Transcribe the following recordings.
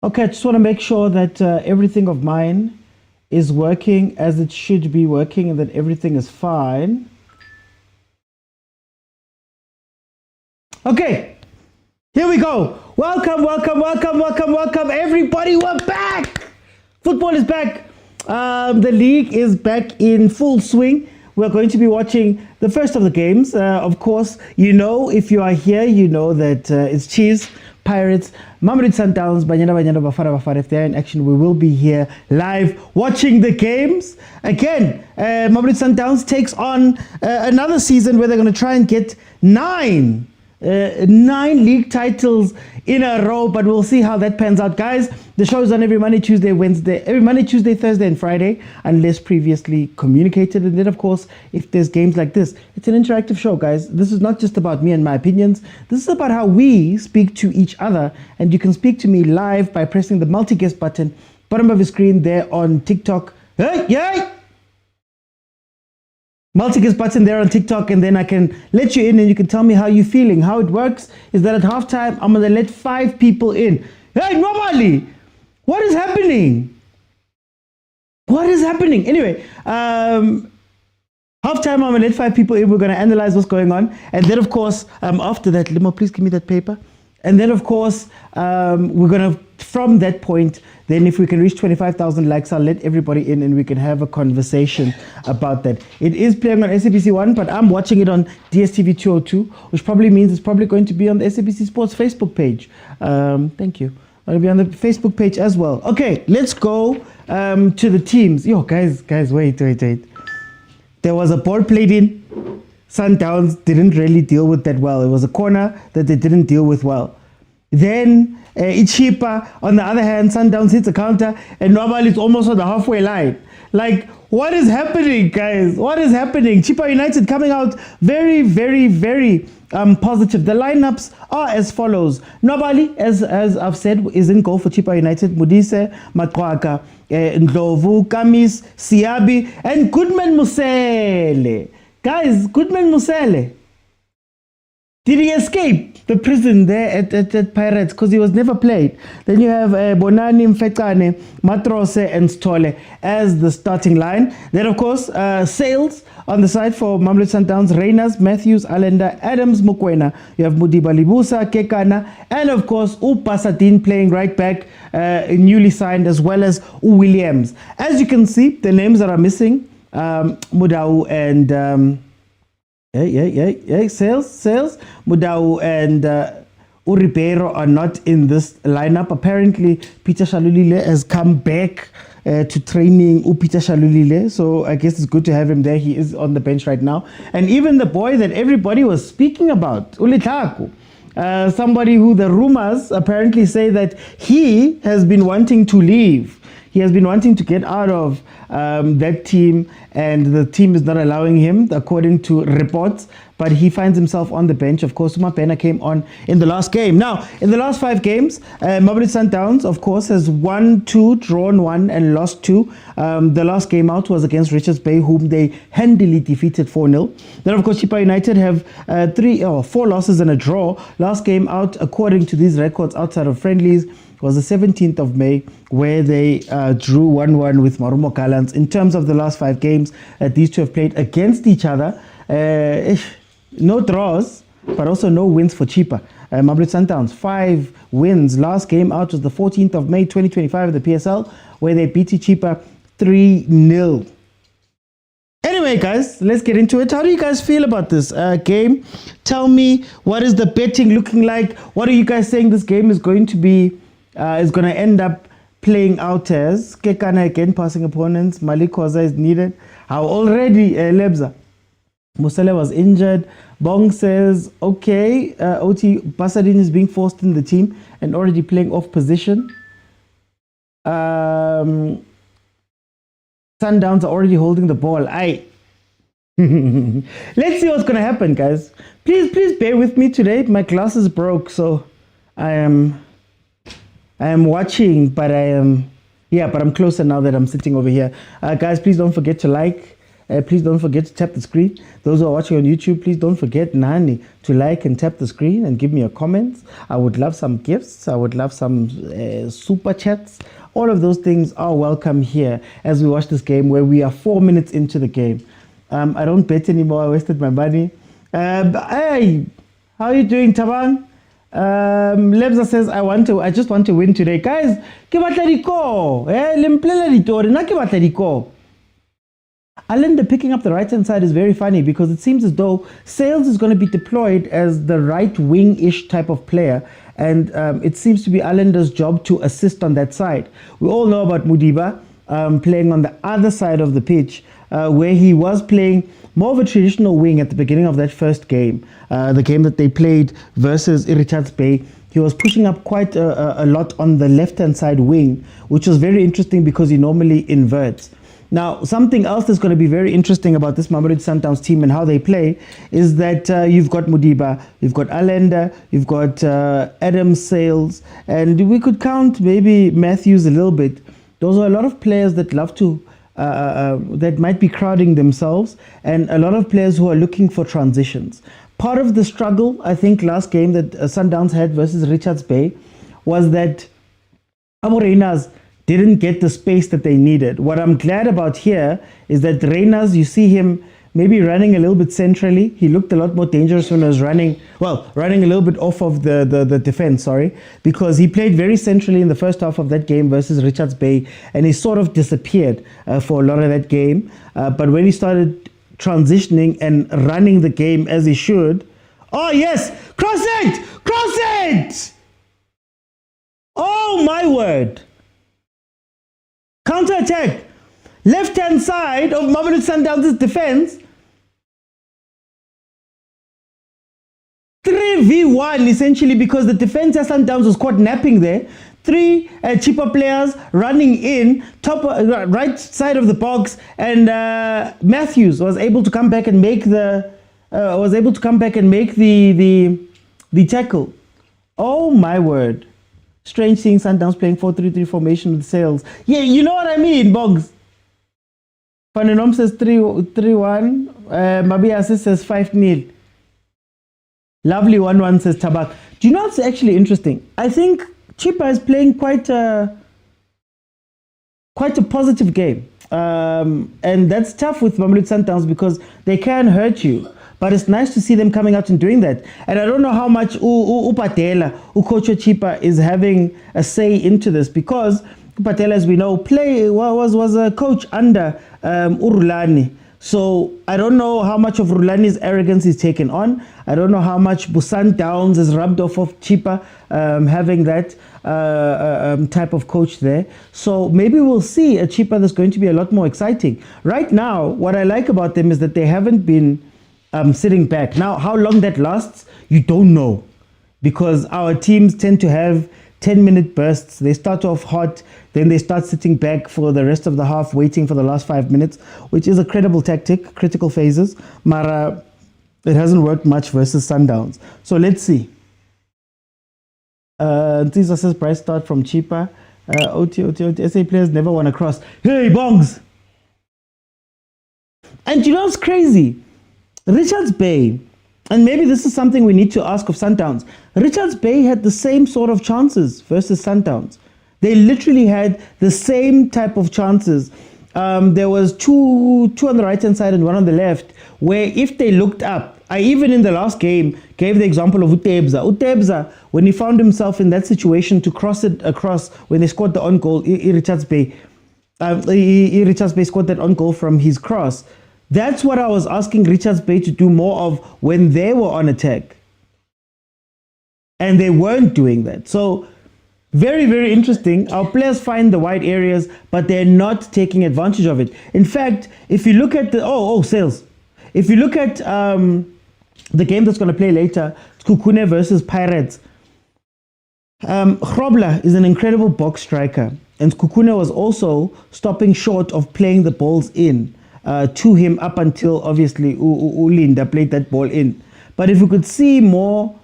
Okay, I just want to make sure that everything of mine is working as it should be working and that everything is fine. Okay, here we go. Welcome, everybody. We're back. Football is back. The league is back in full swing. We're going to be watching the first of the games. Of course, you know, if you are here, you know that it's Chiefs, Pirates, Mamelodi Sundowns, bafana. If they're in action, we will be here live watching the games. Again, Mamelodi Sundowns takes on another season where they're going to try and get nine league titles in a row, but we'll see how that pans out, guys. The show is on every Monday, Tuesday, Thursday, and Friday, unless previously communicated. And then, of course, if there's games like this, it's an interactive show, guys. This is not just about me and my opinions. This is about how we speak to each other, and you can speak to me live by pressing the multi-guest button, bottom of the screen there on TikTok. Hey! Multi-guest button there on TikTok, and then I can let you in and you can tell me how you're feeling. How it works is that at halftime, I'm going to let 5 people in. Hey, normally, what is happening? What is happening? Anyway, halftime, I'm going to let 5 people in. We're going to analyze what's going on. And then, of course, after that, Limo, please give me that paper. And then, of course, we're going to, from that point, then if we can reach 25,000 likes, I'll let everybody in and we can have a conversation about that. It is playing on SABC 1, but I'm watching it on DSTV 202, which probably means it's probably going to be on the SABC Sports Facebook page. Thank you. I'll be on the Facebook page as well. Okay, let's go to the teams. Yo, guys, wait. There was a ball played in. Sundowns didn't really deal with that well. It was a corner that they didn't deal with well. Then Chippa, on the other hand, Sundowns hits a counter and normally it's almost on the halfway line. Like, what is happening, guys? What is happening? Chippa United coming out very positive. The lineups are as follows. Nobali, as I've said, is in goal for Chippa United. Mudise, Matwaka, Ndlovu, Kamis, Siabi, and Goodman Musele. Guys, Goodman Musele, did he escape the prison there at Pirates? Because he was never played. Then you have Bonani, Mfekane, Matrose, and Stole as the starting line. Then, of course, Sales on the side for Mamelodi Sundowns, Reyners, Matthews, Allender, Adams, Mokwena. You have Mudiba Libusa, Kekana, and, of course, Pasadine playing right back, newly signed, as well as Williams. As you can see, the names that are missing, Mudau and Sales, Mudau and Uribeiro are not in this lineup. Apparently, Peter Shalulile has come back to training Peter Shalulile, so I guess it's good to have him there. He is on the bench right now. And even the boy that everybody was speaking about, Ulitaku, somebody who the rumors apparently say that he has been wanting to leave. He has been wanting to get out of that team, and the team is not allowing him, according to reports. But he finds himself on the bench. Of course, Umapena came on in the last game. Now, in the last 5 games, Mamelodi Sundowns, of course, has won 2, drawn 1, and lost 2. The last game out was against Richards Bay, whom they handily defeated 4-0. Then, of course, Chippa United have 4 losses and a draw. Last game out, according to these records, outside of friendlies, was the 17th of May, where they drew 1-1 with Marumo Gallants. In terms of the last 5 games these two have played against each other, no draws, but also no wins for Chippa. Mamelodi Sundowns, 5 wins. Last game out was the 14th of May, 2025 at the PSL, where they beat Chippa 3-0. Anyway, guys, let's get into it. How do you guys feel about this game? Tell me, what is the betting looking like? What are you guys saying this game is going to be? Is going to end up playing out as? Kekana again passing opponents. Malik Khoza is needed. How already Lebza Musele was injured. Bong says, okay, OT Pasadine is being forced in the team and already playing off position. Sundowns are already holding the ball. Let's see what's going to happen, guys. Please bear with me today. My glasses broke, so I am watching, but I'm closer now that I'm sitting over here. Guys, please don't forget to like Please don't forget to tap the screen. Those who are watching on YouTube, please don't forget, Nani, to like and tap the screen and give me a comment. I would love some gifts. I would love some super chats. All of those things are welcome here as we watch this game where we are 4 minutes into the game. I don't bet anymore. I wasted my money. Hey, how are you doing, Tabang? Lebza says, I just want to win today. Guys, ke batla diko. Lemplela ditori, na ke batla diko. Allende picking up the right-hand side is very funny because it seems as though Sales is going to be deployed as the right wing-ish type of player, and it seems to be Allende's job to assist on that side. We all know about Mudiba playing on the other side of the pitch, where he was playing more of a traditional wing at the beginning of that first game, the game that they played versus Richards Bay. He was pushing up quite a lot on the left-hand side wing, which was very interesting because he normally inverts. Now, something else that's going to be very interesting about this Mamelodi Sundowns team and how they play is that you've got Mudiba, you've got Allende, you've got Adam Sales, and we could count maybe Matthews a little bit. Those are a lot of players that love to, that might be crowding themselves, and a lot of players who are looking for transitions. Part of the struggle, I think, last game that Sundowns had versus Richards Bay was that Amoreinas didn't get the space that they needed. What I'm glad about here is that Reyners, you see him maybe running a little bit centrally. He looked a lot more dangerous when he was running a little bit off of the defense, because he played very centrally in the first half of that game versus Richards Bay, and he sort of disappeared for a lot of that game. But when he started transitioning and running the game as he should, oh yes, cross it! Oh my word! Counter-attack, left-hand side of Mamelodi Sundowns' defense. 3v1 essentially, because the defense of Sundowns was caught napping there. 3 Chippa players running in, top right side of the box, and Matthews was able to come back and make the the tackle. Oh my word. Strange seeing Sundowns playing 4-3-3 formation with Sales. Yeah, you know what I mean, Boggs. Panenom says 3-1. Mabia says 5-0. Lovely 1-1 says Tabak. Do you know what's actually interesting? I think Chippa is playing quite a positive game. And that's tough with Mamelodi Sundowns because they can hurt you. But it's nice to see them coming out and doing that. And I don't know how much Upatela, Coach Chippa, is having a say into this, because Upatela, as we know, was a coach under Rulani. So I don't know how much of Rulani's arrogance is taken on. I don't know how much Busan Downs is rubbed off of Chippa having that type of coach there. So maybe we'll see a Chippa that's going to be a lot more exciting. Right now, what I like about them is that they haven't been sitting back. Now, how long that lasts, you don't know, because our teams tend to have 10-minute bursts. They start off hot, then they start sitting back for the rest of the half, waiting for the last 5 minutes, which is a credible tactic, critical phases. Mara, it hasn't worked much versus Sundowns. So let's see. Ntiza says price start from Chippa. OT. SA players never want to cross. Hey, Bongs! And you know what's crazy? Richards Bay, and maybe this is something we need to ask of Sundowns. Richards Bay had the same sort of chances versus Sundowns. They literally had the same type of chances. There was two on the right-hand side and one on the left, where if they looked up, I even in the last game gave the example of Utebza. Utebza, when he found himself in that situation to cross it across, when they scored the on goal, Richards Bay scored that on goal from his cross. That's what I was asking Richards Bay to do more of when they were on attack. And they weren't doing that. So very, very interesting. Our players find the wide areas, but they're not taking advantage of it. In fact, if you look at the Sales. If you look at the game that's going to play later, SEKHUKHUNE versus Pirates. Grobler is an incredible box striker, and SEKHUKHUNE was also stopping short of playing the balls in to him up until obviously Ulinda played that ball in. But if we could see more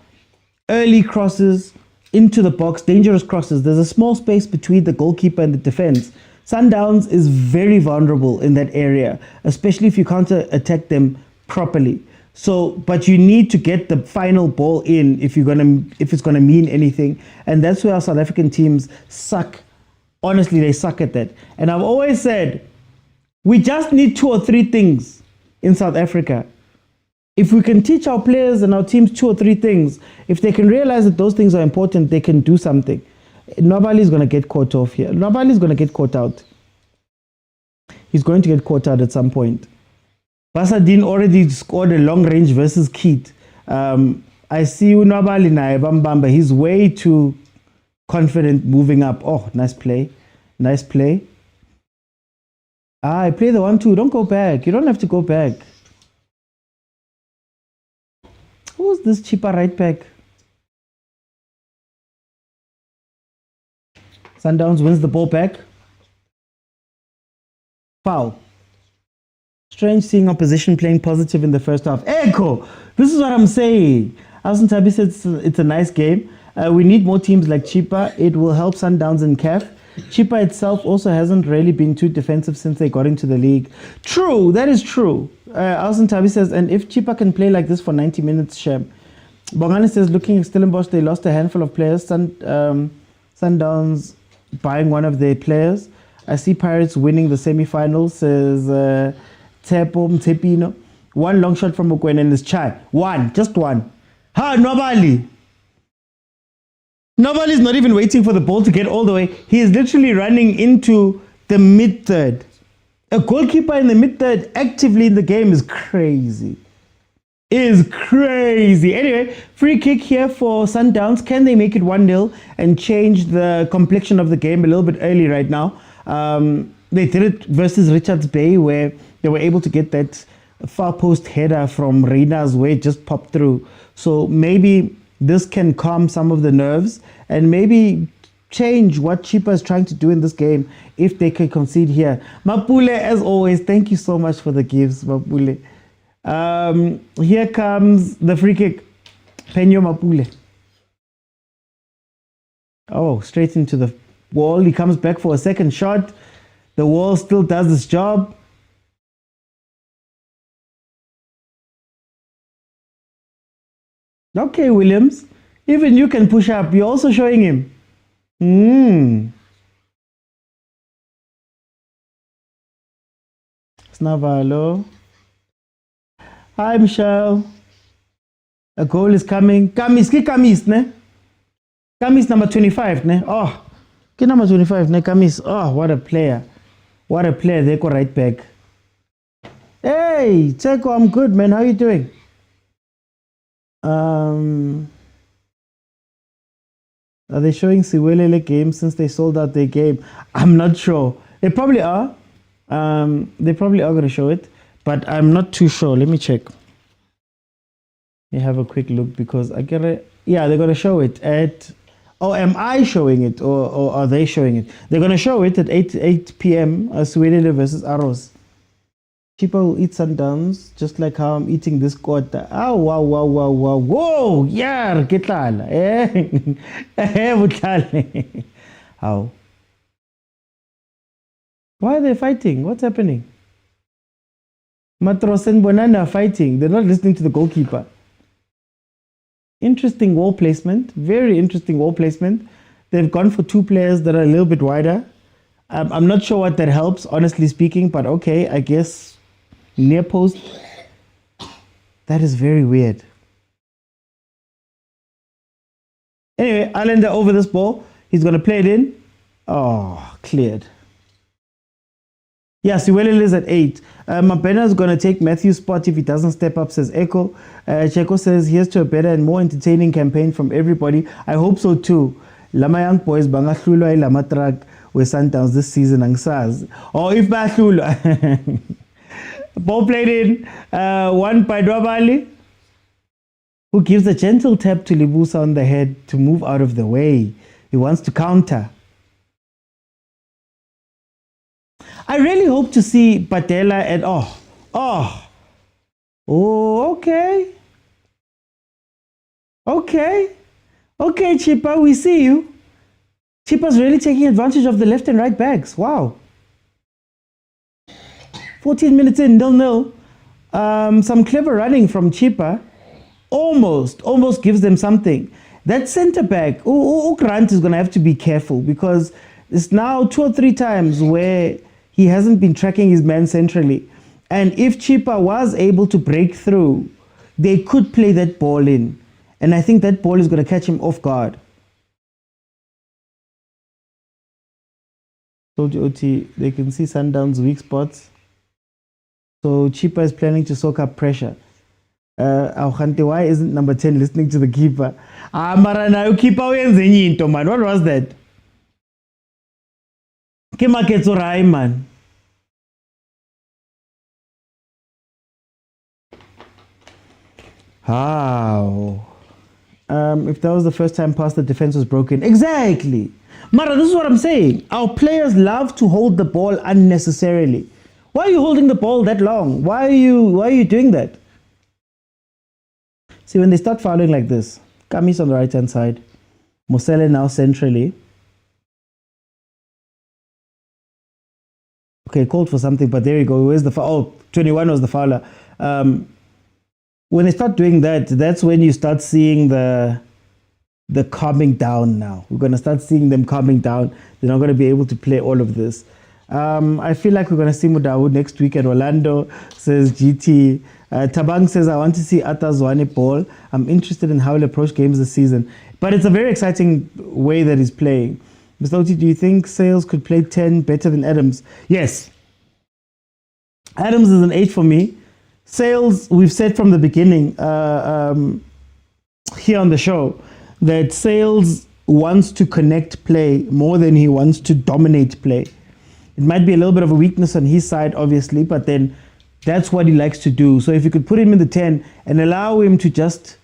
early crosses into the box, dangerous crosses, there's a small space between the goalkeeper and the defense. Sundowns is very vulnerable in that area, especially if you counter attack them properly. So, but you need to get the final ball in if it's gonna mean anything, and that's where our South African teams suck. Honestly, they suck at that. And I've always said, we just need 2 or 3 things in South Africa. If we can teach our players and our teams 2 or 3 things, if they can realize that those things are important, they can do something. Nobody is going to get caught off here. Nobody is going to get caught out. He's going to get caught out at some point. Basadin already scored a long range versus Keith. I see Nobali Bamba. He's way too confident moving up. Oh, nice play. Nice play. I play the 1-2. Don't go back. You don't have to go back. Who's this Chippa right back? Sundowns wins the ball back. Foul. Strange seeing opposition playing positive in the first half. Echo! This is what I'm saying. Alson Tabi said it's a nice game. We need more teams like Chippa. It will help Sundowns and CAF. Chippa itself also hasn't really been too defensive since they got into the league. True, that is true. Alson Tabi says, and if Chippa can play like this for 90 minutes, Shem. Bongani says, looking at Stellenbosch, they lost a handful of players. Sundowns buying one of their players. I see Pirates winning the semi-finals, says Tepo Mtepino. One long shot from Mokwena and his chai. One, just one. Ha, nobody. Nobody's not even waiting for the ball to get all the way. He is literally running into the mid-third. A goalkeeper in the mid-third actively in the game is crazy. Is crazy. Anyway, free kick here for Sundowns. Can they make it 1-0 and change the complexion of the game a little bit early right now? They did it versus Richards Bay, where they were able to get that far post header from Reina's way, it just popped through. So maybe this can calm some of the nerves and maybe change what Chippa is trying to do in this game if they can concede here. Mapule, as always, thank you so much for the gifts, Mapule. Here comes the free kick. Penyo Mapule. Oh, straight into the wall. He comes back for a second shot. The wall still does its job. Okay, Williams. Even you can push up. You're also showing him. Snavalo. Hi, Michelle. A goal is coming. Kamis, ne? Kamis number 25, ne? Oh, number 25, ne? Kamis. Oh, what a player. What a player. They go right back. Hey, Teko, I'm good, man. How you doing? Are they showing Siwelele games since they sold out their game? I'm not sure. They probably are. They probably are going to show it, but I'm not too sure. Let me check. Let me have a quick look because I get it. Yeah, they're going to show it at. Oh, am I showing it or are they showing it? They're going to show it at 8 p.m. Siwelele versus Arrows. People will eat Sundowns just like how I'm eating this quarter. Oh, wow. Whoa, yeah, ketlala. How? Why are they fighting? What's happening? Matros and Bonana are fighting. They're not listening to the goalkeeper. Interesting wall placement. Very interesting wall placement. They've gone for 2 players that are a little bit wider. I'm not sure what that helps, honestly speaking, but okay, I guess. Near post. That is very weird. Anyway, Islander over this ball. He's going to play it in. Oh, cleared. Yeah, Siwelele is at 8. Mabena is going to take Matthew's spot if he doesn't step up, says Echo. Cheko says, here's to a better and more entertaining campaign from everybody. I hope so too. Lama young boys, bangahlulwa lama track with Sundowns this season, angsaz. Or if bahlulwa. Ball played in, one by Dwabali, who gives a gentle tap to Libusa on the head to move out of the way. He wants to counter. I really hope to see Patela and oh, okay. Okay, Chippa, we see you. Chippa's really taking advantage of the left and right backs. Wow. 14 minutes in, 0-0. Some clever running from Chippa almost gives them something. That centre back, Grant is going to have to be careful because it's now 2 or 3 times where he hasn't been tracking his man centrally. And if Chippa was able to break through, they could play that ball in. And I think that ball is going to catch him off guard. Told you, OT, they can see Sundowns' weak spots. So Chippa is planning to soak up pressure. Why isn't number 10 listening to the keeper? Marana, keeper man. What was that? Man. How? If that was the first time past the defense was broken. Exactly. Mara, this is what I'm saying. Our players love to hold the ball unnecessarily. Why are you holding the ball that long? Why are you doing that? See, when they start fouling like this, Kami's on the right-hand side. Mosele now centrally. Okay, called for something, but there you go. Where's the foul? Oh, 21 was the fouler. When they start doing that, that's when you start seeing the calming down now. We're going to start seeing them calming down. They're not going to be able to play all of this. I feel like we're going to see Mudawood next week at Orlando, says GT. Tabang says, I want to see Atazwane ball. I'm interested in how he'll approach games this season. But it's a very exciting way that he's playing. Mr. Oti, do you think Sales could play 10 better than Adams? Yes. Adams is an 8 for me. Sales, we've said from the beginning here on the show that Sales wants to connect play more than he wants to dominate play. It might be a little bit of a weakness on his side, obviously, but then that's what he likes to do. So if you could put him in the 10 and allow him to just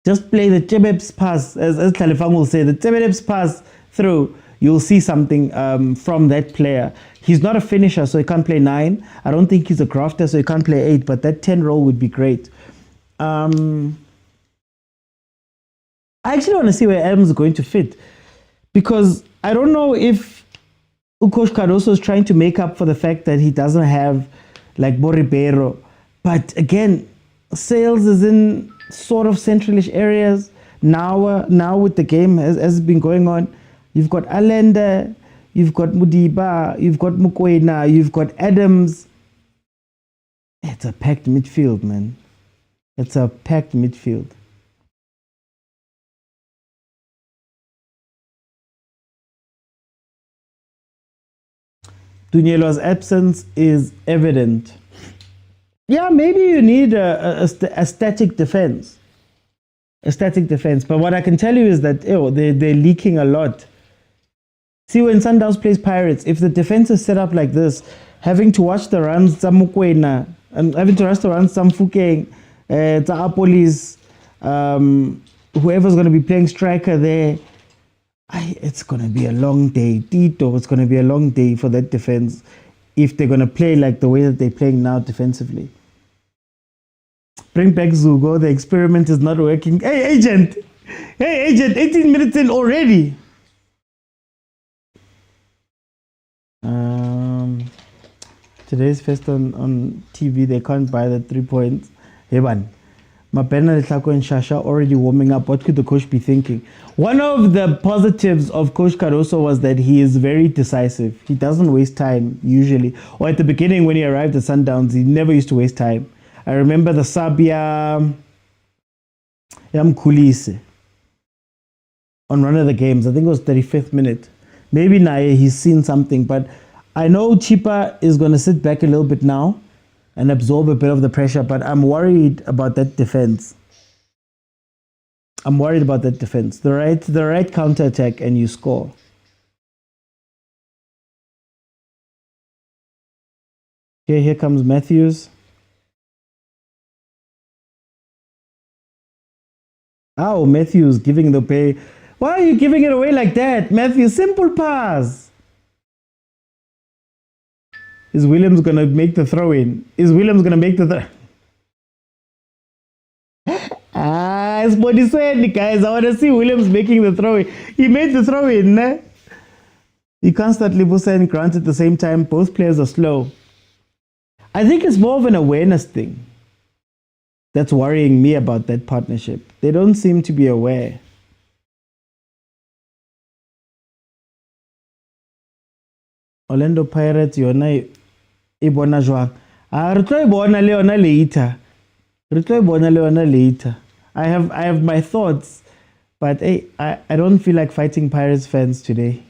play the Chebeb's pass, as Khalifang will say, the Chebeb's pass through, you'll see something from that player. He's not a finisher, so he can't play 9. I don't think he's a grafter, so he can't play 8, but that 10 role would be great. I actually want to see where Adams is going to fit, because I don't know if Coach Cardoso is trying to make up for the fact that he doesn't have like Boribero. But again, Sales is in sort of centralish areas now with the game as it's been going on. You've got Allende, you've got Mudiba, you've got Mokwena, you've got Adams. It's a packed midfield, man. It's a packed midfield. Dunyelo's absence is evident. Yeah, maybe you need a static defense. A static defense. But what I can tell you is that they're leaking a lot. See, when Sundowns plays Pirates, if the defense is set up like this, having to watch the runs, Zamukwena, and having to watch the runs, Zamfukeng, Apolis, whoever's going to be playing striker there, it's going to be a long day. Tito, it's going to be a long day for that defense if they're going to play like the way that they're playing now defensively. Bring back Zugo. The experiment is not working. Hey, agent. 18 minutes in already. Today's first on TV. They can't buy the 3 points. Hey, man. Mapena, Letlako, and Shasha already warming up. What could the coach be thinking? One of the positives of Coach Cardoso was that he is very decisive. He doesn't waste time, usually. Or at the beginning, when he arrived at Sundowns, he never used to waste time. I remember the Sabia Kulise on one of the games. I think it was 35th minute. Maybe now he's seen something, but I know Chippa is going to sit back a little bit now and absorb a bit of the pressure, but I'm worried about that defense. I'm worried about that defense. The right counter-attack and you score. Okay, here comes Matthews. Oh, Matthews giving the pay. Why are you giving it away like that? Matthews, simple pass. Is Williams going to make the throw in? Is Williams going to make the throw? It's Bodiseni, guys. I want to see Williams making the throw in. He made the throw in. Ne? You can't start Libusa and Grant at the same time. Both players are slow. I think it's more of an awareness thing that's worrying me about that partnership. They don't seem to be aware. Orlando Pirates, yona ibona jwang. Re tlo ibona le yona later. Re tlo ibona le yona later. I have my thoughts, but hey, I don't feel like fighting Pirates fans today.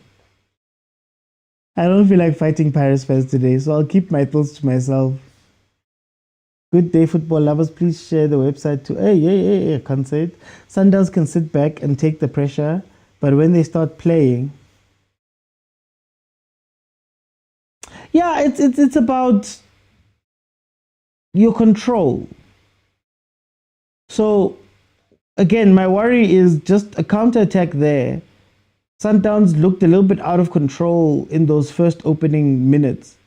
I don't feel like fighting Pirates fans today, so I'll keep my thoughts to myself. Good day, football lovers. Please share the website too. Hey, I can't say it. Sundowns can sit back and take the pressure, but when they start playing, yeah, it's about your control. So again, my worry is just a counter-attack there. Sundowns looked a little bit out of control in those first opening minutes.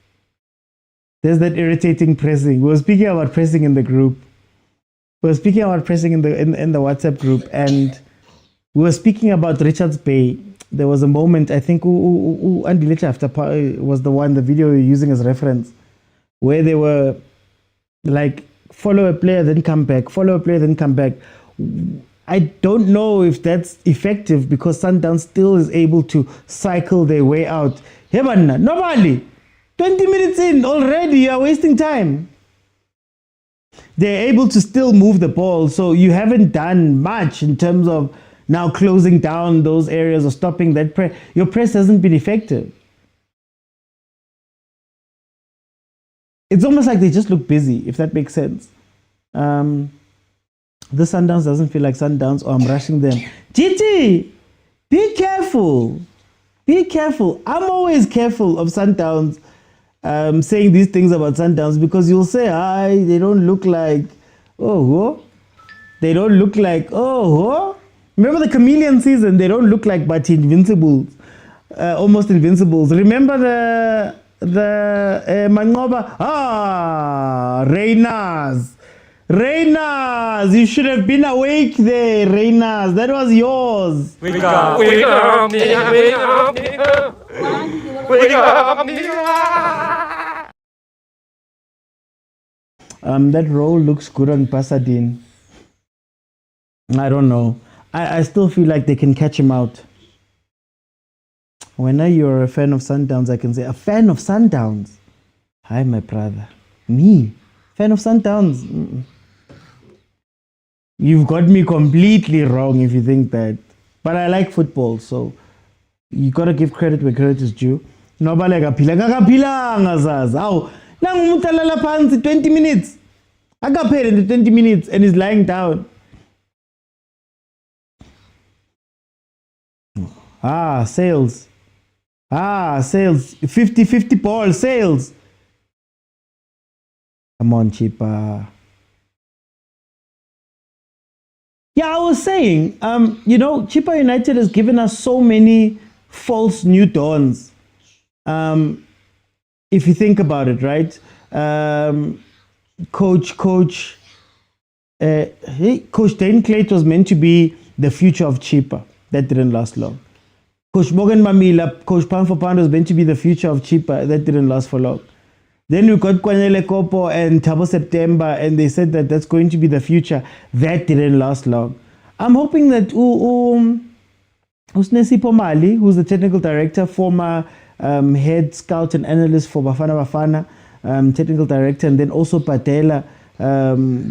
There's that irritating pressing. We were speaking about pressing in the group. We were speaking about pressing in the WhatsApp group, and we were speaking about Richards Bay. There was a moment, I think, Andy Lecha after was the one, the video you're using as reference, where they were like, follow a player, then come back, follow a player, then come back. I don't know if that's effective because Sundowns still is able to cycle their way out. Hey, man, nobody. 20 minutes in already, you are wasting time. They're able to still move the ball, so you haven't done much in terms of now closing down those areas or stopping that press. Your press hasn't been effective. It's almost like they just look busy, if that makes sense. The Sundowns doesn't feel like Sundowns, or I'm rushing them. GT, be careful. Be careful. I'm always careful of Sundowns saying these things about Sundowns, because you'll say, hi, they don't look like, oh, they don't look like, oh. Remember the Chameleon season? They don't look like but invincibles, almost invincibles. Remember the Mangoba? Reyners, you should have been awake there, Reyners. That was yours. Wake up, wake up, wake up, wake up, wake up, wake up, wake up. That role looks good on Pasadena. I don't know. I still feel like they can catch him out. When you're a fan of Sundowns, I can say, a fan of Sundowns? Hi, my brother. Me? Fan of Sundowns? You've got me completely wrong if you think that. But I like football, so you gotta give credit where credit is due. Nobody akaphilanga zazi. Aw, nangu umuntu alala phansi 20 minutes. Akaphele in 20 minutes and he's lying down. Sales. 50-50 ball, sales. Come on, Chippa. Yeah, I was saying, Chippa United has given us so many false new dawns. If you think about it, right? Coach Dane Clayton was meant to be the future of Chippa. That didn't last long. Coach Morgan Mamila, Coach Pound for Pound was meant to be the future of Chippa. That didn't last for long. Then we got Kwanele Kopo and Thabo September, and they said that that's going to be the future. That didn't last long. I'm hoping that Usnesi Pomali, who's the technical director, former head scout and analyst for Bafana, technical director, and then also Patela,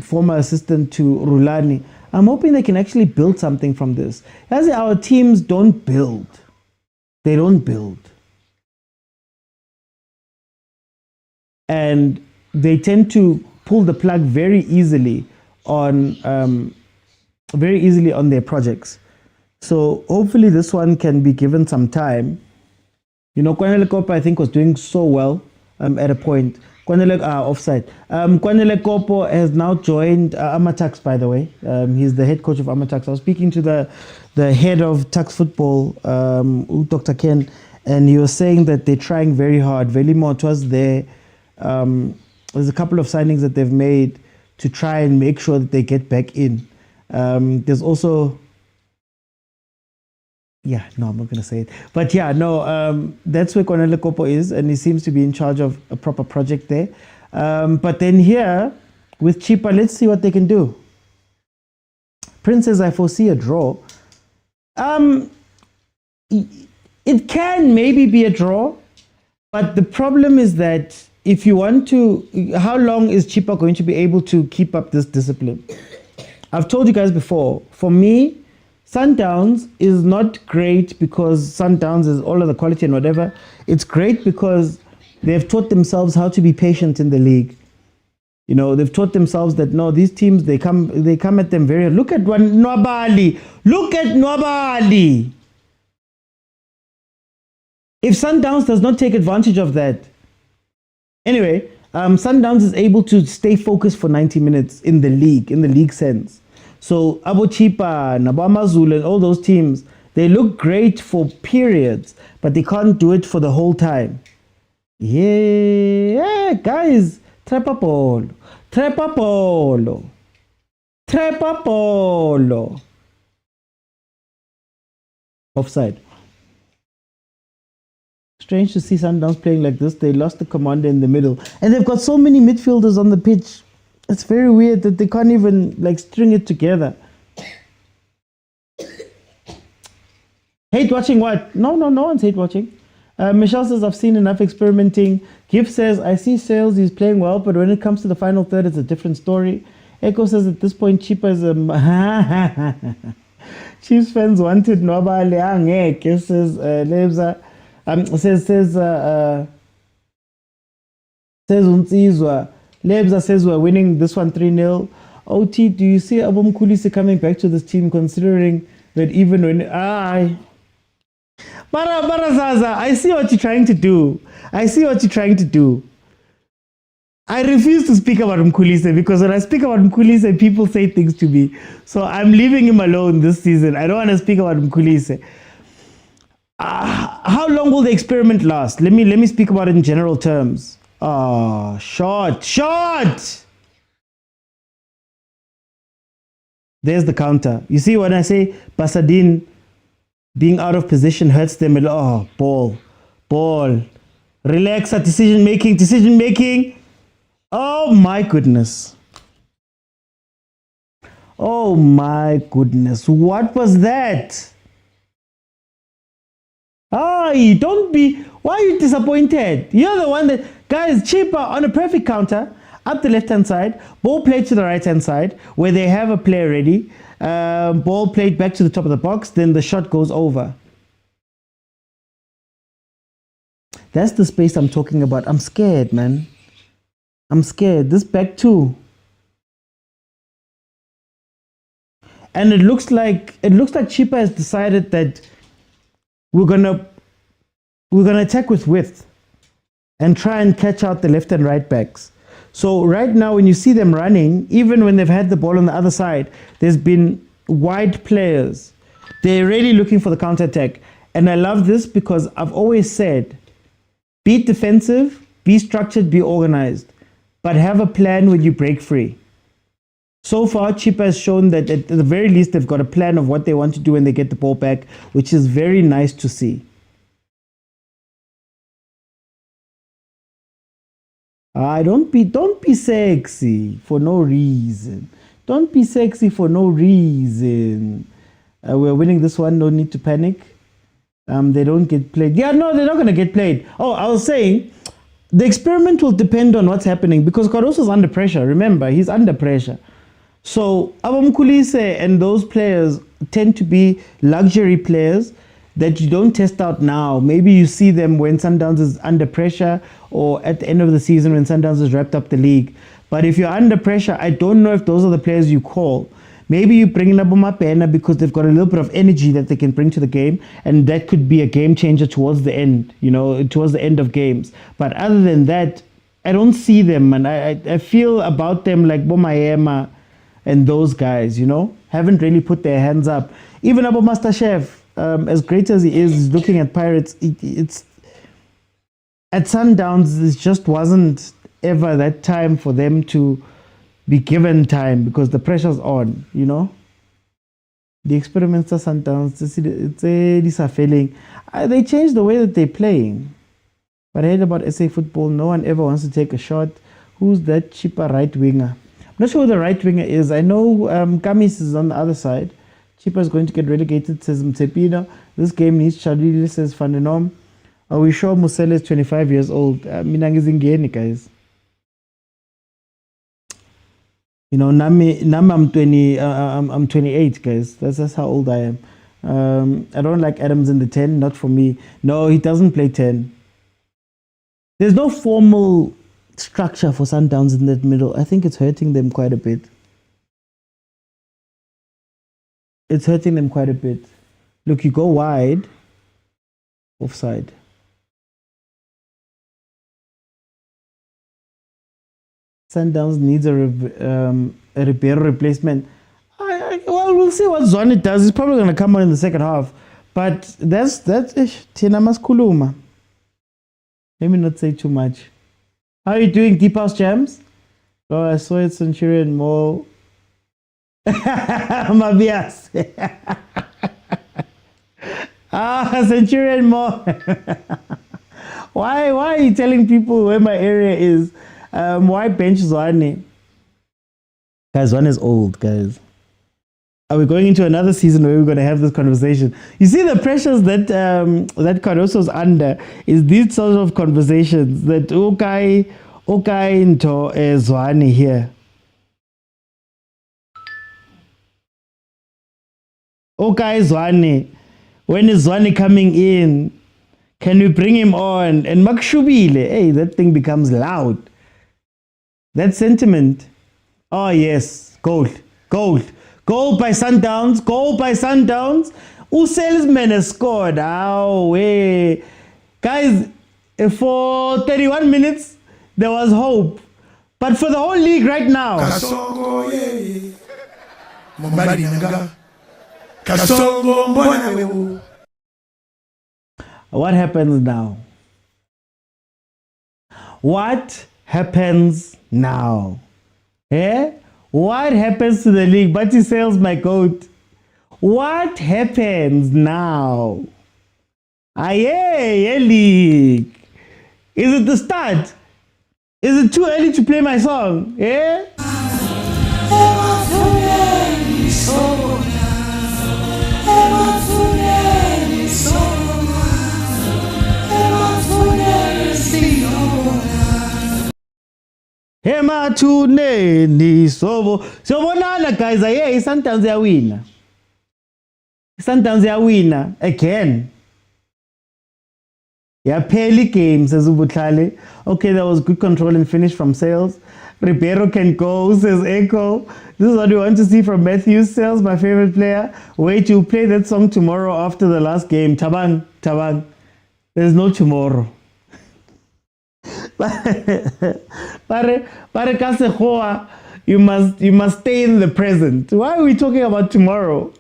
former assistant to Rulani. I'm hoping they can actually build something from this. As our teams don't build. They don't build. And they tend to pull the plug very easily on their projects. So hopefully this one can be given some time. Kwanele Kopo, I think, was doing so well at a point. Offside. Kwanele Kopo has now joined Amatax, by the way. He's the head coach of Amatax. I was speaking to the head of Tax Football, Dr. Ken, and he was saying that they're trying very hard. Velimot was there. There's a couple of signings that they've made to try and make sure that they get back in. There's also... I'm not going to say it. But that's where Kwanele Kopo is, and he seems to be in charge of a proper project there. But then here, with Chippa, let's see what they can do. Prince says, I foresee a draw. It can maybe be a draw, but the problem is that if you want to, how long is Chippa going to be able to keep up this discipline? I've told you guys before, for me, Sundowns is not great because Sundowns is all of the quality and whatever. It's great because they've taught themselves how to be patient in the league. You know, they've taught themselves that no, these teams, they come at them very. Look at one Nwabali. Look at Nwabali. If Sundowns does not take advantage of that, anyway, Sundowns is able to stay focused for 90 minutes in the league sense. So Abo Chippa, Nabamazul, and all those teams, they look great for periods, but they can't do it for the whole time. Yeah, guys, trepa polo. Offside. Strange to see Sundowns playing like this. They lost the commander in the middle, and they've got so many midfielders on the pitch. It's very weird that they can't even like string it together. Hate watching what? No one's hate watching. Michelle says, I've seen enough experimenting. Gift says, I see Sales, he's playing well, but when it comes to the final third, it's a different story. Echo says, at this point, Chippa is a... Chiefs fans wanted Nwabali angeke, says Lebza. Says Unsizwa. Lebza says we're winning this one 3-0. OT, do you see Abum Kulisi coming back to this team, considering that even when... Zaza, I see what you're trying to do. I refuse to speak about Mkhulise because when I speak about Mkhulise, people say things to me. So I'm leaving him alone this season. I don't want to speak about Mkhulise. How long will the experiment last? Let me speak about it in general terms. Shot! There's the counter. You see when I say Basadin being out of position hurts them a lot. Ball. Relax at decision making. Oh my goodness. What was that? Don't be, why are you disappointed? You're the one that, guys, Chippa on a perfect counter, up the left-hand side, ball played to the right-hand side, where they have a player ready, ball played back to the top of the box, then the shot goes over. That's the space I'm talking about. I'm scared, man. I'm scared. This back two. And it looks like Chippa has decided that we're gonna attack with width and try and catch out the left and right backs. So right now when you see them running, even when they've had the ball on the other side, there's been wide players. They're really looking for the counter attack. And I love this because I've always said, be defensive, be structured, be organized, but have a plan when you break free. So far, Chippa has shown that at the very least, they've got a plan of what they want to do when they get the ball back, which is very nice to see. Don't be sexy for no reason. Don't be sexy for no reason. We're winning this one, no need to panic. They don't get played. Yeah, no, they're not going to get played. Oh, I was saying, the experiment will depend on what's happening because Caruso's under pressure. Remember, he's under pressure. So Abamkhulise and those players tend to be luxury players that you don't test out now. Maybe you see them when Sundowns is under pressure or at the end of the season when Sundowns has wrapped up the league. But if you're under pressure, I don't know if those are the players you call. Maybe you bring in Mokwena because they've got a little bit of energy that they can bring to the game, and that could be a game changer towards the end, towards the end of games. But other than that, I don't see them, and I feel about them like Bomayema and those guys, haven't really put their hands up. Even Abu Master Chef, as great as he is looking at Pirates, it's at Sundowns, it just wasn't ever that time for them to be given time because the pressure's on, The experiments are Sundowns, these are failing. They changed the way that they're playing. But I heard about SA football, no one ever wants to take a shot. Who's that Chippa right winger? I'm not sure who the right winger is. I know Kamis is on the other side. Chippa is going to get relegated, says Mtsepina. This game needs Chalili, says Fandenom. Are we sure Musele is 25 years old? Minangizingeni, guys. You know, Nami I'm 20. I'm 28, guys. That's how old I am. I don't like Adams in the 10. Not for me. No, he doesn't play 10. There's no formal structure for Sundowns in that middle. I think it's hurting them quite a bit. It's hurting them quite a bit. Look, you go wide. Offside. Sundowns needs a repair replacement. Well, we'll see what Zwane does. He's probably going to come on in the second half. But that's Tina Maskuluma. Let me not say too much. How are you doing, Deep House Jams? Oh, I saw it, Centurion Mall. Mabias. Centurion Mall. Why are you telling people where my area is? Why bench Zwane? Guys, Zwane is old, guys. Are we going into another season where we're going to have this conversation? You see the pressures that that Cardoso's under is these sorts of conversations that okay into Zwane here. Okay, Zwane. When is Zwane coming in? Can we bring him on? And Makshubile, hey, that thing becomes loud. That sentiment. Oh yes, goal. Goal by Sundowns. Goal by Sundowns. Who salesman has scored? Oh, way. Guys, for 31 minutes, there was hope. But for the whole league right now. What happens now? What happens now? Eh? What happens to the league? But he sells my coat. What happens now? Aye, league. Is it the start? Is it too early to play my song? Eh? Hema tuneni sobo. So bonana guys, yeah, Sundowns ya winner. Sundowns ya winner again. Yeah, Peli games says Ubutlale. Okay, that was good control and finish from Sales. Ribeiro can go, says Echo. This is what we want to see from Matthews. Sales, my favorite player. Wait, you play that song tomorrow after the last game. Tabang. There's no tomorrow. You must stay in the present. Why are we talking about tomorrow?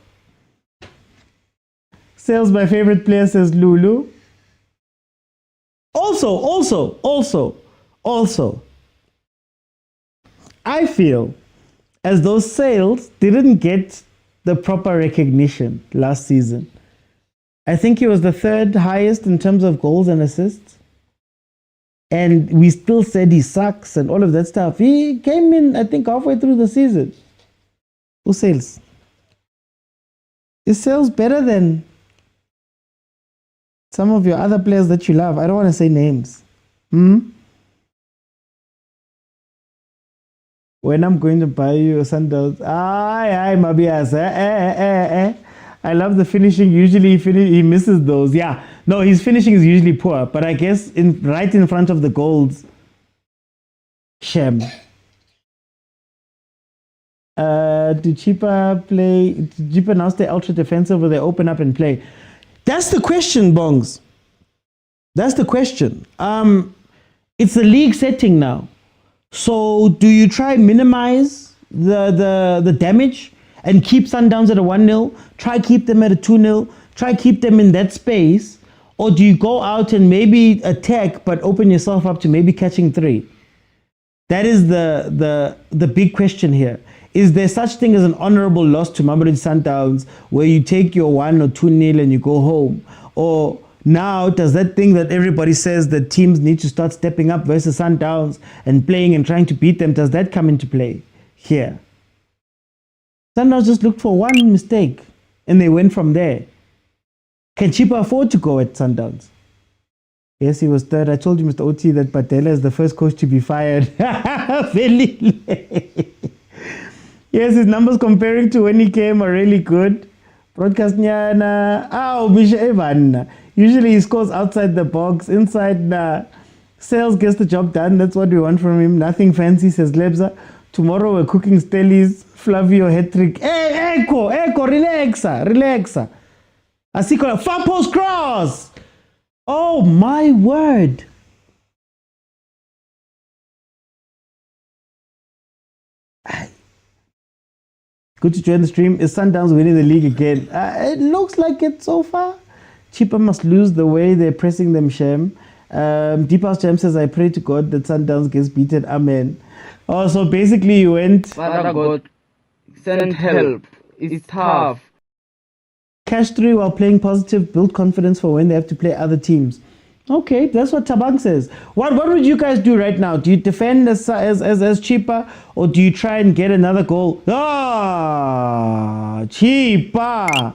Sales, my favorite player, says Lulu. Also, I feel as though Sales didn't get the proper recognition last season. I think he was the third highest in terms of goals and assists. And we still said he sucks and all of that stuff. He came in, I think, halfway through the season. Who Sales? Is Sales better than some of your other players that you love? I don't want to say names. When I'm going to buy you a Sundowns, aye, Mabias, I love the finishing. Usually he misses those. Yeah, no, his finishing is usually poor. But I guess right in front of the goals, Shem. Do Chippa now stay ultra defensive or they open up and play? That's the question, Bongs. That's the question. It's a league setting now. So do you try minimize the damage and keep Sundowns at a 1-0, try keep them at a 2-0, try keep them in that space, or do you go out and maybe attack but open yourself up to maybe catching 3? That is the big question here. Is there such thing as an honorable loss to Mamelodi Sundowns where you take your 1 or 2-0 and you go home? Or Now, does that thing that everybody says that teams need to start stepping up versus Sundowns and playing and trying to beat them, does that come into play here? Sundowns just looked for one mistake and they went from there. Can Chippa afford to go at Sundowns? Yes, he was third. I told you, Mr. Oti, that Patela is the first coach to be fired. Very late. Yes, his numbers comparing to when he came are really good. Broadcast nyana. Evan. Usually he scores outside the box. Inside, Sales gets the job done. That's what we want from him. Nothing fancy, says Lebza. Tomorrow we're cooking Stellies. Flavio hat-trick. Hey, Echo, relaxa. Asiko, far post cross. Oh my word. Good to join the stream. Is Sundowns winning the league again? It looks like it so far. Chippa must lose the way they're pressing them, Shem. Deep House Jam says, I pray to God that Sundowns gets beaten. Amen. Oh, so basically you went... Father God, send help. It's tough. Cash 3 while playing positive, build confidence for when they have to play other teams. Okay, that's what Tabang says. What would you guys do right now? Do you defend as Chippa, or do you try and get another goal? Chippa!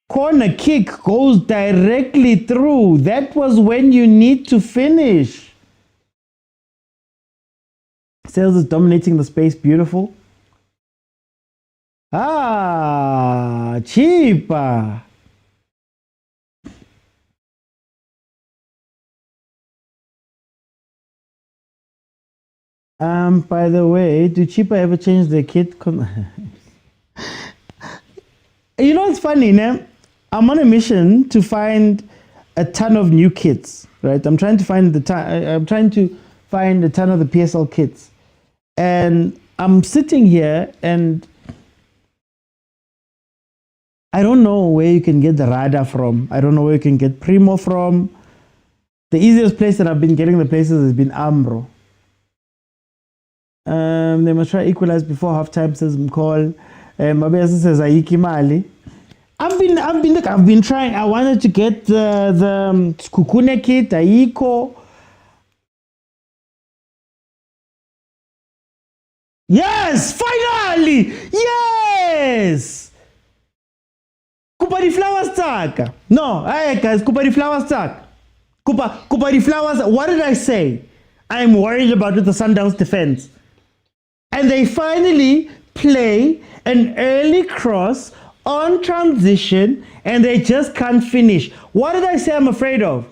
Corner kick goes directly through. That was when you need to finish. Sales is dominating the space. Beautiful. Chippa. By the way, do Chippa ever change their kit? You know, it's funny, né? I'm on a mission to find a ton of new kits, right? I'm trying to find a ton of the PSL kits. And I'm sitting here and I don't know where you can get the Rada from. I don't know where you can get Primo from. The easiest place that I've been getting the places has been Ambro. They must try equalize before halftime, says Mcall. Mabesa says Aiki Mali. I've been trying. I wanted to get the SEKHUKHUNE kit, Aiko. Yes, finally! Yes! Kupari flowers taka. No, hey guys, Kupari flowers taka. Kupari flowers. What did I say? I'm worried about the Sundowns defense. And they finally play an early cross on transition and they just can't finish. What did I say I'm afraid of?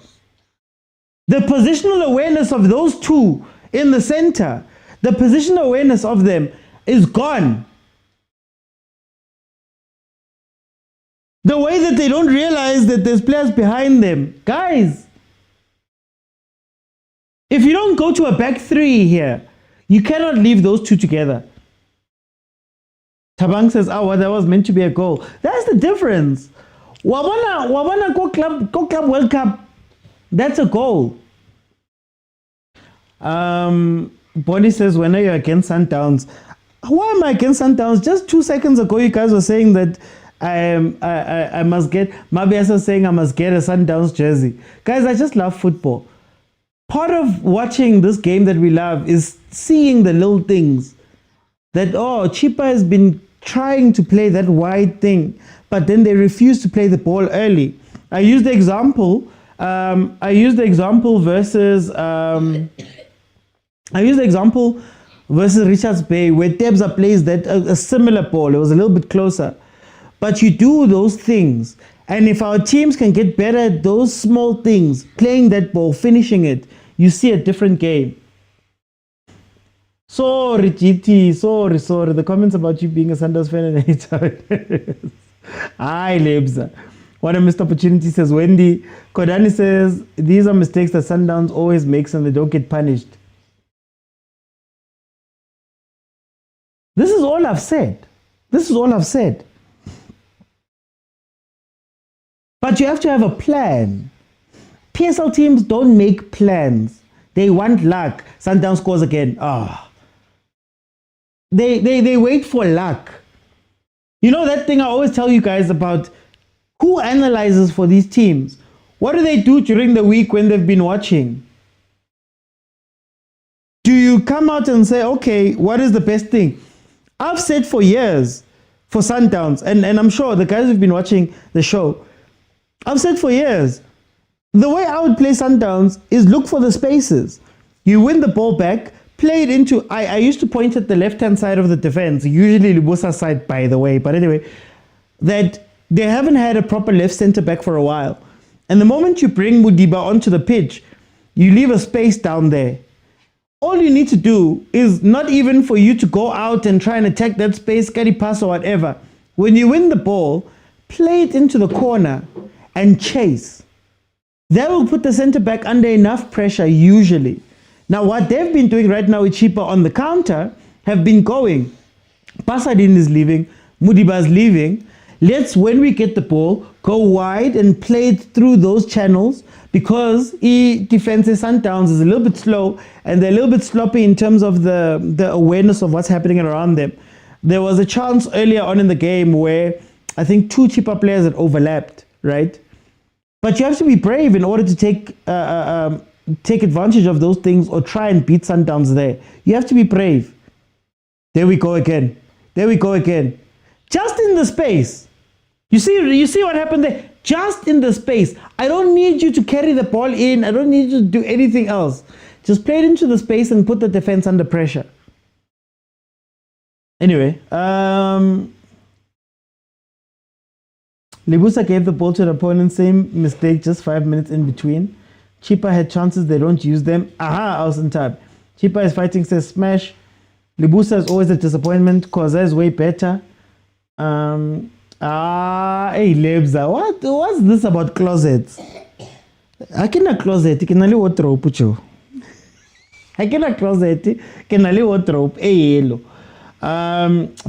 The positional awareness of those two in the center, the positional awareness of them is gone. The way that they don't realize that there's players behind them. Guys, if you don't go to a back three here, you cannot leave those two together. Tabang says, well, that was meant to be a goal. That's the difference. Wabana go club World Cup. That's a goal. Bonnie says, when are you against Sundowns? Why am I against Sundowns? Just 2 seconds ago, you guys were saying that I must get, Mabiasa saying I must get a Sundowns jersey. Guys, I just love football. Part of watching this game that we love is seeing the little things. That, Chippa has been trying to play that wide thing, but then they refuse to play the ball early. I used the example versus Richards Bay, where Tebza plays that a similar ball. It was a little bit closer. But you do those things. And if our teams can get better at those small things, playing that ball, finishing it, you see a different game. Sorry, GT. Sorry. The comments about you being a Sundowns fan and hater. Hi, Lebza. What a missed opportunity, says Wendy. Kodani says, these are mistakes that Sundowns always makes and they don't get punished. This is all I've said. But you have to have a plan. PSL teams don't make plans. They want luck. Sundowns scores again. They wait for luck. You know that thing I always tell you guys about who analyzes for these teams? What do they do during the week when they've been watching? Do you come out and say, okay, what is the best thing? I've said for years for Sundowns, and I'm sure the guys who've been watching the show, I've said for years, the way I would play Sundowns is look for the spaces. You win the ball back, play it into, I used to point at the left-hand side of the defense, usually Libusa's side, by the way, but anyway, that they haven't had a proper left centre-back for a while. And the moment you bring Mudiba onto the pitch, you leave a space down there. All you need to do is not even for you to go out and try and attack that space, carry pass or whatever. When you win the ball, play it into the corner and chase. That will put the centre-back under enough pressure usually. Now what they've been doing right now with Chippa on the counter have been going. Pasadin is leaving, Mudiba is leaving. Let's, when we get the ball, go wide and play it through those channels, because defensive Sundowns is a little bit slow and they're a little bit sloppy in terms of the awareness of what's happening around them. There was a chance earlier on in the game where I think 2 Chippa players had overlapped, right? But you have to be brave in order to take advantage of those things or try and beat Sundowns there. You have to be brave. There we go again. There we go again. Just in the space. You see what happened there? Just in the space. I don't need you to carry the ball in. I don't need you to do anything else. Just play it into the space and put the defense under pressure. Anyway, Libusa gave the ball to the opponent. Same mistake, just 5 minutes in between. Chippa had chances, they don't use them. Aha, I was on time. Chippa is fighting, says smash. Libusa is always a disappointment. Khoza is way better. Hey Lebza, what's this about closets? I cannot closet, can only wardrobe, pucho. I cannot closet, can only wardrobe, hey yellow.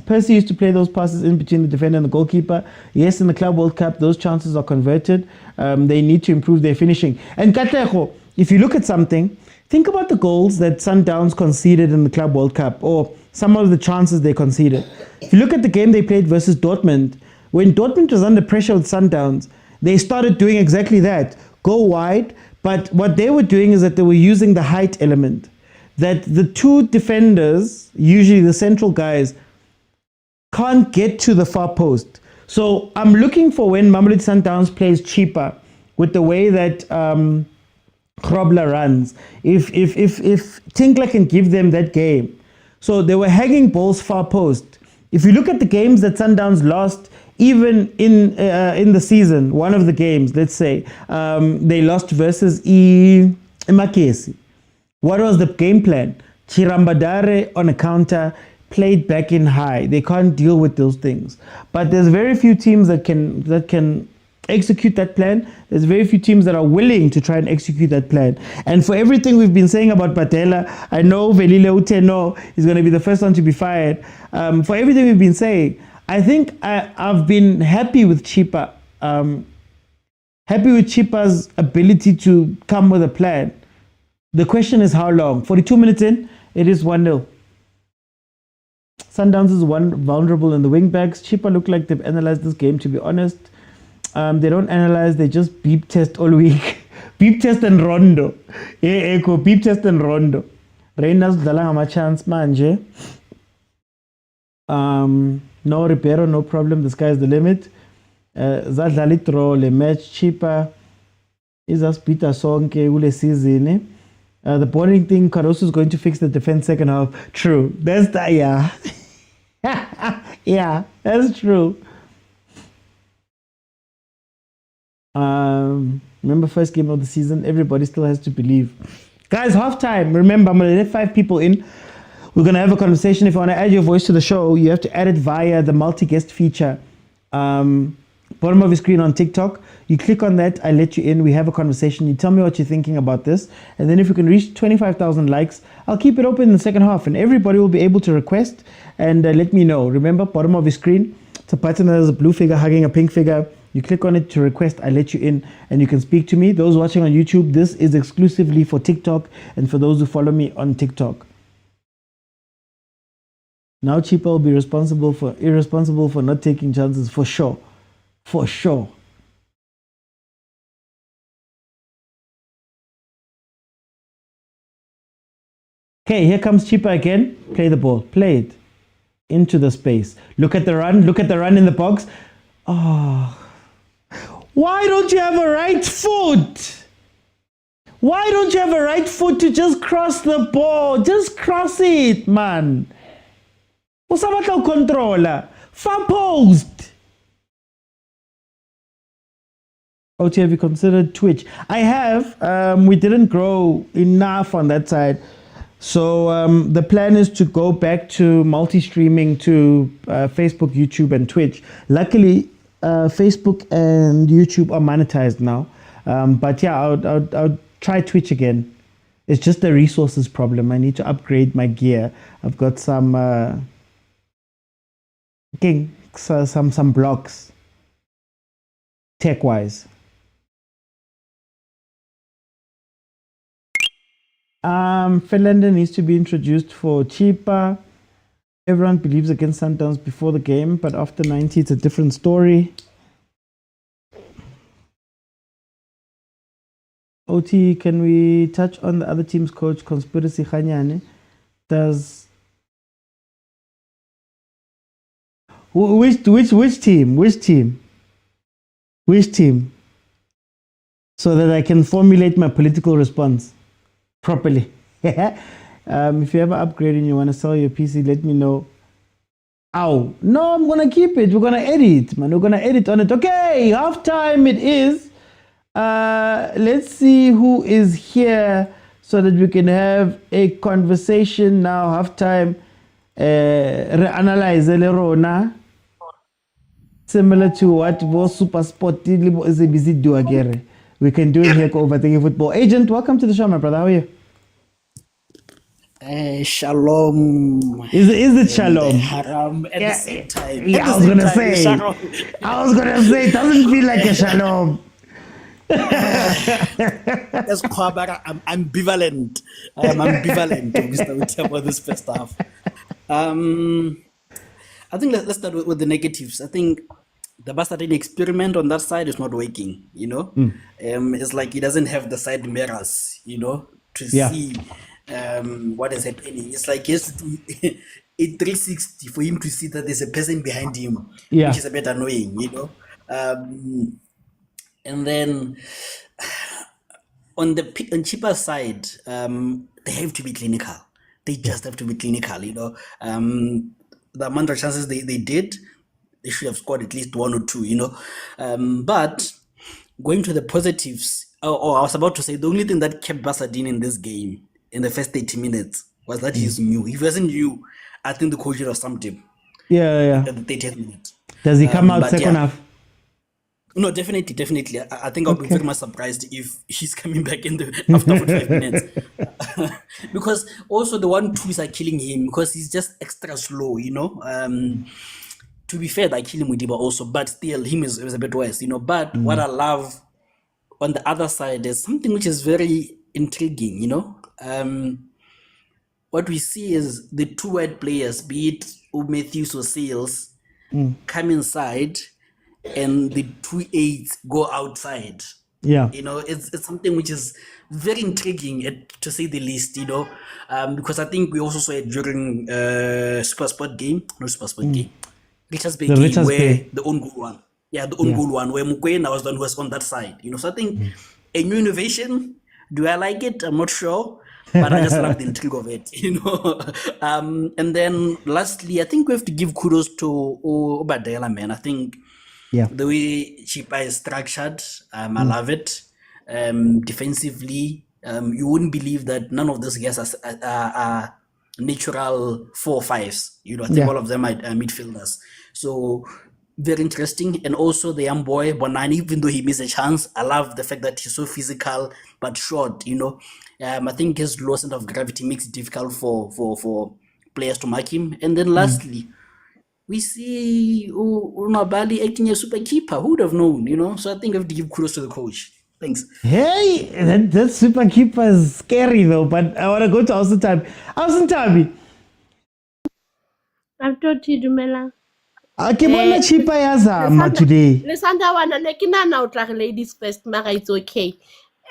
Percy used to play those passes in between the defender and the goalkeeper. Yes, in the Club World Cup, those chances are converted. They need to improve their finishing. And Katlego, if you look at something, think about the goals that Sundowns conceded in the Club World Cup, or some of the chances they conceded. If you look at the game they played versus Dortmund, when Dortmund was under pressure with Sundowns, they started doing exactly that. Go wide, but what they were doing is that they were using the height element. That the 2 defenders, usually the central guys, can't get to the far post. So I'm looking for when Mamelodi Sundowns plays Chippa, with the way that Grobler runs, if Tinkler can give them that game. So they were hanging balls far post. If you look at the games that Sundowns lost, even in the season, one of the games, let's say, they lost versus Emakesi. What was the game plan? Chirambadare on a counter, played back in high. They can't deal with those things. But there's very few teams that can execute that plan. There's very few teams that are willing to try and execute that plan. And for everything we've been saying about Patela, I know Velile Uteno is going to be the first one to be fired. For everything we've been saying, I think I've been happy with Chippa. Happy with Chippa's ability to come with a plan. The question is how long? 42 minutes in, it is 1-0. Sundowns is vulnerable in the wing backs. Chippa look like they've analyzed this game, to be honest. They don't analyze, they just beep test all week. Beep test and rondo. Echo, beep test and rondo. Reina's dala chance manje. No Ribeiro, no problem. The sky is the limit. Zadlali throw le match Chippa. Is us Peter Sonke ule season. The boring thing, Caruso is going to fix the defense second half. True. That's the, yeah. Yeah, that's true. Remember first game of the season, everybody still has to believe. Guys, halftime. Remember, I'm going to let 5 people in. We're going to have a conversation. If you want to add your voice to the show, you have to add it via the multi-guest feature. Bottom of your screen on TikTok. You click on that, I let you in, we have a conversation, you tell me what you're thinking about this, and then if we can reach 25,000 likes, I'll keep it open in the second half, and everybody will be able to request, and let me know. Remember, bottom of your screen, it's a button that has a blue figure hugging a pink figure. You click on it to request, I let you in, and you can speak to me. Those watching on YouTube, this is exclusively for TikTok, and for those who follow me on TikTok. Now Chippa will be irresponsible for not taking chances, for sure. For sure. Okay, here comes Chippa again. Play the ball. Play it into the space. Look at the run. Look at the run in the box. Oh, why don't you have a right foot? Why don't you have a right foot to just cross the ball? Just cross it, man. Usabatla controller. Far post. OT, have you considered Twitch? I have. We didn't grow enough on that side. So the plan is to go back to multi-streaming to Facebook, YouTube, and Twitch. Luckily, Facebook and YouTube are monetized now. But yeah, I'll try Twitch again. It's just a resources problem. I need to upgrade my gear. I've got some blocks tech-wise. Finlander needs to be introduced for Chippa. Everyone believes against Sundowns before the game, but after 90, it's a different story. OT, can we touch on the other team's coach conspiracy, khanye? Does which team? So that I can formulate my political response properly. If you ever upgrade and you want to sell your PC, let me know. Ow. No, I'm going to keep it. We're going to edit, man. We're going to edit on it. Okay, halftime it is. Let's see who is here so that we can have a conversation now. Halftime. Reanalyze Lerona. Similar to what was supersport is a busy do again. We can do it here over Thinking Football. Agent, welcome to the show, my brother. How are you? Shalom. Is it shalom? Haram at the same time. Yeah, I was gonna say. It doesn't feel like a shalom. That's Kwabara. I'm ambivalent. I am ambivalent, Mr. Uti, about this first half. I think let's start with the negatives. I think the Bastardi experiment on that side is not working, you know. It's like he doesn't have the side mirrors, you know, to see what is happening. It's like he has to do a 360 for him to see that there's a person behind him, which is a bit annoying, you know. And then on Chippa's side, they have to be clinical. They just have to be clinical, you know. The amount of chances they did, they should have scored at least one or two, you know. But going to the positives, I was about to say the only thing that kept Basadine in this game in the first 30 minutes was that he's new. If he wasn't new, I think the coach would have stumped him. Yeah. At the 30th minute. Does he come out second half? No, definitely. I think I'll be very much surprised if he's coming back in after 45 minutes. Because also the 1-2s are killing him because he's just extra slow, you know. To be fair, I kill him with Diba also, but still him is a bit worse, you know. But what I love on the other side is something which is very intriguing, you know. What we see is the two wide players, be it Matthews or Sales, come inside and the 2-8s go outside. Yeah, you know, it's something which is very intriguing to say the least, you know, because I think we also saw it during Supersport game, Richards Bay game, where the own goal one, the own goal one, where Mokwena was the one who was on that side, you know. So I think a new innovation. Do I like it? I'm not sure, but I just love the intrigue of it, you know. And then lastly, I think we have to give kudos to Obadela, man. I think the way Chippa is structured, I love it. Defensively, you wouldn't believe that none of those guys are natural 4-5s. You know, I think all of them are midfielders. So very interesting. And also the young boy Bonani, even though he missed a chance, I love the fact that he's so physical but short, you know. I think his low center of gravity makes it difficult for players to mark him. And then lastly, we see Unabali acting as super keeper. Who would have known, you know? So I think I have to give kudos to the coach. Thanks. Hey, that super keeper is scary though, but I want to go to Austin Tabi. Austin Tabi. I've told you, Dumela. Akibona Chippa yazama today. Lesanda wana nekina na utlare ladies first, mara it's okay.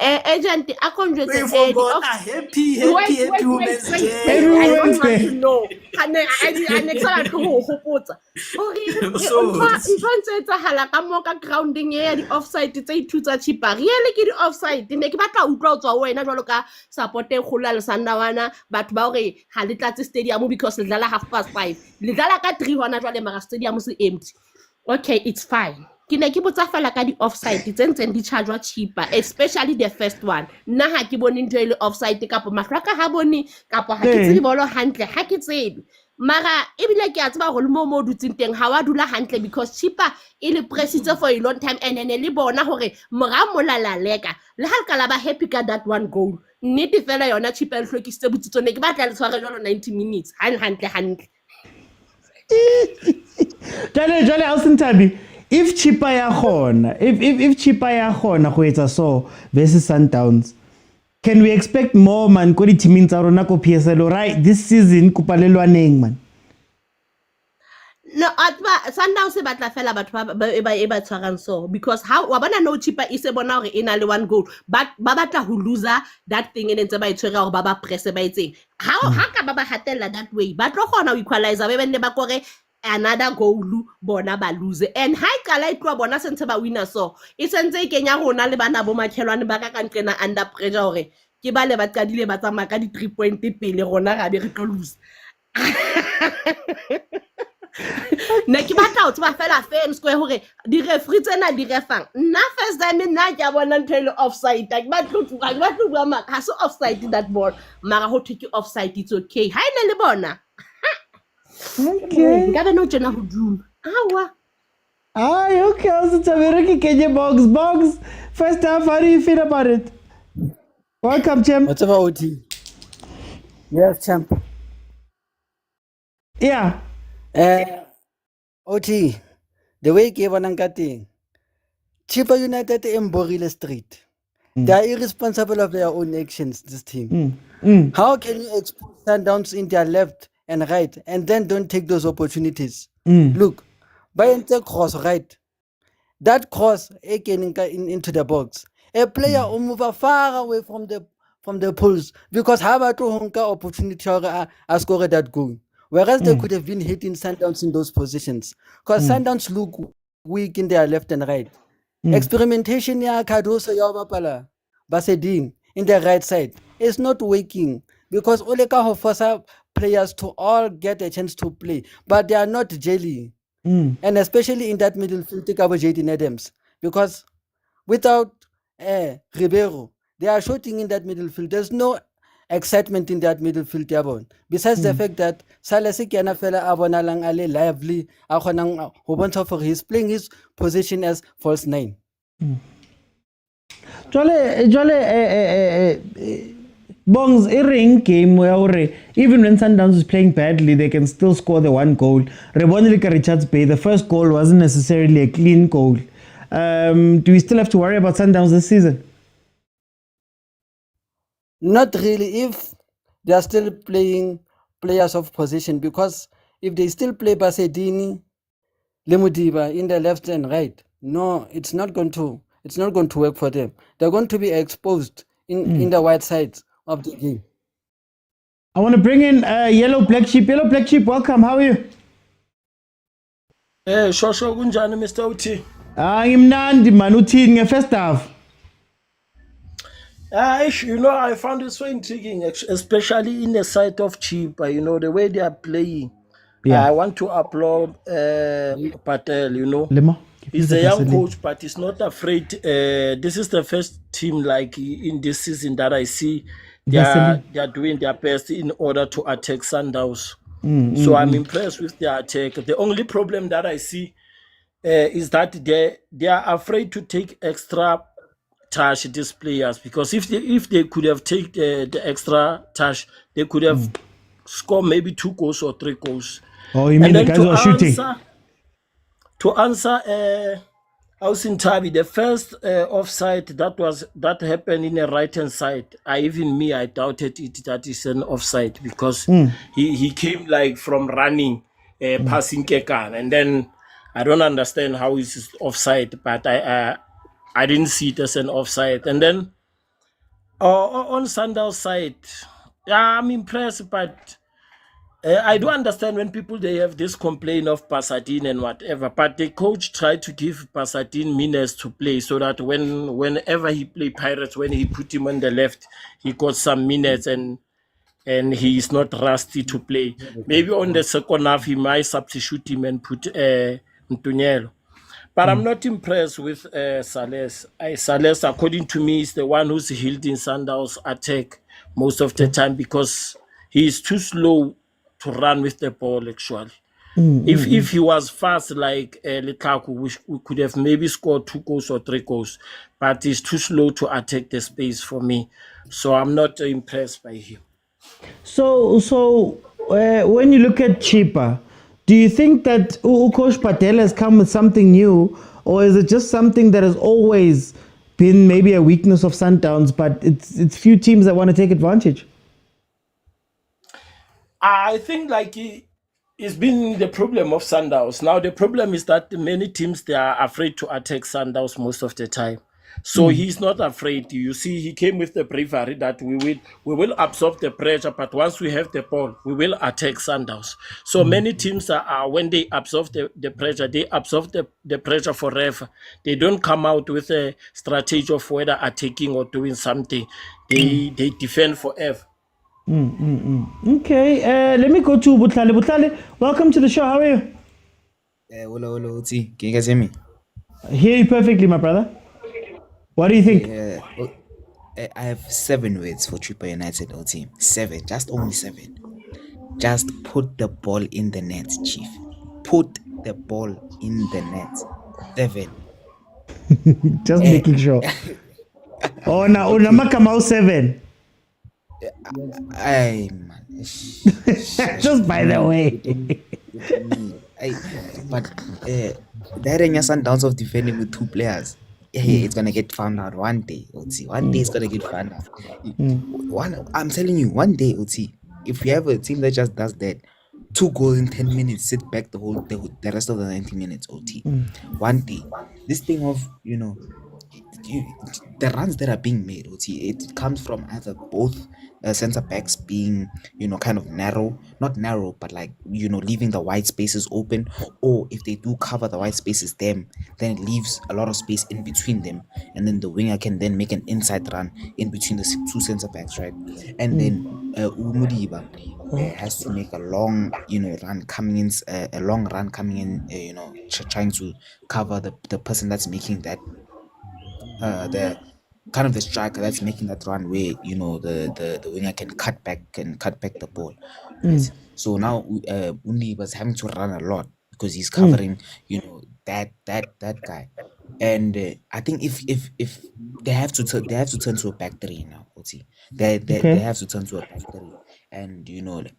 Agent, I can't just We say forgot a happy Women's Day. I don't want Wednesday. to know. And next time I go hopotsa. So- Ntse etsahala ka mo ka grounding ya di offside tse ithuta Chippa. Really ke di offside. Ne ke batla utlwa tswa wena jwalo ka support e kgola le Sundowns batho ba hore ha le tlatse stadium because le dlala 5:30. Le dlala ka 3 hona jwale mara stadium se empty. Okay, it's fine. Ke ne ke botsa fela ka di offside tse ntseng di charge Chippa, especially the first one. Nna ha ke bone ntho ile offside kapo mahlaka ha bone kapo ha ke tsebe bolo hantle ha ke tsebe. Mara ebile ke a tseba hore le mo dutseng teng ha wa dula hantle because Chippa e le pressitse for a long time and then le bona hore mora molala leka le ha ka la ba happy ka that one goal. Nnete fela yona Chippa e hlokisitse botsitso ne ke batla le tshware jalo 90 minutes hantle. Jale Ausintabi, if Chippa ya khona, if Chippa ya khona go etsa so versus Sundowns, can we expect more man ko di teaming tsa rona ko PSL right this season kupalelwaneng man? No, Sundowns se batla fela batho ba tshwarang so because how wa bona no Chippa e se bona hore ena le one goal but ba batla ho loser that thing ene ntse ba itshwere hore ba press ba itseng ha ka ba hatella that way ba tlo gona ho equalizer ba benne ba kore another goal bona ba lose and ha ikala itwa bona sentse ba winner so e sentse e kenya rona le bana bo makhelwane ba ka ntlena under pressure hore ke ba le ba qadile ba tsamaya ka di 3 point pele rona ga be re tlo lose. Ne ke batla o tsba fela fair square hore di referee tsena di refang nna first time nna ke bona ntlo offside ke batla bua ma ha so offside that ball mara ho thwe ke offside it's okay ha ene le bona. Okay. Gavin no jena ho duma awa Okay, Ausintabi Kenya box. First half, how do you feel about it? Welcome, champ. What's about OT? Yes, champ. Yeah. OT, the way gave on cutting. Chippa United in Borile Street. They are irresponsible of their own actions, this team. How can you expose Sundowns in their left and right and then don't take those opportunities? Look, by the cross right. That cross again into the box. A player will move far away from the poles because have a honka opportunity or score that goal. Whereas they could have been hitting Sundowns in those positions. Because Sundowns look weak in their left and right. Experimentation ya Cardoso ya Bapala Basedin in the right side is not working because Oleka ho force players to all get a chance to play, but they are not jelly. And especially in that middle field, take over Jadon Adams. Because without Ribeiro, they are shooting in that middle field. There's no excitement in that middle field. Yabon. Besides the fact that Salasi Kiana fella abona lang ale lively, for he's playing his position as false 9. Jole, Bongs, a ring game where even when Sundowns is playing badly, they can still score the one goal. Rebonelika Richards Bay, the first goal wasn't necessarily a clean goal. Do we still have to worry about Sundowns this season? Not really, if they are still playing players of position, because if they still play Basedini, Lemudiba in the left and right, no, it's not going to work for them. They're going to be exposed in the wide sides of the game. I want to bring in Yellow Black Sheep. Yellow Black Sheep, welcome. How are you? Shosho kunjani Mr. OT? Ngimnandi man uthini nge-first half. You know, I found it so intriguing, especially in the side of Chippa, you know, the way they are playing. Yeah. I want to applaud Patel, you know. Lemo, He's a young coach, but he's not afraid. This is the first team like in this season that I see they are doing their best in order to attack Sundowns. So I'm impressed with their attack. The only problem that I see is that they are afraid to take extra touch, these players, because if they could have taken the extra touch, they could have scored maybe 2 goals or 3 goals. Oh, you mean the guys who are shooting? To answer Ausintabi, the first offside that happened in the right hand side, I doubted it that is an offside because he came like from running, passing Kekan, and then I don't understand how it's offside, but I didn't see it as an offside. And then On Sundowns side, yeah, I'm impressed, but I do understand when people they have this complaint of Pasadena and whatever, but the coach tried to give Pasadena minutes to play so that whenever he played Pirates, when he put him on the left, he got some minutes and he is not rusty to play. Maybe on the second half he might substitute him and put Ntunyelo. But I'm not impressed with Sales. Sales, according to me, is the one who's held in Sundowns attack most of the time because he is too slow to run with the ball, actually. If he was fast like Lukaku, we could have maybe scored 2 goals or 3 goals, but he's too slow to attack the space for me. So I'm not impressed by him. So when you look at Chippa, do you think that Coach Patel has come with something new, or is it just something that has always been maybe a weakness of Sundowns, but it's few teams that want to take advantage? I think like it's been the problem of Sundowns. Now the problem is that many teams they are afraid to attack Sundowns most of the time. So he's not afraid. You see, he came with the bravery that we will absorb the pressure, but once we have the ball, we will attack Sundowns. So many teams are when they absorb the pressure, they absorb the pressure forever. They don't come out with a strategy of whether attacking or doing something. They defend forever. Okay, let me go to Butlale. Butlale, welcome to the show. How are you? Hello, T. Can you guys hear me? I hear you perfectly, my brother. What do you think? I have 7 words for Chippa United team. 7, just only 7. Just put the ball in the net, Chief. Put the ball in the net. 7. Just making sure. Oh, now Kamau 7. Man. Just by the way. But that Sundowns of defending with 2 players. It's gonna get found out one day, Oti. One day it's gonna get found out. I'm telling you, one day, Oti, if we have a team that just does that, 2 goals in 10 minutes, sit back the rest of the 90 minutes, Oti. One day, this thing of the runs that are being made, Oti, it comes from either both centre backs being kind of not narrow, but like leaving the wide spaces open, or if they do cover the wide spaces, then it leaves a lot of space in between them, and then the winger can then make an inside run in between the 2 centre backs, right? And then Umudiba has to make a long run coming in, trying to cover the person that's making that the kind of the striker that's making that run where the winger can cut back the ball. Right? So now Undi was having to run a lot because he's covering that guy, and I think if they have to turn to a back 3 now, they have to turn to a back 3 and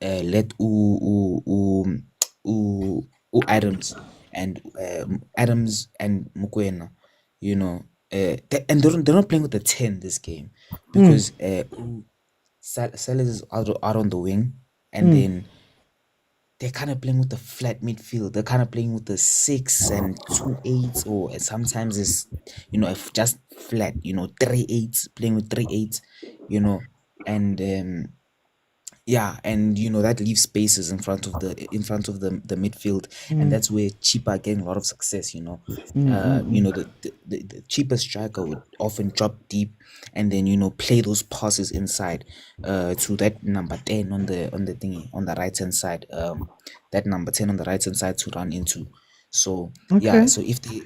let Adams and Mokwena, and they're not playing with the 10 this game because Salas is out on the wing, and then they're kind of playing with the flat midfield. They're kind of playing with the 6 and 2 8s, or sometimes it's if just flat, 3 8s, playing with 3 8s, and and that leaves spaces in front of the midfield, and that's where Chippa getting a lot of success. The cheaper striker would often drop deep and then play those passes inside to that number 10 on the thingy on the right hand side, that number 10 on the right hand side to run into. So so if they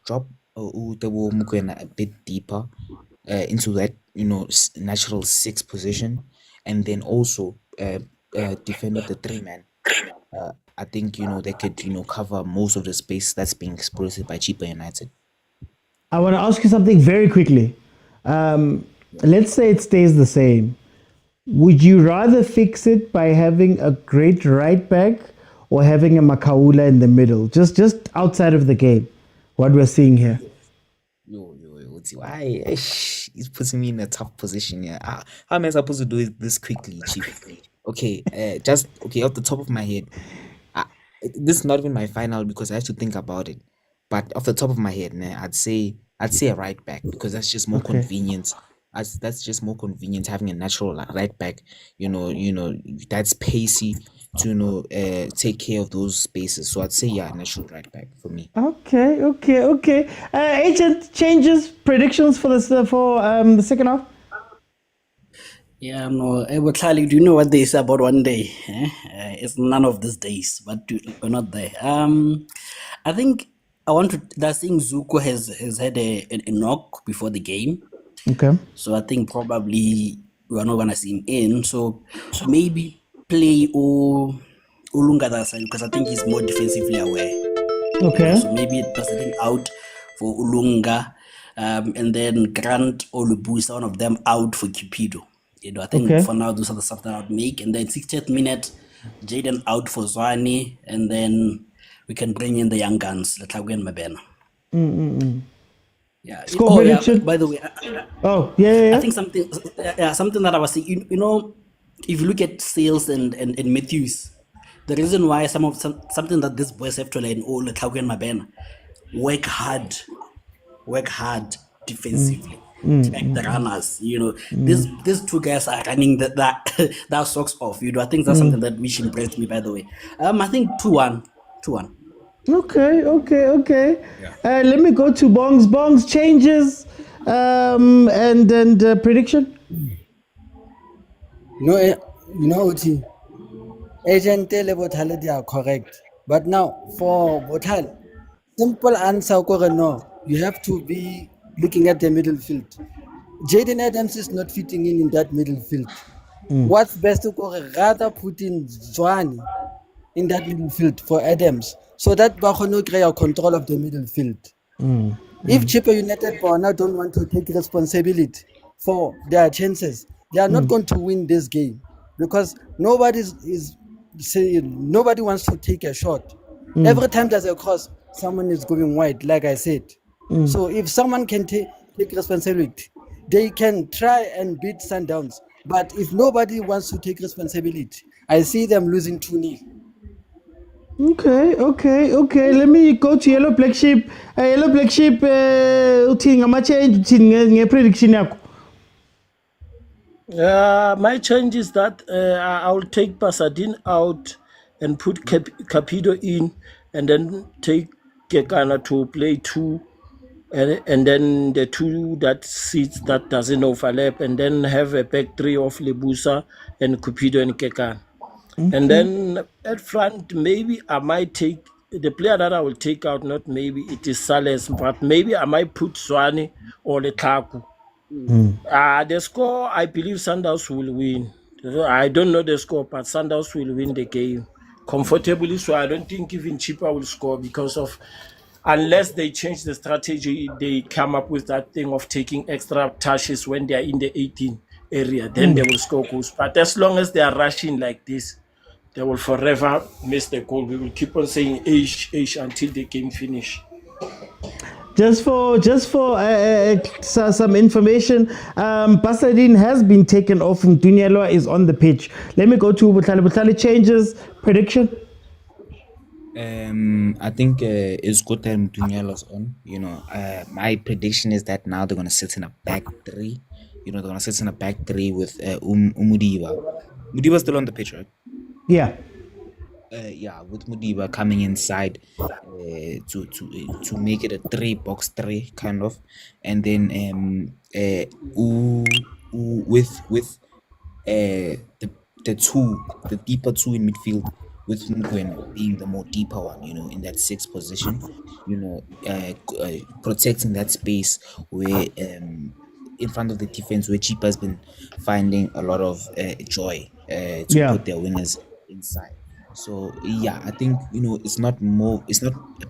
drop Mokwena a bit deeper into that natural 6 position, and then also defend with the 3-man, I think they could cover most of the space that's being exploited by Chippa United. I want to ask you something very quickly. Let's say it stays the same. Would you rather fix it by having a great right back or having a Makaula in the middle, just outside of the game, what we're seeing here? Why? He's putting me in a tough position here. How am I supposed to do this quickly, Chief? Okay, off the top of my head, this is not even my final because I have to think about it. But off the top of my head, I'd say a right back because that's just more convenient as that's just more convenient having a natural right back. That's pacey to take care of those spaces. So I'd say natural right back for me. Okay. Agent, changes, predictions for the second half. Yeah, no, Charlie, do you know what they say about one day? It's none of these days, but we're not there. I think that thing Zuko has had a knock before the game. Okay. So I think probably we are not going to see him in. So maybe play Ulunga that side because I think he's more defensively aware. Okay. So maybe that's the thing out for Ulunga. And then Grant or Lubusa, one of them out for Cupido. I think for now those are the stuff that I would make. And then 60th minute, Jaden out for Zwani, and then we can bring in the young guns, Letlagu and Mabena. Yeah. Score prediction. By the way. I think something that I was saying. If you look at Sales and Matthews, the reason why something that these boys have to learn, Letlagu and Mabena, work hard defensively. Like the runners, these two guys are running that socks off. I think that's something that which impressed me. By the way, I think 2-1. Okay. Yeah. Let me go to Bongs changes, and prediction. No, Uti. Agent Telebotale, they are correct. But now for Botal, simple answer, no. You have to be looking at the middle field. Jaden Adams is not fitting in that middle field. What's best to rather put in Zwani in that middle field for Adams so that Bahono create control of the middle field. If Chippa United Bona don't want to take responsibility for their chances, they are not going to win this game because nobody wants to take a shot. Every time there's a cross, someone is going wide, like I said. So if someone can take responsibility, they can try and beat Sundowns. But if nobody wants to take responsibility, I see them losing 2-0. Okay. Let me go to Yellow Black Sheep. Yellow Black Sheep, prediction. My change is that I'll take Pasadena out and put Capido in, and then take Kekana to play 2. And then the 2 that sits that doesn't overlap, and then have a back 3 of Lebusa and Cupido and Kekan. And then at front, maybe I might take the player that I will take out. Not maybe it is Sales, but maybe I might put Zwani or Letlagu. The score, I believe Sundowns will win. I don't know the score, but Sundowns will win the game comfortably. So I don't think even Chippa will score because of. Unless they change the strategy, they come up with that thing of taking extra touches when they are in the 18 area, then they will score goals. But as long as they are rushing like this, they will forever miss the goal. We will keep on saying age until the game finish. Just for some information, Pasadena has been taken off from Dunyalo is on the pitch. Let me go to Butali changes, prediction. I think it's good that Dunyalo's on. My prediction is that now they're gonna sit in a back 3. They're gonna sit in a back 3 with Mudiba. Mudiba's still on the pitch, right? Yeah. With Mudiba coming inside to make it a 3-box-3 kind of, and then with the deeper 2 in midfield, with Mokwena being the more deeper one, in that 6th position, protecting that space where in front of the defense, where Chippa has been finding a lot of joy to put their wingers inside. So I think it's not a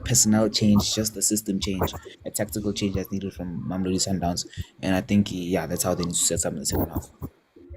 personnel change, just a system change, a tactical change that's needed from MAMELODI Sundowns, and I think that's how they need to set up in the second half.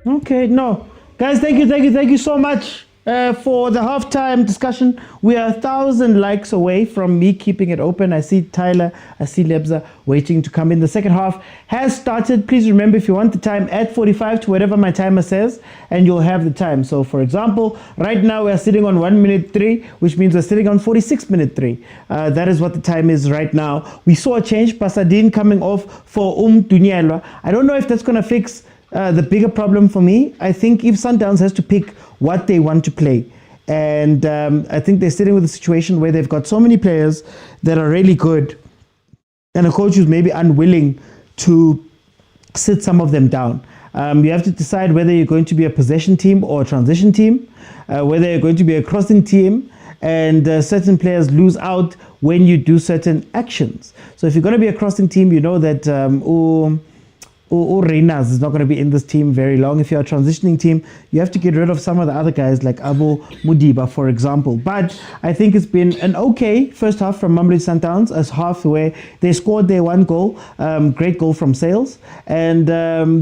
Okay, no, guys, thank you so much. for the halftime discussion. We are 1,000 likes away from me keeping it open. I see Tyler, I see Lebza waiting to come in. The second half has started. Please remember, if you want the time, add 45 to whatever my timer says, and you'll have the time. So, for example, right now we're sitting on 1 minute 3, which means we're sitting on 46 minute 3. That is what the time is right now. We saw a change, Pasadine coming off for Dunyelwa. I don't know if that's going to fix the bigger problem for me. I think if Sundowns has to pick what they want to play, and I think they're sitting with a situation where they've got so many players that are really good, and a coach who's maybe unwilling to sit some of them down. You have to decide whether you're going to be a possession team or a transition team, whether you're going to be a crossing team, and certain players lose out when you do certain actions. So if you're going to be a crossing team, you know that Reynaz is not going to be in this team very long. If you're a transitioning team, you have to get rid of some of the other guys like Abu Mudiba, for example. But I think it's been an okay first half from Mamelodi Sundowns, as half where they scored their one goal, great goal from Sales, and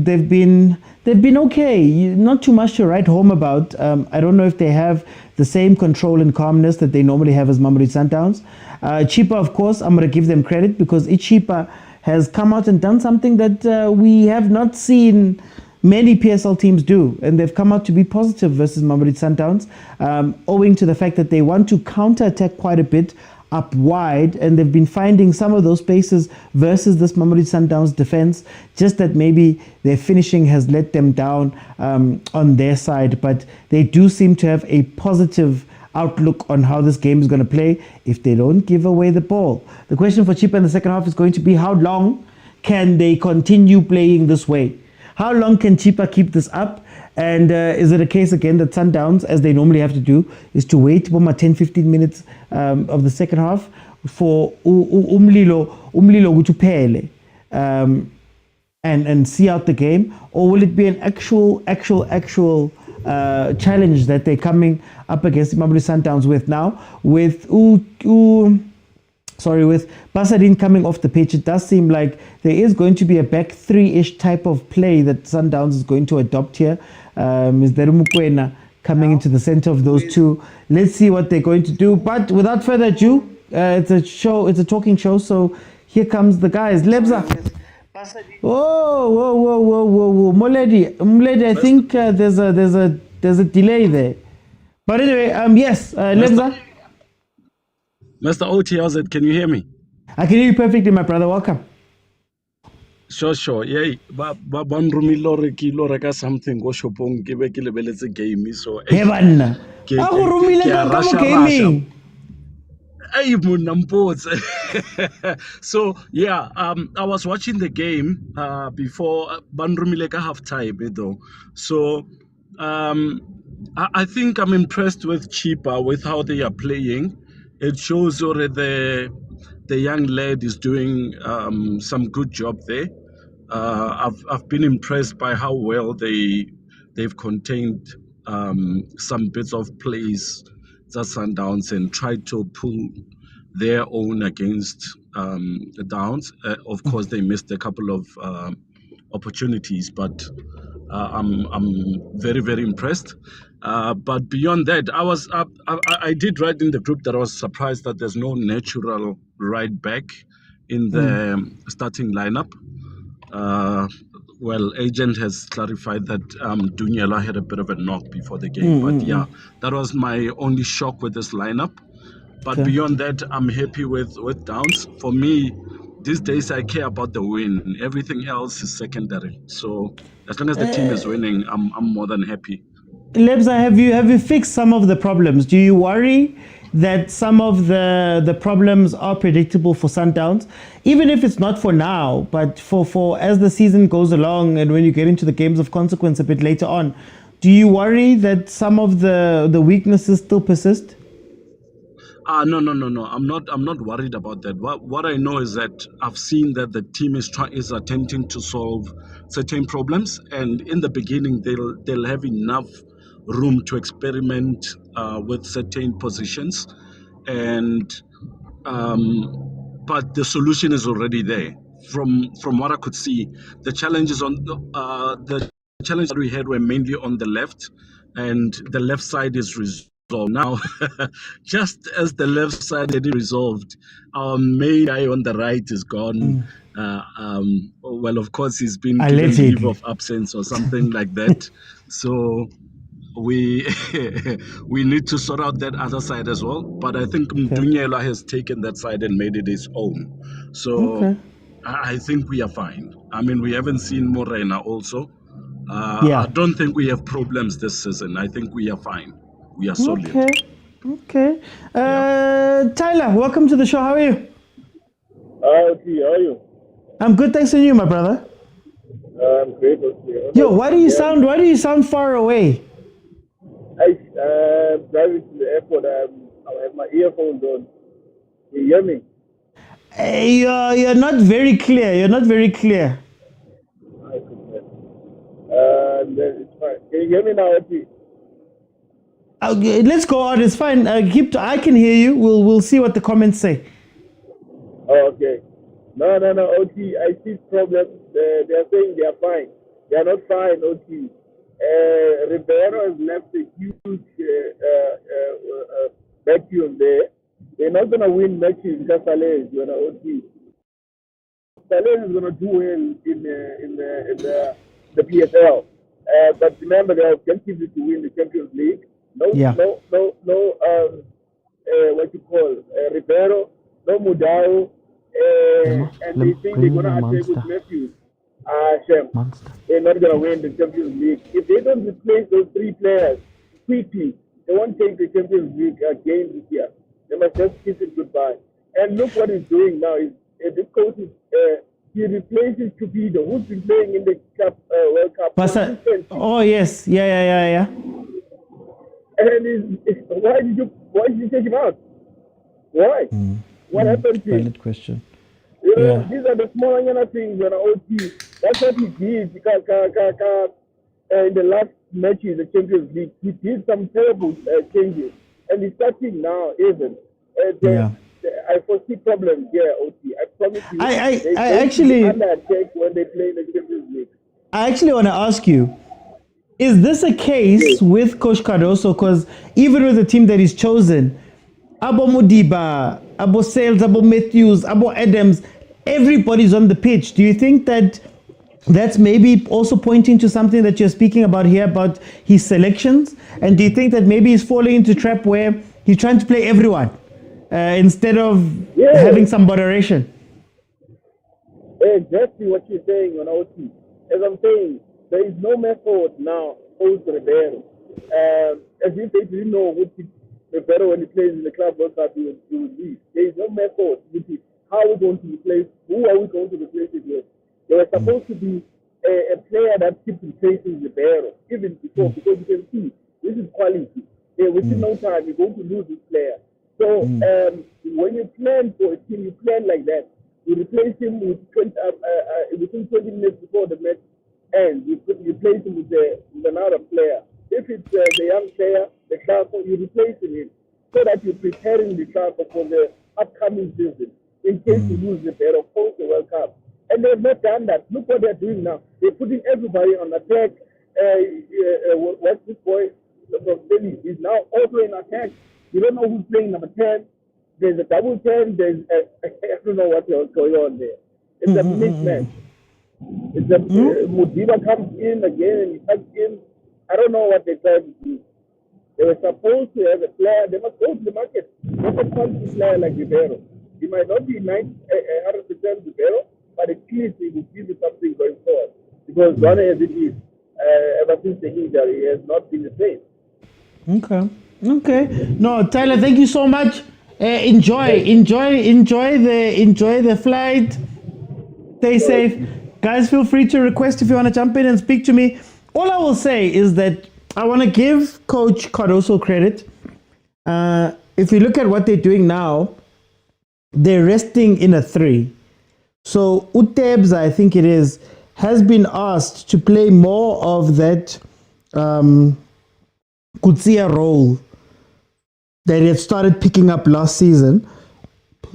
they've been okay. Not too much to write home about. I don't know if they have the same control and calmness that they normally have as Mamelodi Sundowns. Chippa, of course, I'm going to give them credit, because Chippa has come out and done something that we have not seen many PSL teams do, and they've come out to be positive versus Mamelodi Sundowns, owing to the fact that they want to counter-attack quite a bit up wide, and they've been finding some of those spaces versus this Mamelodi Sundowns defense, just that maybe their finishing has let them down on their side, but they do seem to have a positive outlook on how this game is going to play if they don't give away the ball. The question for Chippa in the second half is going to be, how long can they continue playing this way? How long can Chippa keep this up? And is it a case again that Sundowns, as they normally have to do, is to wait for 10-15 minutes of the second half for umlilo kutuphele and see out the game? Or will it be an actual challenge that they're coming up against Mamelodi Sundowns with now, with Pasadine coming off the pitch? It does seem like there is going to be a back three-ish type of play that Sundowns is going to adopt here. Is there mokwena coming into the center of those two? Let's see what they're going to do. But without further ado, it's a show, it's a talking show, so here comes the guys. Lebza. Whoa. Moledi, I think there's a delay there. But anyway, yes, Lebza. Mr. OT, how's it? Can you hear me? I can hear you perfectly, my brother. Welcome. Sure. Yeah, ba rumi lore ki lore ka something go shopong ke be ke lebeletse game so Heaven. Gaming. Hey, so yeah, I was watching the game before Bandrumile ka half time though. So I think I'm impressed with Chippa, with how they are playing. It shows already the young lad is doing some good job there. I've been impressed by how well they've contained some bits of plays that Sundowns and tried to pull their own against the Downs. Of course, they missed a couple of opportunities, but I'm very, very impressed. But beyond that, I did write in the group that I was surprised that there's no natural right back in the starting lineup. Well, agent has clarified that Dunyela had a bit of a knock before the game. But yeah, that was my only shock with this lineup. But beyond that, I'm happy with Downs. For me, these days I care about the win. Everything else is secondary. So as long as the team is winning, I'm more than happy. Lebza, have you fixed some of the problems? Do you worry that some of the problems are predictable for Sundowns, even if it's not for now, but for as the season goes along and when you get into the games of consequence a bit later on? Do you worry that some of the weaknesses still persist? No. I'm not worried about that. What I know is that I've seen that the team is attempting to solve certain problems, and in the beginning they'll have enough room to experiment with certain positions, and but the solution is already there. From what I could see, the challenges that we had were mainly on the left. and the left side is resolved. Now, just as the left side is resolved, our main guy on the right is gone. Well, of course, he's been given leave of absence or something like that. So we we need to sort out that other side as well. But I think Mdunyela has taken that side and made it his own. So I think we are fine. I mean, we haven't seen Morena also. I don't think we have problems this season. I think we are fine. We are solid. Okay. Tyler, welcome to the show. How are you? Okay, how are you? I'm good, thanks. And you, my brother? I'm great. Okay. Yo, why do you sound far away? I'm driving to the airport. I have my earphones on. Can you hear me? You're not very clear. You're not very clear. It's fine. Can you hear me now, okay? Okay, let's go on. It's fine. I can hear you. We'll see what the comments say. Oh, okay. No, OT. I see problems. They are saying they are fine. They are not fine, OT. Ribeiro has left a huge vacuum there. They're not going to win matches because Saleh is going to OT. Saleh is going to do well in the PSL. But remember, their objective is to win the Champions League. What you call Ribeiro, no Mudau, and they think they're going to attack with Matthews. They're not going to win the Champions League. If they don't replace those three players quickly, they won't take the Champions League game this year. They must just kiss it goodbye. And look what he's doing now. This coach is he replaces Chippa, who's been playing in the World Cup. Oh yes, yeah. And why did you take him out? Why? What happened to him? Valid question. You know, these are the small things when OT. That's what he did because in the last matches, the Champions League, he did some terrible changes, and he's starting now. Even I foresee problems here. OT. I promise you. I actually under attack when they play in the Champions League. I actually want to ask you. Is this a case with Coach Cardoso? Because even with the team that he's chosen, Abo Modiba, Abo Sales, Abo Matthews, Abo Adams, everybody's on the pitch. Do you think that that's maybe also pointing to something that you're speaking about here about his selections? And do you think that maybe he's falling into a trap where he's trying to play everyone instead of having some moderation? Exactly what you're saying on OT. As I'm saying, there is no method now post Ribeiro. As if they didn't know what Ribeiro when he plays in the Club World Cup he would leave. There is no method with it. How are we going to replace? Who are we going to replace it with? There was supposed to be a player that keeps replacing Ribeiro even before, because you can see this is quality. Within no time you're going to lose this player. So when you plan for a team, you plan like that. You replace him with within 20 minutes before the match. And you replace him with another player. If it's the young player, the transfer, you replace him so that you're preparing the transfer for the upcoming season in case you lose the player of course the World Cup. And they've not done that. Look what they're doing now. They're putting everybody on attack. What's this boy from Philly? He's now also in attack. You don't know who's playing number 10. There's a double 10. I don't know what's going on there. It's a mismatch. It's Modiba comes in again and he cuts in. I don't know what they tried to do. They were supposed to have a player. They must go to the market. Not a quality player like Ribeiro. He might not be 100% Ribeiro, but at least he will give you something going forward. Because Ghana as it is, ever since the injury, has not been the same. Okay. No, Tyler, thank you so much. Enjoy the flight. Stay safe. Guys, feel free to request if you want to jump in and speak to me. All I will say is that I want to give Coach Cardoso credit. If you look at what they're doing now, they're resting in a 3. So Utebs, I think it is, has been asked to play more of that Kutsia role that he had started picking up last season.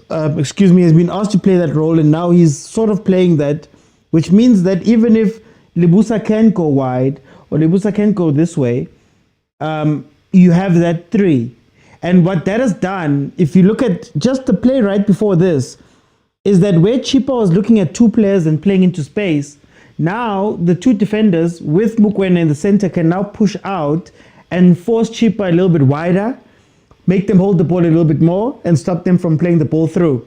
Has been asked to play that role, and now he's sort of playing that, which means that even if Lebusa can go wide or Lebusa can go this way, you have that 3. And what that has done, if you look at just the play right before this, is that where Chippa was looking at 2 players and playing into space, now the 2 defenders with Mokwena in the center can now push out and force Chippa a little bit wider, make them hold the ball a little bit more, and stop them from playing the ball through.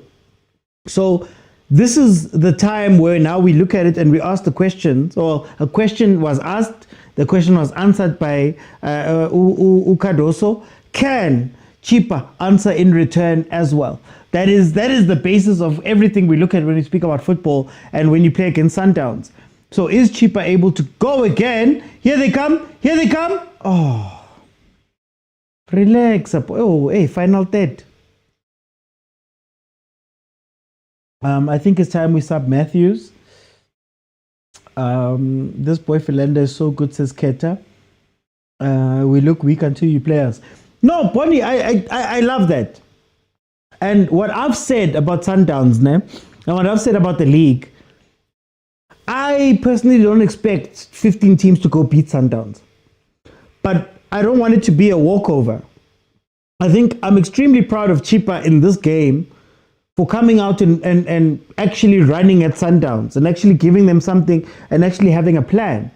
So this is the time where now we look at it and we ask the questions, or a question was asked, the question was answered by Ukadoso. Can Chippa answer in return as well? That is the basis of everything we look at when we speak about football and when you play against Sundowns. So is Chippa able to go again? Here they come. Here they come. Oh, relax. Oh, hey, final third. I think it's time we sub Matthews. This boy Philander is so good, says Keta. We look weak until you play us. No, Bonnie, I love that. And what I've said about Sundowns, and what I've said about the league, I personally don't expect 15 teams to go beat Sundowns. But I don't want it to be a walkover. I think I'm extremely proud of Chippa in this game for coming out and actually running at Sundowns and actually giving them something and actually having a plan.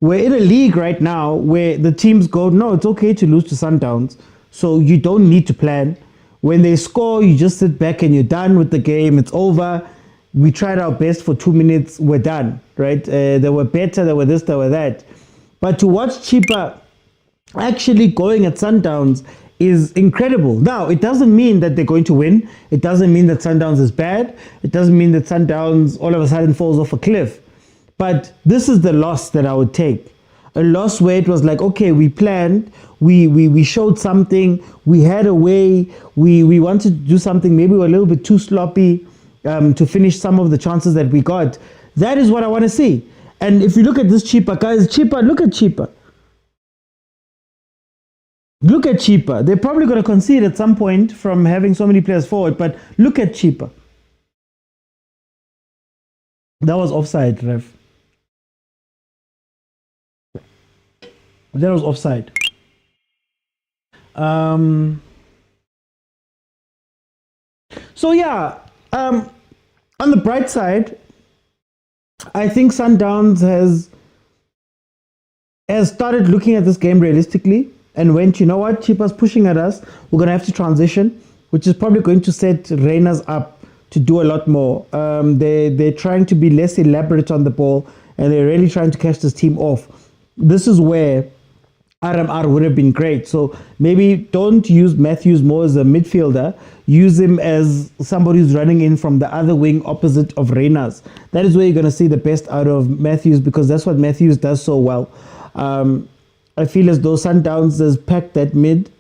We're in a league right now where the teams go, no, it's okay to lose to Sundowns, so you don't need to plan. When they score, you just sit back and you're done with the game. It's over. We tried our best for 2 minutes. We're done, right? They were better. They were this, they were that. But to watch Chippa actually going at Sundowns is incredible. Now, it doesn't mean that they're going to win. It doesn't mean that Sundowns is bad. It doesn't mean that Sundowns all of a sudden falls off a cliff. But this is the loss that I would take. A loss where it was like, okay, we planned, we showed something, we had a way, we wanted to do something, maybe we were a little bit too sloppy to finish some of the chances that we got. That is what I want to see. And if you look at this Chippa, guys, Chippa, look at Chippa. Look at Chippa. They're probably going to concede at some point from having so many players forward, but look at Chippa. That was offside, ref. That was offside. So yeah, on the bright side, I think Sundowns has started looking at this game realistically and went, you know what, Chippa's pushing at us. We're going to have to transition, which is probably going to set Rainers up to do a lot more. They're trying to be less elaborate on the ball, and they're really trying to catch this team off. This is where RMR would have been great. So maybe don't use Matthews more as a midfielder. Use him as somebody who's running in from the other wing opposite of Reyners. That is where you're going to see the best out of Matthews, because that's what Matthews does so well. I feel as though Sundowns has packed that mid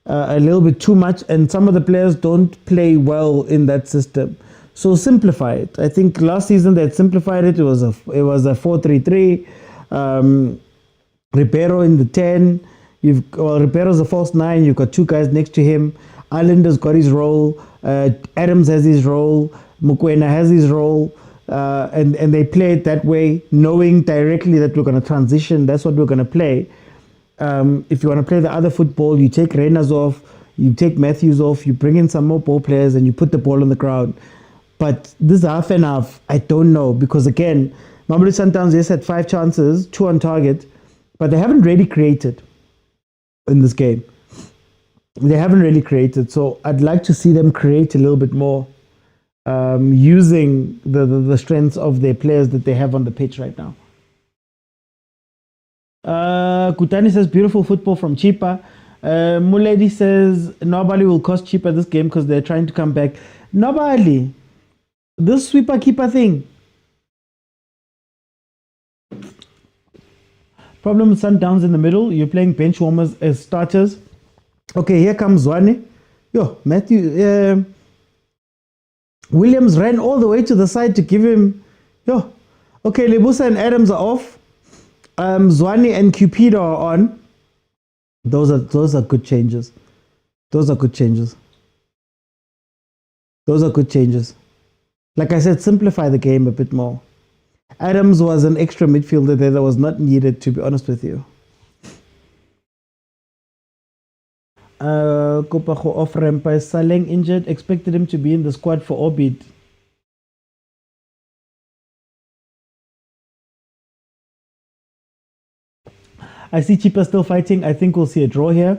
a little bit too much, and some of the players don't play well in that system. So simplify it. I think last season they had simplified it. It was a 4-3-3. Ribeiro in the 10. Ribeiro's a false 9. You've got 2 guys next to him. Islander's got his role. Adams has his role. Mokwena has his role. And they play it that way, knowing directly that we're going to transition. That's what we're going to play. If you want to play the other football, you take Reyners off, you take Matthews off, you bring in some more ball players, and you put the ball on the ground. But this half and half, I don't know, because again, Mamelodi Sundowns just had 5 chances, 2 on target, but they haven't really created in this game. They haven't really created, so I'd like to see them create a little bit more, using the strengths of their players that they have on the pitch right now. Kutani says, beautiful football from Chippa. Muledi says, Nobali will cost Chippa this game because they're trying to come back. Nobali, this sweeper keeper thing. Problem with Sundowns in the middle. You're playing bench warmers as starters. Okay, here comes Zwane. Yo, Matthew. Williams ran all the way to the side to give him. Yo, okay, Lebusa and Adams are off. Zwane and Cupido are on. Those are good changes. Those are good changes. Those are good changes. Like I said, simplify the game a bit more. Adams was an extra midfielder there that was not needed, to be honest with you. Kopa off ramp is Saleng injured. Expected him to be in the squad for Orbit. I see Chippa still fighting. I think we'll see a draw here.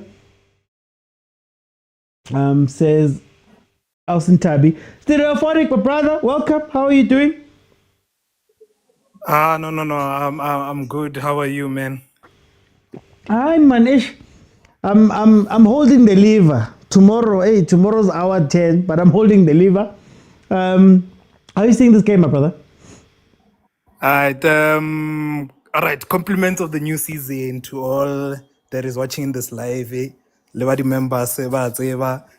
Says Alson Tabi. Stereophonic, my brother. Welcome. How are you doing? No. I'm good. How are you, man? I'm Manish. I'm holding the lever. Tomorrow's hour 10, but I'm holding the lever. How are you seeing this game, my brother? All right. Compliments of the new season to all that is watching this live. Levadi members,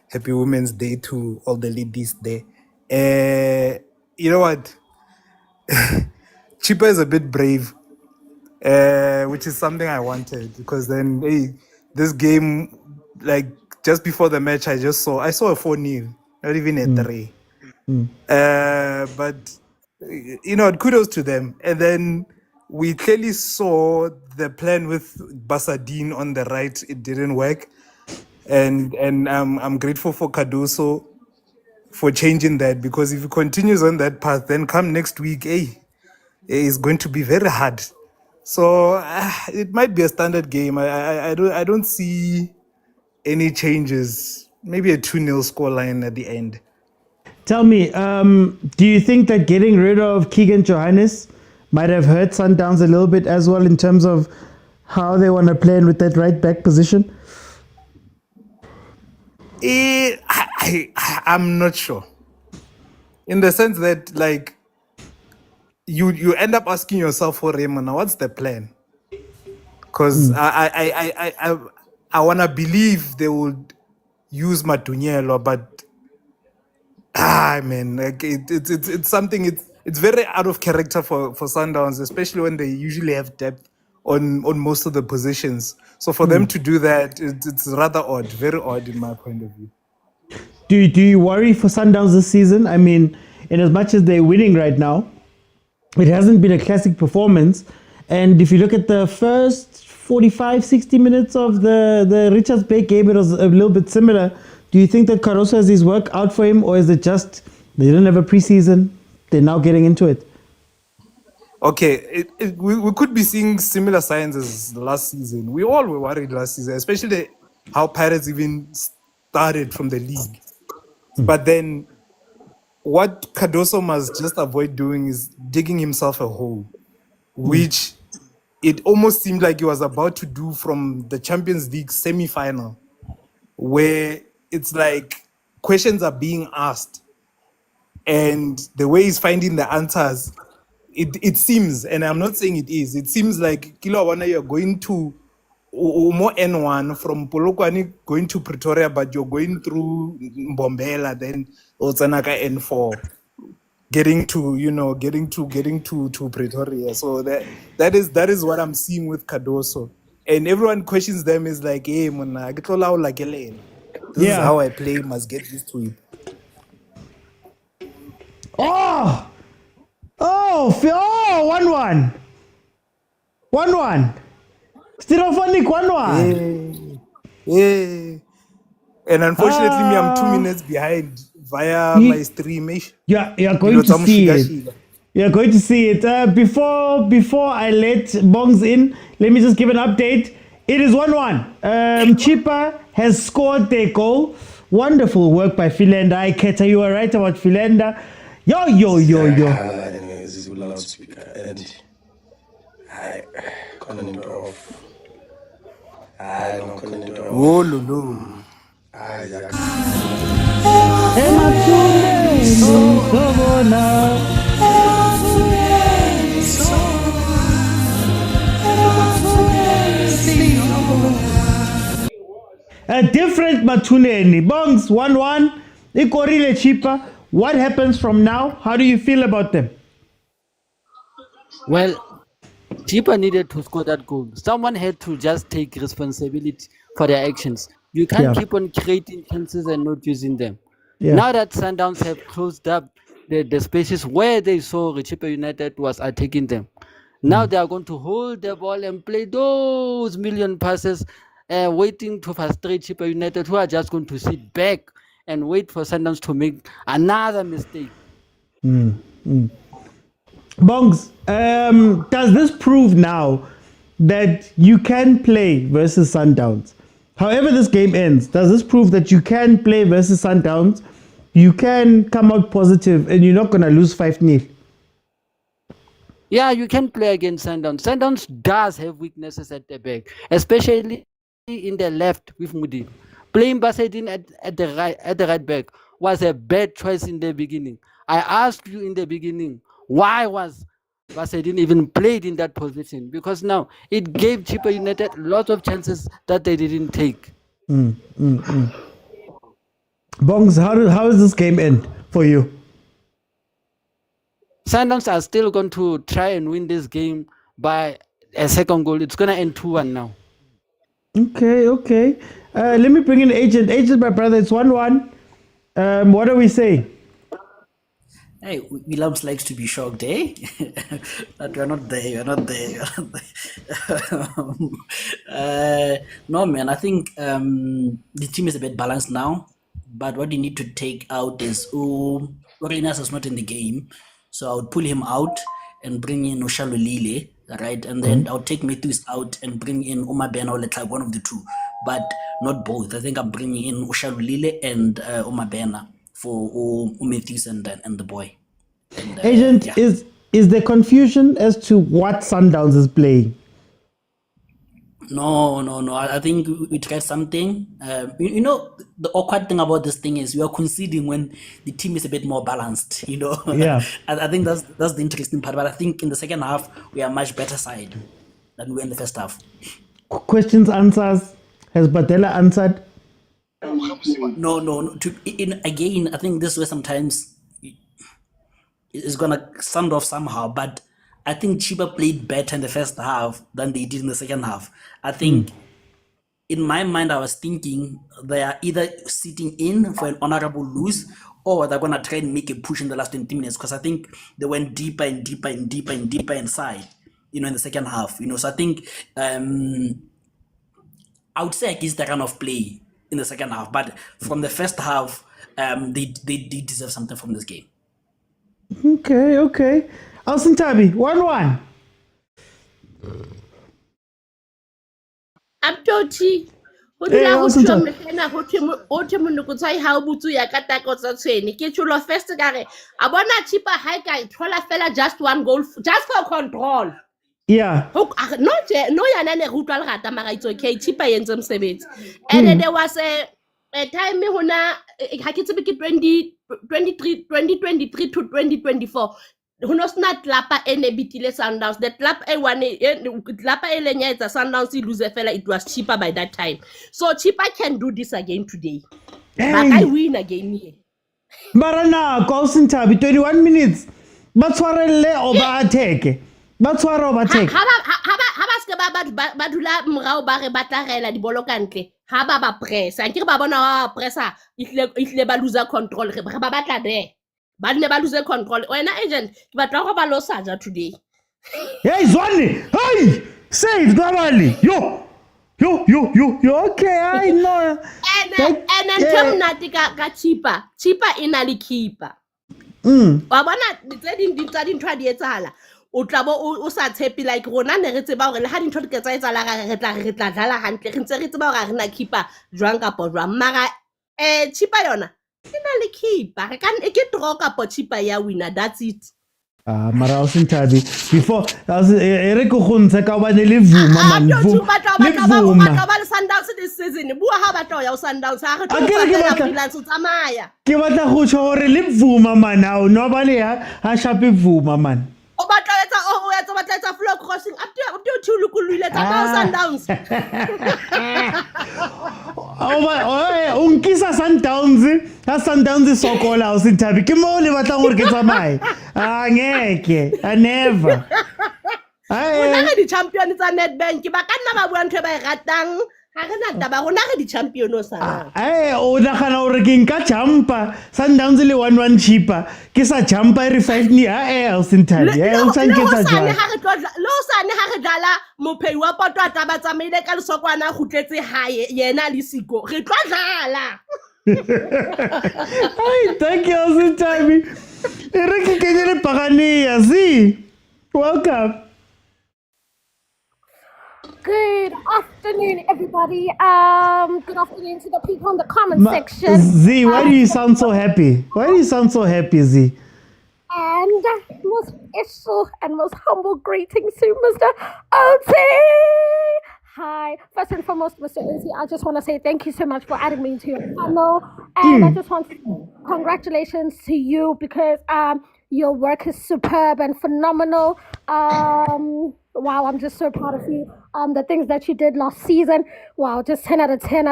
happy Women's Day to all the ladies there. You know what? Chippa is a bit brave, which is something I wanted because then, this game, like just before the match, I saw a 4-0, not even a 3. But kudos to them. And then we clearly saw the plan with Basadine on the right. It didn't work, and I'm grateful for Cardoso for changing that, because if he continues on that path, then come next week, it's going to be very hard. So it might be a standard game. I don't see any changes. Maybe a 2-0 scoreline at the end. Tell me, do you think that getting rid of Keegan Johannes might have hurt Sundowns a little bit as well in terms of how they want to play in with that right back position? I'm not sure. In the sense that, like, you end up asking yourself, for Raymond, now what's the plan? Because I want to believe they would use Matunyelo, but man, like it's something. It's very out of character for Sundowns, especially when they usually have depth on most of the positions. So for them to do that, it's rather odd, very odd in my point of view. Do you worry for Sundowns this season? I mean, in as much as they're winning right now, it hasn't been a classic performance. And if you look at the first 45, 60 minutes of the Richards Bay game, it was a little bit similar. Do you think that Caruso has his work out for him, or is it just they didn't have a preseason, they're now getting into it? Okay, we could be seeing similar signs as last season. We all were worried last season, especially how Pirates even started from the league. But then what Cardoso must just avoid doing is digging himself a hole, which it almost seemed like he was about to do from the Champions League semi-final, where it's like questions are being asked and the way he's finding the answers, it seems, and I'm not saying it seems like Kilawana, you're going to more N1 from Polokwane going to Pretoria, but you're going through Mbombela, then Otsanaka N4, getting to Pretoria. So that is what I'm seeing with Cardoso. And everyone questions them, is like, hey, this is how I play, must get used to it. Oh, 1-1. 1-1. Stereophonic 1-1. Yeah. And unfortunately, I'm 2 minutes behind via my stream. You're going to see it. You're going to see it. Before I let Bongs in, let me just give an update. It is 1-1. Chippa has scored their goal. Wonderful work by Philander. Keta, you are right about Philander. Yo. Anyways, it's a loudspeaker and I couldn't it off. I don't couldn't it off. Oh, no. A different Matuneni. Bongs 1-1. Ikorile Chippa. What happens from now? How do you feel about them? Well, Chippa needed to score that goal. Someone had to just take responsibility for their actions. You can't keep on creating chances and not using them. Now that Sundowns have closed up the spaces where they saw Chippa United was attacking them, now they are going to hold the ball and play those million passes waiting to frustrate Chippa United, who are just going to sit back and wait for Sundowns to make another mistake. Bongs, does this prove now that you can play versus Sundowns? However this game ends, does this prove that you can play versus Sundowns? You can come out positive and you're not going to lose 5-0? Yeah, you can play against Sundowns. Sundowns does have weaknesses at the back, especially in the left with Mudi. Playing Basedin at the right back was a bad choice in the beginning. I asked you in the beginning, why was Basedin even played in that position? Because now it gave Chippa United lots of chances that they didn't take. Bongs, how does this game end for you? Sundowns are still going to try and win this game by a second goal. It's going to end 2-1 now. Okay. Let me bring in Agent. Agent, my brother, it's 1-1. What are we saying? Hey, Williams likes to be shocked, eh? That we're not there. No, man, I think the team is a bit balanced now. But what you need to take out is Orinas is not in the game. So I would pull him out and bring in Oshalulile, right? And then I'll take Matthews out and bring in Umabena or like one of the two, but not both. I think I'm bringing in Oshalulile and Umabena for Matthews and the boy. And, Agent, yeah. Is there confusion as to what Sundowns is playing? No. I think we tried something. You know, the awkward thing about this thing is we are conceding when the team is a bit more balanced. You know, yeah. I think that's the interesting part. But I think in the second half we are much better side than we were in the first half. Questions, answers. Has Batella answered? No. Again, I think this is where sometimes it's gonna sound off somehow, but I think Chippa played better in the first half than they did in the second half. I think in my mind, I was thinking they are either sitting in for an honorable lose or they're going to try and make a push in the last 20 minutes because I think they went deeper inside, you know, in the second half, you know. So I think I would say against the run of play in the second half, but from the first half, they deserve something from this game. Okay. Alson Tabi, 1-1. Abdoti. Ho dula ho tshwa mehena ho thwe monokotshwai ha o butsu ya ka tako tsa tshweni ke tsholo first ka re a bona Chippa ha ka ithola fela just one goal just for control. Yeah. No yana ne re utlwa le rata mara it's okay Chippa yentse mosebetsi. And then there was a time hona ha ke tsebe ke 2023 to 2024 ho no sna tlapa ene bitile Sundowns the club tlapa elenya etsa Sundowns lose fela it was Chippa by that time, so Chippa can do this again today. But I win again here Barana Alson Tabi 21 minutes batshwarelle o ba attack batshwara o ba attack ha ba se ba dula morao ba re batlarela di bolo kantle ha ba press a ke ba bona ba pressa ihle ba lose control re ba batla there ba ne ba lose control wena agent ke batla go ba lo saja today. Hey Zwani, hey save Dabali yo okay I know and then ka Chippa ina le keeper wa bona tse dintwa di etsala o tla bo o sa tshepi like rona ne re tseba hore le ha dintho di ke tsa etsala re tla dlala hantle re ntse re tseba hore re na keeper jwang ka jwang mara Chippa yona ina le keeper re kan ke draw ka Chippa ya winner, that's it. Mara Alson Tabi before re go gontsha ka ba ne le vuma man le Sundowns this season bua ha batla ya Sundowns ha re tlo ba freelance tsamaya ke batla go tsho hore le vuma man ha no ba le ha shape vuma man o batla etsa flow crossing up to thulukulule tsa Sundowns unkisa Sundowns sokola Alson Tabi ke mo le batla gore ke tsamaye ngeke I never Una di champion tsa Nedbank ba ka nna ba bua ntwe ba e ratang Ha re na taba rona re di-champion o sana. O nagana gore ke nka jumpa Sundowns le 1-1 Chippa ke sa jumpa re 5 ni Sinthabi o sa nketsa jwang le hosane ha re dlala mophei wa poto a taba tsamaile ka lesokwana a kgutletse hae yena le siko re tlo dlala. Thank you Sinthabi re ke kenye le pagania see welcome. Good afternoon, everybody. Good afternoon to the people in the comment section. Z, why do you sound so happy? Why do you sound so happy, Z? And most special and most humble greetings to Mr. OT. Hi. First and foremost, Mr. OT, I just want to say thank you so much for adding me into your panel. And I just want to say congratulations to you because your work is superb and phenomenal. Wow, I'm just so proud of you. The things that you did last season, wow, just 10 out of 10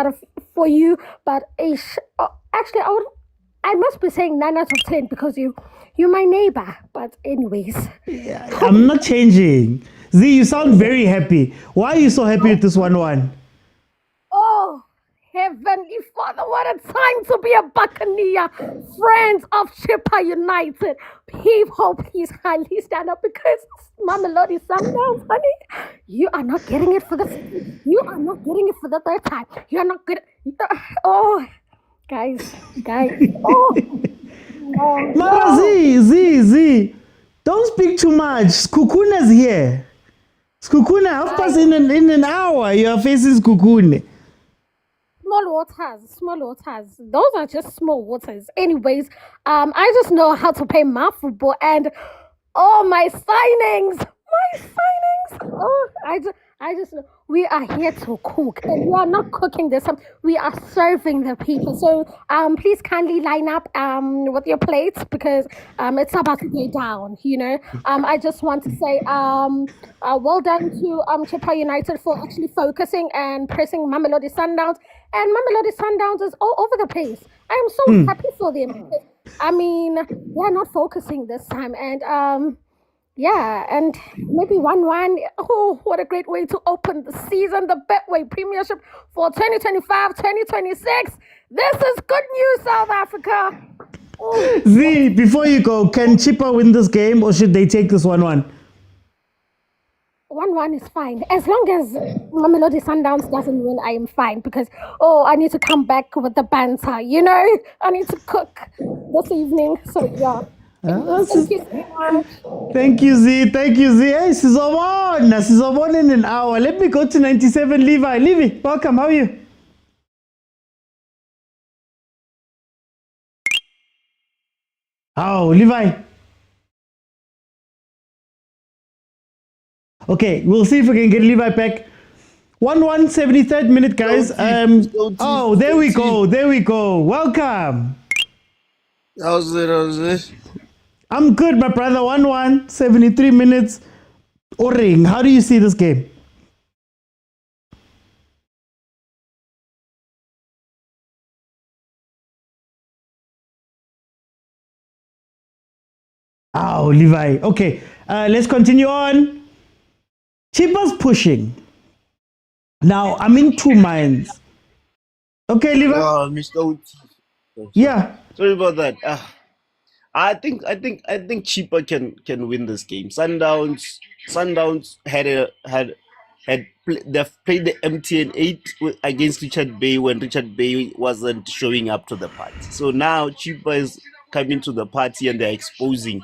for you. But actually, I must be saying 9 out of 10 because you're my neighbor. But anyways, I'm not changing. Z, you sound very happy. Why are you so happy with this 1-1? Oh, Heavenly Father, what a time to be a Buccaneer. Friends of Chippa United. Please kindly stand up because MAMELODI Sundowns, honey. You are not getting it for the third time. You're not good. Oh, guys. Oh, no. Mara, Z. Don't speak too much. SEKHUKHUNE is here. SEKHUKHUNE, half past in an hour, you are facing SEKHUKHUNE. Small waters. Those are just small waters. Anyways, I just know how to play my football and my signings. Oh, I just know we are here to cook and we are not cooking this. We are serving the people. So please kindly line up with your plates because it's about to go down. I just want to say well done to Chippa United for actually focusing and pressing MAMELODI Sundowns. And MAMELODI Sundowns is all over the place. I am so happy for them because, they're not focusing this time. And and maybe 1-1. Oh, what a great way to open the season, the Betway Premiership for 2025-2026. This is good news, South Africa. Oh. Z, before you go, can Chippa win this game or should they take this 1-1? 1-1 is fine. As long as MAMELODI Sundowns doesn't win, I am fine because, I need to come back with the banter, I need to cook this evening. So, yeah. Thank you so much. Thank you, Z. Hey, Sizobon in an hour. Let me go to 97, Levi. Levi, welcome. How are you? Oh, Levi. Okay, we'll see if we can get Levi back. 1-1, 73rd minute, guys. There we go. Welcome. How's it? I'm good, my brother. 1-1, 73 minutes. Oring, how do you see this game? Oh, Levi. Okay, let's continue on. Chippa's pushing. Now, I'm in two minds. Okay, Levi? Mr. OT. Yeah. Sorry about that. I think Chippa can win this game. Sundowns they've played the MTN 8 against Richard Bay when Richard Bay wasn't showing up to the party. So now Chippa is coming to the party and they're exposing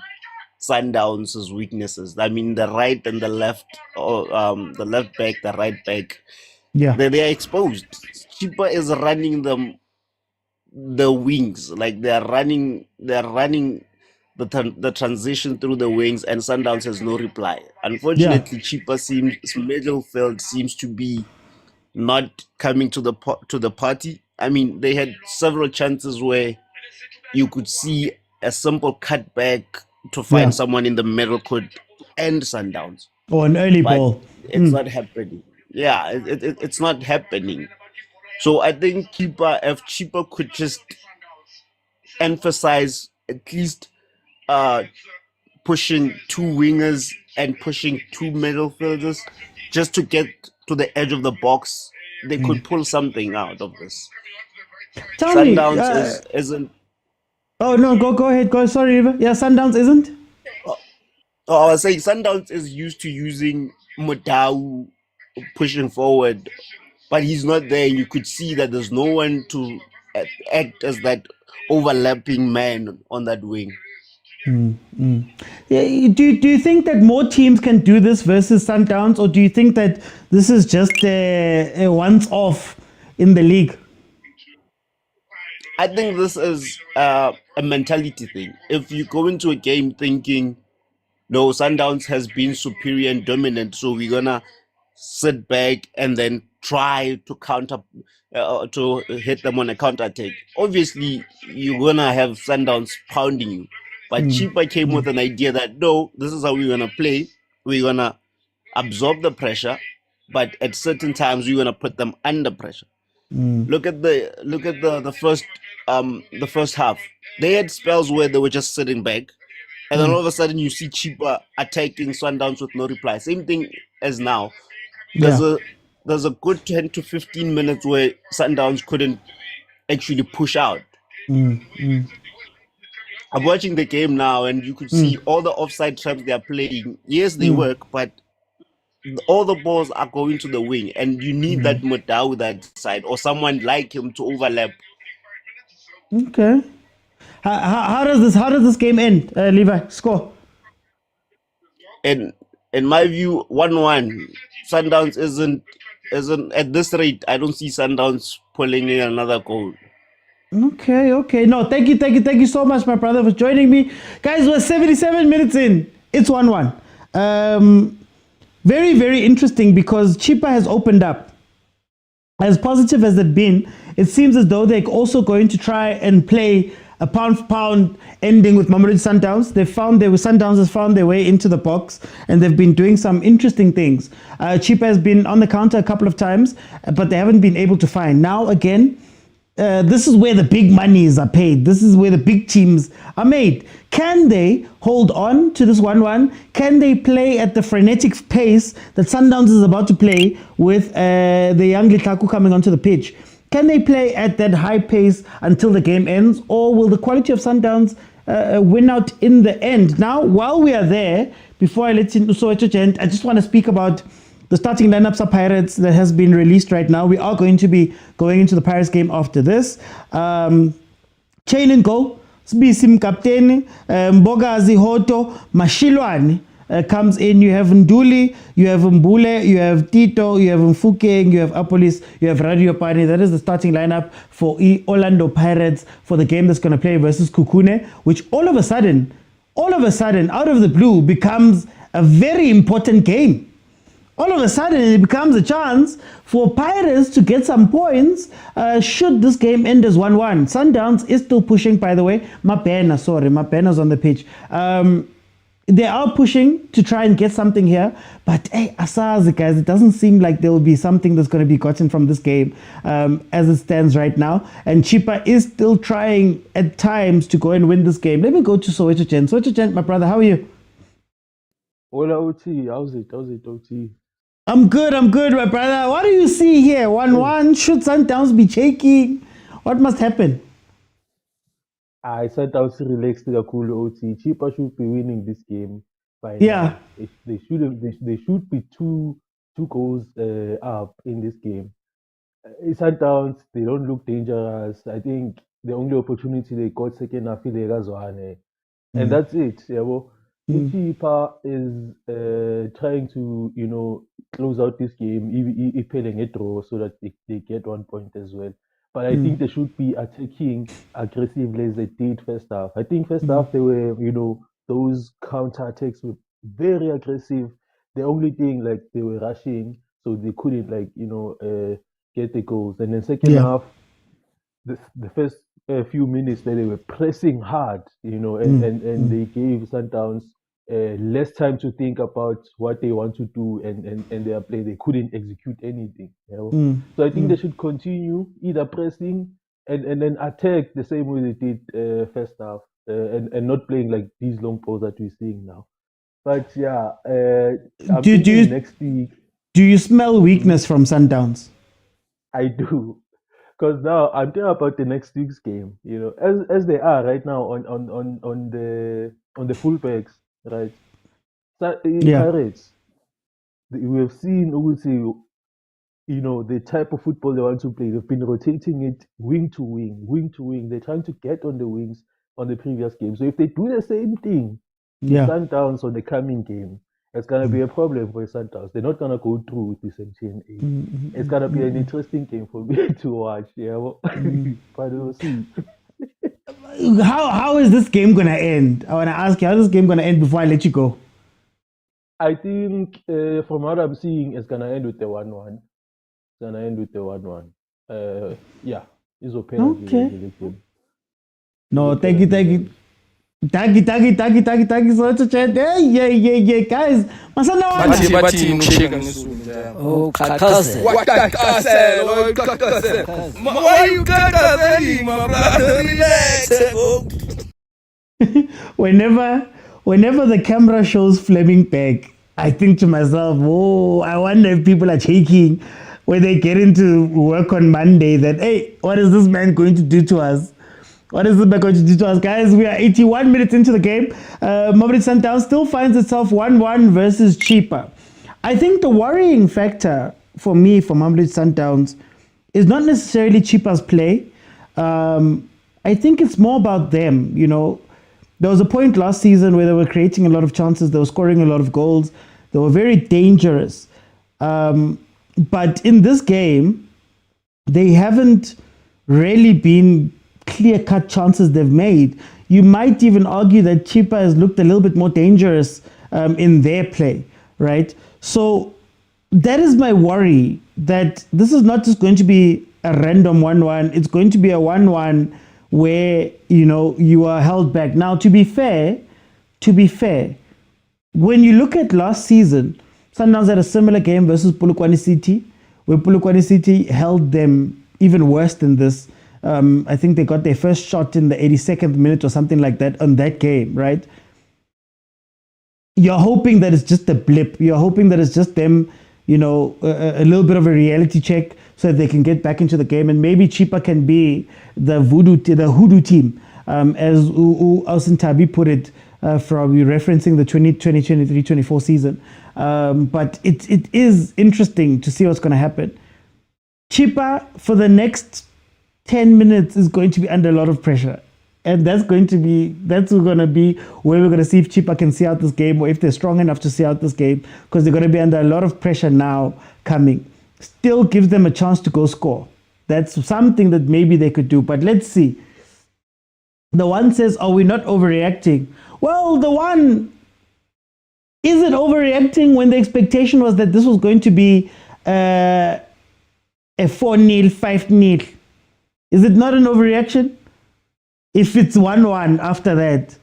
Sundowns' weaknesses. The right and the left, the left back, the right back. Yeah, they are exposed. Chippa is running them the wings, like they're running the transition through the wings, and Sundowns has no reply. Unfortunately, Chippa's middle field seems to be not coming to the party. They had several chances where you could see a simple cutback to find someone in the middle could end Sundowns. Or an early ball. It's not happening. Yeah, it's not happening. So I think if Chippa could just emphasize at least pushing two wingers and pushing two middle fielders just to get to the edge of the box they could pull something out of this. Tell me. Sundowns isn't. Oh no, go ahead. Go. Sorry, River. Yeah, Sundowns isn't. I was saying Sundowns is used to using Motaung pushing forward, but he's not there. You could see that there's no one to act as that overlapping man on that wing. Yeah, do you think that more teams can do this versus Sundowns, or do you think that this is just a once-off in the league? I think this is a mentality thing. If you go into a game thinking, no, Sundowns has been superior and dominant, so we're gonna sit back and then try to counter, to hit them on a counter attack. Obviously, you're gonna have Sundowns pounding you. But Chippa came with an idea that no, this is how we're gonna play. We're gonna absorb the pressure, but at certain times we're gonna put them under pressure. Look at the first half. They had spells where they were just sitting back, and then all of a sudden you see Chippa attacking Sundowns with no reply. Same thing as now. There's a good 10 to 15 minutes where Sundowns couldn't actually push out. I'm watching the game now, and you could see all the offside traps they are playing. Yes, they work, but all the balls are going to the wing, and you need that Motaung that side or someone like him to overlap. Okay. How does this game end, Levi? Score. In my view, 1-1. Sundowns isn't at this rate. I don't see Sundowns pulling in another goal. Okay. No, thank you so much, my brother, for joining me. Guys, we're 77 minutes in. It's 1-1. Very, very interesting because Chippa has opened up. As positive as they've been, it seems as though they're also going to try and play a pound for pound ending with Mamelodi Sundowns. Sundowns has found their way into the box, and they've been doing some interesting things. Chippa has been on the counter a couple of times, but they haven't been able to find. Now again, this is where the big monies are paid. This is where the big teams are made. Can they hold on to this 1-1? Can they play at the frenetic pace that Sundowns is about to play with the young Litlaku coming onto the pitch? Can they play at that high pace until the game ends? Or will the quality of Sundowns win out in the end? Now, while we are there, before I let you know, I just want to speak about the starting lineups of Pirates that has been released right now. We are going to be going into the Pirates game after this. Chain and goal. Sibisim Kapteni, Mbogazi Hoto, Mashilwani comes in. You have Nduli, you have Mbule, you have Tito, you have Mfukeng, you have Apolis, you have Radio Pani. That is the starting lineup for Orlando Pirates for the game that's going to play versus SEKHUKHUNE, which all of a sudden, out of the blue, becomes a very important game. All of a sudden, it becomes a chance for Pirates to get some points should this game end as 1-1. Sundowns is still pushing, by the way. Mapena's on the pitch. They are pushing to try and get something here. But, hey, Asazi, guys, it doesn't seem like there will be something that's going to be gotten from this game as it stands right now. And Chippa is still trying at times to go and win this game. Let me go to Soweto Chen. Soweto Chen, my brother, how are you? Hola, OT. How's it, OT? I'm good, my brother. What do you see here? 1-1. Should Sundowns be shaking? What must happen? I Sundowns relaxed to the cool OT. Chippa should be winning this game by Yeah. They should be two goals up in this game. Sundowns, they don't look dangerous. I think the only opportunity they got second half is Zwane. And that's it. Yeah, well, Chippa is trying to, close out this game, if playing a draw, so that they get 1 point as well. But I think they should be attacking aggressively as they did first half. I think first half they were, those counter attacks were very aggressive. The only thing, they were rushing, so they couldn't, get the goals. And then second half, the first few minutes, they were pressing hard, and they gave Sundowns less time to think about what they want to do and their play. They couldn't execute anything. So I think they should continue either pressing and then attack the same way they did first half and not playing like these long balls that we're seeing now. But I'm thinking next week. Do you smell weakness from Sundowns? I do. Because now I'm thinking about the next week's game. You know, as they are right now on the fullbacks, right? So, Yeah. Pirates, we have seen also, you know, the type of football they want to play. They've been rotating it wing to wing, wing to wing. They're trying to get on the wings on the previous game. So if they do the same thing to Yeah. Sundowns on the coming game, it's gonna be a problem for Sundowns. They're not gonna go through with this MTN8. It's gonna be an interesting game for me to watch. Yeah, well, but we'll see. How is this game gonna end? I wanna ask you, how is this game gonna end before I let you go? I think from what I'm seeing, it's gonna end with the 1-1. It's gonna end with the 1-1. Yeah, it's a penalty. Okay. No, thank you. Thank you so much, chat. Yeah, guys. Masana Bathi nusheka Oh, khakhaze. What why you kakazeling, my brother? Relax. Whenever the camera shows Fleming back, I think to myself, oh, I wonder if people are shaking when they get into work on Monday that, hey, what is this man going to do to us? What is this man going to do to us? Guys, we are 81 minutes into the game. Mamelodi Sundowns still finds itself 1-1 versus Chippa. I think the worrying factor for me for Mamelodi Sundowns is not necessarily Chippa's play. I think it's more about them, you know. There was a point last season where they were creating a lot of chances, they were scoring a lot of goals, they were very dangerous. But in this game, they haven't really been clear-cut chances they've made. You might even argue that Chippa has looked a little bit more dangerous in their play, right? So that is my worry, that this is not just going to be a random 1-1, it's going to be a 1-1 where, you know, you are held back. Now, to be fair, when you look at last season, Sundowns had a similar game versus Polokwane City, where Polokwane City held them even worse than this. I think they got their first shot in the 82nd minute or something like that on that game, right? You're hoping that it's just a blip. You're hoping that it's just them, you know, a little bit of a reality check so that they can get back into the game. And maybe Chippa can be the hoodoo team, as Austin Tabi put it, from referencing the 2023-24 season. But it is interesting to see what's going to happen. Chippa, for the next 10 minutes, is going to be under a lot of pressure. And that's going to be where we're going to see if Chippa can see out this game, or if they're strong enough to see out this game, because they're going to be under a lot of pressure now coming. Still gives them a chance to go score. That's something that maybe they could do. But let's see. The one says, are we not overreacting? Well, the one, is it overreacting when the expectation was that this was going to be a 4-0, 5-0? Is it not an overreaction? If it's 1-1 after that,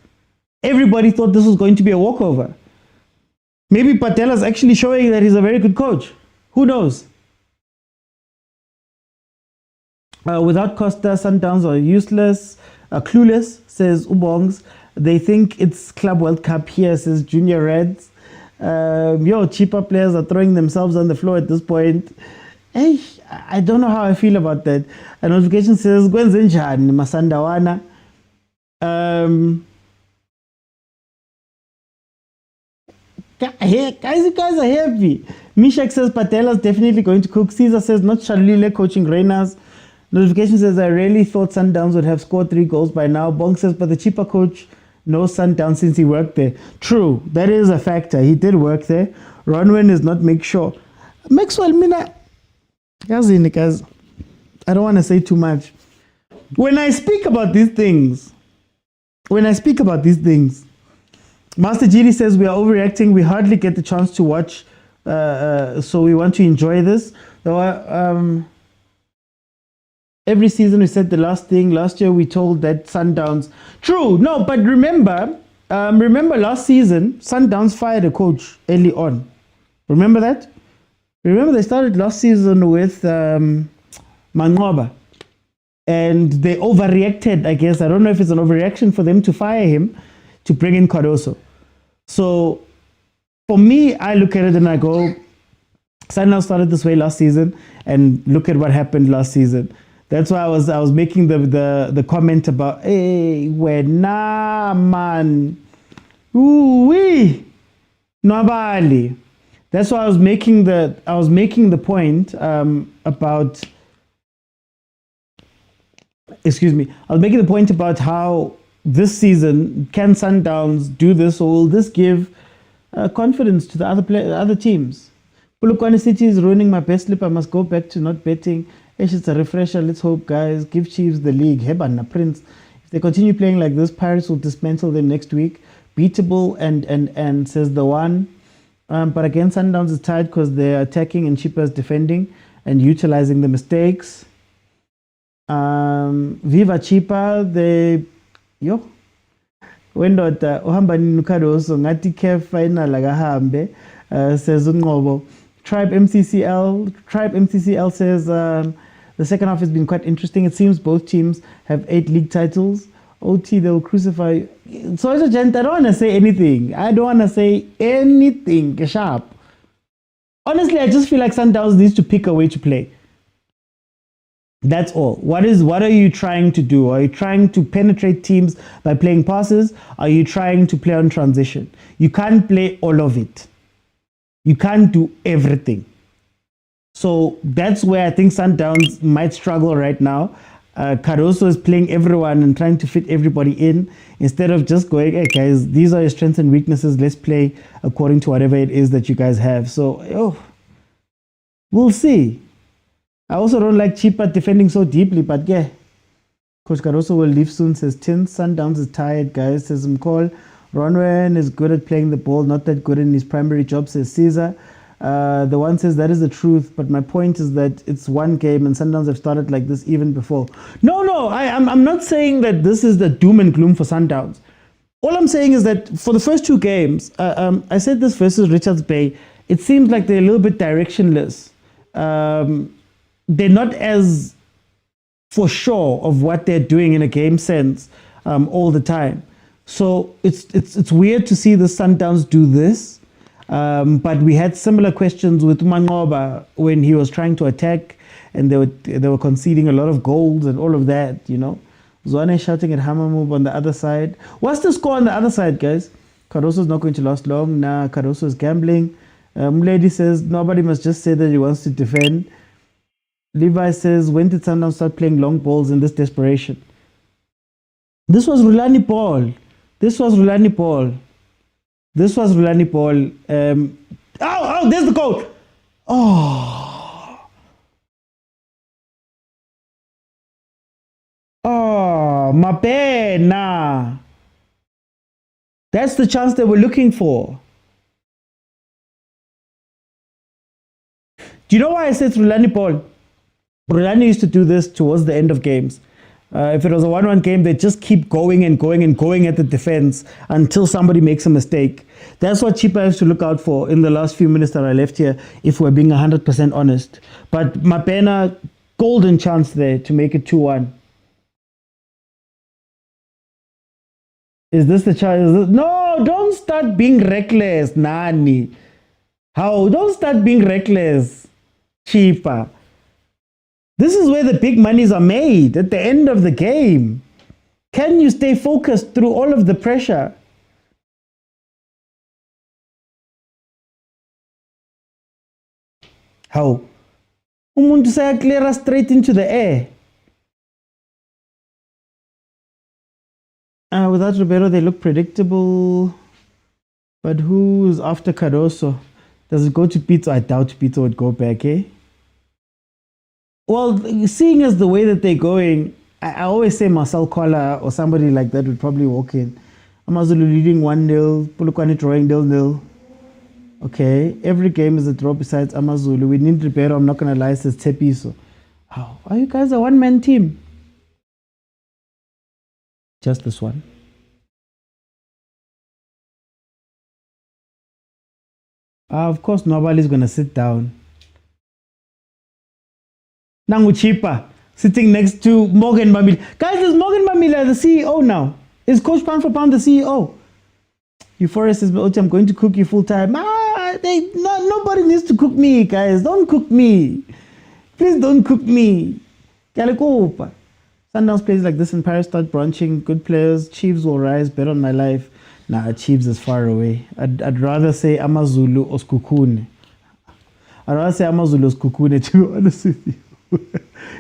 everybody thought this was going to be a walkover. Maybe Patela's actually showing that he's a very good coach. Who knows? Without Costa, Sundowns are useless. Clueless, says Ubongs. They think it's Club World Cup here, says Junior Reds. Chippa players are throwing themselves on the floor at this point. Hey, I don't know how I feel about that. A notification says, Gwenzenjani, Masandawana. Guys, you guys are happy. Mishak says Patela's definitely going to cook. Caesar says not Shalile coaching Reyners. Notification says I really thought Sundowns would have scored 3 goals by now. Bong says, but the Chippa coach knows Sundowns since he worked there. True, that is a factor. He did work there. Ronwen is not make sure. Maxwell Mina. Guys, I don't want to say too much. When I speak about these things, Master GD says we are overreacting. We hardly get the chance to watch, so we want to enjoy this. Every season we said the last thing. Last year we told that Sundowns. True, no, but remember last season Sundowns fired a coach early on. Remember that? Remember they started last season with Manqoba, and they overreacted. I guess I don't know if it's an overreaction for them to fire him to bring in Cardoso. So for me, I look at it and I go, Sundowns started this way last season, and look at what happened last season. That's why I was making the comment about, hey, wena man, ooh wee, nobali. That's why I was making the point about. Excuse me. I was making the point about how this season can Sundowns do this, or will this give confidence to the other teams? Polokwane City is ruining my best slip. I must go back to not betting. It's a refresher. Let's hope, guys. Give Chiefs the league. Hebana Prince. If they continue playing like this, Paris will dismantle them next week. Beatable and says the one. But again, Sundowns is tired because they're attacking and Chippa is defending and utilizing the mistakes. Viva Chippa, wendoda uhamba ninukadoso ngathi CAF final akahambe, says Unqobo. Tribe MCCL says the second half has been quite interesting. It seems both teams have 8 league titles. OT, they'll crucify. So, gent, I don't want to say anything. Sharp. Honestly, I just feel like Sundowns needs to pick a way to play. That's all. What are you trying to do? Are you trying to penetrate teams by playing passes? Are you trying to play on transition? You can't play all of it. You can't do everything. So that's where I think Sundowns might struggle right now. Caruso is playing everyone and trying to fit everybody in instead of just going, hey guys, these are your strengths and weaknesses. Let's play according to whatever it is that you guys have. So, we'll see. I also don't like Chippa defending so deeply, but yeah. Coach Caruso will leave soon, says Tin. Sundowns is tired, guys, says Mcall. Ronwen is good at playing the ball, not that good in his primary job, says Caesar. The one says that is the truth, but my point is that it's one game and Sundowns have started like this even before. No, I'm not saying that this is the doom and gloom for Sundowns. All I'm saying is that for the first 2 games, I said this versus Richards Bay, it seems like they're a little bit directionless. They're not as for sure of what they're doing in a game sense all the time. So it's weird to see the Sundowns do this. But we had similar questions with Mangoba when he was trying to attack and they were conceding a lot of goals and all of that, you know. Zwane shouting at Hamamub on the other side. What's the score on the other side, guys? Caruso's not going to last long. Nah, Caruso is gambling. Lady says nobody must just say that he wants to defend. Levi says, when did Sundowns start playing long balls in this desperation? This was Rulani Paul. There's the goal. Mapena. That's the chance they were looking for. Do you know why I said Rulani Paul? Rulani used to do this towards the end of games. If it was a 1-1 game, they just keep going at the defense until somebody makes a mistake. That's what Chippa has to look out for in the last few minutes that I left here, if we're being 100% honest. But Mapena, golden chance there to make it 2-1. Is this the chance? No, don't start being reckless, Nani. How? Don't start being reckless, Chippa. This is where the big monies are made, at the end of the game. Can you stay focused through all of the pressure? How? Umuntu sayaclear straight into the air. Without Ribeiro, they look predictable. But who's after Caruso? Does it go to Pitso? I doubt Pitso would go back, eh? Well, seeing as the way that they're going, I always say Marcel Koller or somebody like that would probably walk in. Amazulu leading 1-0, Polokwane drawing 0-0. Okay, every game is a draw besides Amazulu. We need Ribeiro, I'm not going to lie, says Tepiso. How? Are you guys a one-man team? Just this one. Of course, nobody's going to sit down. Nangu Chippa sitting next to Morgan Mamila. Guys, is Morgan Mamila the CEO now? Is Coach Pound for Pound the CEO? Euphoria says, I'm going to cook you full time. Nobody needs to cook me, guys. Don't cook me. Please don't cook me. Sundowns plays like this in Paris start branching. Good players. Chiefs will rise. Bet on my life. Nah, Chiefs is far away. I'd rather say Amazulu or SEKHUKHUNE. I'd rather say Amazulu or SEKHUKHUNE, to be honest with you.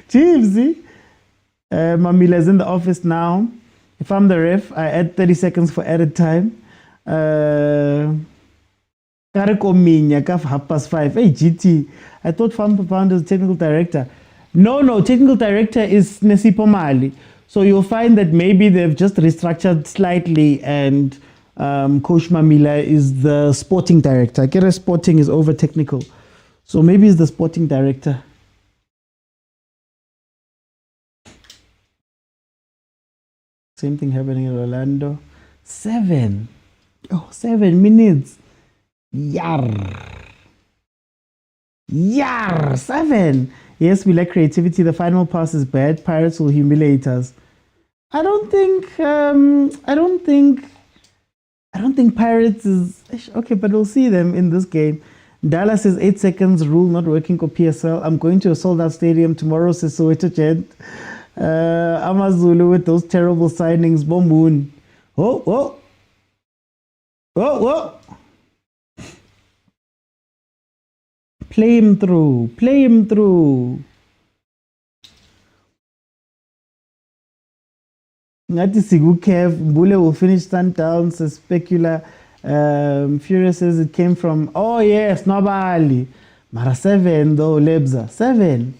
Chiefs, Mamila is in the office now. If I'm the ref, I add 30 seconds for added time. Kareko Minya, CAF 5:30. Hey, GT. I thought Founder is technical director. No, technical director is Nesipo Mali. So you'll find that maybe they've just restructured slightly and Coach Mamila is the sporting director. Kere Sporting is over technical. So maybe he's the sporting director. Same thing happening in Orlando. 7 minutes. Yar. 7. Yes, we lack creativity. The final pass is bad. Pirates will humiliate us. I don't think Pirates is okay, but we'll see them in this game. Dallas says 8 seconds rule not working for PSL. I'm going to a sold out stadium tomorrow, says Soweto Gent. Amazulu with those terrible signings. Bomoon. Oh. Play him through. Ngati SEKHUKHUNE, Mbule will finish Sundowns, Specular. Furious says it came from, oh yes, Nobali. Mara 7 though, Lebza. 7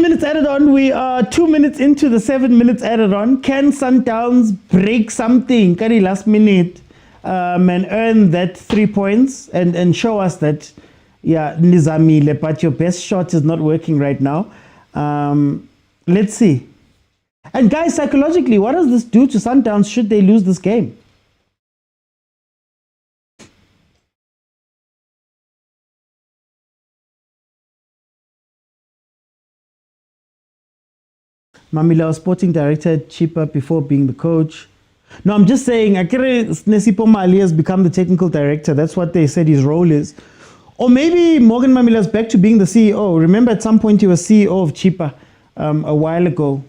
minutes added on. We are 2 minutes into the 7 minutes added on. Can Sundowns break something? Kari last minute and earn that 3 points and show us that, yeah, Nizamile, but your best shot is not working right now. Let's see. And guys, psychologically, what does this do to Sundowns should they lose this game? Mamila was sporting director at Chippa before being the coach. No, I'm just saying, Akere Nesipo Mali has become the technical director. That's what they said his role is. Or maybe Morgan Mamila is back to being the CEO. Remember, at some point he was CEO of Chippa a while ago.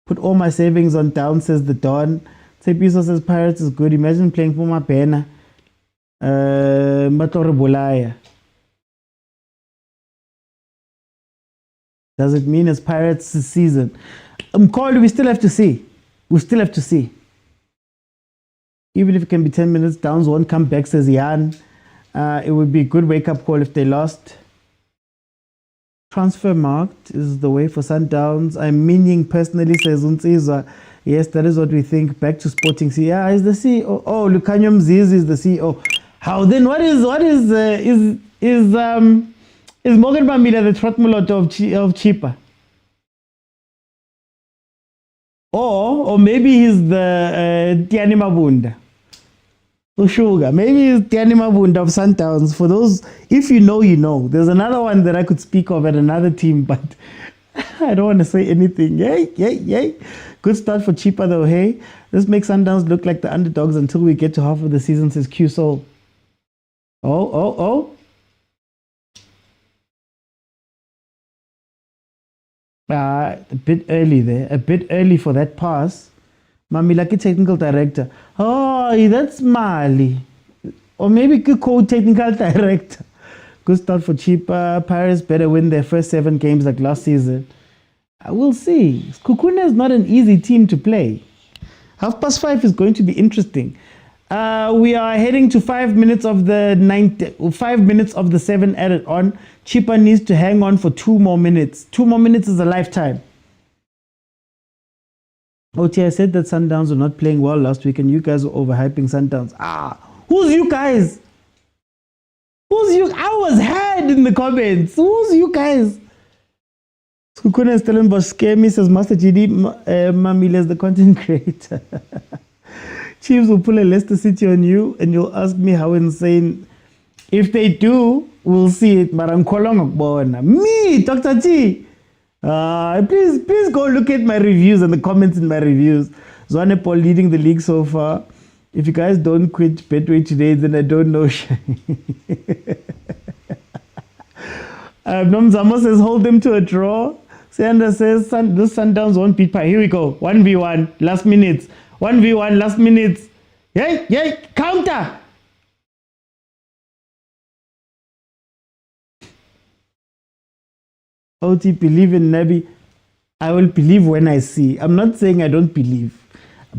Put all my savings on down, says the Don. Tepiso says Pirates is good. Imagine playing for my Pena. Matore Bolaya. Does it mean it's Pirates season? Called, we still have to see. Even if it can be 10 minutes, Downs won't come back, says Jan. It would be a good wake-up call if they lost. Transfer marked is the way for Sundowns. I'm meaning personally, says Unziza. Yes, that is what we think. Back to Sporting. Yeah, he's the CEO. Oh, Lucanio Mzizi is the CEO. How then? Is Morgan Mamila the Trotmulot of Chippa? Or maybe he's the Tiani Mabunda. Sugar. Maybe it's Tiani Mabunda of Sundowns. For those, if you know, you know. There's another one that I could speak of at another team, but I don't want to say anything. Yay. Good start for Chippa though, hey. This makes Sundowns look like the underdogs until we get to half of the season, says Q Soul. Oh. A bit early there. A bit early for that pass. Mamilaki technical director. Oh, that's Mali. Or maybe could call technical director. Good start for Chippa. Paris better win their first 7 games like last season. We'll see. SEKHUKHUNE is not an easy team to play. 5:30 is going to be interesting. We are heading to 5 minutes of the 5 minutes of the 7 added on. Chippa needs to hang on for 2 more minutes. 2 more minutes is a lifetime. I said that Sundowns were not playing well last week and you guys were overhyping Sundowns. Who's you guys? Who's you? I was had in the comments. Who's you guys? SEKHUKHUNE and Stellenbosch scare me, says Master GD. Mamile is the content creator. Chiefs will pull a Leicester City on you and you'll ask me how insane. If they do, we'll see it. But I'm calling me, Dr. T. Please go look at my reviews and the comments in my reviews. Zwane Paul leading the league so far. If you guys don't quit Betway today, then I don't know. Nomzamo says, hold them to a draw. Sanda says, this Sundowns won't beat Pi. Here we go. 1v1, last minutes. 1v1, last minutes. Yay, counter. OT, believe in Nabi. I will believe when I see. I'm not saying I don't believe,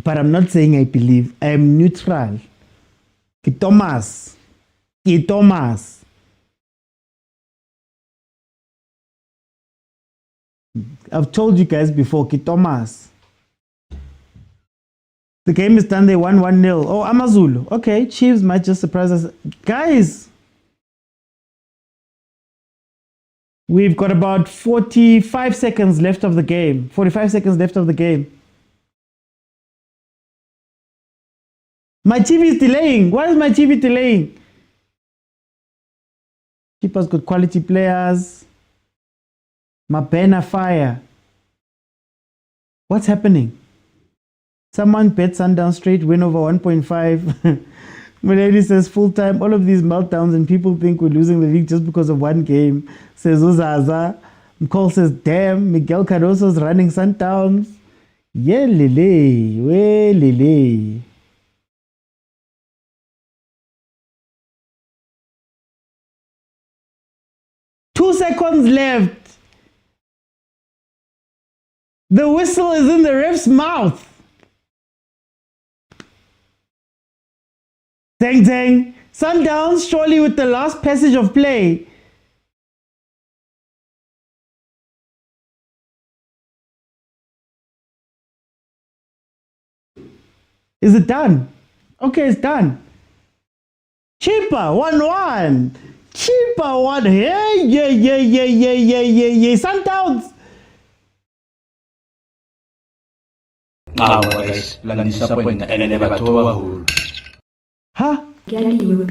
but I'm not saying I believe. I am neutral. Thomas. I've told you guys before, Thomas. The game is done, they won 1-0. Oh, Amazulu. Okay, Chiefs might just surprise us. Guys, we've got about 45 seconds left of the game. 45 seconds left of the game. My TV is delaying. Why is my TV delaying? Chippa's got quality players. Mabena fire. What's happening? Someone bet Sundowns straight win over 1.5. Milady says full time. All of these meltdowns and people think we're losing the league just because of one game. Says Uzaza. Cole says damn. Miguel Cardoso's running Sundowns. Yeah, Lele. Way Lele. Two seconds left. The whistle is in the ref's mouth. Dang, dang. Sundowns surely with the last passage of play. Is it done? Okay, it's done. Chippa, 1-1. Chippa, 1. Yeah. Sundowns. Awa guys, lang disappoint na never towa hole. Ha? Gyaliwe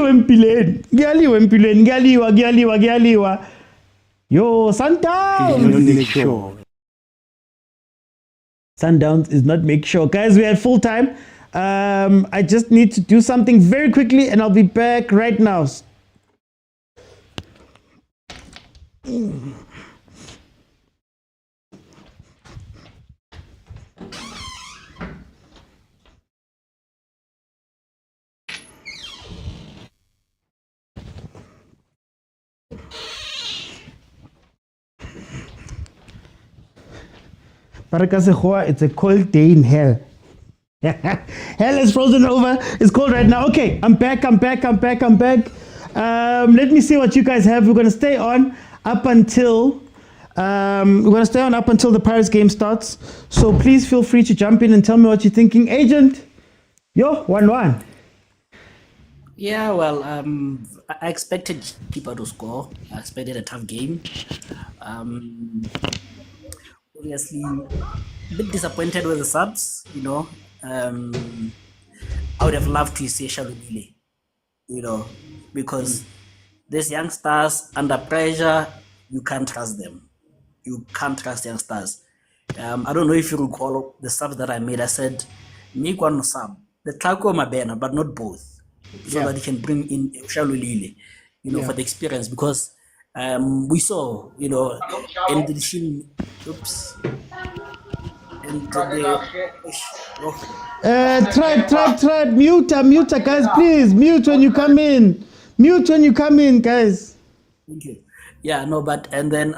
empileni. Yo, Sundowns. Sundowns is not make sure. Guys, we're at full time. I just need to do something very quickly and I'll be back right now. It's a cold day in hell. Hell is frozen over. It's cold right now. Okay, I'm back. Let me see what you guys have. We're gonna stay on up until the Paris game starts. So please feel free to jump in and tell me what you're thinking. Agent, yo, 1-1. Yeah, well, I expected Chippa to score. I expected a tough game. Obviously, a bit disappointed with the subs, you know. I would have loved to see Shalulile, you know, because these youngsters under pressure, you can't trust them. You can't trust youngsters. I don't know if you recall the subs that I made. I said, make one sub, the Taco Mabena, but not both, so that he can bring in Shalulile, you know, for the experience, because we saw, you know, and the machine. Oops. And try. Mute, guys, please. Mute when you come in. Guys. Thank you. Yeah, no, but and then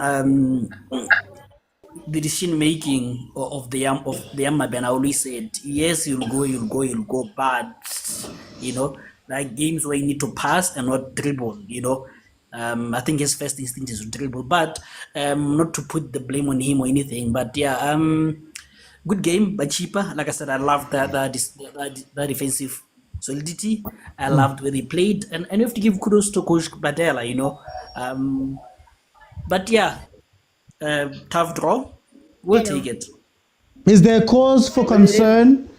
the decision making of the Mabena, I always said, yes, you'll go, but you know, like games where you need to pass and not dribble, you know. I think his first instinct is to dribble, but not to put the blame on him or anything. But yeah, good game by Chippa. Like I said, I loved that defensive solidity. I loved where they played, and you have to give kudos to Coach Badela, you know. But yeah, tough draw. We'll take it. Is there cause for concern?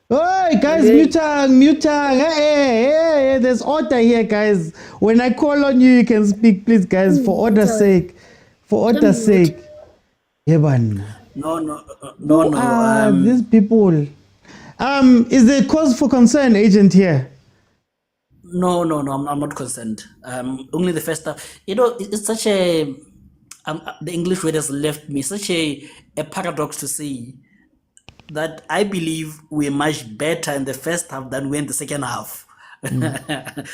Hey guys, Motaung. Hey, there's order here, guys. When I call on you, you can speak, please, guys, for order's sake. Yeah, man. No. These people. Is there cause for concern, agent here? No, I'm not concerned. Only the first half. It's such a the English word has left me such a paradox to say that I believe we're much better in the first half than we're in the second half. I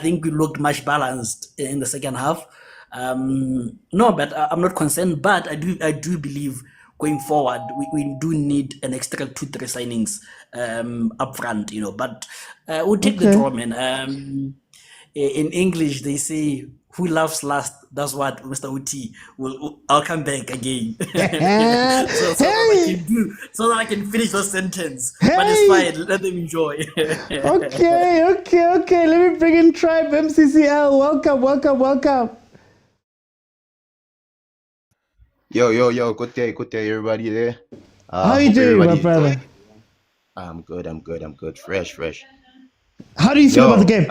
think we looked much balanced in the second half. No, but I'm not concerned. But I do believe going forward, we do need an extra 2-3 signings up front, But we'll take the draw, man. In English, they say, "Who laughs last?" That's what Mr. Uti will. I'll come back again, so that I can finish the sentence. But it's fine. Let them enjoy. Okay. Let me bring in Tribe MCCL. Welcome. Yo, good day, everybody there. How you doing, my brother? I'm good, fresh. How do you feel about the game?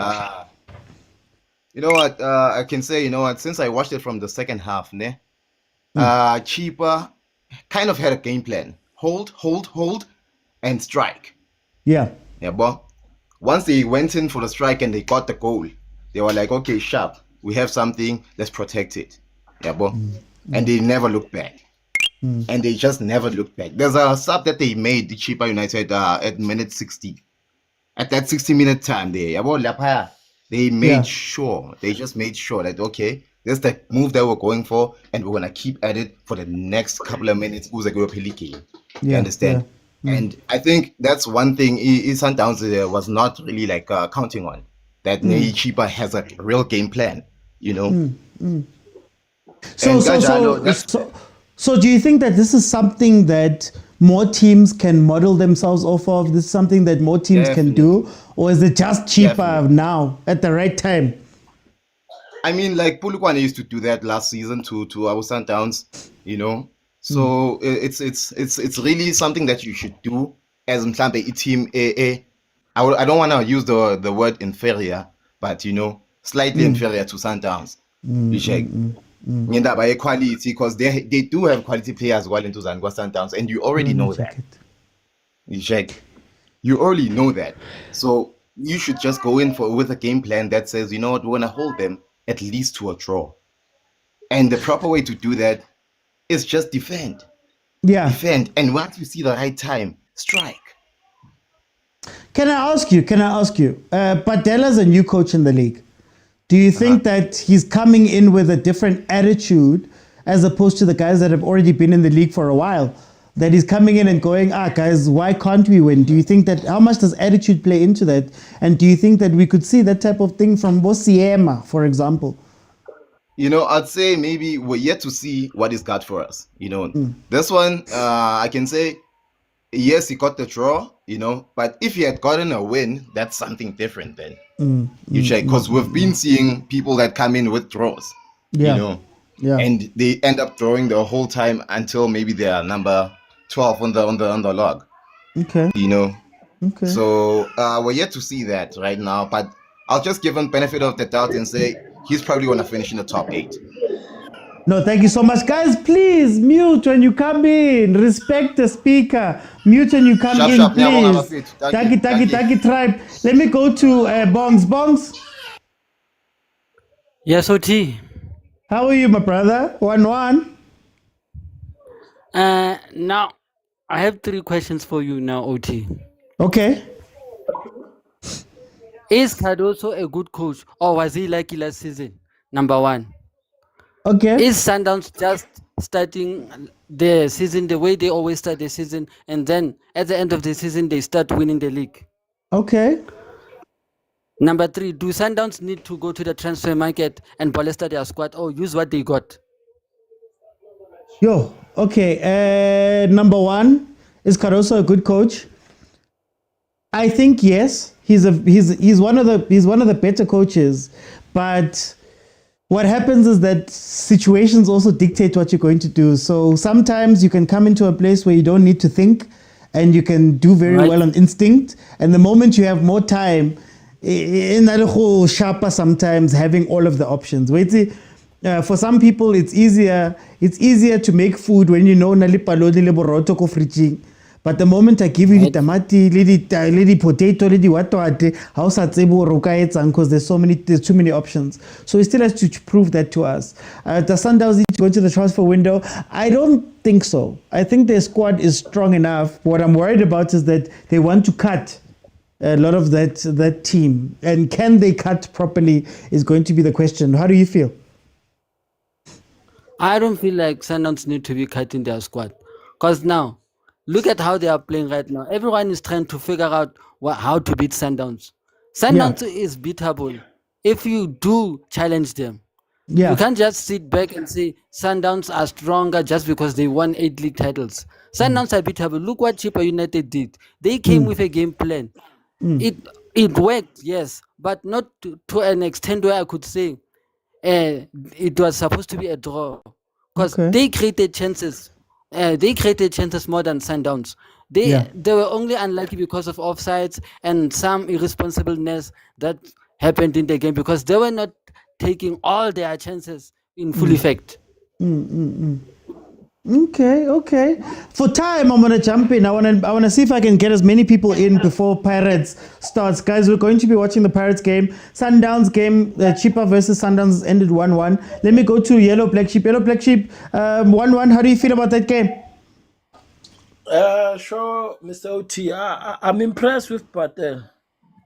You know what, I can say, since I watched it from the second half, Chippa kind of had a game plan. Hold, and strike. Yeah, but once they went in for the strike and they got the goal, they were like, okay, sharp, we have something, let's protect it. And they never looked back. And they just never looked back. There's a sub that they made, the Chippa United, at minute 60. At that 60-minute time there, they just made sure that, okay, this is the move that we're going for, and we're going to keep at it for the next couple of minutes. You understand? And I think that's one thing Sundowns was not really counting on, that Chippa has a real game plan, So do you think that this is something that more teams can model themselves off of? This is something that more teams can do? Or is it just Chippa now at the right time? I mean, like Polokwane used to do that last season to our Sundowns, So it's really something that you should do as a team. I don't want to use the word inferior, but slightly inferior to Sundowns. You check. By quality, because they do have quality players well into Zangwa Sundowns, and you already know that. You check. You already know that. So you should just go in with a game plan that says, you know what, we're gonna hold them at least to a draw. And the proper way to do that is just defend. Yeah. Defend. And once you see the right time, strike. Can I ask you? Padela's a new coach in the league. Do you think that he's coming in with a different attitude as opposed to the guys that have already been in the league for a while? That he's coming in and going, guys, why can't we win? Do you think that, how much does attitude play into that? And do you think that we could see that type of thing from Bosiema, for example? I'd say maybe we're yet to see what he's got for us. This one, I can say, yes, he got the draw, but if he had gotten a win, that's something different then. You check, because we've been seeing people that come in with draws, and they end up drawing the whole time until maybe they are number 12 on the log. Okay. Okay. So we're yet to see that right now, but I'll just give him benefit of the doubt and say he's probably going to finish in the top 8. No, thank you so much. Guys, please mute when you come in. Respect the speaker. Mute when you come in, please. Thank you, Tribe. Let me go to Bongs. Yes, OT. How are you, my brother? 1-1. Now, I have 3 questions for you now, OT. Okay. Is Cardoso a good coach, or was he lucky last season? Number 1. Okay. Is Sundowns just starting the season the way they always start the season, and then at the end of the season they start winning the league? Okay. Number 3, do Sundowns need to go to the transfer market and bolster their squad, or use what they got? Okay. Number 1, is Cardoso a good coach? I think yes. He's one of the better coaches, but what happens is that situations also dictate what you're going to do. So sometimes you can come into a place where you don't need to think and you can do very well on instinct. And the moment you have more time, in that whole sharper sometimes having all of the options. For some people, it's easier. It's easier to make food when you know nali palodi le boroto ko fridging. But the moment I give you the tamati, lady potato, lady what how because there's too many options. So he still has to prove that to us. The Sundowns need to go to the transfer window. I don't think so. I think their squad is strong enough. What I'm worried about is that they want to cut a lot of that team. And can they cut properly is going to be the question. How do you feel? I don't feel like Sundowns need to be cutting their squad. Because now, look at how they are playing right now. Everyone is trying to figure out how to beat Sundowns. Sundowns is beatable if you do challenge them. Yeah. You can't just sit back and say Sundowns are stronger just because they won 8 league titles. Sundowns are beatable. Look what Chippa United did. They came with a game plan. It worked, yes, but not to an extent where I could say it was supposed to be a draw. Because they created chances. They created chances more than Sundowns. They were only unlucky because of offsides and some irresponsibleness that happened in the game because they were not taking all their chances in full effect. Okay. For time, I'm gonna jump in. I wanna see if I can get as many people in before Pirates starts. Guys, we're going to be watching the Pirates game. Sundowns game, Chippa versus Sundowns ended 1-1. Let me go to Yellow Black Sheep. Yellow Black Sheep, 1-1. How do you feel about that game? Sure, Mr. OT. I'm impressed with Patel.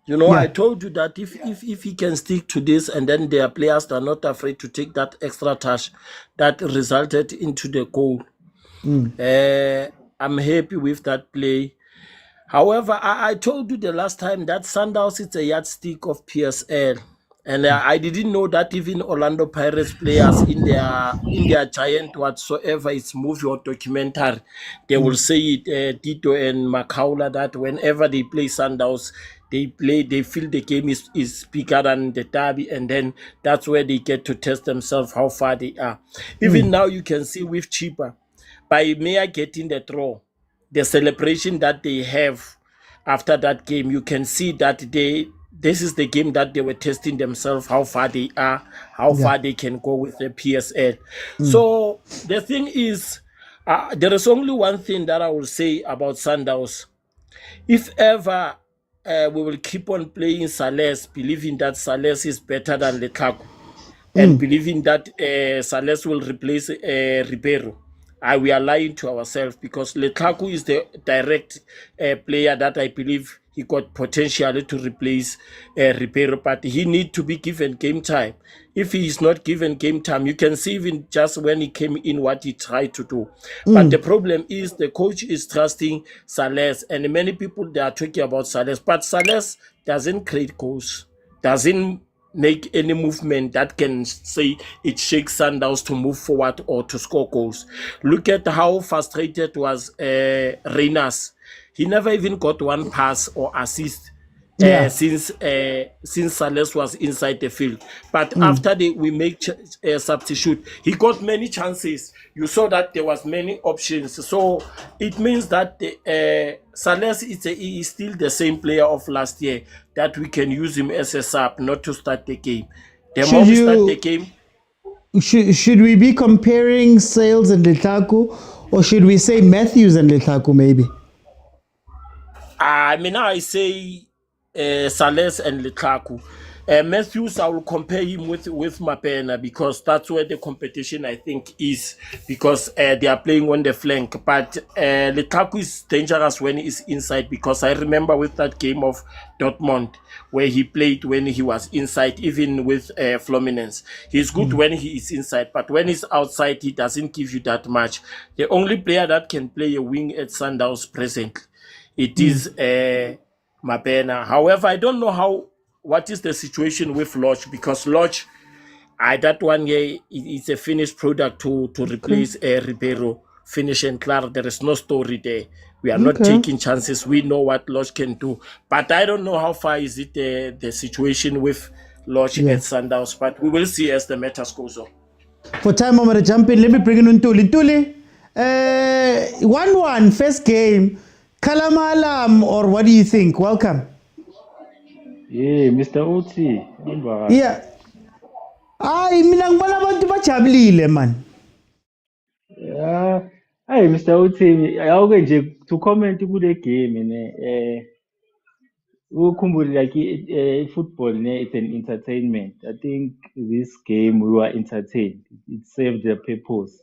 You know, I told you that if he can stick to this and then their players are not afraid to take that extra touch that resulted into the goal. I'm happy with that play. However, I told you the last time that Sundowns is a yardstick of PSL. And I didn't know that even Orlando Pirates players in their giant whatsoever it's movie or documentary, they will say it, Tito and Makaula, that whenever they play Sundowns, they feel the game is bigger than the derby, and then that's where they get to test themselves how far they are. Even now you can see with Chippa, by Maya getting the draw, the celebration that they have after that game, you can see that this is the game that they were testing themselves, how far they are, how far they can go with the PSL. So the thing is, there is only one thing that I will say about Sundowns. If ever we will keep on playing Sales, believing that Sales is better than Letlaku, and believing that Sales will replace Ribeiro, we are lying to ourselves, because Letlaku is the direct player that I believe he got potential to replace Ribeiro, but he need to be given game time. If he is not given game time, you can see even just when he came in what he tried to do. But the problem is the coach is trusting Sales, and many people, they are talking about Sales, but Sales doesn't create goals, doesn't make any movement that can say it shakes Sundowns to move forward or to score goals. Look at how frustrated was Reynas. He never even got one pass or assist since Sales was inside the field. But after we make a substitute, he got many chances. You saw that there was many options. So it means that Sales is still the same player of last year, that we can use him as a sub, not to start the game. The more we start the game, should we be comparing Sales and Letlaku, or should we say Matthews and Letlaku maybe? I mean, I say Sales and Letlaku. Matthews, I will compare him with Mapena, because that's where the competition, I think, is, because they are playing on the flank. But Letlaku is dangerous when he is inside, because I remember with that game of Dortmund where he played when he was inside, even with Fluminense. He's good when he is inside, but when he's outside, he doesn't give you that much. The only player that can play a wing at Sundowns presently, it is Mapena. However, I don't know what is the situation with Lodge, because Lodge, that one year is a finished product to replace Ribeiro. Finish and clear. There is no story there. We are not taking chances. We know what Lodge can do, but I don't know how far is it the situation with Lodge at Sundowns. But we will see as the matters goes on. For time, I'm gonna jump in. Let me bring in Ntuli. Ntuli, 1-1 first game. Kalamalam, or what do you think? Welcome. Yeah, Mr. OT. Yeah. Hayi mina ngibona abantu bajabulile man. Yeah. Hey, Mr. Uthini, awuke nje to comment kule game ukhumbule like football it's an entertainment. I think this game we were entertained. It served the purpose.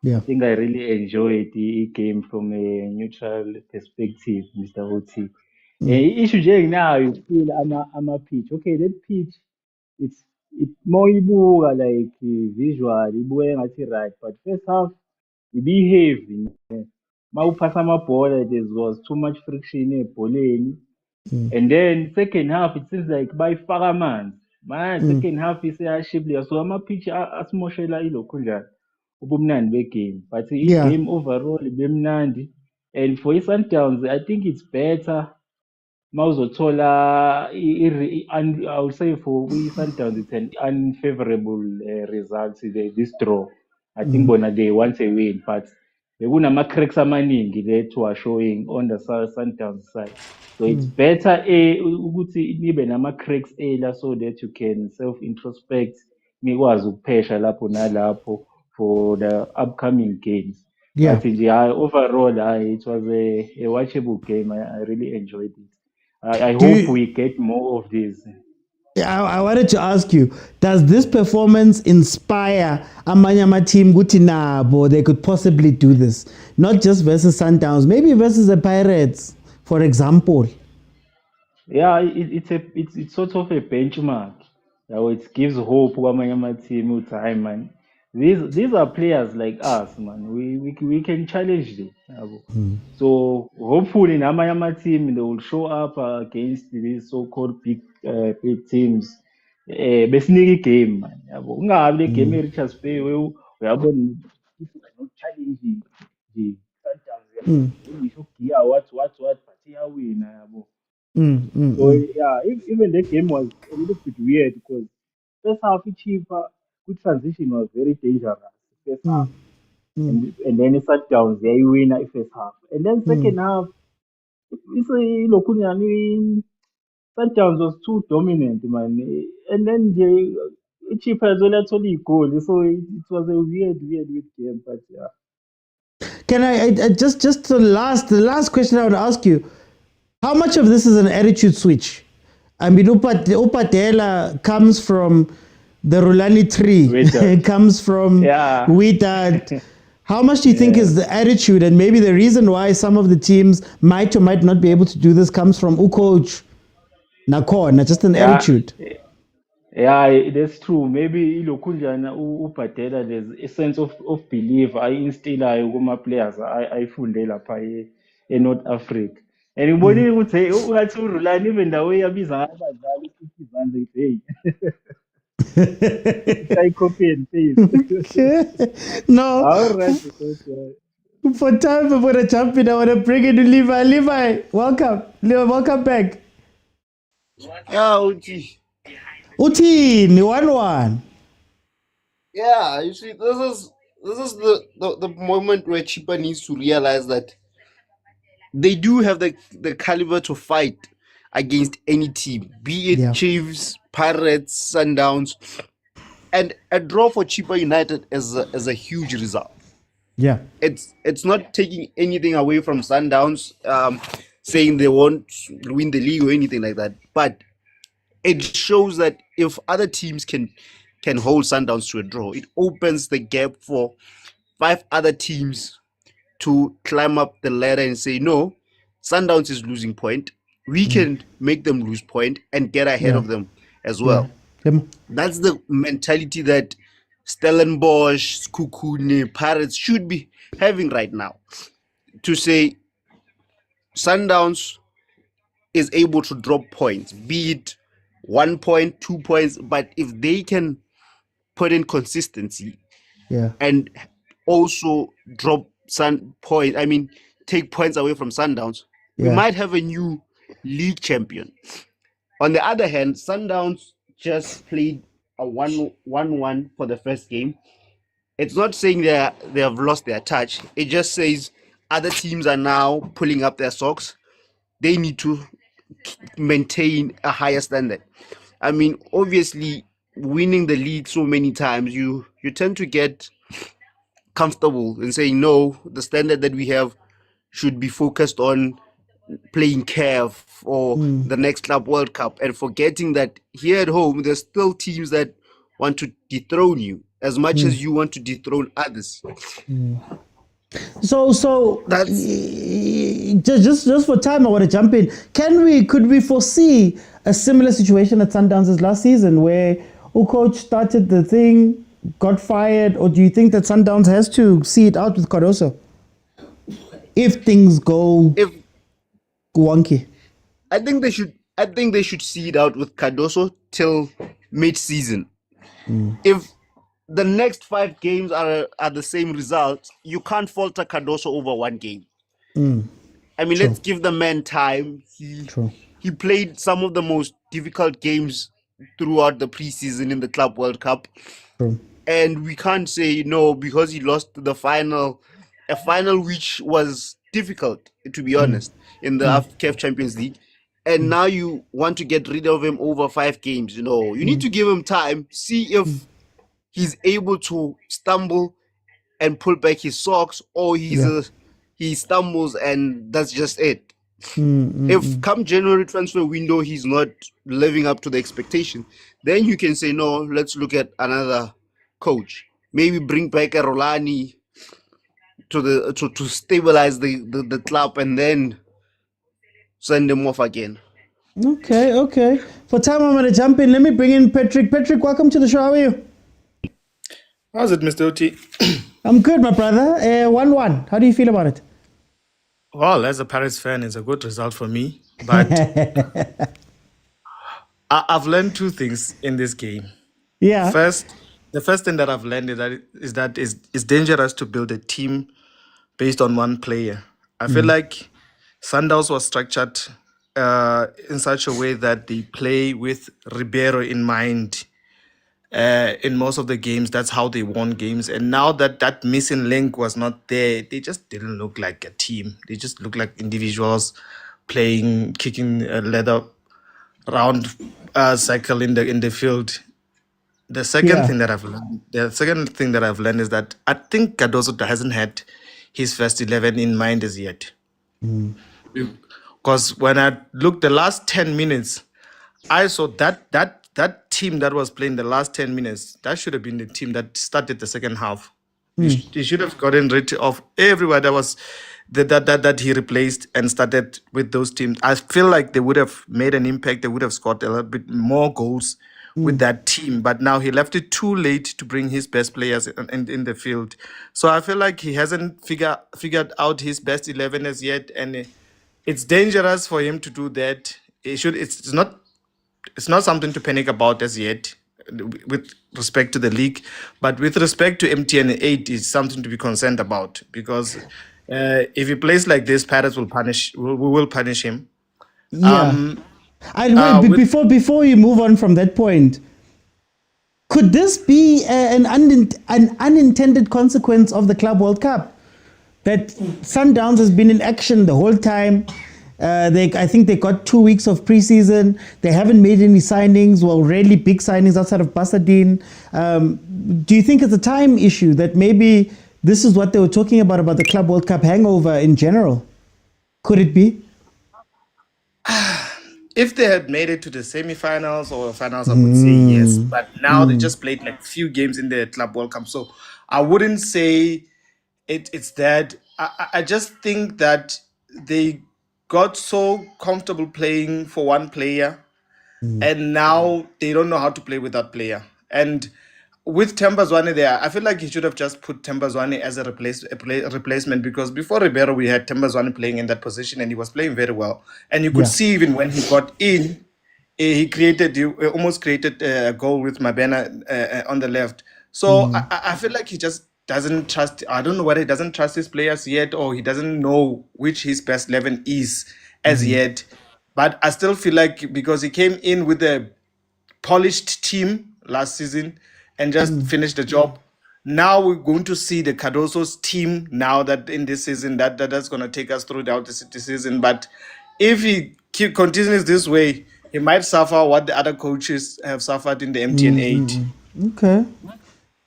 I Yeah. think I really enjoyed the game from a neutral perspective, Mr. Oti. Issue nje nginayo feel ama-pitch. Okay, that pitch it's more ibuka like visual, ibuka engathi right, but first half ibe-heavy. Mawuphasa amabhola there was too much friction ebholeni. And then second half it seems like bayifaka amanzi. Manje second half iseyashiblia so ama-pitch asimoshela ilokhu njalo ubumnandi begame. But Yeah. i-game overall ibemnandi. And for i-Sundowns, I think it's better mawuzothola I would say for i-Sundowns it's an unfavorable result this draw. I think bona they want a win, but bekunama-cracks amaningi that were showing on the Sundowns side. So it's better ukuthi nibe nama-cracks earlier so that you can self-introspect, nikwazi ukuphesha lapho nalapho for the upcoming games. Yeah. But overall, it was a watchable game. I really enjoyed it. I hope we get more of this. I wanted to ask you, does this performance inspire amanye team guthi nabo they could possibly do this? Not just versus Sundowns, maybe versus the Pirates, for example. Yeah, it's sort of a benchmark. It gives hope kwamanye team ukuthi hayi man. These are players like us, man. We can challenge them. So hopefully namanye team they will show up against these so-called big teams. Besinike game, man. Ungabi le game e-Richards Bay uyabona people are not challenging the Sundowns. Ngisho gear what but iyawina yabo. So yeah, even the game was a little bit weird because first half Chippa good transition was very dangerous. First half. And then it sat down, they win at first half. And then second half, it's a Sundowns was too dominant, man. And then the Chippa as well actually goal. So it was a weird game, but yeah. Can I just the last question I would ask you, how much of this is an attitude switch? I mean, Upadela comes from the Rulani tree. It comes from Witad. How much do you think is the attitude, and maybe the reason why some of the teams might or might not be able to do this comes from coach Nakona, just an attitude? Yeah, that's true. Maybe ilokunjana uPadela there's a sense of belief I instill kuma players I funde lapha eNorth Africa. And ngibonile ukuthi ungathi uRulani even the way abiza abadlali ukuthi izandla hey. I copy and paste. No. All right. For time before the champion, I want to bring in Levi. Levi, welcome. Levi, welcome back. Yeah, Uti. Uti, 1-1. Yeah, you see, this is the moment where Chippa needs to realize that they do have the caliber to fight against any team, be it Chiefs, Pirates, Sundowns, and a draw for Chippa United is a huge result. Yeah, it's not taking anything away from Sundowns, saying they won't win the league or anything like that, but it shows that if other teams can hold Sundowns to a draw, it opens the gap for 5 other teams to climb up the ladder and say, no, Sundowns is losing point. We can make them lose point and get ahead of them as well. That's the mentality that Stellenbosch, SEKHUKHUNE, Pirates should be having right now. To say Sundowns is able to drop points, be it 1 point, 2 points, but if they can put in consistency and also drop take points away from Sundowns, we might have a new league champion. On the other hand, Sundowns just played a 1-1 for the first game. It's not saying they have lost their touch. It just says other teams are now pulling up their socks. They need to maintain a higher standard. I mean, obviously, winning the league so many times, you tend to get comfortable and saying, no, the standard that we have should be focused on playing CAF or the next Club World Cup, and forgetting that here at home there's still teams that want to dethrone you as much as you want to dethrone others. So that's just for time. I want to jump in. Could we foresee a similar situation at Sundowns as last season, where coach started the thing, got fired, or do you think that Sundowns has to see it out with Cardoso if things go wonky? I think they should see it out with Cardoso till mid-season. If the next 5 games are the same result, you can't falter Cardoso over one game. I mean, let's give the man time. He played some of the most difficult games throughout the preseason in the Club World Cup. And we can't say no because he lost a final which was difficult, to be honest, in the CAF Champions League. And now you want to get rid of him over 5 games. You need to give him time, see if he's able to stumble and pull back his socks, or he stumbles and that's just it. If come January transfer window he's not living up to the expectation, then you can say no, let's look at another coach. Maybe bring back a Rulani to stabilize the club and then send them off again. Okay. For time, I'm going to jump in. Let me bring in Patrick. Patrick, welcome to the show. How are you? How's it, Mr. Oti? I'm good, my brother. 1-1. How do you feel about it? Well, as a Paris fan, it's a good result for me. But I've learned 2 things in this game. Yeah. The first thing that I've learned is that it's dangerous to build a team based on one player. I feel like Sundowns was structured in such a way that they play with Ribeiro in mind. In most of the games, that's how they won games. And now that missing link was not there, they just didn't look like a team. They just looked like individuals playing, kicking a leather round cycle in the field. The second thing that I've learned is that I think Cardoso hasn't had his first 11 in mind as yet. Because when I looked the last 10 minutes, I saw that team that was playing the last 10 minutes, that should have been the team that started the second half. He should have gotten rid of everyone that was that he replaced and started with those teams. I feel like they would have made an impact. They would have scored a little bit more goals with that team. But now he left it too late to bring his best players in the field. So I feel like he hasn't figured out his best 11 as yet. And it's dangerous for him to do that. It's not something to panic about as yet with respect to the league, but with respect to MTN 8 is something to be concerned about, because if he plays like this, Paris will punish him. Before you move on from that point, could this be an unintended consequence of the Club World Cup? That Sundowns has been in action the whole time. I think they got 2 weeks of preseason. They haven't made any signings, well, really big signings outside of Basadine. Do you think it's a time issue that maybe this is what they were talking about the Club World Cup hangover in general? Could it be? If they had made it to the semi-finals or finals, I would say yes. But now they just played like few games in the Club World Cup. So I wouldn't say it's that. I just think that they got so comfortable playing for one player, and now they don't know how to play with that player. And with Tembazwane there, I feel like he should have just put Tembazwane as a replacement, because before Ribeiro, we had Tembazwane playing in that position, and he was playing very well. And you could see even when he got in, he almost created a goal with Mabena on the left. So I feel like he just doesn't trust. I don't know whether he doesn't trust his players yet, or he doesn't know which his best 11 is as yet. But I still feel like because he came in with a polished team last season and just finished the job, now we're going to see the Cardoso's team now that in this season that's going to take us throughout the season. But if he continues this way, he might suffer what the other coaches have suffered in the MTN 8. Okay.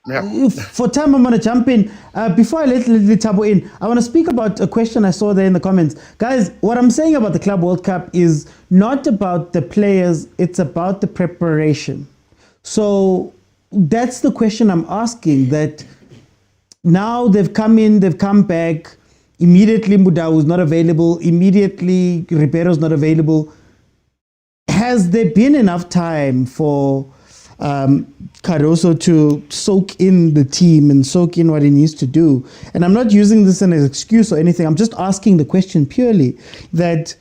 Yeah. For time, I'm going to jump in. Before I let Tabo in, I want to speak about a question I saw there in the comments. Guys, what I'm saying about the Club World Cup is not about the players, it's about the preparation. So that's the question I'm asking, that now they've come in, they've come back, immediately Mudau is not available, immediately Ribeiro's not available. Has there been enough time for Cardoso to soak in the team and soak in what he needs to do? And I'm not using this as an excuse or anything. I'm just asking the question purely that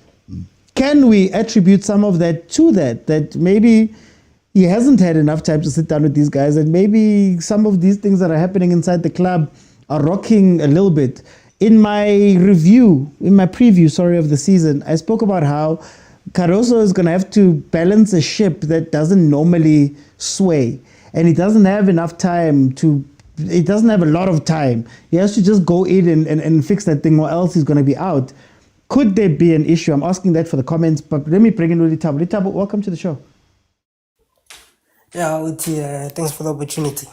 can we attribute some of that to that maybe he hasn't had enough time to sit down with these guys, and maybe some of these things that are happening inside the club are rocking a little bit. In my preview of the season, I spoke about how Cardoso is going to have to balance a ship that doesn't normally sway, and he doesn't have enough time he doesn't have a lot of time. He has to just go in and fix that thing, or else he's going to be out. Could there be an issue? I'm asking that for the comments, but let me bring in Litabo. Litabo, welcome to the show. Yeah, Uti, thanks for the opportunity.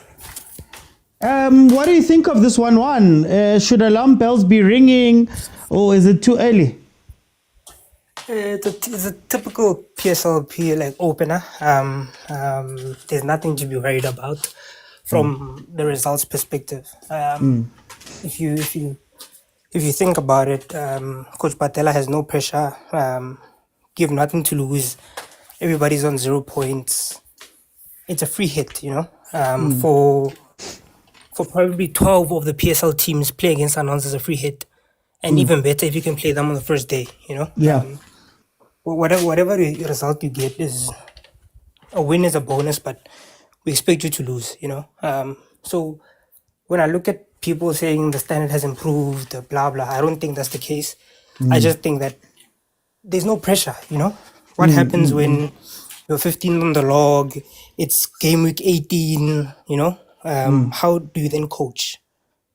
What do you think of this 1-1? Should alarm bells be ringing, or is it too early? It's a typical PSLP opener. There's nothing to be worried about from the results perspective. If you think about it, Coach Patella has no pressure. Give nothing to lose. Everybody's on 0 points. It's a free hit, for probably 12 of the PSL teams play against Sundowns as a free hit, and even better if you can play them on the first day. Yeah. Whatever result you get is a win is a bonus, but we expect you to lose. So when I look at people saying the standard has improved, blah blah, I don't think that's the case. I just think that there's no pressure. What happens when you're 15 on the log? It's game week 18. How do you then coach?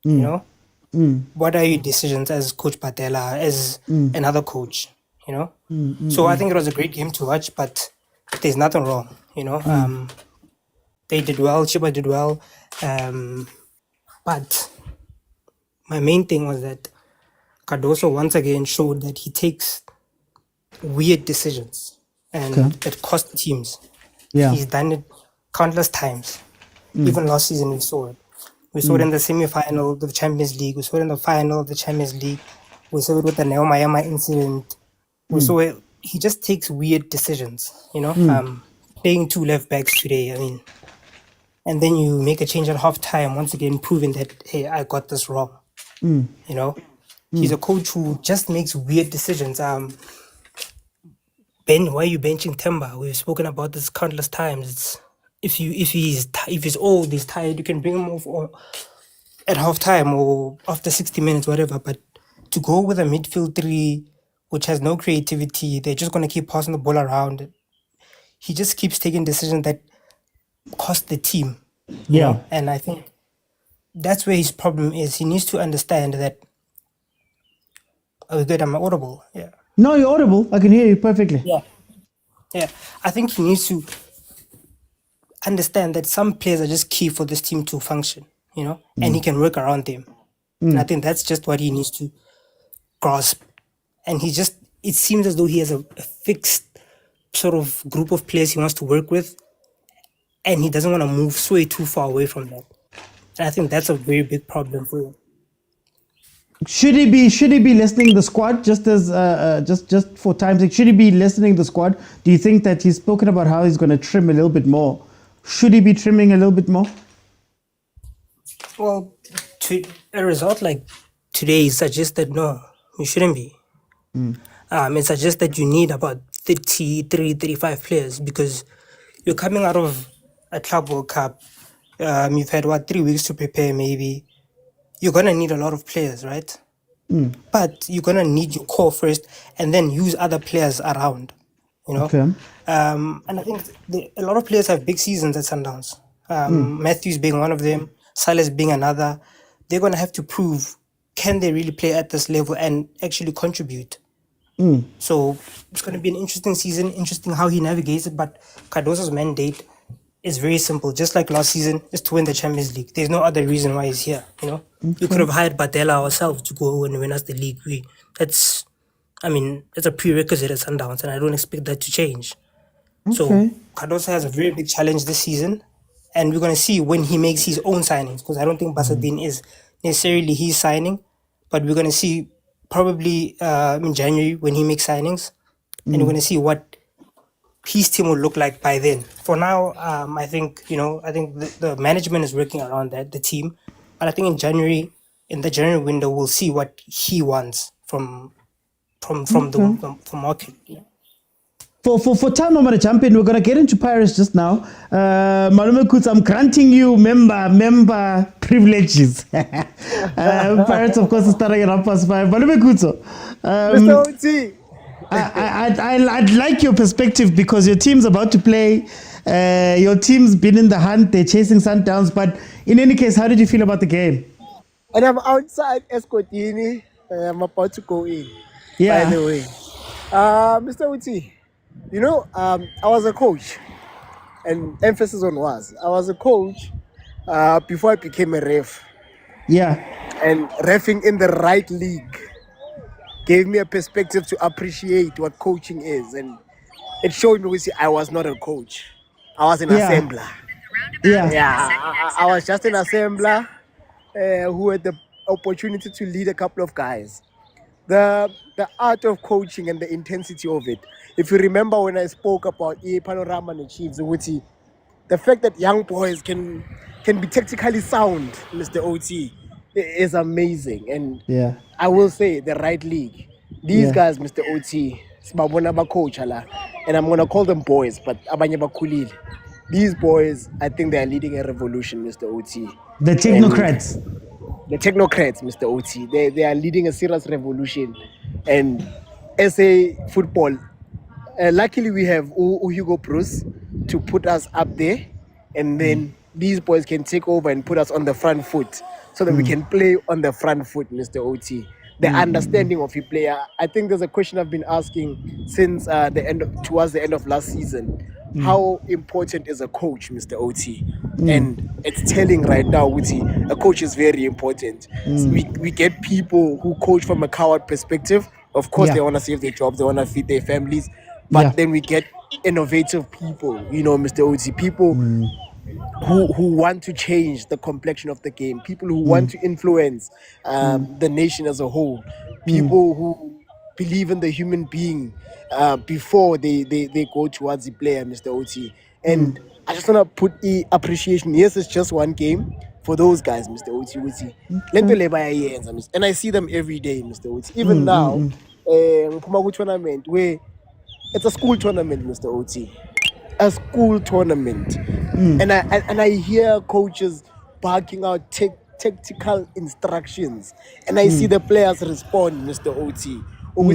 What are your decisions as Coach Patella, as another coach? So I think it was a great game to watch, but there's nothing wrong. They did well, Chippa did well, but my main thing was that Cardoso once again showed that he takes weird decisions and it cost teams. Yeah. He's done it countless times. Even last season we saw it. We saw it in the semi-final of the Champions League. We saw it in the final of the Champions League. We saw it with the Neo Mayama incident. We saw it. He just takes weird decisions, playing 2 left backs today. And then you make a change at halftime, once again proving that, hey, I got this wrong. He's a coach who just makes weird decisions. Ben, why are you benching Temba? We've spoken about this countless times. It's if he's old, he's tired, you can bring him off at halftime or after 60 minutes, whatever. But to go with a midfield 3, which has no creativity, they're just going to keep passing the ball around. He just keeps taking decisions that cost the team. Yeah. And I think that's where his problem is. He needs to understand that. Oh, good. Am I audible? Yeah. No, you're audible. I can hear you perfectly. Yeah. I think he needs to understand that some players are just key for this team to function, and he can work around them. And I think that's just what he needs to grasp. And it seems as though he has a fixed sort of group of players he wants to work with, and he doesn't want to move way too far away from that. And I think that's a very big problem for him. Should he be listening the squad just as just for time's sake? Should he be listening the squad? Do you think that he's spoken about how he's going to trim a little bit more? Should he be trimming a little bit more? Well, a result like today suggests that no, you shouldn't be. It suggests that you need about 35 players because you're coming out of a Club World Cup. You've had 3 weeks to prepare maybe. You're going to need a lot of players, right? But you're going to need your core first and then use other players around, Okay. And I think a lot of players have big seasons at Sundowns. Matthews being one of them, Silas being another. They're going to have to prove, can they really play at this level and actually contribute? So it's going to be an interesting season, interesting how he navigates it. But Cardoso's mandate is very simple. Just like last season, is to win the Champions League. There's no other reason why he's here. You know, we could have hired Batella ourselves to go and win us the league. It's a prerequisite at Sundowns, and I don't expect that to change. So Cardoso has a very big challenge this season, and we're going to see when he makes his own signings, because I don't think Basadine is necessarily his signing, but we're going to see probably in January when he makes signings, and we're going to see what his team will look like by then. For now, I think the management is working around that, the team, but I think in the January window, we'll see what he wants from the market. Yeah. For time I'm going to jump in. We're going to get into Pirates just now. Malume Kutso, I'm granting you member privileges. Pirates, of course, is starting at 5:30. Malume Kutso, Mr. OT. I'd like your perspective, because your team's about to play. Your team's been in the hunt. They're chasing Sundowns. But in any case, how did you feel about the game? And I'm outside Escotini. I'm about to go in. Yeah. By the way, Mr. OT, I was a coach, and emphasis on was. I was a coach before I became a ref. Yeah. And reffing in the right league gave me a perspective to appreciate what coaching is, and it showed me I was not a coach. I was an assembler. I was just an assembler who had the opportunity to lead a couple of guys. The art of coaching and the intensity of it. If you remember when I spoke about Panorama and the Chiefs, the fact that young boys can be tactically sound, Mr. OT, is amazing. And I will say the right league. These guys, Mr. OT, coach, and I'm gonna call them boys, but these boys, I think they are leading a revolution, Mr. OT. The technocrats. The technocrats, Mr. OT, they are leading a serious revolution. And SA football, luckily we have Hugo Bruce to put us up there, and then these boys can take over and put us on the front foot, so that we can play on the front foot, Mr. OT. The understanding of a player. I think there's a question I've been asking since towards the end of last season. How important is a coach, Mr. OT? And it's telling right now, a coach is very important. We get people who coach from a coward perspective. Of course, they want to save their jobs, they want to feed their families. But then we get innovative people, Mr. OT, people who want to change the complexion of the game, people who want to influence the nation as a whole, people who believe in the human being before they go towards the player, Mr. OT. And I just want to put appreciation. Yes, it's just one game for those guys, Mr. OT. And I see them every day, Mr. OT. Even now, tournament where it's a school tournament, Mr. OT. A school tournament. And I hear coaches barking out tactical instructions, and I see the players respond, Mr. OT.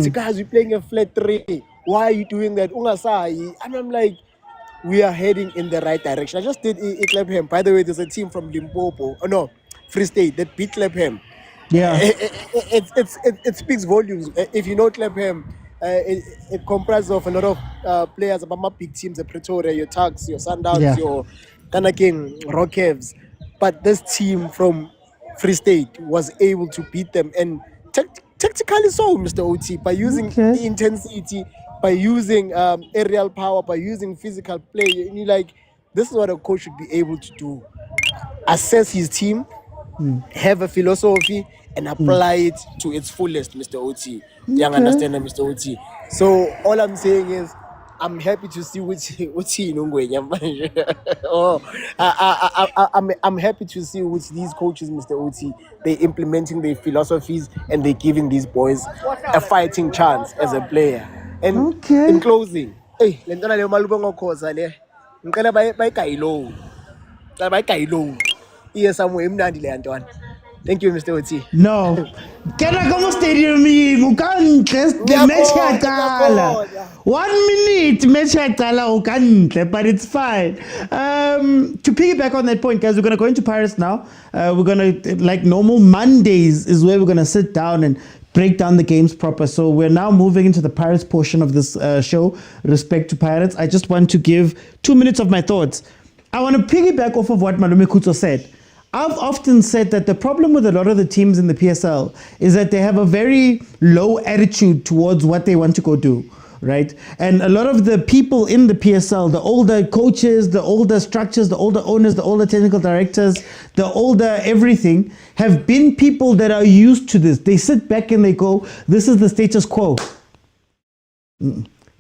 Guys, we're playing a flat 3. Why are you doing that? And I'm like, we are heading in the right direction. I just did Clapham. By the way, there's a team from Limpopo, Free State, that beat Clapham. Yeah. It speaks volumes. If you know Clapham, it comprises of a lot of players about my big teams, the Pretoria, your Tuks, your Sundowns, your Kanaking, Rockevs. But this team from Free State was able to beat them, and tactically so, Mr. OT, by using the intensity, by using aerial power, by using physical play. And you're like, this is what a coach should be able to do. Assess his team, have a philosophy, and apply it to its fullest, Mr. OT. You understand that, Mr. OT? So all I'm saying is, I'm happy to see I'm happy to see which these coaches, Mr. OT, they implementing their philosophies, and they giving these boys a fighting chance as a player. And in closing, Thank you, Mr. Oti. No. Can I come stadium? The match yaqala. 1 minute match yaqala ukantle, but it's fine. To piggyback on that point, guys, we're gonna go into Pirates now. We're gonna, like normal Mondays, is where we're gonna sit down and break down the games proper. So we're now moving into the Pirates portion of this show. Respect to Pirates. I just want to give 2 minutes of my thoughts. I want to piggyback off of what Malume Kutso said. I've often said that the problem with a lot of the teams in the PSL is that they have a very low attitude towards what they want to go do, right? And a lot of the people in the PSL, the older coaches, the older structures, the older owners, the older technical directors, the older everything, have been people that are used to this. They sit back and they go, this is the status quo.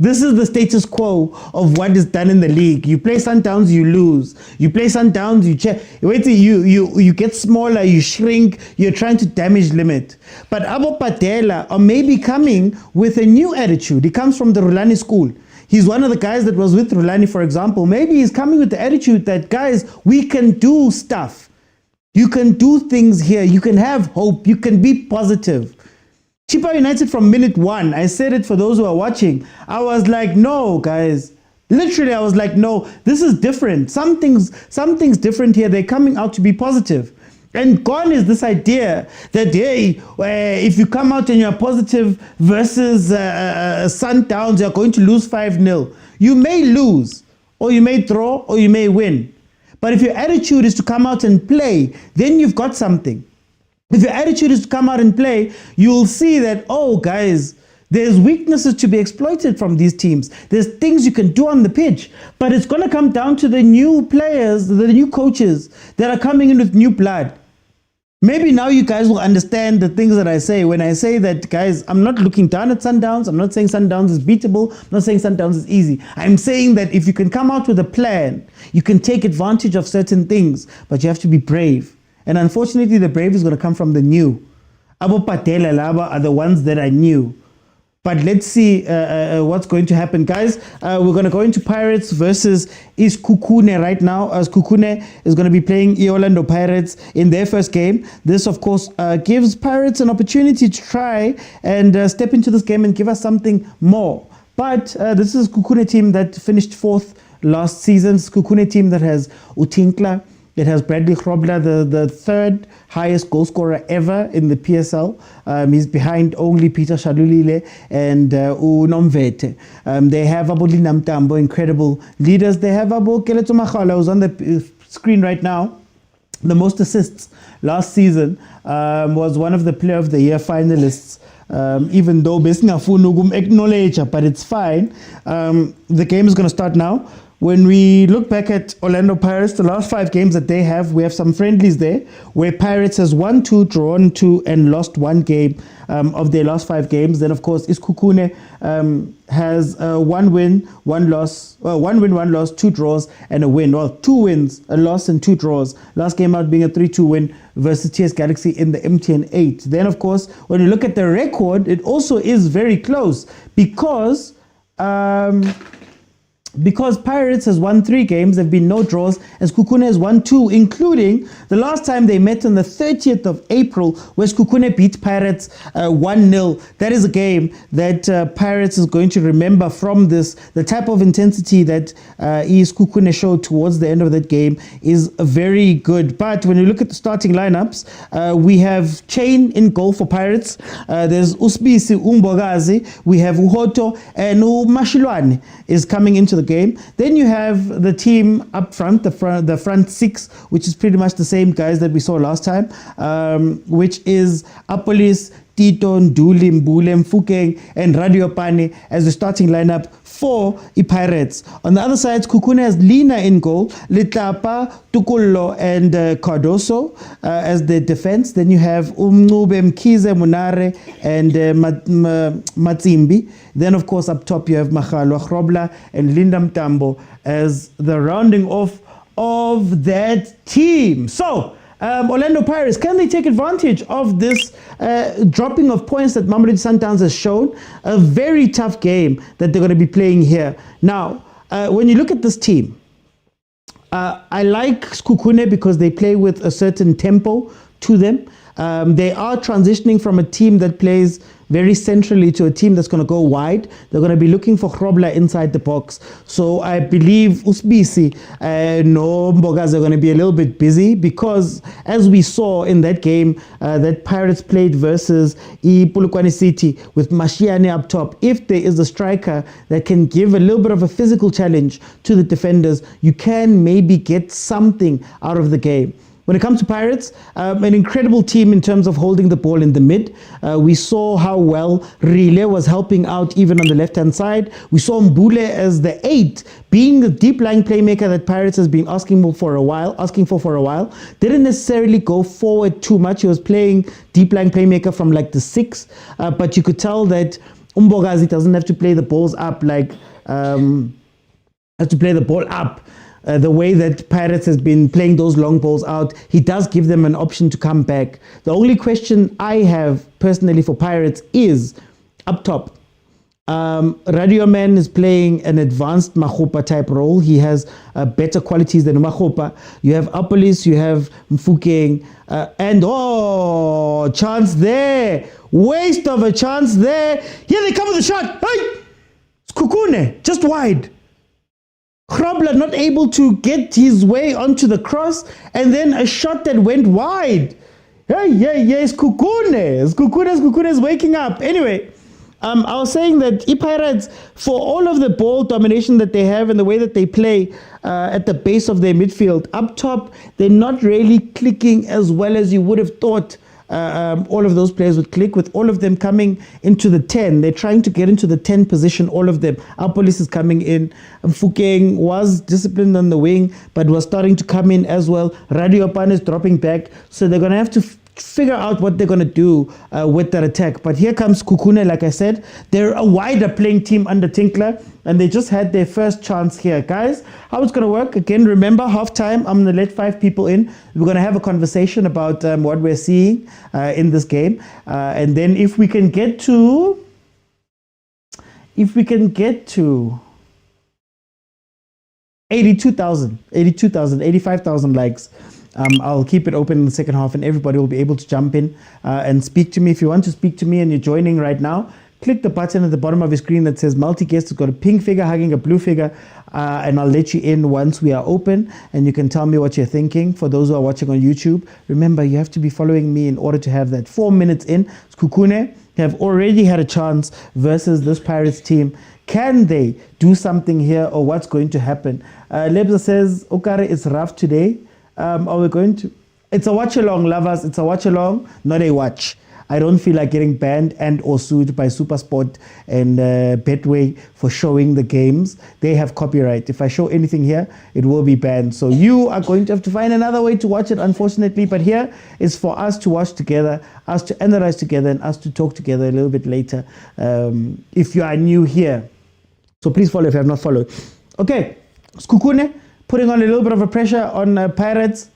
This is the status quo of what is done in the league. You play Sundowns, you lose. You play Sundowns, you get smaller, you shrink, you're trying to damage limit. But Abo Patela are maybe coming with a new attitude. He comes from the Rulani school. He's one of the guys that was with Rulani, for example. Maybe he's coming with the attitude that, guys, we can do stuff. You can do things here. You can have hope. You can be positive. Chippa United from minute one, I said it for those who are watching, I was like, no, guys. Literally, I was like, no, this is different. Something's different here. They're coming out to be positive. And gone is this idea that, hey, if you come out and you're positive versus Sundowns, you're going to lose 5-0. You may lose, or you may draw, or you may win. But if your attitude is to come out and play, then you've got something. If your attitude is to come out and play, you'll see that, oh, guys, there's weaknesses to be exploited from these teams. There's things you can do on the pitch, but it's going to come down to the new players, the new coaches that are coming in with new blood. Maybe now you guys will understand the things that I say when I say that, guys, I'm not looking down at Sundowns. I'm not saying Sundowns is beatable. I'm not saying Sundowns is easy. I'm saying that if you can come out with a plan, you can take advantage of certain things, but you have to be brave. And unfortunately, the brave is going to come from the new. Abo Patela Laba are the ones that I knew. But let's see what's going to happen. Guys, we're going to go into Pirates versus SEKHUKHUNE right now. As SEKHUKHUNE is going to be playing Orlando Pirates in their first game. This, of course, gives Pirates an opportunity to try and step into this game and give us something more. But this is a SEKHUKHUNE team that finished 4th last season. SEKHUKHUNE team that has Utinkla. It has Bradley Grobler, the 3rd highest goal scorer ever in the PSL. He's behind only Peter Shalulile and Unomvete. They have Abolina Mtambo, incredible leaders. They have Abo Keleto Makhala, who's on the screen right now. The most assists last season, was one of the Player of the Year finalists. Even though Besingafunu acknowledge, but it's fine. The game is going to start now. When we look back at Orlando Pirates, the last 5 games that they have, we have some friendlies there, where Pirates has won 2, drawn 2, and lost 1 game of their last 5 games. Then, of course, SEKHUKHUNE has 1 win, 1 loss, 1 win, 1 loss, 2 draws, and a win. Well, 2 wins, a loss, and 2 draws. Last game out being a 3-2 win versus TS Galaxy in the MTN 8. Then, of course, when you look at the record, it also is very close because Pirates has won 3 games, there have been no draws, and SEKHUKHUNE has won 2, including the last time they met on the 30th of April, where SEKHUKHUNE beat Pirates 1-0. That is a game that Pirates is going to remember from this. The type of intensity that SEKHUKHUNE showed towards the end of that game is very good. But when you look at the starting lineups, we have Chain in goal for Pirates. There's Usbisi Umbogazi. We have Uhoto, and Mashilwane is coming into the game. Then you have the team up front, the front 6, which is pretty much the same guys that we saw last time, which is Apolis, Tito, Nduli, Mbule, Mfukeng, and Radio Pane as the starting lineup for the Pirates. On the other side, SEKHUKHUNE has Lina in goal, Litlapa, Tukullo, and Cardoso as the defense. Then you have Umnube, Mkize, Munare, and Matsimbi. Then, of course, up top you have Makhalwa Grobler and Linda Mtambo as the rounding off of that team. So, Orlando Pirates, can they take advantage of this dropping of points that Mamelodi Sundowns has shown? A very tough game that they're going to be playing here. Now, when you look at this team, I like SEKHUKHUNE because they play with a certain tempo to them. They are transitioning from a team that plays very centrally to a team that's going to go wide. They're going to be looking for Grobler inside the box. So I believe Usbisi no Mbogas are going to be a little bit busy, because as we saw in that game that Pirates played versus Polokwane City with Mashiane up top, if there is a striker that can give a little bit of a physical challenge to the defenders, you can maybe get something out of the game. When it comes to Pirates, an incredible team in terms of holding the ball in the mid. We saw how well Rile was helping out even on the left-hand side. We saw Mbule as the 8, being the deep-lying playmaker that Pirates has been asking for a while. Didn't necessarily go forward too much. He was playing deep-lying playmaker from like the 6, but you could tell that Umbogazi doesn't have to play the balls up like the way that Pirates has been playing those long balls out. He does give them an option to come back. The only question I have personally for Pirates is up top. Radio Man is playing an advanced Makgopa type role. He has better qualities than Makgopa. You have Apolis, you have Mfukeng, and chance there. Waste of a chance there. Here they come with the shot. Hey! Sekhukhune, just wide. Grobler not able to get his way onto the cross, and then a shot that went wide. Sekhukhune is waking up. Anyway, I was saying that Pirates, for all of the ball domination that they have and the way that they play at the base of their midfield, up top, they're not really clicking as well as you would have thought. All of those players would click, with all of them coming into the 10. They're trying to get into the 10 position, all of them. Apolis is coming in. Mfukeng was disciplined on the wing, but was starting to come in as well. Radiopan is dropping back. So they're going to have to figure out what they're going to do with that attack. But here comes Sekhukhune, like I said. They're a wider playing team under Tinkler, and they just had their first chance here. Guys, how it's going to work, again, remember, halftime, I'm going to let 5 people in. We're going to have a conversation about what we're seeing in this game. And then if we can get to 85,000 likes, I'll keep it open in the second half, and everybody will be able to jump in and speak to me. If you want to speak to me and you're joining right now, click the button at the bottom of your screen that says multi-guest. It's got a pink figure hugging a blue figure, and I'll let you in once we are open, and you can tell me what you're thinking. For those who are watching on YouTube, remember, you have to be following me in order to have that. 4 minutes in, Sekhukhune have already had a chance versus this Pirates team. Can they do something here, or what's going to happen? Lebza says, Okare, it's rough today. Are we going to? It's a watch along, lovers. It's a watch along, not a watch. I don't feel like getting banned and or sued by Supersport and Betway for showing the games. They have copyright. If I show anything here, it will be banned. So you are going to have to find another way to watch it, unfortunately. But here is for us to watch together, us to analyze together, and us to talk together a little bit later. If you are new here, so please follow if you have not followed. Okay, Sekhukhune putting on a little bit of a pressure on Pirates.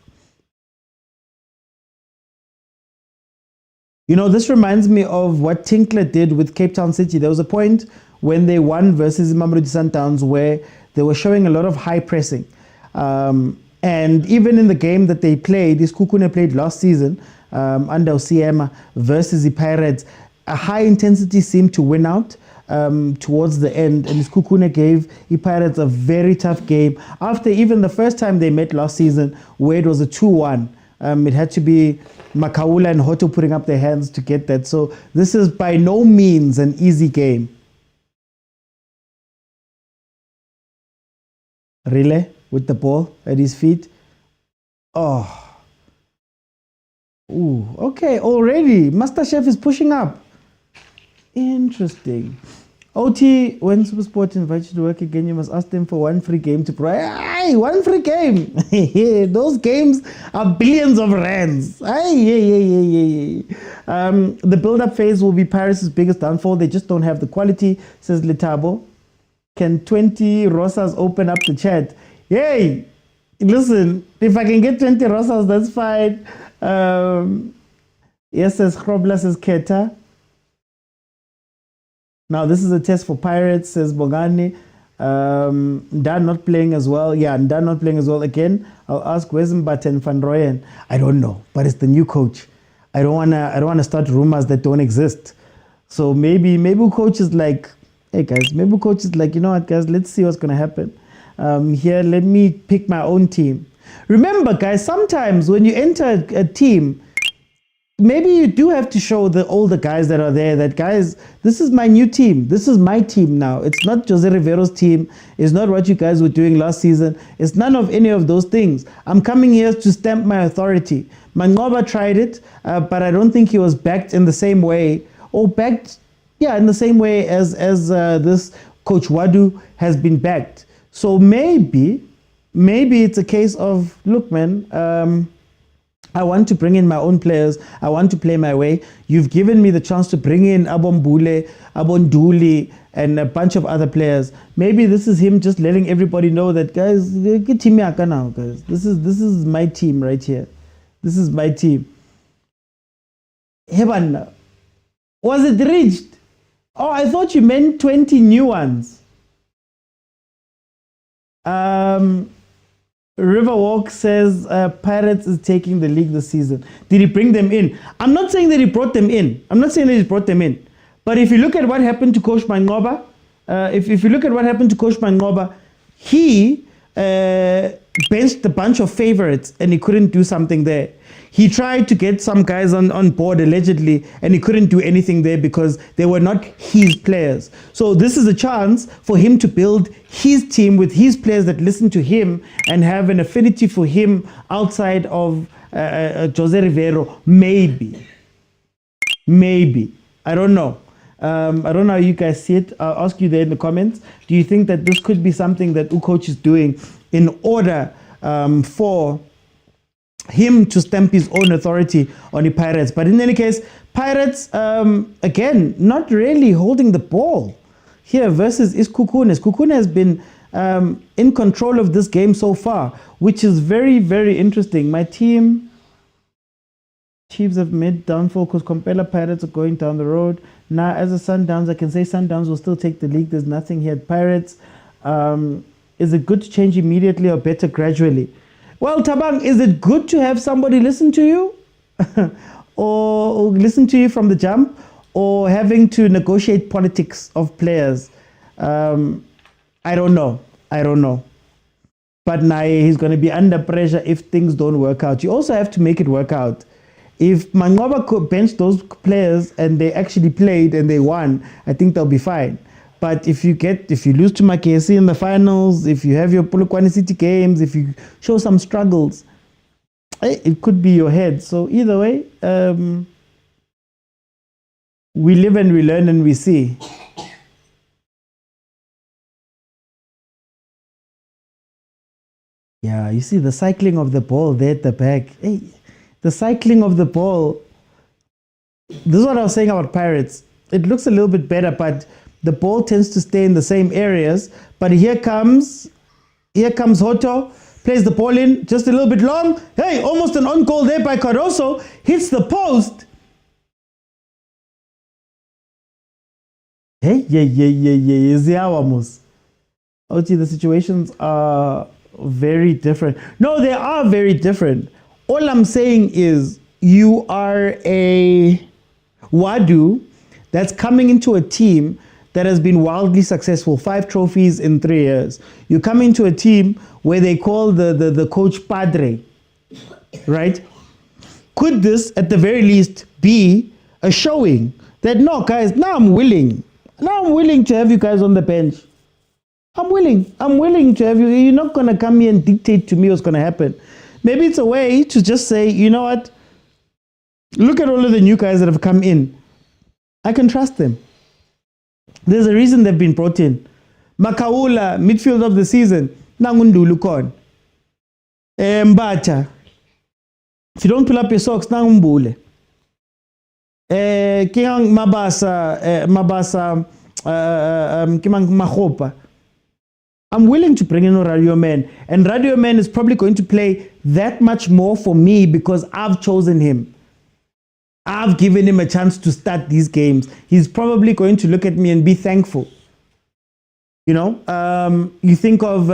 You know, this reminds me of what Tinkler did with Cape Town City. There was a point when they won versus MAMELODI Sundowns where they were showing a lot of high pressing. And even in the game that they played, Sekhukhune played last season under Osiema versus the Pirates, a high intensity seemed to win out towards the end, and Sekhukhune gave the Pirates a very tough game after even the first time they met last season, where it was a 2-1. It had to be Makaula and Hoto putting up their hands to get that. So this is by no means an easy game. Rile with the ball at his feet. Oh. Ooh, okay, already Master Chef is pushing up. Interesting. OT, when Supersport invites you to work again, you must ask them for one free game to provide. Aye, one free game. Those games are billions of rands. Aye. The build-up phase will be Paris' biggest downfall. They just don't have the quality, says Letabo. Can 20 Rosas open up the chat? Hey, listen, if I can get 20 Rosas, that's fine. Yes, says Krobla, says Keta. Now, this is a test for Pirates, says Bogani. Dan not playing as well. Yeah, and Dan not playing as well. Again, I'll ask Wezenbat and Van Rooyen. I don't know, but it's the new coach. I don't wanna start rumors that don't exist. So maybe coach is like, hey guys, maybe coach is like, you know what guys, let's see what's gonna happen. Here, let me pick my own team. Remember, guys, sometimes when you enter a team, maybe you do have to show the older guys that are there that, guys, this is my new team. This is my team now. It's not Jose Rivero's team. It's not what you guys were doing last season. It's none of any of those things. I'm coming here to stamp my authority. Mangoba tried it, but I don't think he was backed in the same way, or backed, yeah, in the same way as this Coach Wadu has been backed. So maybe it's a case of, look, man, I want to bring in my own players. I want to play my way. You've given me the chance to bring in Abombule, Abonduli, and a bunch of other players. Maybe this is him just letting everybody know that, guys, get team now, guys. This is my team right here. This is my team. Heban, was it reached? Oh, I thought you meant 20 new ones. Riverwalk says Pirates is taking the league this season. Did he bring them in? I'm not saying that he brought them in. But if you look at what happened to Coach Mangoba, if you look at what happened to Coach Mangoba, he benched a bunch of favorites and he couldn't do something there. He tried to get some guys on board allegedly, and he couldn't do anything there because they were not his players. So this is a chance for him to build his team with his players that listen to him and have an affinity for him outside of Jose Rivero. Maybe. I don't know. I don't know how you guys see it. I'll ask you there in the comments. Do you think that this could be something that Ucoach is doing in order for him to stamp his own authority on the Pirates? But in any case, Pirates, again, not really holding the ball here versus SEKHUKHUNE. SEKHUKHUNE has been in control of this game so far, which is very, very interesting. My team, Chiefs have made downfall because Compella Pirates are going down the road. Now, as a Sundowns, I can say Sundowns will still take the league. There's nothing here at Pirates. Is it good to change immediately or better gradually? Well, Tabang, is it good to have somebody listen to you or listen to you from the jump, or having to negotiate politics of players? I don't know. But now he's going to be under pressure if things don't work out. You also have to make it work out. If Mangoba could bench those players and they actually played and they won, I think they'll be fine. But if you lose to Makesi in the finals, if you have your Polokwane City games, if you show some struggles, it could be your head. So either way, we live and we learn and we see. Yeah, you see the cycling of the ball there at the back. Hey, the cycling of the ball. This is what I was saying about Pirates. It looks a little bit better, but the ball tends to stay in the same areas. But here comes Hoto, plays the ball in just a little bit long. Hey, almost an on goal there by Caruso. Hits the post. Hey, yeah. Oti, the situations are very different. No, they are very different. All I'm saying is you are a Wadu that's coming into a team that has been wildly successful, 5 trophies in 3 years. You come into a team where they call the coach Padre, right? Could this, at the very least, be a showing that, no, guys, now I'm willing to have you guys on the bench. I'm willing to have you. You're not going to come here and dictate to me what's going to happen. Maybe it's a way to just say, you know what? Look at all of the new guys that have come in. I can trust them. There's a reason they've been brought in. Makaula, midfield of the season. Nangundulu kon. Mbacha. If you don't pull up your socks, nangumbule. Kiyang mabasa, kimang mahopa. I'm willing to bring in a Radio Man. And Radio Man is probably going to play that much more for me because I've chosen him. I've given him a chance to start these games. He's probably going to look at me and be thankful. You know, you think of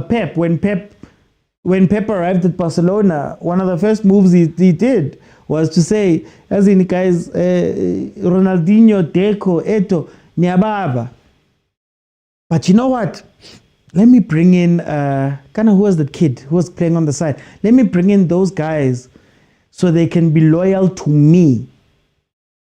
Pep. When Pep arrived at Barcelona, one of the first moves he did was to say, as in guys, Ronaldinho, Deco, Eto, Niababa. But you know what? Let me bring in, who was the kid who was playing on the side? Let me bring in those guys so they can be loyal to me.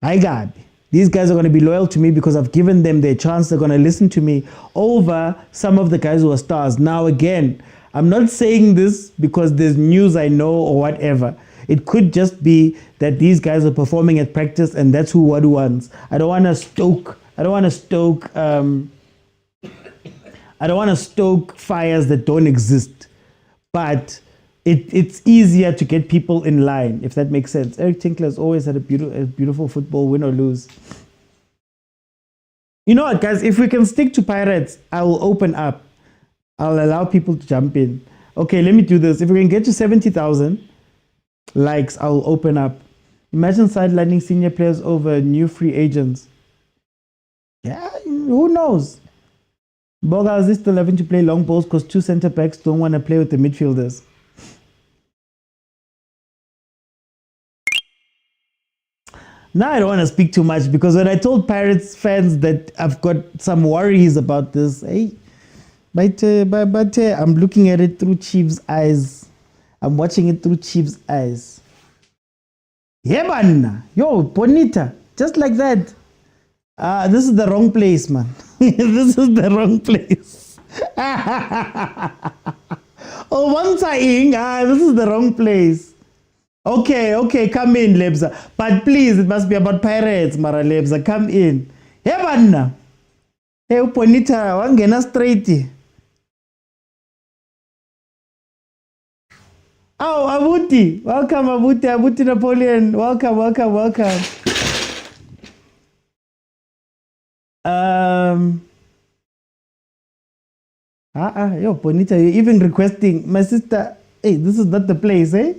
I got it. These guys are going to be loyal to me because I've given them their chance. They're going to listen to me over some of the guys who are stars. Now, again, I'm not saying this because there's news I know or whatever. It could just be that these guys are performing at practice and that's who what wants. I don't want to stoke fires that don't exist. But it's easier to get people in line, if that makes sense. Eric Tinkler has always had a beautiful football, win or lose. You know what, guys? If we can stick to Pirates, I will open up. I'll allow people to jump in. Okay, let me do this. If we can get to 70,000 likes, I'll open up. Imagine sidelining senior players over new free agents. Yeah, who knows? Bogas is still having to play long balls because two center backs don't want to play with the midfielders. Now I don't want to speak too much because when I told Pirates fans that I've got some worries about this, but I'm looking at it through Chiefs' eyes. I'm watching it through Chiefs' eyes. Yeah, man. Yo, bonita. Just like that. This is the wrong place, man. This is the wrong place. Oh, one saying, this is the wrong place. Okay, come in, Lebza. But please, it must be about Pirates, Mara Lebza. Come in. Hey, man. Hey, bonita. Wangena straight. Oh, Abuti. Welcome, Abuti. Abuti Napoleon. Welcome. Yo, Bonita, you're even requesting my sister. Hey, this is not the place, eh?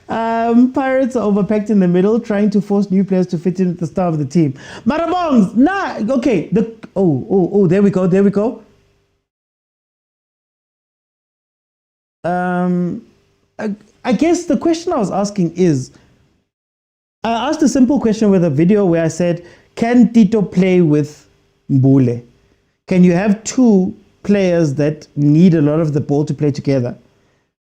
Pirates are overpacked in the middle, trying to force new players to fit in with the star of the team. Marabongs, okay. There we go. I guess the question I was asking is, I asked a simple question with a video where I said, can Tito play with Mbule? Can you have two players that need a lot of the ball to play together?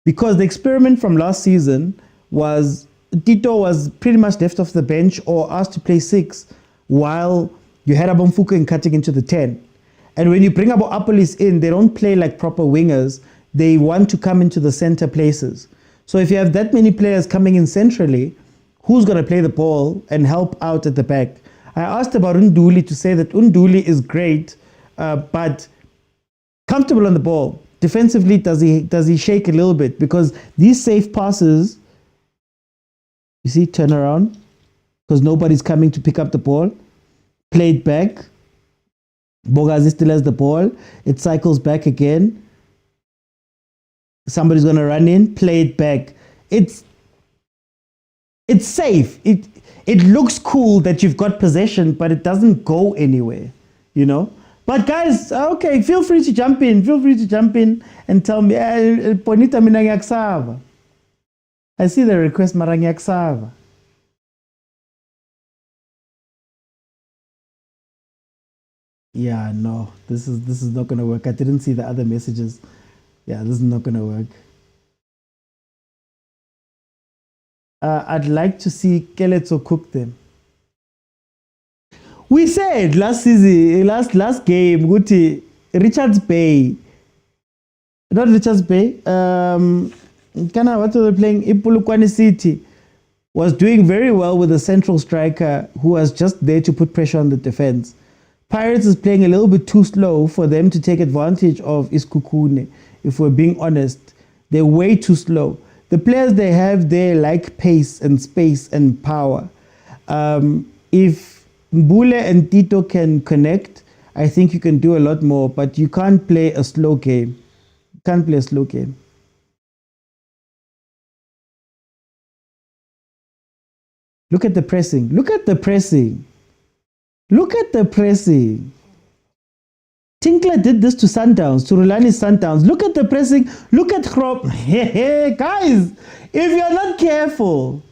Because the experiment from last season was Tito was pretty much left off the bench or asked to play 6 while you had Abomfuku and cutting into the 10. And when you bring Apolis in, they don't play like proper wingers. They want to come into the center places. So if you have that many players coming in centrally, who's going to play the ball and help out at the back? I asked about Unduli to say that Unduli is great, but comfortable on the ball. Defensively, does he shake a little bit? Because these safe passes, you see, turn around, because nobody's coming to pick up the ball. Played back. Bogazi still has the ball. It cycles back again. Somebody's going to run in, play it back. It's safe. It looks cool that you've got possession, but it doesn't go anywhere, you know? But guys, okay, feel free to jump in. Feel free to jump in and tell me, Ponita Minanyaksava. I see the request, Marangyaksava. Yeah, no, this is not going to work. I didn't see the other messages. Yeah, this is not going to work. I'd like to see Keletso cook them. We said last season, last game, Guti, Richards Bay. Not Richards Bay. What were they playing? Ipulukwani City was doing very well with a central striker who was just there to put pressure on the defense. Pirates is playing a little bit too slow for them to take advantage of SEKHUKHUNE. If we're being honest, they're way too slow. The players they have there like pace and space and power. If Mbule and Tito can connect, I think you can do a lot more, but you can't play a slow game. You can't play a slow game. Look at the pressing. Look at the pressing. Look at the pressing. Tinkler did this to Sundowns, to Rulani Sundowns. Look at the pressing. Look at Krop. Hey, guys, if you're not careful.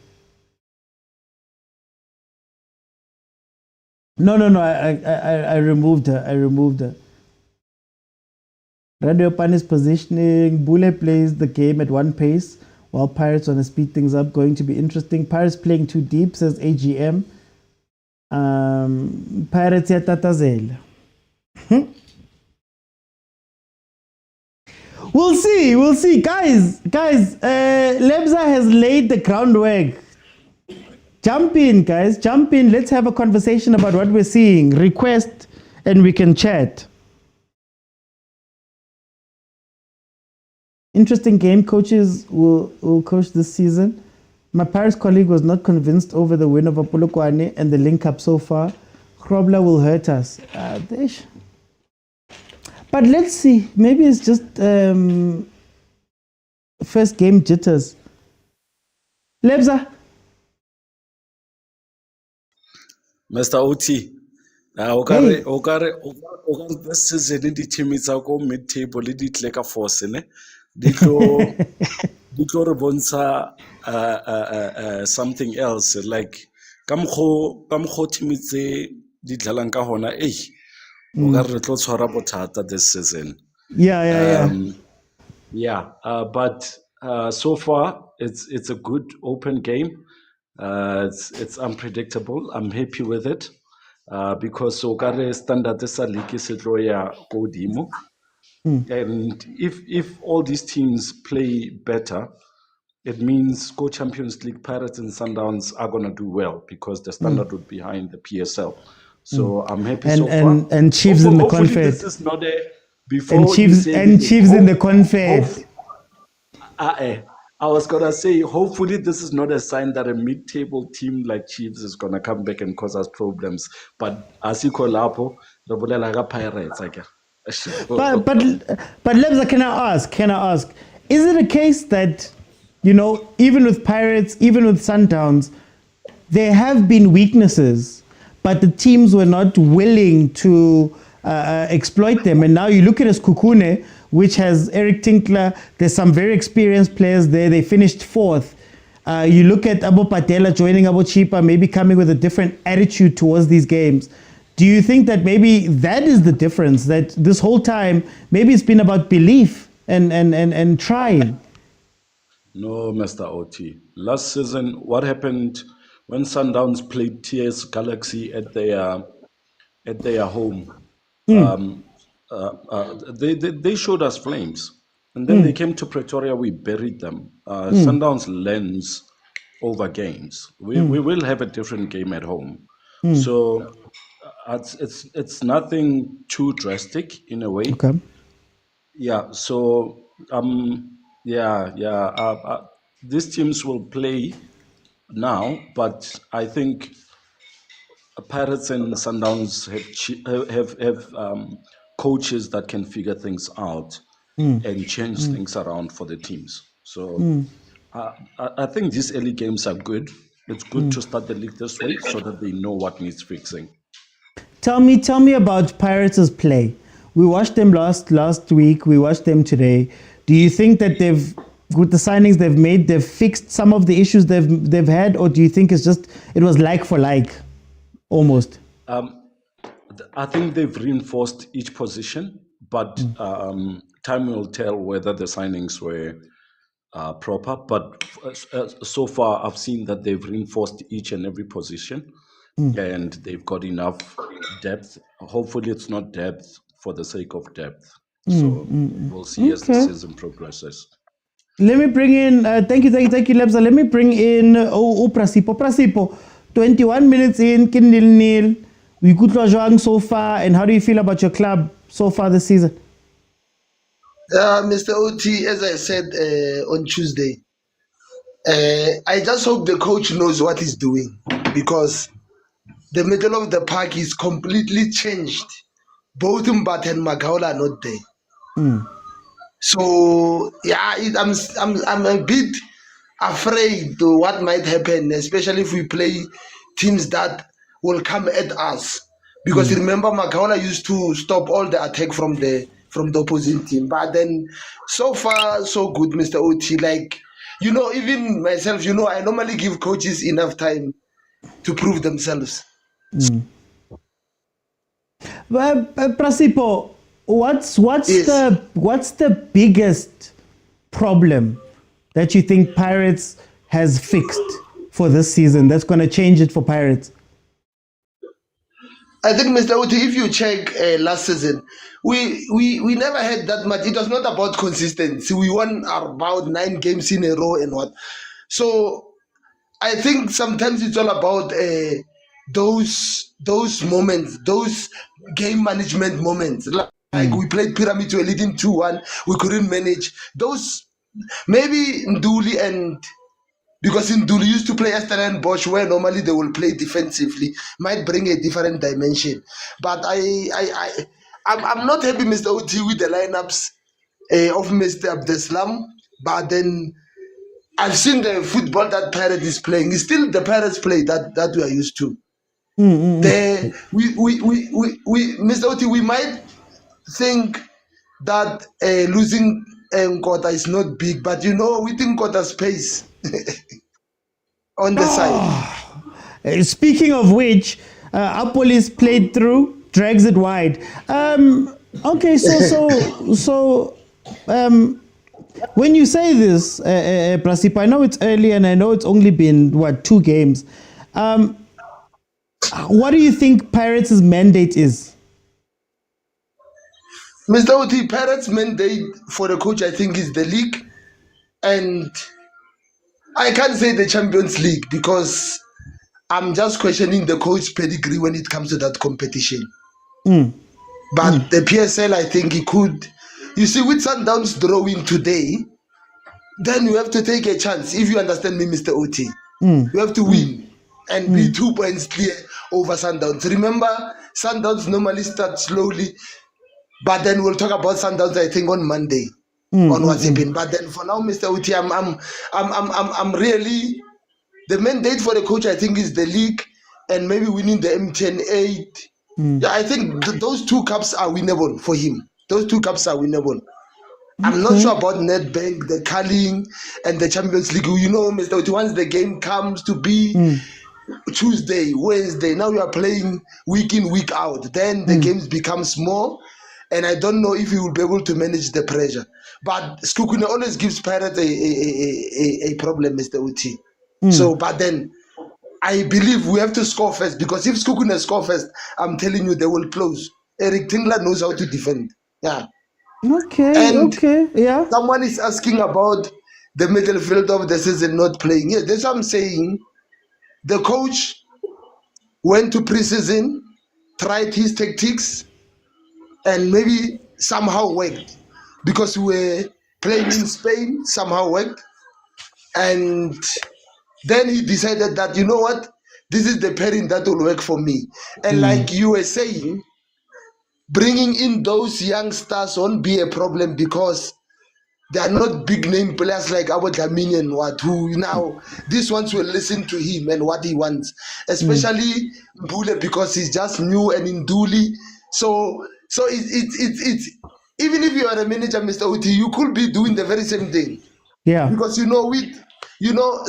No, I removed her. I removed her. Radio Pan is positioning. Bule plays the game at one pace, while Pirates want to speed things up. Going to be interesting. Pirates playing too deep, says AGM. Pirates ya Tatazel. We'll see. Guys, Lebza has laid the groundwork. Jump in, guys, jump in. Let's have a conversation about what we're seeing. Request and we can chat. Interesting game. Coaches will coach this season. My Paris colleague was not convinced over the win of Polokwane and the link up so far. Krobler will hurt us. But let's see. Maybe it's just first game jitters. Lebza. Mr. OT, this season in the team is go mid table, it like a force, ne? Dito rebonsa something else like kamho team itse di dlalang ka hona o ka re tlo tshwara bothata this season. But so far it's a good open game. It's unpredictable. I'm happy with it because so kare standard sa league is ya kodimo. And if all these teams play better, it means Go Champions League, Pirates and Sundowns are gonna do well because the standard would be behind the PSL. So I'm happy so far. And Chiefs in the Confed. This is not a before and Chiefs in the Confed. I was gonna say, hopefully this is not a sign that a mid-table team like Chiefs is gonna come back and cause us problems. But as you call Lapo, the Pirates, I guess. But Lebza, can I ask? Is it a case that, even with Pirates, even with Sundowns, there have been weaknesses, but the teams were not willing to exploit them? And now you look at SEKHUKHUNE, which has Eric Tinkler. There's some very experienced players there. They finished 4th. You look at Abo Patela joining Abo Chippa, maybe coming with a different attitude towards these games. Do you think that maybe that is the difference, that this whole time, maybe it's been about belief and trying? No, Mr. OT. Last season, what happened when Sundowns played TS Galaxy at their home? They showed us flames, and then they came to Pretoria. We buried them. Sundowns lens over games. We will have a different game at home. So it's nothing too drastic in a way. Okay. Yeah. So these teams will play now, but I think Pirates and Sundowns have coaches that can figure things out and change things around for the teams. So I think these early games are good. It's good to start the league this way so that they know what needs fixing. Tell me about Pirates' play. We watched them last week. We watched them today. Do you think that with the signings they've made, they've fixed some of the issues they've had, or do you think it was like for like, almost? I think they've reinforced each position, but time will tell whether the signings were proper. But so far, I've seen that they've reinforced each and every position, and they've got enough depth. Hopefully, it's not depth for the sake of depth. So we'll see as the season progresses. Let me bring in, thank you, Lebza. Let me bring in Prasipo. 21 minutes in, nil. We could join so far, and how do you feel about your club so far this season? Mr. OT, as I said on Tuesday, I just hope the coach knows what he's doing, because the middle of the park is completely changed. Both Mbat and Magaola are not there. So yeah, I'm a bit afraid to what might happen, especially if we play teams that will come at us. Because remember, Makaola used to stop all the attack from the opposing team. But then, so far, so good, Mr. OT. Like, even myself, I normally give coaches enough time to prove themselves. Prasipo, what's the biggest problem that you think Pirates has fixed for this season that's going to change it for Pirates? I think, Mr. Oti, if you check last season, we never had that much. It was not about consistency. We won about 9 games in a row and what. So I think sometimes it's all about those moments, those game management moments. Like we played Pyramid to a leading 2-1. We couldn't manage. Those, maybe Nduli and... Because in Nduli used to play Stellenbosch, where normally they will play defensively, might bring a different dimension. But I'm not happy, Mr. Oti, with the lineups of Mr. Abdeslam. But then I've seen the football that Pirates is playing. It's still the Pirates play that we are used to. Mr. Oti, we might think that losing Nkota is not big, but we think Nkota's pace on the side. Speaking of which, Apolis played through, drags it wide. Okay, so when you say this, Prasipa, I know it's early and I know it's only been, 2 games. What do you think Pirates' mandate is? Mr. Oti, Pirates' mandate for the coach, I think, is the league. And I can't say the Champions League because I'm just questioning the coach's pedigree when it comes to that competition. But the PSL, I think he could. You see, with Sundowns drawing today, then you have to take a chance. If you understand me, Mr. Oti, you have to win and be 2 points clear over Sundowns. Remember, Sundowns normally start slowly. But then we'll talk about Sundowns, I think, on Monday on what's happening. But then for now, Mr. Uti, I'm really, the mandate for the coach, I think, is the league and maybe winning the M10-8. Yeah, I think those 2 cups are winnable for him. Those 2 cups are winnable. I'm not sure about Nedbank, the Carling, and the Champions League. Mr. Uti, once the game comes to be Tuesday, Wednesday, now you are playing week in, week out. Then the games become small. And I don't know if he will be able to manage the pressure. But SEKHUKHUNE always gives Pirates a problem, Mr. Uti. So, but then I believe we have to score first, because if SEKHUKHUNE score first, I'm telling you, they will close. Eric Tingler knows how to defend. Yeah. Okay, yeah. Someone is asking about the middle field of the season not playing. Yeah, that's what I'm saying. The coach went to preseason, tried his tactics, and maybe somehow worked, because we were playing in Spain, somehow worked. And then he decided that, this is the pairing that will work for me. And like you were saying, bringing in those youngsters won't be a problem, because they are not big name players like Abu Dlamini and what, who now, these ones will listen to him and what he wants, especially Mbule, because he's just new and in Nduli. So it's even if you are a manager, Mr. Uti, you could be doing the very same thing. Yeah. Because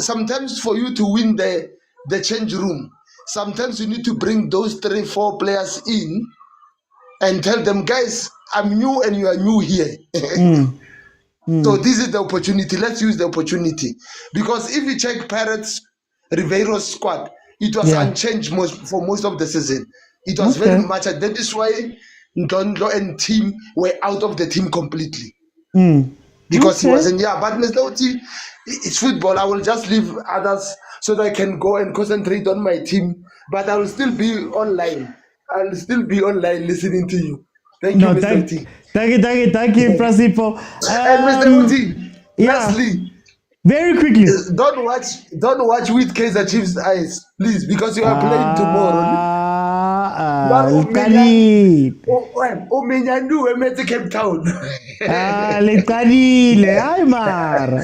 sometimes for you to win the change room, sometimes you need to bring those 3-4 players in and tell them, guys, I'm new and you are new here. So this is the opportunity. Let's use the opportunity. Because if you check Pirates Riveiro's squad, it was unchanged for most of the season. It was very much, that is why Ndondo and team were out of the team completely. Because he wasn't, but Mr. Oti, it's football. I will just leave others so that I can go and concentrate on my team. But I will still be online. I'll still be online listening to you. Thank you, Mr. Oti. Thank you, Prasipo. And Mr. Oti, lastly, very quickly, don't watch with Kaizer Chiefs eyes, please, because you are playing tomorrow. Umenyandu emete Cape Town. Leqalile, hayi mara.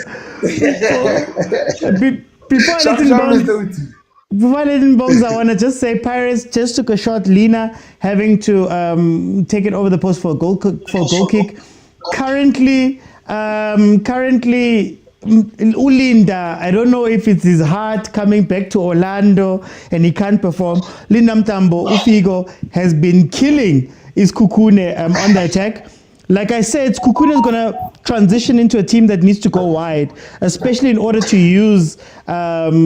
Before anything bounces, Bongs, I want to just say Pirates just took a shot. Lina having to take it over the post for a goal kick. Currently, Ulinda, I don't know if it's his heart coming back to Orlando and he can't perform. Linda Mtambo, Ufigo has been killing SEKHUKHUNE on the attack. Like I said, SEKHUKHUNE is going to transition into a team that needs to go wide, especially in order to use Krobler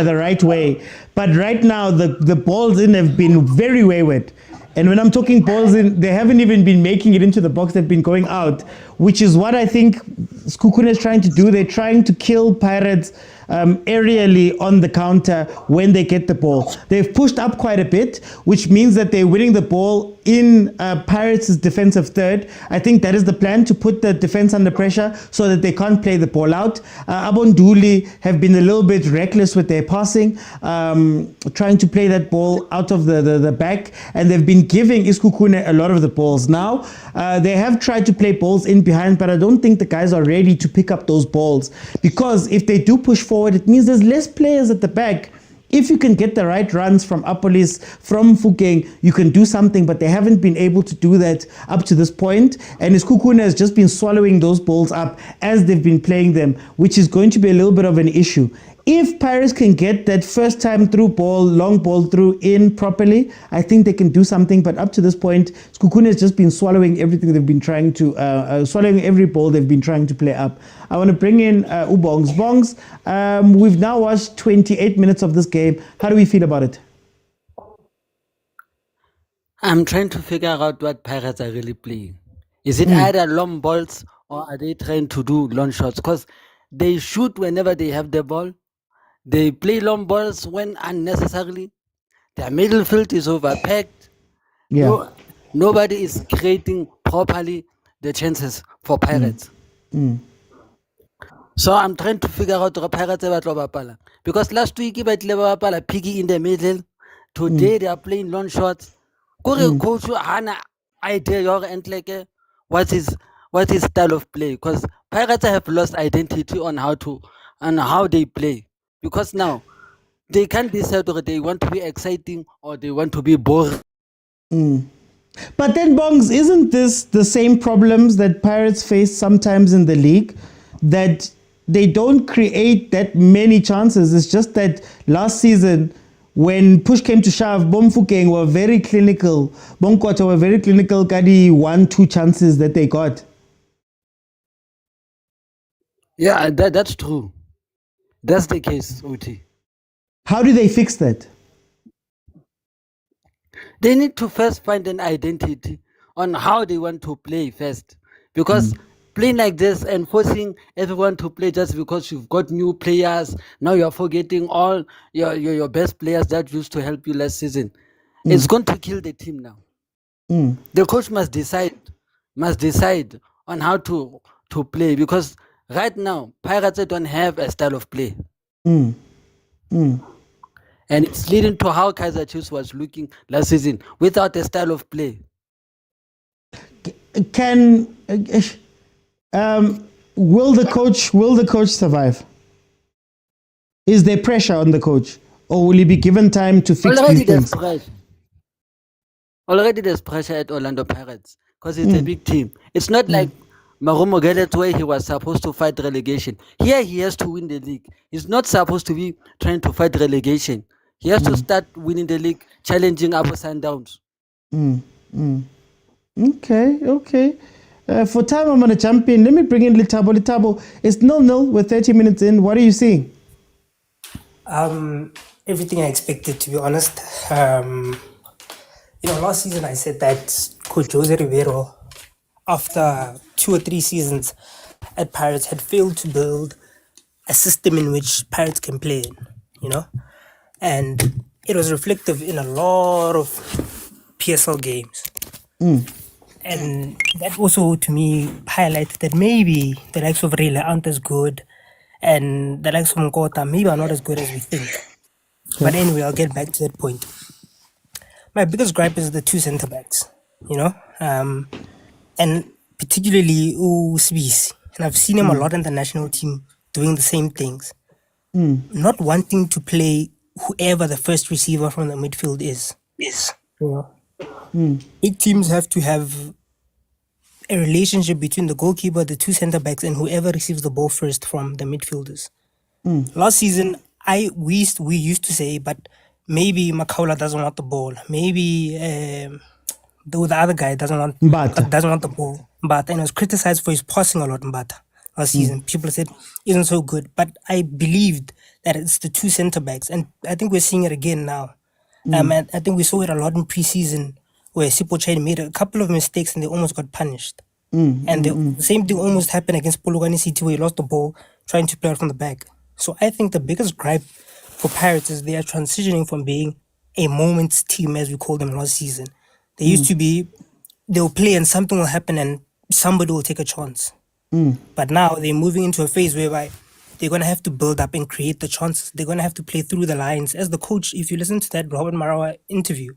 the right way. But right now, the balls in have been very wayward. And when I'm talking balls in, they haven't even been making it into the box. They've been going out, which is what I think SEKHUKHUNE is trying to do. They're trying to kill Pirates aerially on the counter when they get the ball. They've pushed up quite a bit, which means that they're winning the ball in Pirates' defensive third. I think that is the plan, to put the defense under pressure so that they can't play the ball out. Abonduli have been a little bit reckless with their passing, trying to play that ball out of the back, and they've been giving SEKHUKHUNE a lot of the balls. Now, they have tried to play balls in behind, but I don't think the guys are ready to pick up those balls, because if they do push forward, it means there's less players at the back. If you can get the right runs from Apolis, from Fukeng, you can do something, but they haven't been able to do that up to this point. And SEKHUKHUNE has just been swallowing those balls up as they've been playing them, which is going to be a little bit of an issue. If Pirates can get that first time through ball, long ball through in properly, I think they can do something. But up to this point, SEKHUKHUNE has just been swallowing everything they've been trying to, swallowing every ball they've been trying to play up. I want to bring in Ubongs. Bongs, we've now watched 28 minutes of this game. How do we feel about it? I'm trying to figure out what Pirates are really playing. Is it either long balls or are they trying to do long shots? Because they shoot whenever they have the ball. They play long balls when unnecessarily. Their middle field is overpacked. Yeah. Nobody is creating properly the chances for Pirates. So I'm trying to figure out the Pirates because last week Piggy in the middle. Today they are playing long shots. Coach Hana idea and like what is style of play, because Pirates have lost identity on how they play, because now they can't decide whether they want to be exciting or they want to be boring. But then, Bongs, isn't this the same problems that Pirates face sometimes in the league, that they don't create that many chances? It's just that last season, when push came to shove, Bomfukeng were very clinical. Bonkwata were very clinical. Kadi 1-2 chances that they got. Yeah, that's true. That's the case, OT. How do they fix that? They need to first find an identity on how they want to play first. Because playing like this and forcing everyone to play just because you've got new players, now you're forgetting all your best players that used to help you last season. It's going to kill the team now. The coach must decide on how to play, because right now Pirates don't have a style of play. And it's leading to how Kaizer Chiefs was looking last season without a style of play. Will the coach survive? Is there pressure on the coach, or will he be given time to fix these things? Already there's pressure at Orlando Pirates because it's a big team. It's not like Marumo Gallet, where he was supposed to fight relegation. Here he has to win the league. He's not supposed to be trying to fight relegation. He has to start winning the league, challenging Upper Sundowns. Okay. For time, I'm going to jump in. Let me bring in Litabo. Litabo, it's 0-0. We're 30 minutes in. What are you seeing? Everything I expected, to be honest. Last season I said that Coach Jose Rivero, after 2 or 3 seasons at Pirates, had failed to build a system in which Pirates can play in, and it was reflective in a lot of PSL games. And that also, to me, highlighted that maybe the likes of Rela aren't as good, and the likes of Nkota maybe are not as good as we think. But anyway, I'll get back to that point. My biggest gripe is the 2 centre backs, and particularly Sibisi. And I've seen him a lot in the national team doing the same things. not wanting to play whoever the first receiver from the midfield is. You know? 8 teams have to have a relationship between the goalkeeper, the 2 center backs, and whoever receives the ball first from the midfielders. Last season, we used to say, but maybe Makaula doesn't want the ball. Maybe the other guy doesn't want the ball. But and was criticized for his passing a lot. Mbata last season, people said isn't so good. But I believed that it's the 2 center backs, and I think we're seeing it again now. And I think we saw it a lot in preseason where Sipho Chai made a couple of mistakes and they almost got punished. And the same thing almost happened against Polokwane City where he lost the ball trying to play out from the back. So I think the biggest gripe for Pirates is they are transitioning from being a moments team, as we called them last season. They used to be, they'll play and something will happen and somebody will take a chance. But now they're moving into a phase whereby they're going to have to build up and create the chances. They're going to have to play through the lines. As the coach, if you listen to that Robert Marawa interview,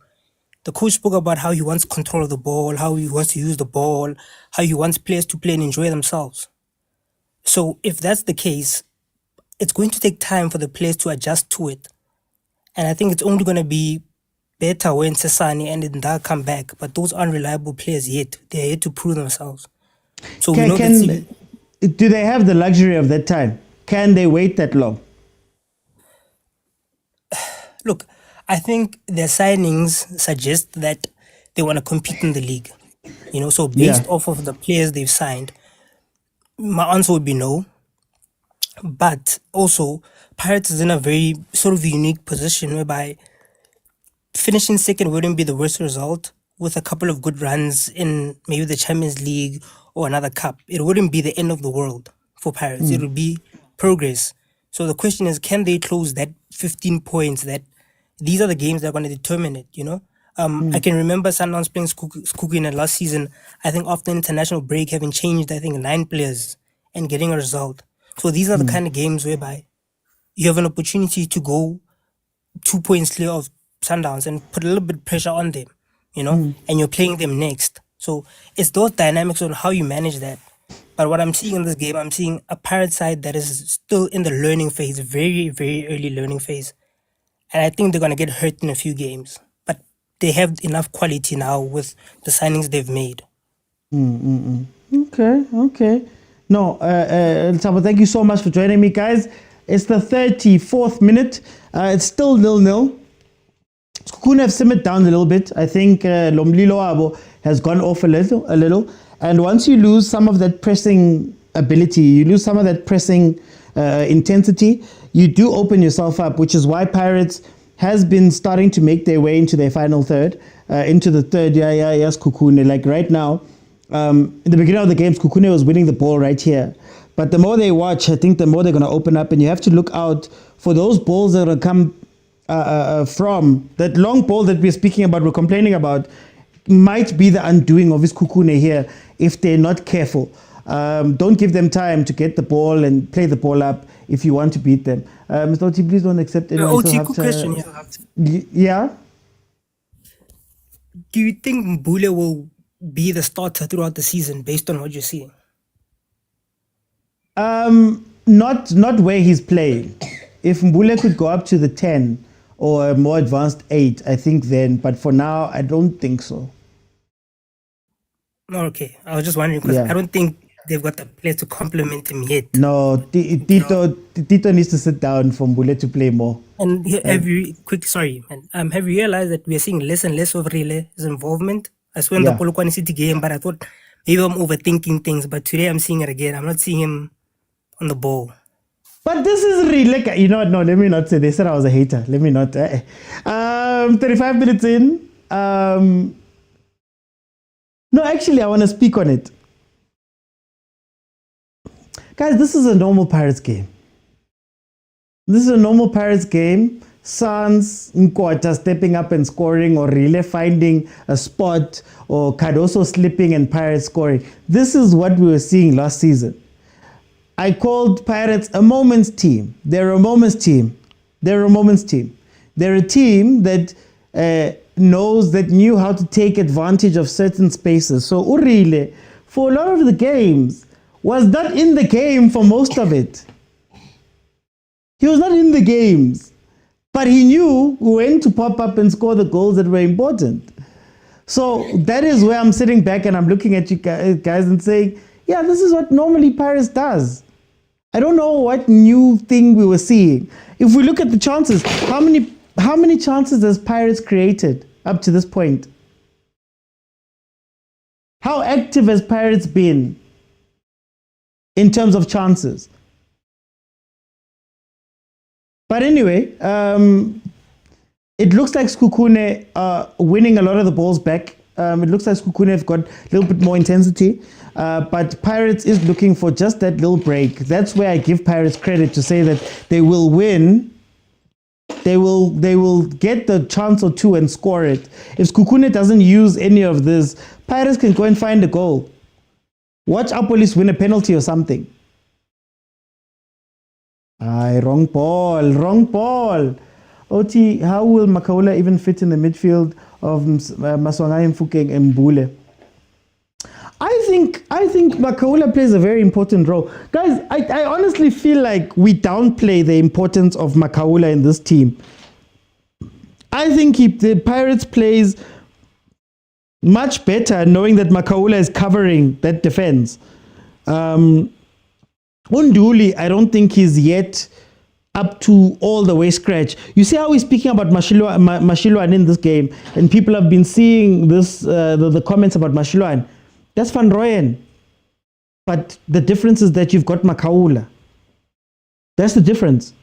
the coach spoke about how he wants control of the ball, how he wants to use the ball, how he wants players to play and enjoy themselves. So if that's the case, it's going to take time for the players to adjust to it. And I think it's only going to be better when Sesani and Nda come back. But those aren't reliable players yet. They're yet to prove themselves. So we know do they have the luxury of that time? Can they wait that long? Look, I think their signings suggest that they want to compete in the league. You know, so based off of the players they've signed, my answer would be no. But also, Pirates is in a very sort of unique position whereby finishing second wouldn't be the worst result with a couple of good runs in maybe the Champions League or another cup. It wouldn't be the end of the world for Pirates. It would be progress. So the question is, can they close that 15 points that these are the games that are going to determine it, you know? I can remember Sundowns playing SEKHUKHUNE last season, I think after international break, having changed, I think, 9 players and getting a result. So these are the kind of games whereby you have an opportunity to go 2 points clear of Sundowns and put a little bit of pressure on them, you know, and you're playing them next. So it's those dynamics on how you manage that. But what I'm seeing in this game, I'm seeing a Pirate side that is still in the learning phase, very, very early learning phase. And I think they're going to get hurt in a few games. But they have enough quality now with the signings they've made. Okay. No, Sabo, thank you so much for joining me, guys. It's the 34th minute. It's still 0-0. SEKHUKHUNE have simmered down a little bit. I think Lomlilo Abo has gone off a little. And once you lose some of that pressing ability, you lose some of that pressing intensity, you do open yourself up, which is why Pirates has been starting to make their way into their final third, into the third. SEKHUKHUNE. Like right now, in the beginning of the game, SEKHUKHUNE was winning the ball right here. But the more they watch, I think the more they're going to open up, and you have to look out for those balls that are going to come from that long ball that we're speaking about, we're complaining about, might be the undoing of SEKHUKHUNE here if they're not careful. Don't give them time to get the ball and play the ball up if you want to beat them. Mr. Oti, please don't accept it. Quick question. Yeah? Do you think Mbule will be the starter throughout the season based on what you're seeing? Not where he's playing. If Mbule could go up to the 10 or a more advanced 8, I think then. But for now, I don't think so. Okay, I was just wondering because I don't think they've got the players to complement him yet. No, Tito needs to sit down for Mbule to play more. And have you realized that we're seeing less and less of Rile's involvement? I saw in the Polokwane City game, but I thought maybe I'm overthinking things. But today I'm seeing it again. I'm not seeing him on the ball. But this is really, you know what? No, let me not say. They said I was a hater. Let me not. 35 minutes in. No, actually, I want to speak on it. Guys, this is a normal Pirates game. This is a normal Pirates game. Sans Nkwata stepping up and scoring, or Rile finding a spot, or Cardoso slipping and Pirates scoring. This is what we were seeing last season. I called Pirates a moments team. They're a moments team. They're a moments team. They're a team that knew how to take advantage of certain spaces. So Urile, for a lot of the games, was not in the game for most of it. He was not in the games, but he knew when to pop up and score the goals that were important. So that is where I'm sitting back and I'm looking at you guys and saying, yeah, this is what normally Pirates does. I don't know what new thing we were seeing. If we look at the chances, how many chances has Pirates created up to this point? How active has Pirates been in terms of chances? But anyway, it looks like SEKHUKHUNE are winning a lot of the balls back. It looks like SEKHUKHUNE have got a little bit more intensity. But Pirates is looking for just that little break. That's where I give Pirates credit to say that they will win. They will get the chance or two and score it. If SEKHUKHUNE doesn't use any of this, Pirates can go and find a goal. Watch Apolis win a penalty or something. Wrong ball. Oti, how will Makaula even fit in the midfield of Maswangai, Mfukeng and Mbule? I think Makaula plays a very important role. Guys, I honestly feel like we downplay the importance of Makaula in this team. I think the Pirates plays much better knowing that Makaula is covering that defense. Unduli, I don't think he's yet up to all the way scratch. You see how he's speaking about Mashiluan in this game, and people have been seeing this the comments about Mashiluan. That's Van Rooyen. But the difference is that you've got Makaula. That's the difference.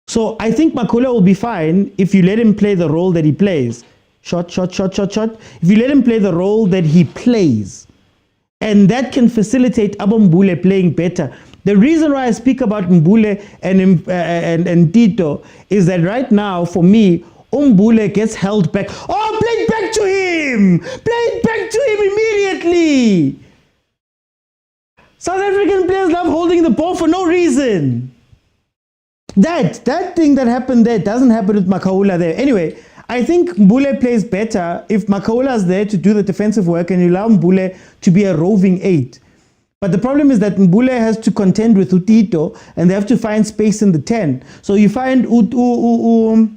So I think Makaula will be fine if you let him play the role that he plays. Shot. If you let him play the role that he plays. And that can facilitate Mbule playing better. The reason why I speak about Mbule and Tito is that right now, for me, Mbule gets held back. Oh, play it back to him! Play it back to him immediately! South African players love holding the ball for no reason. That thing that happened there doesn't happen with Makaula there. Anyway, I think Mbule plays better if Makaula is there to do the defensive work and you allow Mbule to be a roving 8. But the problem is that Mbule has to contend with Utito and they have to find space in the 10. So you find Mbule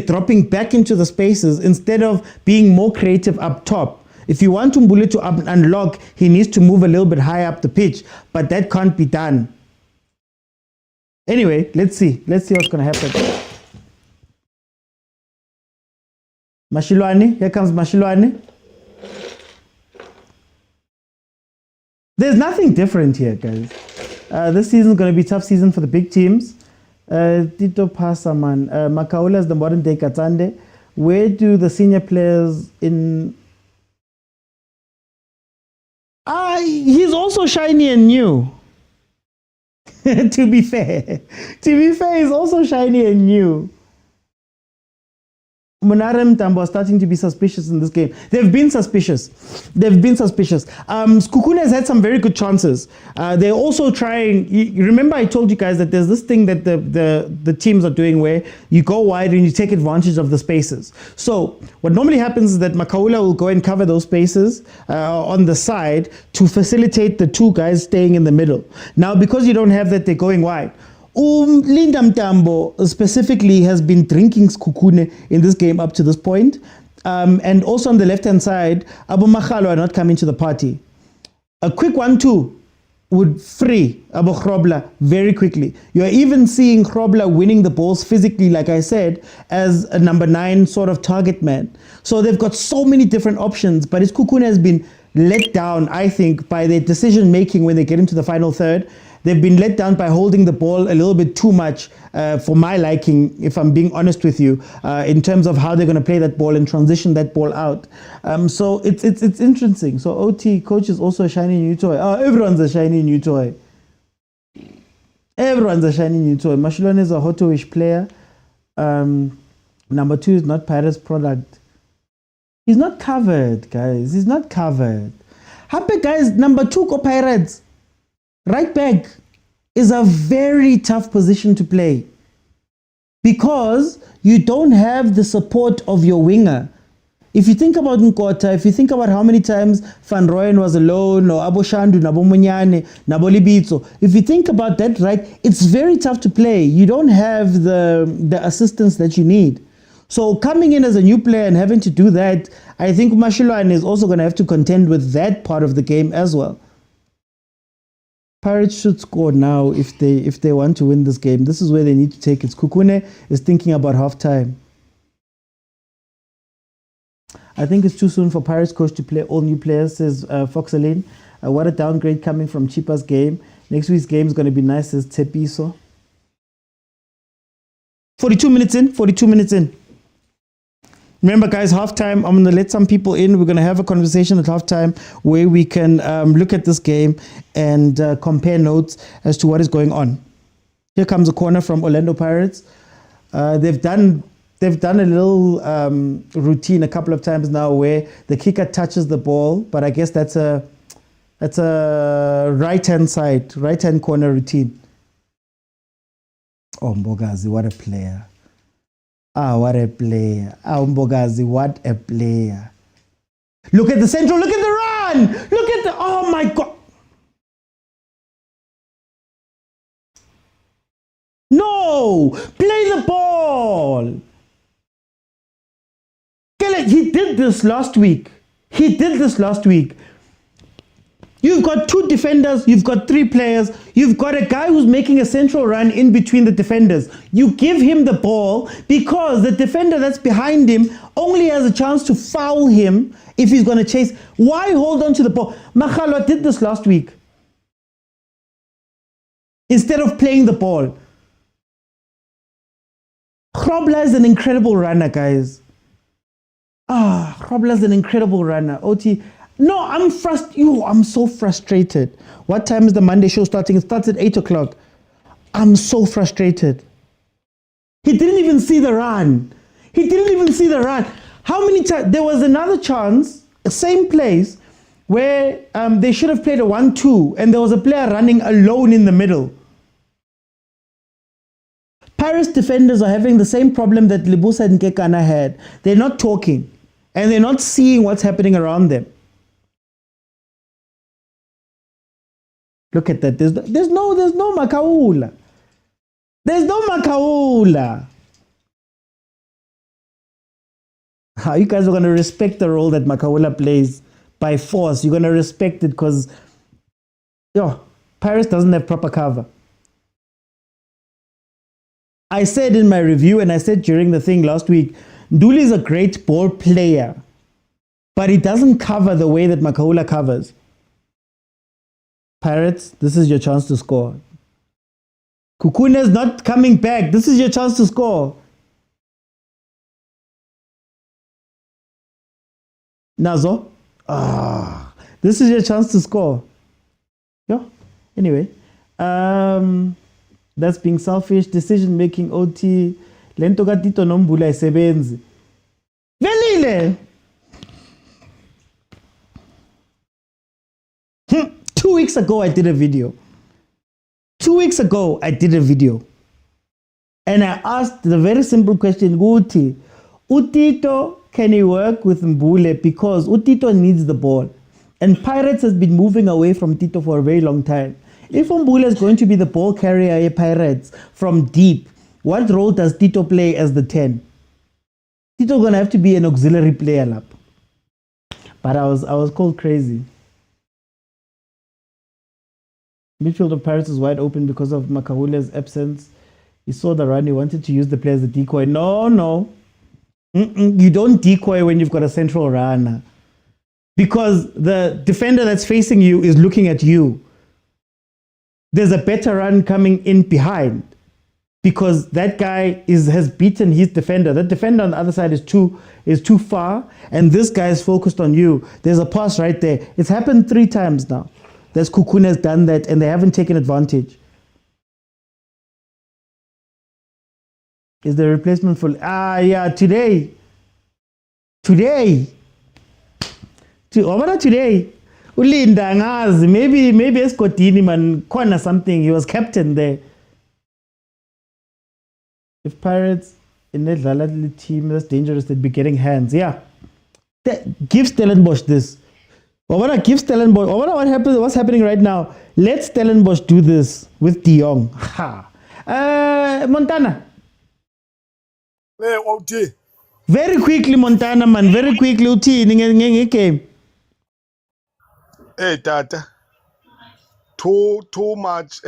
dropping back into the spaces instead of being more creative up top. If you want Mbule to unlock, he needs to move a little bit higher up the pitch, but that can't be done. Anyway, let's see what's going to happen. Mashiluane, here comes Mashiluane. There's nothing different here, guys. This season is going to be a tough season for the big teams. Tito Pasaman, Makaula is the modern day Katande. Where do the senior players in... he's also shiny and new. to be fair, he's also shiny and new. Monarem Tambo are starting to be suspicious in this game. They've been suspicious. SEKHUKHUNE has had some very good chances. They're also trying. Remember, I told you guys that there's this thing that the teams are doing where you go wide and you take advantage of the spaces. So what normally happens is that Makaula will go and cover those spaces on the side to facilitate the two guys staying in the middle. Now, because you don't have that, they're going wide. Linda Mtambo specifically has been drinking SEKHUKHUNE in this game up to this point. And also on the left-hand side, Abu Makhalo are not coming to the party. A quick 1-2 would free Abu Khrobla very quickly. You're even seeing Khrobla winning the balls physically, like I said, as a number 9 sort of target man. So they've got so many different options, but SEKHUKHUNE has been let down, I think, by their decision-making when they get into the final third. They've been let down by holding the ball a little bit too much for my liking, if I'm being honest with you, in terms of how they're going to play that ball and transition that ball out. So it's interesting. So OT, coach is also a shiny new toy. Oh, everyone's a shiny new toy. Mashilon is a Hoto-ish player. Number 2 is not Pirates product. He's not covered, guys. He's not covered. Happy guys, number 2 go Pirates. Right back is a very tough position to play because you don't have the support of your winger. If you think about Nkota, if you think about how many times Van Rooyen was alone, or Abo Shandu, Nabo Munyane, Nabo Libitso, if you think about that, right, it's very tough to play. You don't have the assistance that you need. So coming in as a new player and having to do that, I think Mashilwane is also going to have to contend with that part of the game as well. Pirates should score now if they want to win this game. This is where they need to take it. Sekhukhune is thinking about halftime. I think it's too soon for Pirates coach to play all new players, says Foxaline. What a downgrade coming from Chippa's game. Next week's game is going to be nice, says Tepiso. 42 minutes in. Remember, guys, halftime, I'm going to let some people in. We're going to have a conversation at halftime where we can look at this game and compare notes as to what is going on. Here comes a corner from Orlando Pirates. They've done a little routine a couple of times now where the kicker touches the ball, but I guess that's a right-hand corner routine. Oh, Mbogazi, what a player. What a player. Mbogazi, what a player. Look at the central, look at the run! Look at the, oh my God. No! Play the ball! He did this last week. You've got two defenders, you've got three players, you've got a guy who's making a central run in between the defenders. You give him the ball because the defender that's behind him only has a chance to foul him if he's going to chase. Why hold on to the ball? Makhalwa did this last week. Instead of playing the ball. Grobler is an incredible runner, guys. Grobler is an incredible runner. OT. No, I'm so frustrated. What time is the Monday show starting? It starts at 8 o'clock. I'm so frustrated. He didn't even see the run. How many times? There was another chance, same place, where they should have played a 1-2 and there was a player running alone in the middle. Paris defenders are having the same problem that Libusa and Kekana had. They're not talking and they're not seeing what's happening around them. Look at that. There's no Makaula. There's no Makaula. How you guys are going to respect the role that Makaula plays by force. You're going to respect it because Paris doesn't have proper cover. I said in my review and I said during the thing last week, Nduli is a great ball player, but he doesn't cover the way that Makaula covers. Pirates, this is your chance to score. Kukune is not coming back. This is your chance to score. Nazo. This is your chance to score. Anyway. That's being selfish. Decision making, OT. Lento gatito nombula isebenzi. Velile! 2 weeks ago, I did a video. 2 weeks ago, I did a video. And I asked the very simple question, Guti, Utito, can he work with Mbule? Because Utito needs the ball. And Pirates has been moving away from Tito for a very long time. If Mbule is going to be the ball carrier at Pirates from deep, what role does Tito play as the 10? Tito going to have to be an auxiliary player lap. But I was called crazy. Midfield of Pirates is wide open because of Makaula's absence. He saw the run. He wanted to use the play as a decoy. No. You don't decoy when you've got a central runner. Because the defender that's facing you is looking at you. There's a better run coming in behind. Because that guy has beaten his defender. That defender on the other side is too far. And this guy is focused on you. There's a pass right there. It's happened 3 times now. Sekhukhune has done that and they haven't taken advantage. Is the replacement for today. Today. Ulinda ngazi, maybe Escotini man corner something. He was captain there. If Pirates in the team that's dangerous, they'd be getting hands. Yeah. Give Stellenbosch this. Give Stellenbosch. What's happening right now? Let Stellenbosch do this with De Jong. Montana. Very quickly, Montana, man. Very quickly, Uti. Game. Hey, Tata. Too much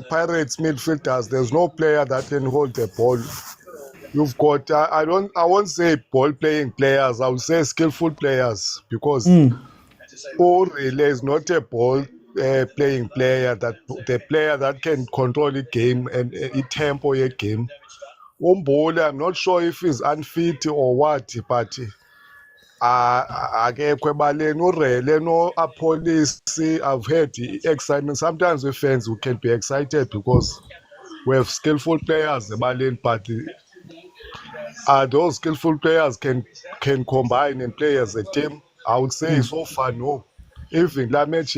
Pirates midfielders. There's no player that can hold the ball. You've got I won't say ball playing players. I would say skillful players because Orele is not a ball playing player. That the player that can control the game and tempo a game. Umbole, I'm not sure if he's unfit or what, but akekho ebaleni urele no apolisi. I've heard excitement. Sometimes with fans we can be excited because we have skillful players ebaleni, but those skillful players can combine and play as a team. I would say so far no. Even that match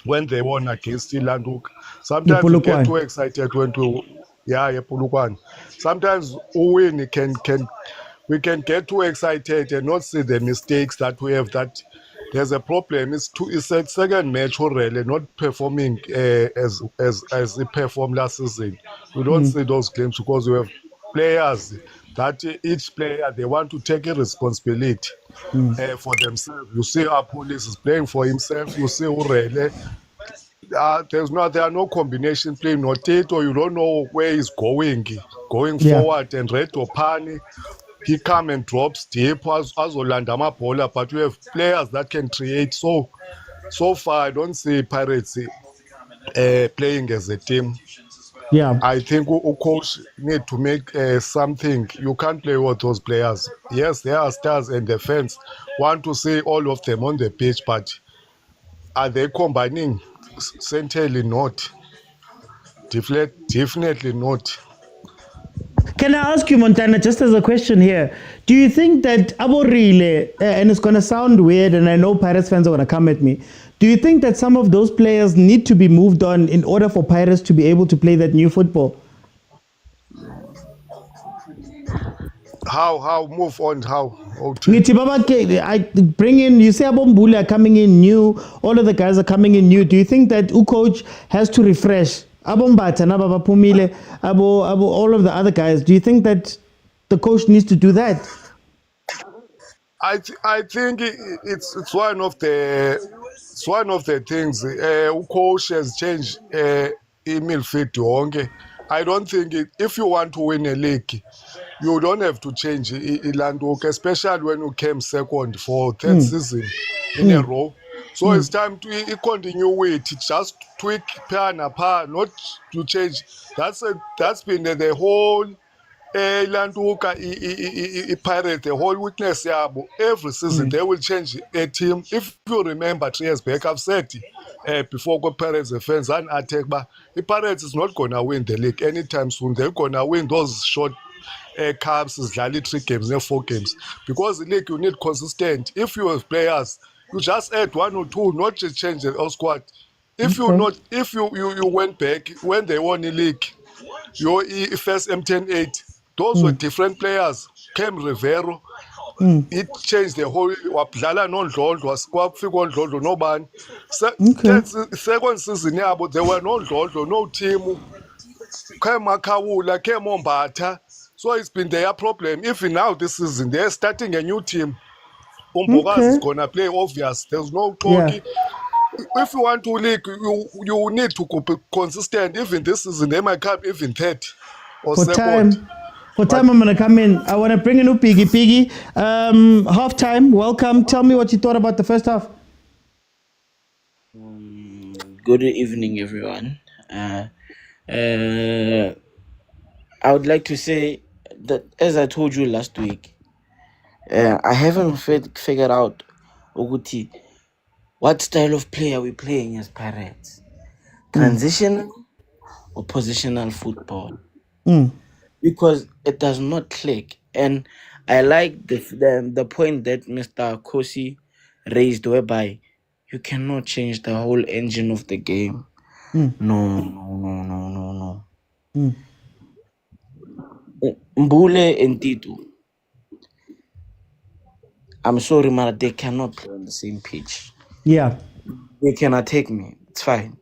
when they won against Ilanduk, sometimes we get too excited when Polokwane. Sometimes we can get too excited and not see the mistakes that we have. That there's a problem. It's a second match already, not performing as he performed last season. We don't see those games because we have players that each player they want to take a responsibility for themselves. You see, our police is playing for himself. You see, Urele. There are no combination play. Notato, you don't know where he's going forward. And Reto Pani, he come and drops deep as Olandama Bola, but we have players that can create. So far, I don't see Pirates playing as a team. Yeah, I think a coach need to make something. You can't play with those players. Yes, they are stars, and the fans want to see all of them on the pitch, but are they combining? Certainly not. Definitely not. Can I ask you, Montana, just as a question here, do you think that Aborile, and it's going to sound weird, and I know Pirates fans are going to come at me, do you think that some of those players need to be moved on in order for Pirates to be able to play that new football? How move on? How? I bring in, you say Abombule are coming in new, all of the guys are coming in new. Do you think that coach has to refresh Abombata, Nababa Pumile, all of the other guys? Do you think that the coach needs to do that? I think it's one of the things. Coach has changed Milford yonke. I don't think if you want to win a league, you don't have to change Ilanduk, especially when you came second for third season in a row. So it's time to continue with it. Just tweak pa, not to change. That's been the whole Ilanduka Pirate, the whole weakness yabo. Every season they will change a team. If you remember 3 years back, I've said before go Pirates the fans and attack, but the Pirates is not gonna win the league anytime soon. They're gonna win those short cups, Zali 3 games, 4 games. Because the league you need consistent. If you have players, you just add 1 or 2, not just change the whole squad. If you went back when they won the league, your first M10-8, those were different players. Came Rivero, it changed the whole. Wabdlala nondlondlo, kwafika ondlondlo nobani. Second season yabo, there were no ndlondlo, no team. Came Makawula, came Ombata. So it's been their problem. Even now this season, they're starting a new team. Umbogas is gonna play, obvious. There's no talking. If you want to league, you need to be consistent. Even this season, they might come even third or second. For time, I'm going to come in. I want to bring in Piggy. Half time, welcome. Tell me what you thought about the first half. Good evening, everyone. I would like to say that, as I told you last week, I haven't figured out Oguti, what style of play are we playing as Pirates? Transitional or positional football? Because it does not click. And I like the point that Mr. Kosi raised, whereby you cannot change the whole engine of the game. No. Mbule and Tito, I'm sorry, man, they cannot play on the same pitch. Yeah. They can attack me. It's fine.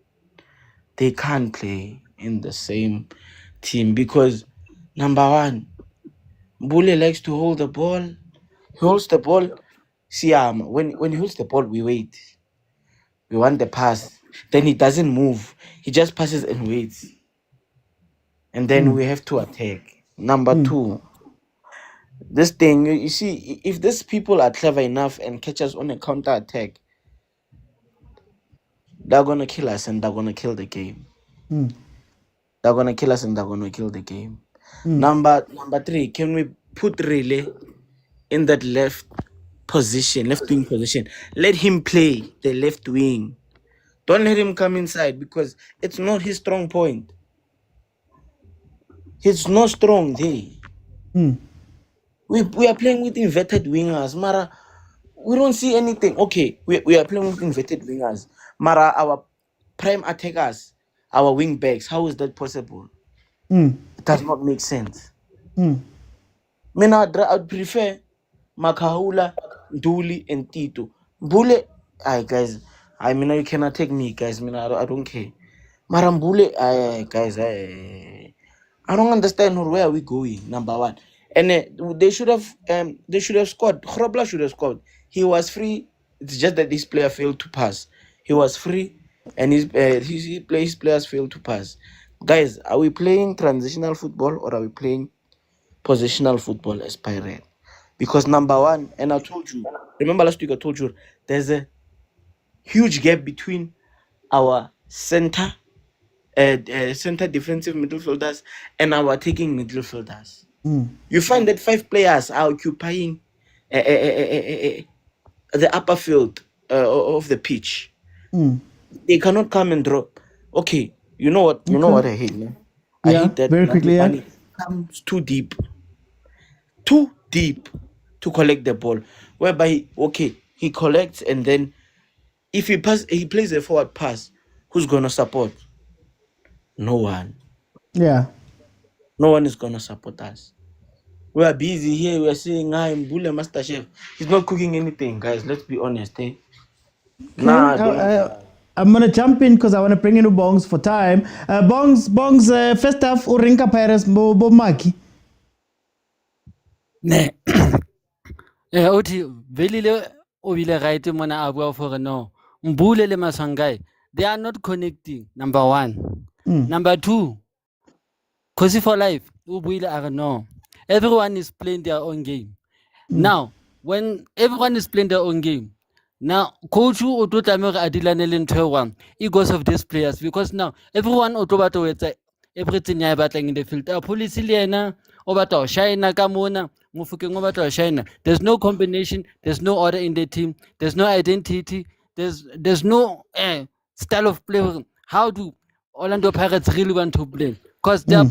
They can't play in the same team because, number one, Mbule likes to hold the ball. He holds the ball. See, when he holds the ball, we wait. We want the pass. Then he doesn't move. He just passes and waits. And then we have to attack. Number two, this thing, you see, if these people are clever enough and catch us on a counter attack, they're gonna kill us and they're gonna kill the game. They're gonna kill us and they're gonna kill the game. Number three, can we put Relay in that left wing position? Let him play the left wing. Don't let him come inside because it's not his strong point. He's not strong there. We are playing with inverted wingers, Mara. We don't see anything. Okay, we are playing with inverted wingers. Mara, our prime attackers, our wing backs. How is that possible? It does not make sense. I'd prefer Makahula, Duli, and Tito. Bule, guys, you cannot take me, guys. I don't care. Marambule, guys, I don't understand where are we going. Number one, and they should have scored. Grobler should have scored. He was free. It's just that this player failed to pass. He was free, and his players failed to pass. Guys, are we playing transitional football or are we playing positional football as Pirate? Because number one, and I told you, remember last week I told you, there's a huge gap between our center defensive midfielders and our attacking midfielders. You find that 5 players are occupying the upper field of the pitch. They cannot come and drop. Okay, you know what? You know what I hate, man? I hate that very quickly. It comes too deep to collect the ball. Whereby, he collects and then if he plays a forward pass, who's gonna support? No one. Yeah. No one is gonna support us. We are busy here. We are saying, I'm Bule Master Chef. He's not cooking anything, guys. Let's be honest, eh? I'm gonna jump in because I want to bring in Bongs for time. Bongs, first half, Urinka Paris, Bomaki. Ne. Uthi velile o bile right mona a bua for no. Mbule le Masangai, they are not connecting. Number one. Number two, Kosi for life. No. Everyone is playing their own game. Now, when everyone is playing their own game, now coach who to one egos of these players because now everyone everything in the field. Police China Kamona, China. There's no combination, there's no order in the team, there's no identity, there's no style of play. How do Orlando Pirates really want to play? Because they are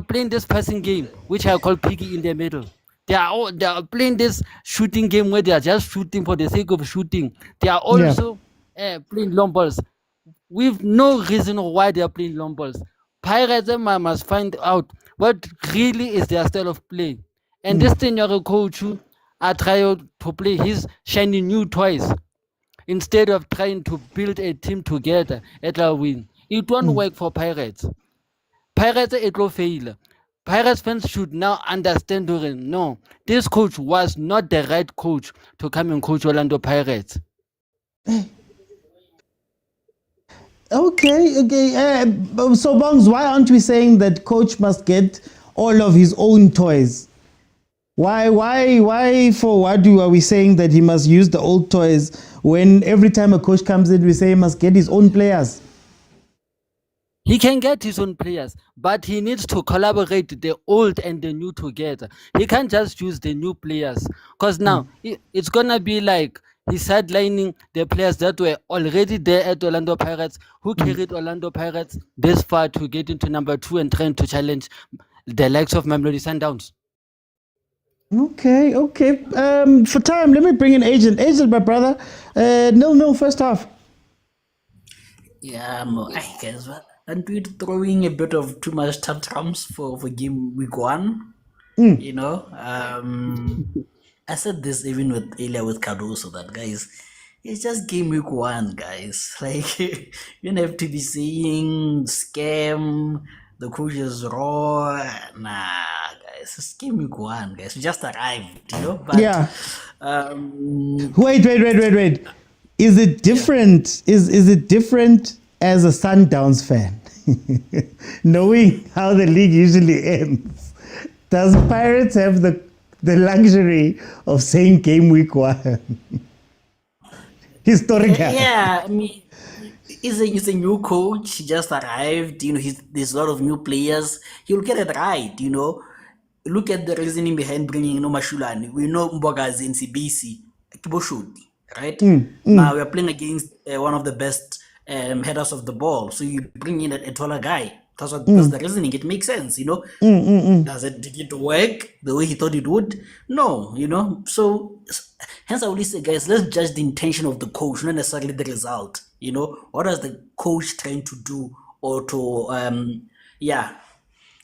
playing this passing game, which I call piggy in the middle. They are playing this shooting game where they are just shooting for the sake of shooting. They are also playing long balls with no reason why they are playing long balls. Pirates must find out what really is their style of play. And this thing, you're a coach who are trying to play his shiny new toys instead of trying to build a team together at a win. It won't work for Pirates. Pirates, it will fail. Pirates fans should now understand, no, this coach was not the right coach to come and coach Orlando Pirates. Okay. So, Bongs, why aren't we saying that coach must get all of his own toys? Why for what are we saying that he must use the old toys when every time a coach comes in, we say he must get his own players? He can get his own players, but he needs to collaborate the old and the new together. He can't just use the new players because now it's going to be like he's sidelining the players that were already there at Orlando Pirates, who carried Orlando Pirates this far to get into number 2 and trying to challenge the likes of Mamelodi Sundowns. Okay. For time, let me bring in Agent. Agent, my brother. 0-0 first half. Yeah, guys, aren't we throwing a bit of too much tantrums for game week 1? You know, I said this even earlier with Cardoso that guys, it's just game week 1, guys. Like you don't have to be saying scam, the coach is raw. Nah, guys, it's game week 1, guys. We just arrived, But Yeah. um, Wait. Is it different? Is it different as a Sundowns fan? Knowing how the league usually ends. Does Pirates have the luxury of saying game week 1? Historical. yeah, I mean, he's a new coach. He just arrived. There's a lot of new players. He'll get it right. Look at the reasoning behind bringing Mashulani. We know Mbogazi and Sibisi, Kiboshoti, right? Now we're playing against one of the best headers of the ball. So you bring in a taller guy. That's the reasoning. It makes sense, did it work the way he thought it would? No, So hence I would say, guys, let's judge the intention of the coach, not necessarily the result. What is the coach trying to do or to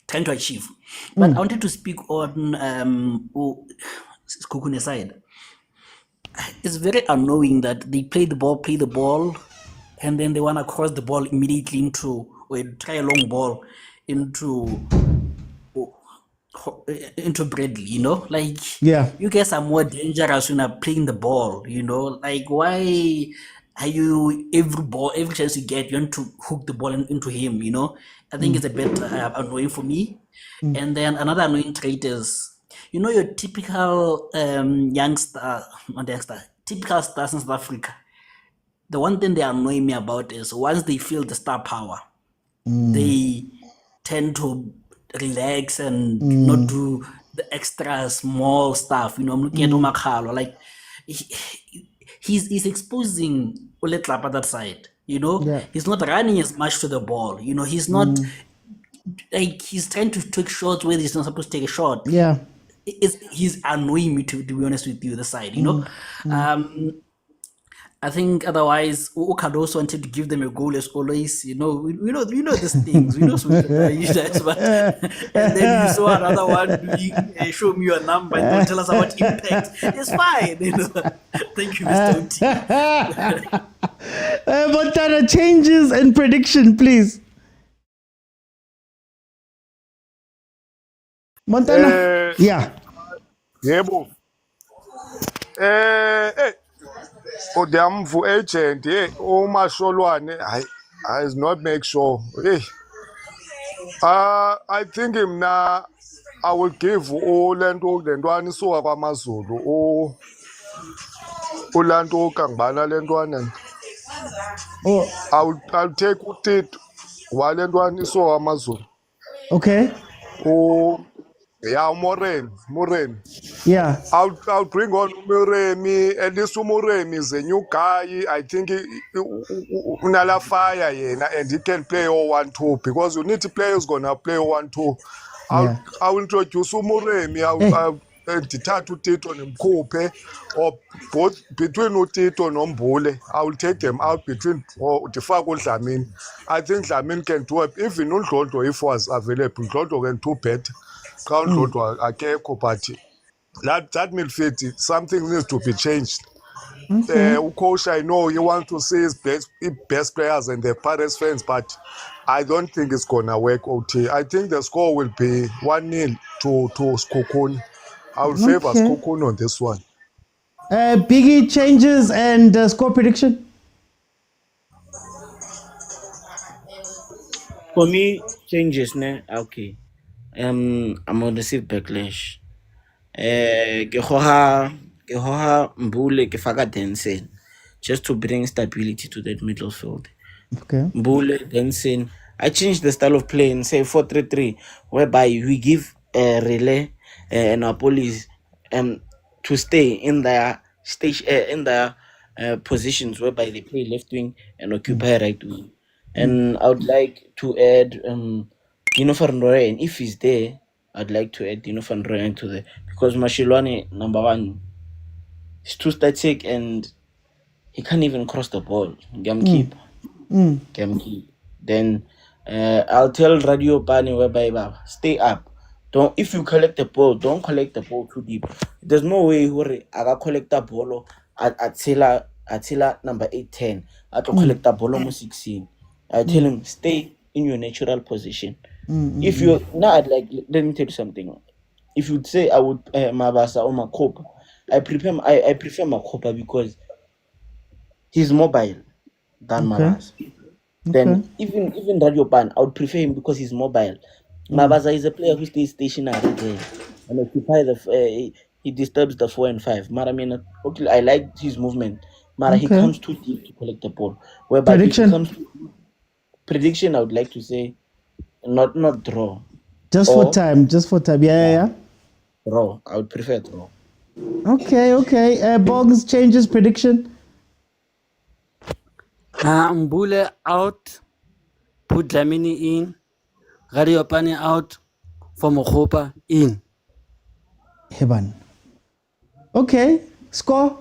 trying to achieve? But I wanted to speak on SEKHUKHUNE side. It's very annoying that they play the ball, and then they want to cross the ball immediately into, or try a long ball into Bradley, Like, you guys are more dangerous when you're playing the ball, Like, why are you, every chance you get, you want to hook the ball into him, I think it's a bit annoying for me. And then another annoying trait is, your typical typical stars in South Africa. The one thing they annoy me about is once they feel the star power, they tend to relax and not do the extra small stuff. I'm looking at Omakalo, like he's exposing Ole Tlapa that side. He's not running as much to the ball. He's not like he's trying to take shots where he's not supposed to take a shot. Yeah, he's annoying me to be honest with you. The side, I think otherwise, Cardoso wanted to give them a goal as always. We know these things. We know but and then you saw another one doing, show me your number and don't tell us about impact. It's fine. Thank you, Mr. Oti. Montana, changes and prediction, please. Montana, yeah. Yebo. Odamvu agent, uMasholwane, I is not make sure. I think him now. I will give Lento Lentwani so Mazulu. Ulanto Kangbana Lentwanen. I'll take it while Lentwani so Amazulu. Okay. Yeah, Moren. Yeah. I'll bring on Muremi. At least Muremi is a new guy. I think Unala fire and he can play 0-1-2 because you need to play who's gonna play 0-1-2. I'll introduce Muremi. I'll Tito Nimkope or both between Utito and Mbule. I will take them out between the Fago Lamin. I think Lamin can do it. If you don't if was available, Lotto can do better. Count Lotto Akeko party. That midfield, something needs to be changed. Coach, I know you want to see his best players and the Paris fans, but I don't think it's gonna work. OT. I think the score will be 1-0 to SEKHUKHUNE. I will favor SEKHUKHUNE on this one. Biggie, changes and score prediction. For me, changes, ne? Okay. I'm gonna receive backlash. Ke khoha Mbule ke faka Denson just to bring stability to that middle field. Okay. Mbule, Denson. I changed the style of play and say 4-3-3, whereby we give Relay and our police to stay in their stage in their positions, whereby they play left wing and occupy right wing. And I would like to add Dino van Rooyen, if he's there. I'd like to add Dino van Rooyen to the because Mashilwane, number one, is too static and he can't even cross the ball. Game keep. Then I'll tell Radio Pani whereby stay up. If you collect the ball, don't collect the ball too deep. There's no way where I got collect the ball at number 8-10. I can collect the ball almost 16. I tell him stay in your natural position. If you're not like, let me tell you something. If you'd say I would Mabasa or Makopa, I prefer Makopa because he's mobile than Mabasa. Then even Radio Ban, I would prefer him because he's mobile. Mabasa is a player who stays stationary there and he disturbs the 4 and 5. Mara, okay, I like his movement. Mara, he comes too deep to collect the ball. Whereby prediction, I would like to say not draw. Just for time. Yeah. Draw. I would prefer draw. Okay. Boggs changes prediction. Mbule out. Put Dlamini in. Radio Pani out. For Mokgopa in. Heban. Okay. Score?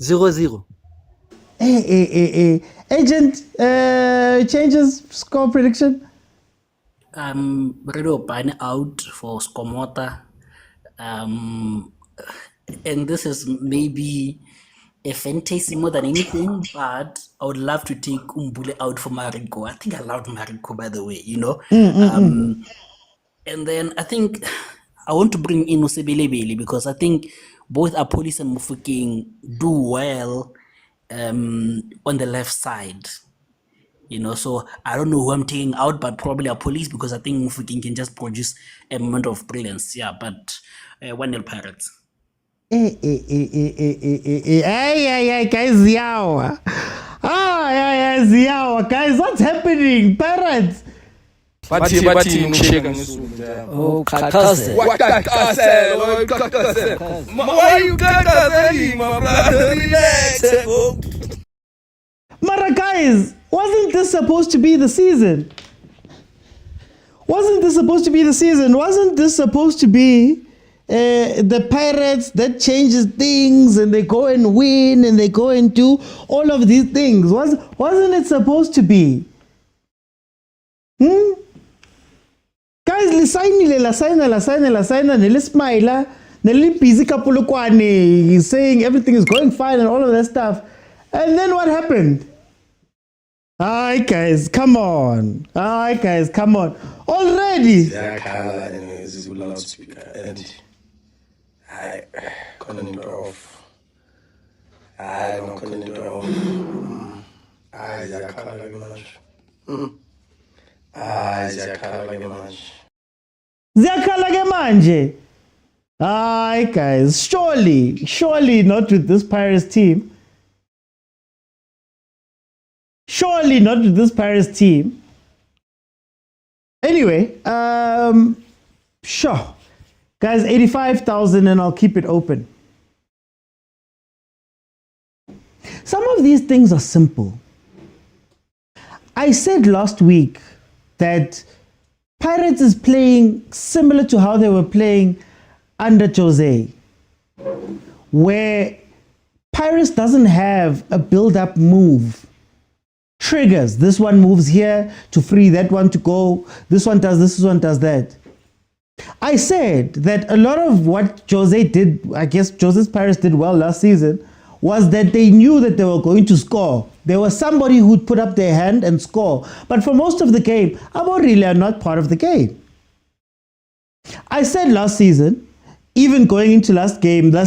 0-0. Agent changes score prediction. Radio Pani out for Skomota. And this is maybe a fantasy more than anything, but I would love to take Mbule out for Mariko. I think I loved Mariko, by the way, you know. And then I think I want to bring in Osebelebele because I think both Apolis and Mufokeng do well on the left side. You know, so I don't know who I'm taking out, but probably Apolis because I think Mufokeng can just produce a moment of brilliance. Yeah, but 1-0 Pirates. Guys, Ziawa. Ziawa. Guys, what's happening? Pirates. Bathi ngisheka ngesulu. Oh, kakase. Why you kakase, my brother? Relax. Mara, guys, wasn't this supposed to be the season? Wasn't this supposed to be the Pirates that changes things and they go and win and they go and do all of these things? Wasn't it supposed to be? Guys, lisaina, nelismaila, nelibhizi kapulukwane, saying everything is going fine and all of that stuff. And then what happened? Hi guys, come on. Already. Ziyakhala loudspeaker and I couldn't into off. I don't couldn't into off. I ziyakhala ke manje. Hi guys, surely not with this Pirates team. Anyway, sure. Guys, 85,000 and I'll keep it open. Some of these things are simple. I said last week that Pirates is playing similar to how they were playing under Jose, where Pirates doesn't have a build-up move. Triggers. This one moves here to free that one to go. This one does this, this one does that. I said that a lot of what Jose did, I guess Jose's Pirates did well last season, was that they knew that they were going to score. There was somebody who'd put up their hand and score. But for most of the game, Aborile are not part of the game. I said last season, even going into last game, I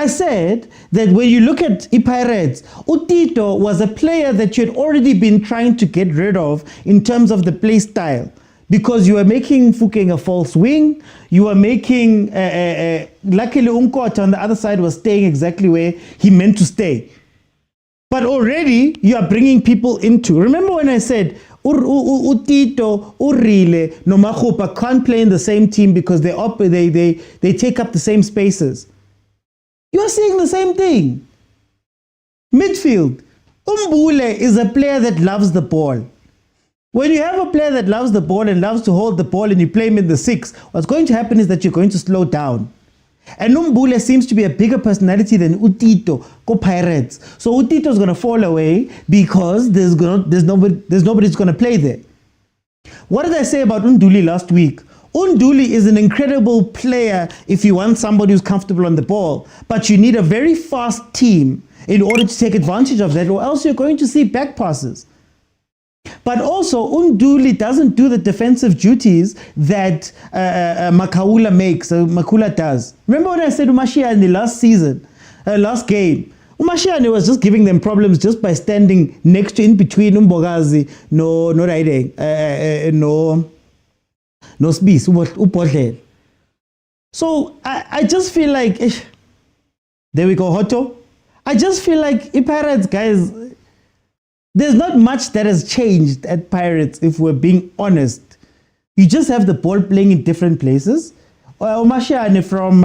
said that when you look at Pirates, Utito was a player that you had already been trying to get rid of in terms of the play style. Because you were making Mofokeng a false wing, you were making, luckily Umkota on the other side was staying exactly where he meant to stay. But already you are bringing people into, remember when I said, Utito, Urile, Nomakhupa can't play in the same team because they take up the same spaces. You are saying the same thing. Midfield, Mbule is a player that loves the ball. When you have a player that loves the ball and loves to hold the ball and you play him in the 6, what's going to happen is that you're going to slow down. And Mbule seems to be a bigger personality than Utito, go Pirates. So Utito is going to fall away because there's nobody's going to play there. What did I say about Unduli last week? Unduli is an incredible player if you want somebody who's comfortable on the ball, but you need a very fast team in order to take advantage of that, or else you're going to see back passes. But also, Unduli doesn't do the defensive duties that Makula does. Remember when I said Umashiane last game? Umashiane was just giving them problems just by standing next to, in between Umbogazi, no space, upodlele. So I just feel like, there we go, Hoto. I just feel like Pirates, guys, there's not much that has changed at Pirates, if we're being honest. You just have the ball playing in different places. Mashiane from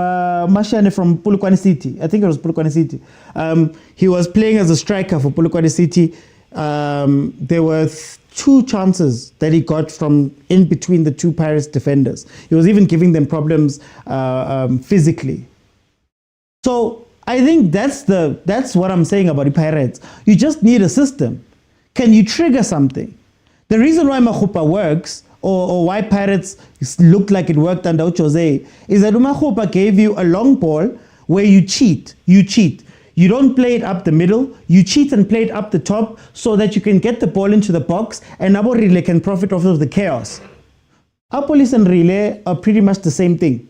Polokwane City, I think it was Polokwane City. He was playing as a striker for Polokwane City. There were 2 chances that he got from in between the 2 Pirates defenders. He was even giving them problems physically. So I think that's what I'm saying about the Pirates. You just need a system. Can you trigger something? The reason why Makhupa works, or why Pirates looked like it worked under Jose, is that Makhupa gave you a long ball where you cheat. You don't play it up the middle. You cheat and play it up the top so that you can get the ball into the box and Abo Relay can profit off of the chaos. Apolis and Relay are pretty much the same thing.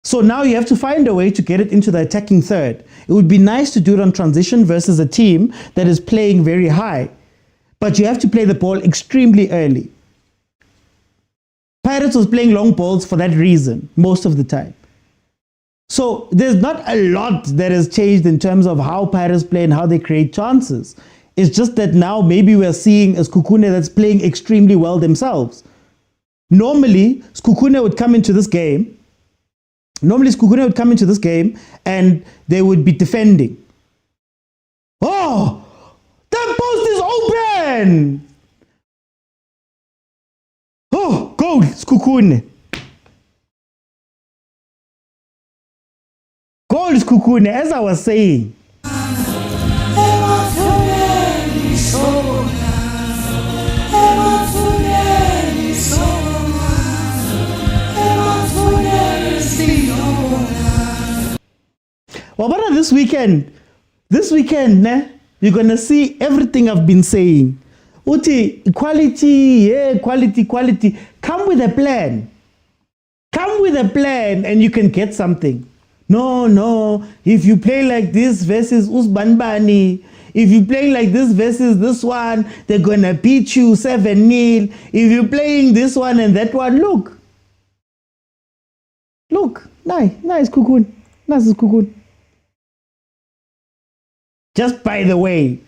So now you have to find a way to get it into the attacking third. It would be nice to do it on transition versus a team that is playing very high. But you have to play the ball extremely early. Pirates was playing long balls for that reason, most of the time. So there's not a lot that has changed in terms of how Pirates play and how they create chances. It's just that now maybe we're seeing a SEKHUKHUNE that's playing extremely well themselves. Normally, SEKHUKHUNE would come into this game. And they would be defending. Oh, that post is open! Oh, goal, SEKHUKHUNE. Goal, SEKHUKHUNE, as I was saying. Well, but this weekend, you're going to see everything I've been saying. Uti, quality. Come with a plan. And you can get something. No. If you play like this versus Usbanbani, if you play like this versus this one, they're going to beat you 7-0. If you're playing this one and that one, look. Nice, Cocoon. Nice, Cocoon. Just by the way,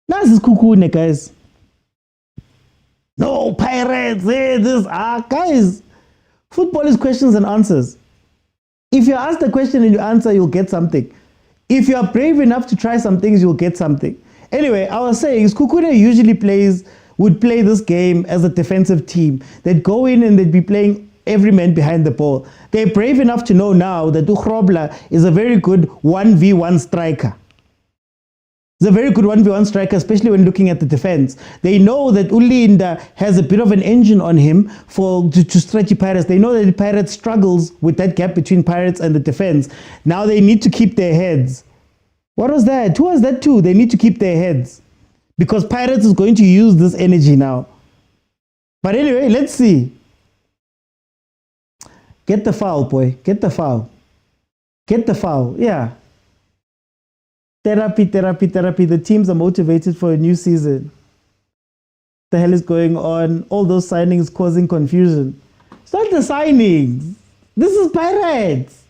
this is SEKHUKHUNE, guys. No, Pirates, guys. Football is questions and answers. If you ask the question and you answer, you'll get something. If you are brave enough to try some things, you'll get something. Anyway, I was saying, SEKHUKHUNE usually would play this game as a defensive team. They'd go in and they'd be playing every man behind the ball. They're brave enough to know now that Ukhrobla is a very good 1v1 striker. He's a very good 1v1 striker, especially when looking at the defense. They know that Ulinda has a bit of an engine on him to stretch the Pirates. They know that the Pirates struggles with that gap between Pirates and the defense. Now they need to keep their heads. What was that? Who was that too? They need to keep their heads because Pirates is going to use this energy now. But anyway, let's see. Get the foul, boy. Get the foul. Yeah. Therapy. The teams are motivated for a new season. The hell is going on? All those signings causing confusion. It's not the signings. This is Pirates.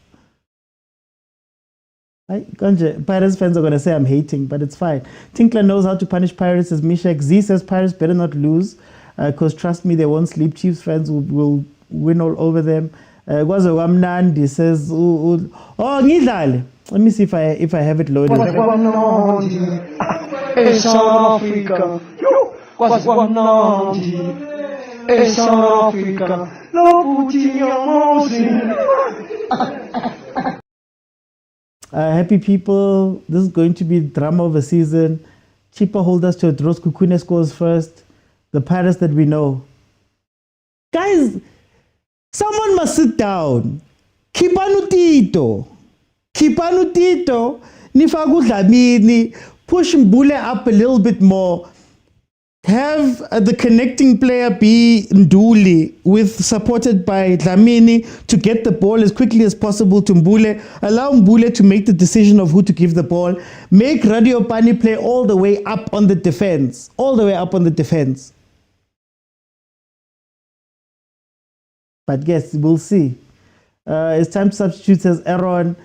Pirates fans are going to say I'm hating, but it's fine. Tinkler knows how to punish Pirates, says Mishak. Z says Pirates better not lose, because trust me, they won't sleep. Chiefs fans will win all over them. Gwazo Wamnandi says, ngidlale. Let me see if I have it loaded. South Africa. South Africa. Happy people, this is going to be the drama of the season. Chippa hold us to a draw. SEKHUKHUNE scores first. The Pirates that we know. Guys, someone must sit down. Khipani uTito. Nifaku Dlamini. Push Mbule up a little bit more. Have the connecting player be Nduli, supported by Dlamini, to get the ball as quickly as possible to Mbule. Allow Mbule to make the decision of who to give the ball. Make Radiopane play all the way up on the defense. But yes, we'll see. It's time to substitute as Aaron.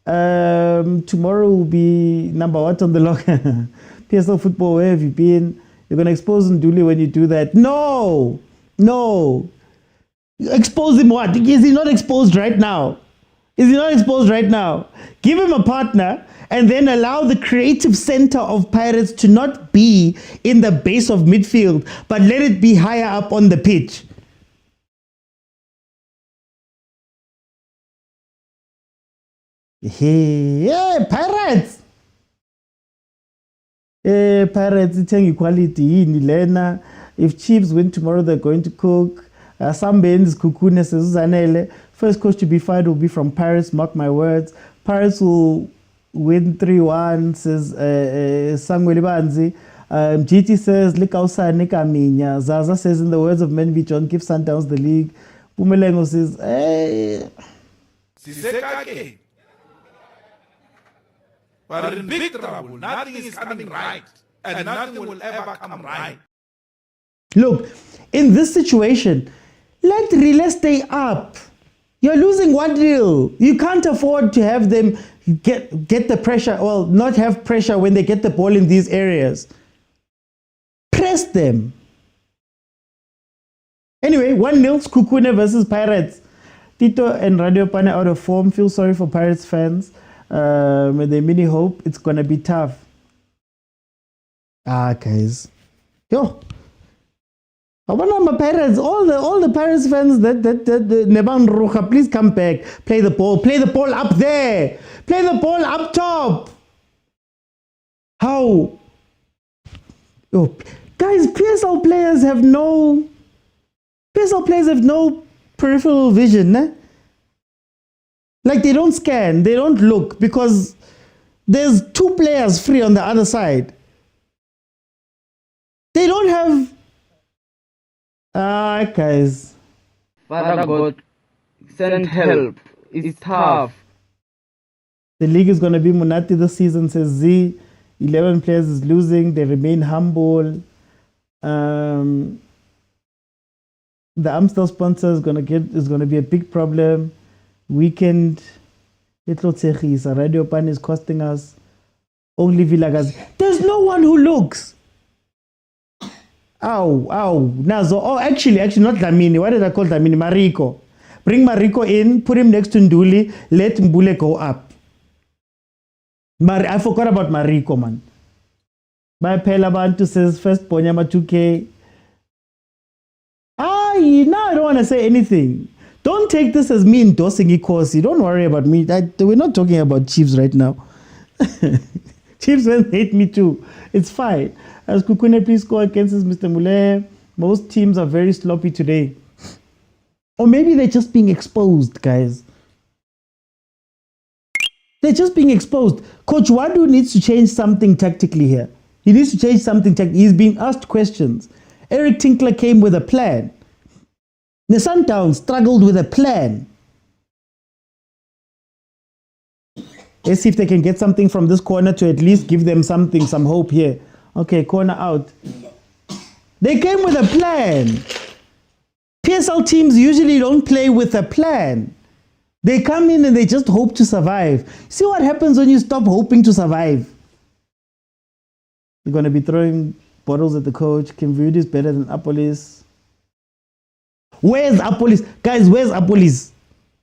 Tomorrow will be number what on the log? PSL football, where have you been? You're going to expose Nduli when you do that. No. Expose him what? Is he not exposed right now? Give him a partner and then allow the creative center of Pirates to not be in the base of midfield, but let it be higher up on the pitch. Hey, Pirates! Pirates, iteng equality in Lena. If Chiefs win tomorrow, they're going to cook. Some bands, SEKHUKHUNE says Zanele. First coach to be fired will be from Pirates, mark my words. Pirates will win 3-1, says Sangweli Banzi. GT says, Likausa Nikaminya. Zaza says, in the words of Menvi John, give Sundowns the league. Pumelengo says, hey. But in big trouble, nothing is coming right, and nothing will ever come right. Look, in this situation, let Relay stay up. You're losing 1-0. You can't afford to have them get the pressure, well, not have pressure when they get the ball in these areas. Press them. Anyway, 1-0, SEKHUKHUNE versus Pirates. Tito and Radiopane out of form. Feel sorry for Pirates fans. May they mini hope it's gonna be tough. Guys. Yo. I want my Pirates, all the Pirates fans that Neban Rucha, please come back. Play the ball up there. Play the ball up top. How? Yo, guys, PSL players have no peripheral vision, eh? Like they don't scan, they don't look, because there's 2 players free on the other side. They don't have... guys. Father God, send help. It's tough. The league is going to be Munati this season, says Z. 11 players is losing. They remain humble. The Amstel sponsor is going to be a big problem. Weekend, Radiopane is costing us. Only Villagas. There's no one who looks. Nazo. Oh, actually, not Dlamini. What did I call Dlamini? Mariko. Bring Mariko in, put him next to Nduli, let Mbule go up. I forgot about Mariko, man. My Pelabantu says, first Ponyama 2K. Now I don't want to say anything. Don't take this as me endorsing Ikosi. Don't worry about me. We're not talking about Chiefs right now. Chiefs fans hate me too. It's fine. As SEKHUKHUNE, please go against us, Mr. Mule. Most teams are very sloppy today. Or maybe they're just being exposed, guys. They're just being exposed. Coach Wadu needs to change something tactically here. He needs to change something tactically. He's being asked questions. Eric Tinkler came with a plan. The Sundowns struggled with a plan. Let's see if they can get something from this corner to at least give them something, some hope here. Okay, corner out. They came with a plan. PSL teams usually don't play with a plan. They come in and they just hope to survive. See what happens when you stop hoping to survive? You're going to be throwing bottles at the coach. Kimvuidi is better than Apolis. Where's Apolis? Guys, where's Apolis?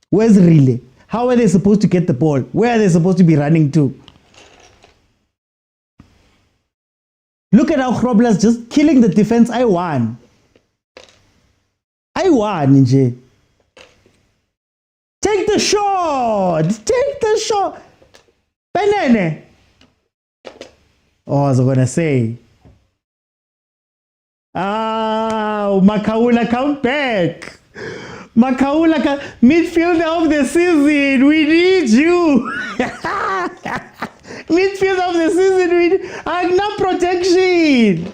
Where's Relay? How are they supposed to get the ball? Where are they supposed to be running to? Look at how Grobler's just killing the defense. I won, Nje. Take the shot. Benene. Oh, I was going to say. Makaula, come back. Makaula, midfielder of the season, we need you. Midfielder of the season, we need no protection.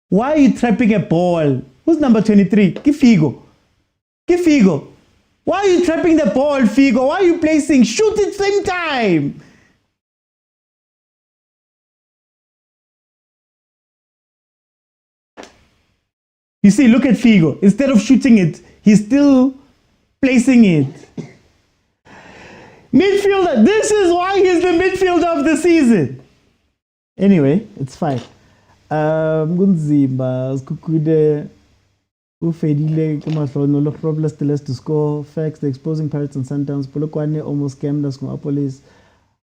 Why are you trapping a ball? Who's number 23? Give Figo. Why are you trapping the ball, Figo? Why are you placing? Shoot it same time. You see, look at Figo. Instead of shooting it, he's still placing it. Midfielder. This is why he's the midfielder of the season. Anyway, it's fine. Kunzima, SEKHUKHUNE, ufedile kumahloni lo still has to score. Facts, the exposing Pirates and Sundowns. Polokwane almost scammed us from Apolis.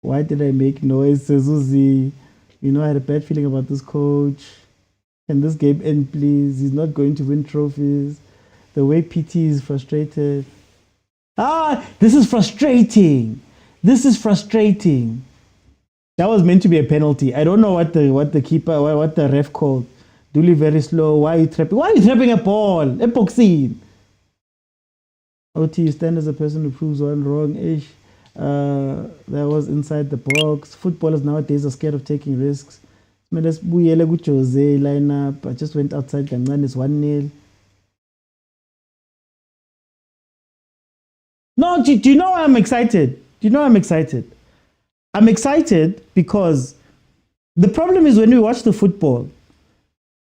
Why did I make noise? Suzuzi, I had a bad feeling about this coach. Can this game end, please? He's not going to win trophies. The way PT is frustrated. This is frustrating. That was meant to be a penalty. I don't know what the keeper, what the ref called. Dooley very slow. Why are you trapping a ball? Epoxy. OT, you stand as a person who proves one wrong-ish. That was inside the box. Footballers nowadays are scared of taking risks. Let's buyele Jose lineup. I just went outside Gangan. It's 1-0. No, do you know why I'm excited? I'm excited because the problem is when we watch the football,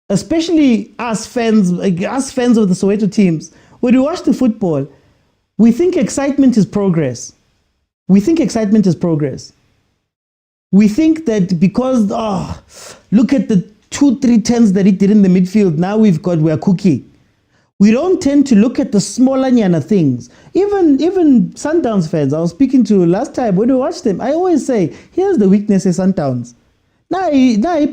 especially us fans of the Soweto teams, when we watch the football, we think excitement is progress. We think that because, look at the 2-3 turns that he did in the midfield, now we're cooking. We don't tend to look at the smaller nyana things. Even Sundowns fans, I was speaking to last time when we watched them, I always say, here's the weakness of Sundowns. Now,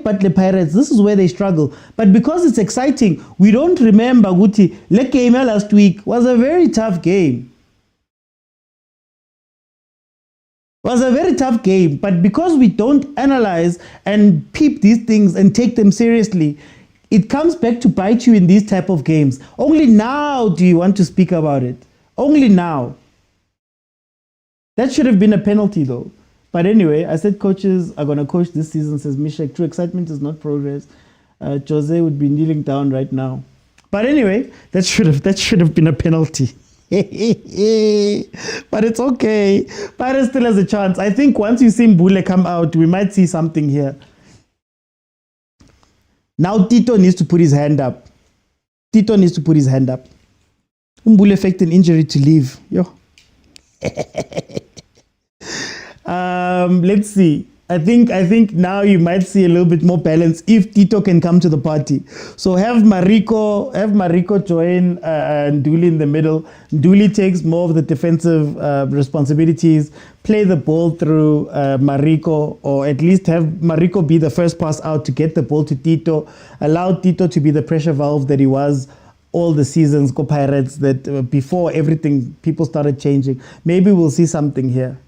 but the Pirates, this is where they struggle. But because it's exciting, we don't remember, Guti, the game last week was a very tough game. But because we don't analyze and peep these things and take them seriously, it comes back to bite you in these type of games. Only now do you want to speak about it. Only now. That should have been a penalty though. But anyway, I said coaches are going to coach this season, says Mishek. True excitement is not progress. Jose would be kneeling down right now. But anyway, that should have been a penalty. But it's okay. Pirates still has a chance. I think once you see Mbule come out, we might see something here. Now Tito needs to put his hand up. Mbule faked an injury to leave. Let's see. I think now you might see a little bit more balance if Tito can come to the party. So have Mariko join Nduli in the Middle. Nduli takes more of the defensive responsibilities. Play the ball through Mariko, or at least have Mariko be the first pass out to get the ball to Tito. Allow Tito to be the pressure valve that he was all the seasons, Go Pirates, that before everything, people started changing. Maybe we'll see something here.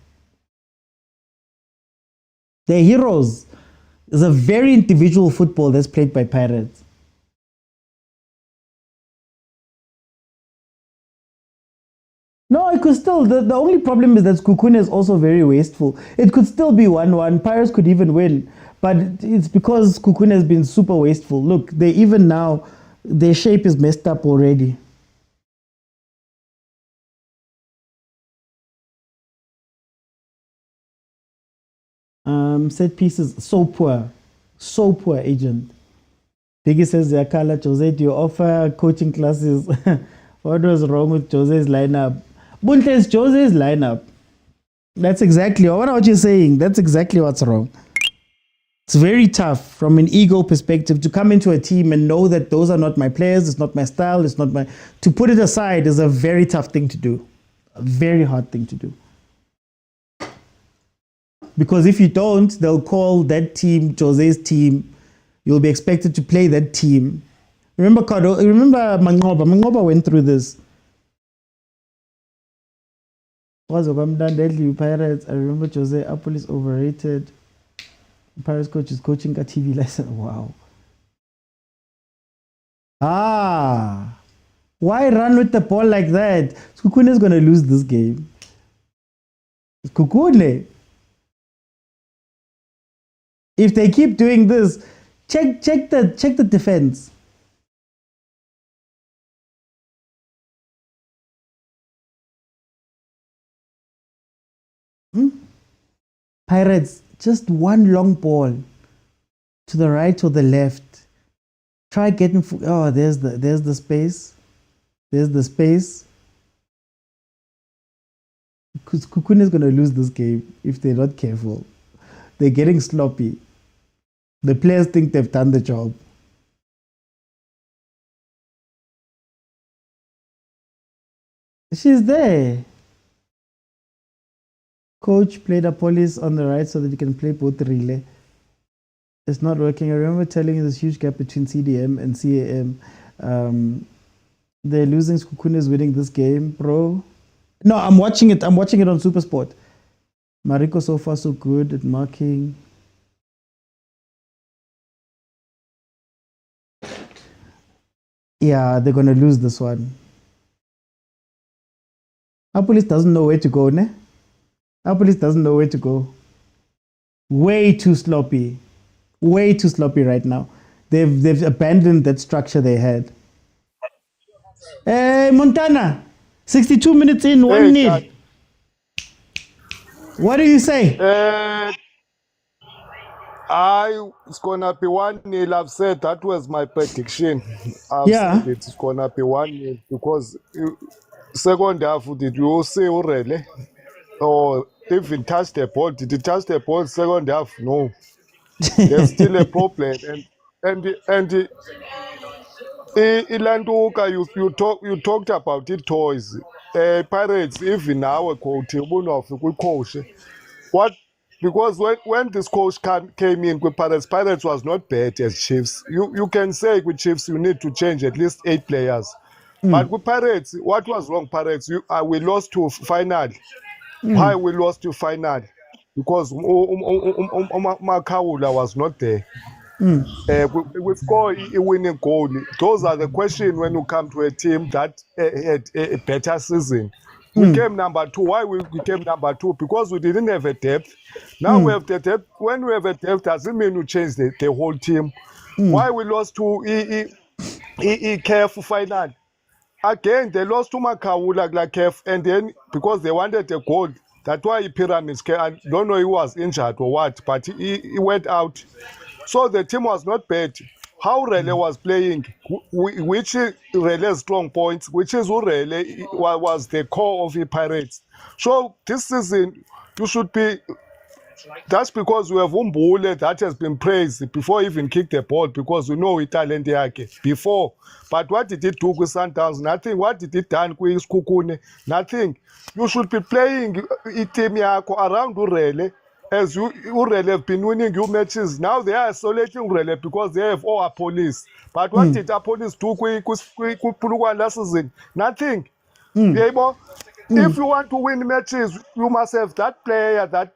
They're heroes. It's a very individual football that's played by Pirates. No, it could still. The only problem is that SEKHUKHUNE is also very wasteful. It could still be 1-1. Pirates could even win. But it's because SEKHUKHUNE has been super wasteful. Look, they even now, their shape is messed up already. Set pieces, so poor, agent. Biggie says, Yakala, Jose, do you offer coaching classes? What was wrong with Jose's lineup? Bunte is Jose's lineup. That's exactly what you're saying. That's exactly what's wrong. It's very tough from an ego perspective to come into a team and know that those are not my players, it's not my style, it's not my... To put it aside is a very tough thing to do. A very hard thing to do. Because if you don't, they'll call that team Jose's team. You'll be expected to play that team. Remember Mangoba went through this. Was deadly Pirates. I remember Jose Apple is overrated. Pirates coach is coaching a TV lesson. Wow. Why run with the ball like that? SEKHUKHUNE is going to lose this game. SEKHUKHUNE. If they keep doing this, check the defense. Pirates, just one long ball to the right or the left. Try getting. Oh, there's the space. There's the space. SEKHUKHUNE is going to lose this game if they're not careful. They're getting sloppy. The players think they've done the job. She's there. Coach played a police on the right so that you can play both relay. It's not working. I remember telling you this huge gap between CDM and CAM. They're losing. SEKHUKHUNE is winning this game, bro. No, I'm watching it. I'm watching it on Supersport. Mariko so far so good at marking. Yeah, they're going to lose this one. Our police doesn't know where to go, ne? Our police doesn't know where to go. Way too sloppy. Way too sloppy right now. They've abandoned that structure they had. Hey, Montana. 62 minutes in, 1-0. What do you say? It's gonna be 1-0. I've said that was my prediction. I've said it's gonna be 1-0 because second half did you see already? Or even touch the ball? Did he touch the ball second half? No. There's still a problem. And Ilanduka, you talked about it toys. Pirates, even now a coach, coach. What? Because when this coach came in with Pirates was not bad as Chiefs. You can say with Chiefs you need to change at least 8 players. But with Pirates, what was wrong, Pirates? We lost to final. Why we lost to final? Because Makawula was not there. We score a winning goal. Those are the questions when you come to a team that had a better season. We came number 2. Why we came number 2? Because we didn't have a depth. Now we have the depth. When we have a depth, doesn't mean you change the whole team. Why we lost to CAF final? Again, they lost to Makawula like CAF, and then because they wanted a goal, that's why Pyramids came. I don't know he was injured or what, but he went out. So the team was not bad. How Rele was playing, which Rele's strong points, which is who Rele was the core of the Pirates. So this season, you should be. That's because we have Umbule that has been praised before he even kicked the ball because we know talent before. But what did he do with Sundowns? Nothing. What did he done with SEKHUKHUNE? Nothing. You should be playing a team around Urele. As Urele have been winning your matches. Now they are isolating Urele because they have all our police. But what did our police do with last season? Nothing. If you want to win matches, you must have that player that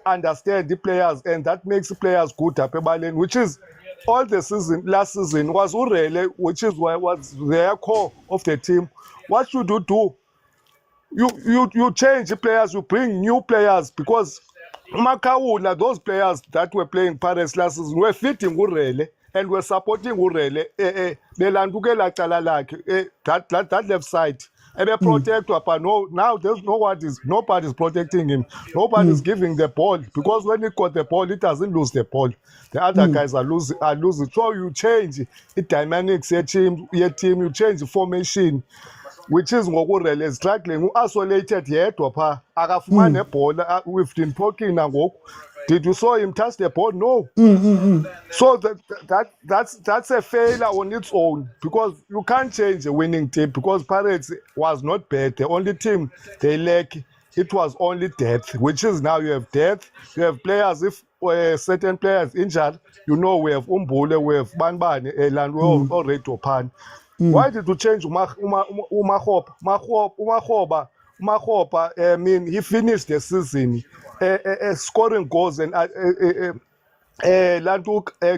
understand the players and that makes the players good at Pebalin, which is all the season. Last season was Urele, which is why was their core of the team. What should you do? You change the players, you bring new players because Makawula, those players that were playing Paris last season were fitting Urele and were supporting Urele. That left side. And they protect Papa. No, now there's nobody's protecting him. Nobody's giving the ball because when he got the ball, he doesn't lose the ball. The other guys are losing. So you change the dynamics, your team, you change the formation, which is ngokurele struggling. Isolated yedwa pha akafumani nebhola. We've been talking now. Did you saw him touch the ball? No. So that's a failure on its own because you can't change a winning team because Pirates was not bad. The only team they lack, it was only depth, which is now you have depth. You have players, if certain players injured, you know we have Umbule, we have Banbane, and we have already Opan. Why did you change Umakhoba? Makgopa, I mean, he finished the season scoring goals and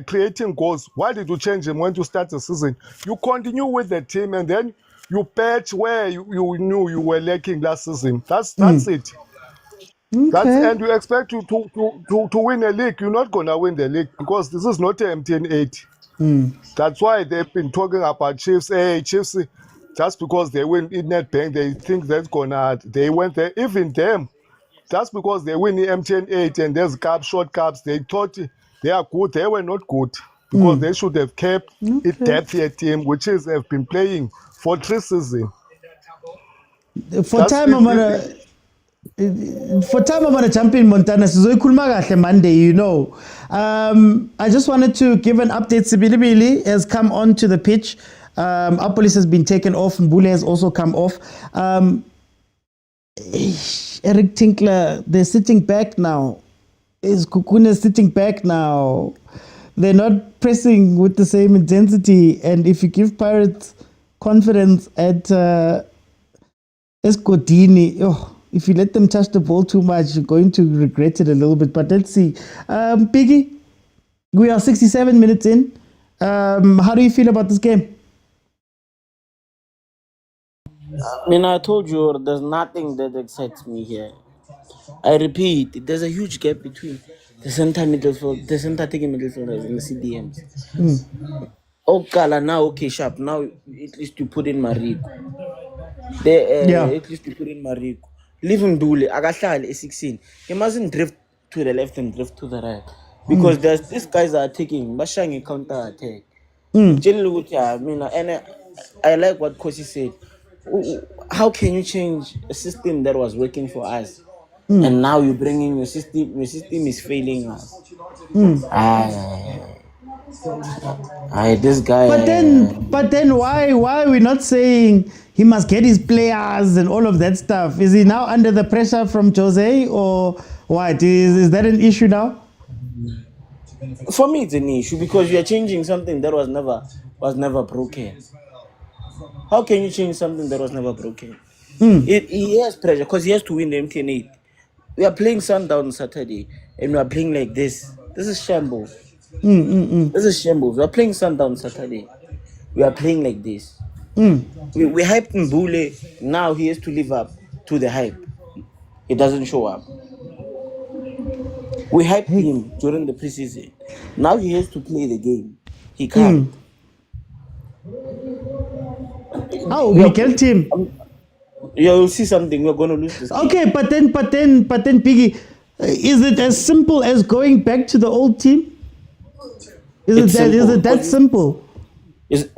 creating goals. Why did you change him when you start the season? You continue with the team and then you patch where you knew you were lacking last season. That's it. Okay. And you expect to win a league. You're not gonna win the league because this is not a MTN 80. That's why they've been talking about Chiefs. Hey, Chiefs, just because they win in Nedbank, they think they went there. Even them, just because they win the MTN 8 and there's short caps, they thought they are good. They were not good because they should have kept a depth team, which is have been playing for 3 seasons. For time, I'm gonna jump in Montana. So Monday, you know. I just wanted to give an update. Sibilibili has come onto the pitch. Apolis has been taken off. Mbule has also come off. Eric Tinkler, they're sitting back now. SEKHUKHUNE is sitting back now. They're not pressing with the same intensity. And if you give Pirates confidence at Escotini, if you let them touch the ball too much, you're going to regret it a little bit. But let's see. Piggy, we are 67 minutes in. How do you feel about this game? I mean, I told you there's nothing that excites me here. I repeat, there's a huge gap between the center taking midfielders and the CDMs. Okala now, okay, sharp. Now, at least you put in Marico. At least you put in Marico. Leave him Dule. Agahlale is 16. He mustn't drift to the left and drift to the right. Because these guys are taking Bashangi counter attack. I mean, and I like what Kosi said. How can you change a system that was working for us? And now you bring in your system is failing us. This guy. But then why are we not saying he must get his players and all of that stuff? Is he now under the pressure from Jose or what? Is that an issue now? For me, it's an issue because you are changing something that was never broken. How can you change something that was never broken? He has pressure because he has to win the MTN 8. We are playing Sundowns Saturday and we are playing like this. This is shambles. This is shambles. We are playing Sundowns Saturday. We are playing like this. We hyped Mbule. Now he has to live up to the hype. He doesn't show up. We hyped him during the preseason. Now he has to play the game. He can't. Miguel team. You'll see something. We're going to lose this game. Okay, but then, Piggy, is it as simple as going back to the old team? Is it that simple? It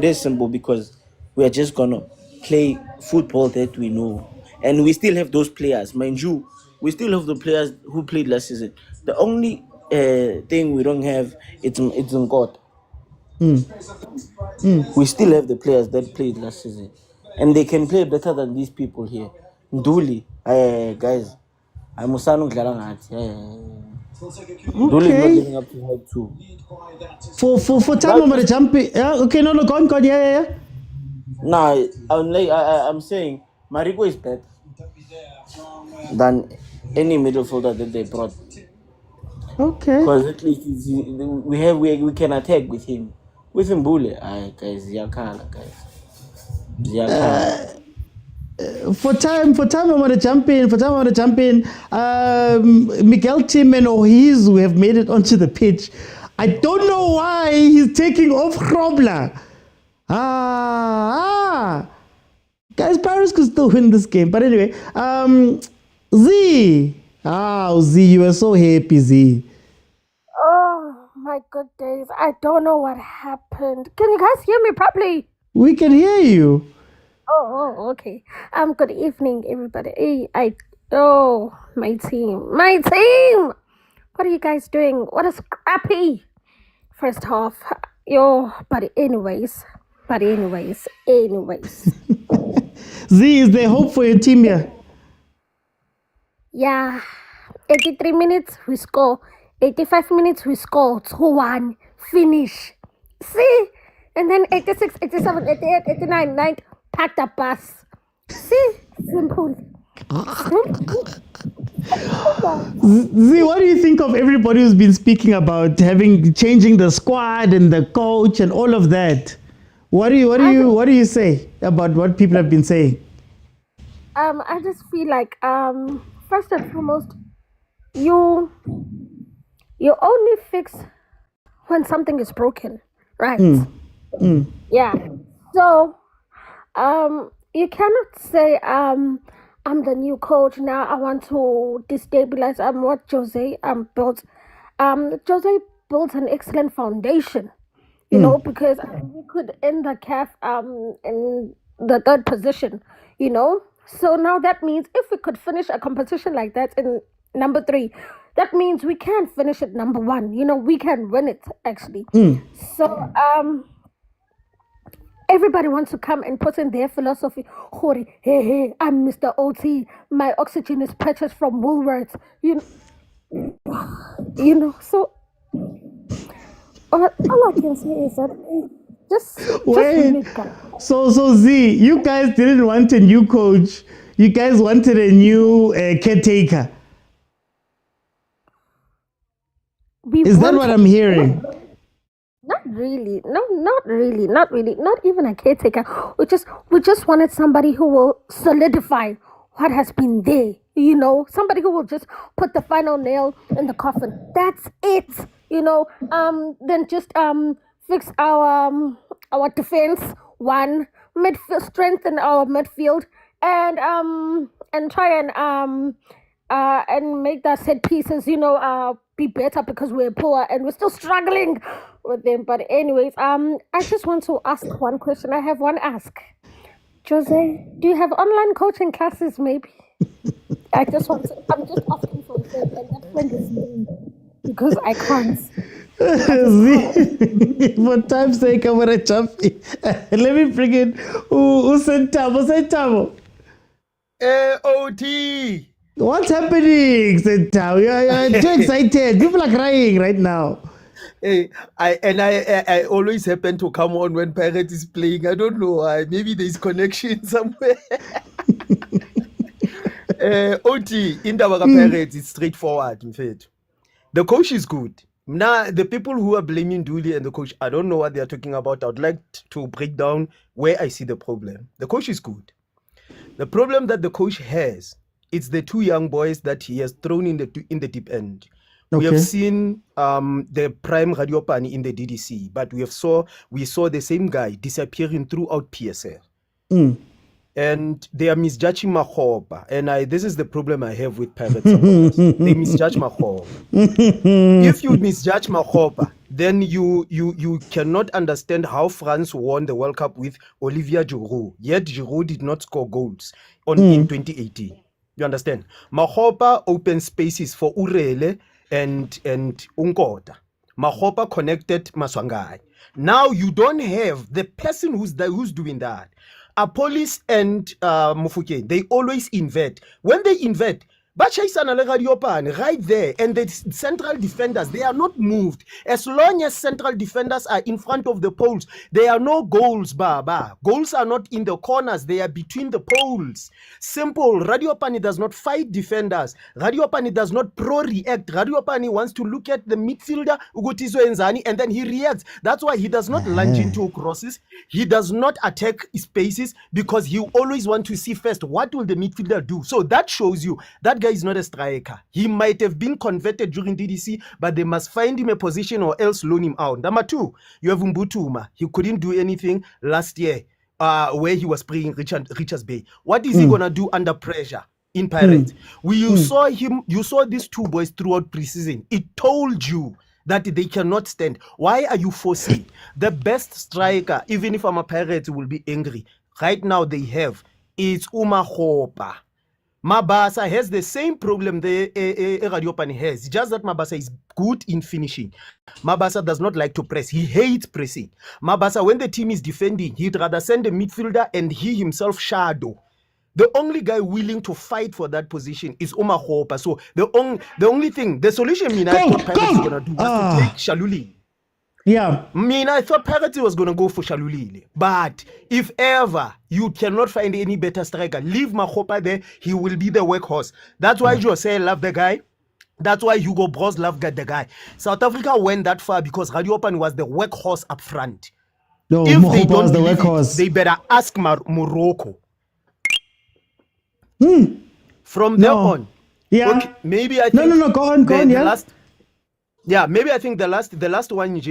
is simple because we are just gonna play football that we know, and we still have those players, mind you. We still have the players who played last season. The only thing we don't have it's in God. We still have the players that played last season, and they can play better than these people here. Nduli, guys, I'm Musanu Glarangat. Nduli is not living up to hype too. For time I'm gonna jump in. Okay, no, go on, yeah. Nah, I'm saying Marico is better than any midfielder that they brought. Okay. Because at least we can attack with him. With Mbule, guys, Yakala, guys. For time, I want to jump in. Miguel Tim and Ohizu have made it onto the pitch. I don't know why he's taking off Grobler. Guys, Paris could still win this game. But anyway, Z. Z, you were so happy, Z. Oh, my good days. I don't know what happened. Can you guys hear me properly? We can hear you. Oh, okay. Good evening, everybody. My team. What are you guys doing? What a scrappy first half. But anyways. Z, is there hope for your team here? Yeah. 83 minutes, we score. 85 minutes, we score. 2-1. Finish. See? And then 86, 87, 88, 89, 90. packed a bus. See, simple. Z, what do you think of everybody who's been speaking about changing the squad and the coach and all of that? What do you say about what people have been saying? I just feel like first and foremost, you only fix when something is broken, right? Yeah. So you cannot say I'm the new coach now. I want to destabilize what Jose built. Jose built an excellent foundation, you know, because we could end the CAF in the third position, you know. So now that means if we could finish a competition like that in number 3, that means we can finish at number 1. You know, we can win it actually. So everybody wants to come and put in their philosophy. Hey, I'm Mr. OT. My oxygen is purchased from Woolworths. You know. So all I can say is that just wait. So Z, you guys didn't want a new coach. You guys wanted a new caretaker. Is that what I'm hearing? Not really. No, not really. Not really. Not even a caretaker. We just wanted somebody who will solidify what has been there. You know, somebody who will just put the final nail in the coffin. That's it. You know. Then just fix our defense. Midfield, strengthen our midfield, and try and make the set pieces, you know, be better, because we're poor and we're still struggling with them. But anyways, I just want to ask one question. I have one ask. Jose, do you have online coaching classes maybe? I'm just asking for a friend, and that friend is me, because I can't. For time's sake, I'm gonna jump in. Let me bring in who sent Tamo. OT. What's happening, Sentao? You're too excited. People are crying right now. Hey, I always happen to come on when Pirate is playing. I don't know why. Maybe there's connection somewhere. OT, in the Pirates, it's straightforward, in fact. The coach is good. Now, the people who are blaming Dooley and the coach, I don't know what they are talking about. I would like to break down where I see the problem. The coach is good. The problem that the coach has, it's the 2 young boys that he has thrown in the deep end. We have seen the prime Radiopani in the DDC, but we saw the same guy disappearing throughout PSL. And they are misjudging Makgopa. And this is the problem I have with Pirates. They misjudge Makgopa. If you misjudge Makgopa, then you cannot understand how France won the World Cup with Olivier Giroud. Yet Giroud did not score goals in 2018. You understand? Makgopa opened spaces for Urele and Unkota. Makgopa connected Maswangai. Now you don't have the person who's doing that. Apolis and Mufukeng, they always invert. When they invert, right there, and the central defenders, they are not moved. As long as central defenders are in front of the poles, there are no goals, Baba. Goals are not in the corners, they are between the poles. Simple. Radiopani does not fight defenders. Radiopani does not pro-react. Radiopani wants to look at the midfielder, Ugotiso Enzani, and then he reacts. That's why he does not lunge into crosses. He does not attack spaces, because he always wants to see first what will the midfielder do. So that shows you that guy is not a striker. He might have been converted during DDC, but they must find him a position or else loan him out. Number 2, you have Mbutuma. He couldn't do anything last year where he was playing Richards Bay. What is he gonna do under pressure in Pirates? You saw these 2 boys throughout preseason. It told you that they cannot stand. Why are you forcing the best striker? Even if I'm a Pirate, will be angry. Right now they have, it's Makgopa. Mabasa has the same problem the Radiopani has. Just that Mabasa is good in finishing. Mabasa does not like to press. He hates pressing. Mabasa, when the team is defending, he'd rather send a midfielder and he himself shadow. The only guy willing to fight for that position is Makgopa. So the only thing, the solution Pirates is gonna do is to take Shaluli. Yeah. I thought Pirates was going to go for Shalulile. But if ever you cannot find any better striker, leave Makgopa there. He will be the workhorse. That's why Jose loved the guy. That's why Hugo Bros loved the guy. South Africa went that far because Radiopan was the workhorse up front. No, If they Makgopa don't was the believe workhorse. it, they better ask Morocco. From there on. Yeah. Okay, maybe I think No. Go on. Yeah. Maybe I think the last one,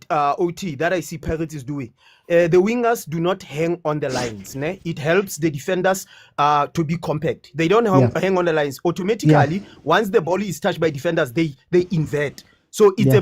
OT that I see Pirates is doing. The wingers do not hang on the lines. Ne? It helps the defenders to be compact. They don't hang on the lines. Automatically, once the ball is touched by defenders, they invert. So it's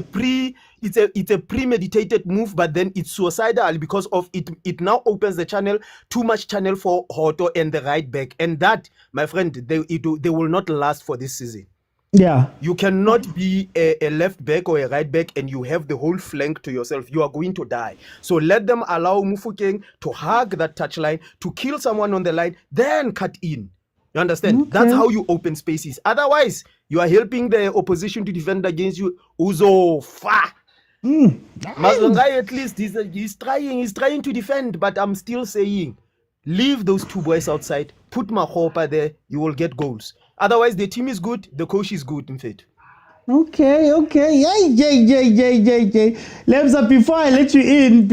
a premeditated move, but then it's suicidal because of it. It now opens the channel, too much channel for Hoto and the right back, and that, my friend, they will not last for this season. Yeah. You cannot be a left back or a right back and you have the whole flank to yourself. You are going to die. So let them allow Mufokeng to hug that touchline, to kill someone on the line, then cut in. You understand? Okay. That's how you open spaces. Otherwise, you are helping the opposition to defend against you. Uzo fa. Mazongai, at least he's trying to defend, but I'm still saying, leave those two boys outside, put Makgopa there, you will get goals. Otherwise, the team is good, the coach is good, in fact. Okay. Yay. Lebza, before I let you in,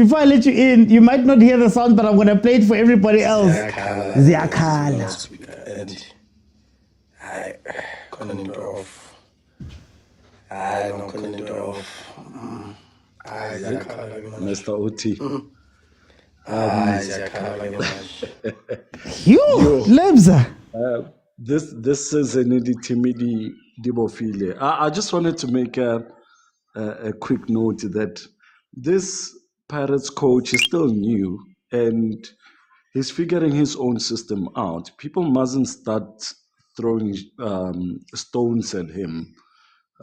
you might not hear the sound, but I'm going to play it for everybody else. Ziyakhala. And I couldn't into off. I don't couldn't into off. Mr. OT. Lebza. This is an timidi dibofile. I just wanted to make a quick note that this Pirates coach is still new and he's figuring his own system out. People mustn't start throwing stones at him.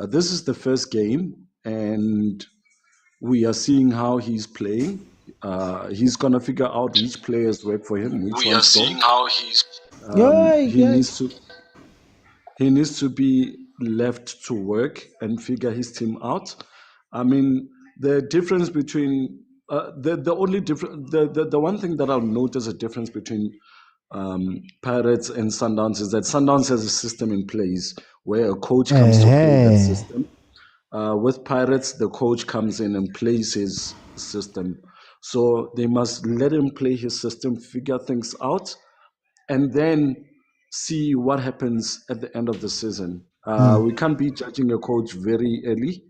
This is the first game and we are seeing how he's playing. He's going to figure out which players work for him, which ones don't. He needs to be left to work and figure his team out. I mean, the difference between the one thing that I'll note as a difference between Pirates and Sundowns is that Sundowns has a system in place where a coach comes to play that system. With Pirates, the coach comes in and plays his system. So they must let him play his system, figure things out, and then see what happens at the end of the season. We can't be judging a coach very early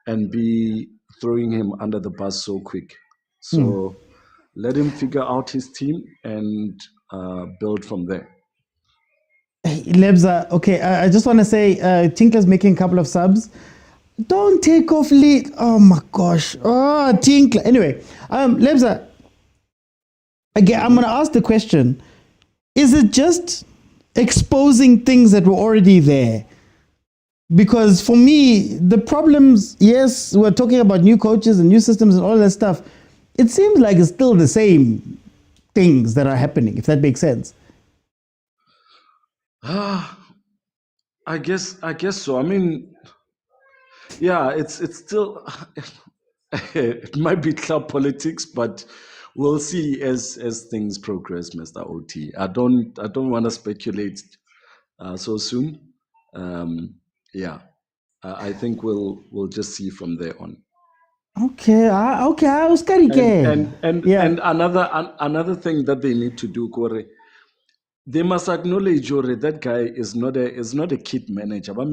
and be throwing him under the bus so quick. So let him figure out his team and build from there. Hey, Lebza, okay, I just want to say Tinker's making a couple of subs. Don't take off lead. Oh my gosh. Oh, Tinker. Anyway, Lebza, again, I'm going to ask the question. Is it just exposing things that were already there? Because for me, the problems, yes, we're talking about new coaches and new systems and all that stuff. It seems like it's still the same things that are happening, if that makes sense. I guess so. I mean, yeah, it's still it might be club politics, but we'll see as things progress, Mr. OT. I don't want to speculate so soon. I think we'll just see from there on. Okay, I was and another thing that they need to do, Kore, they must acknowledge that guy is not a kid manager. But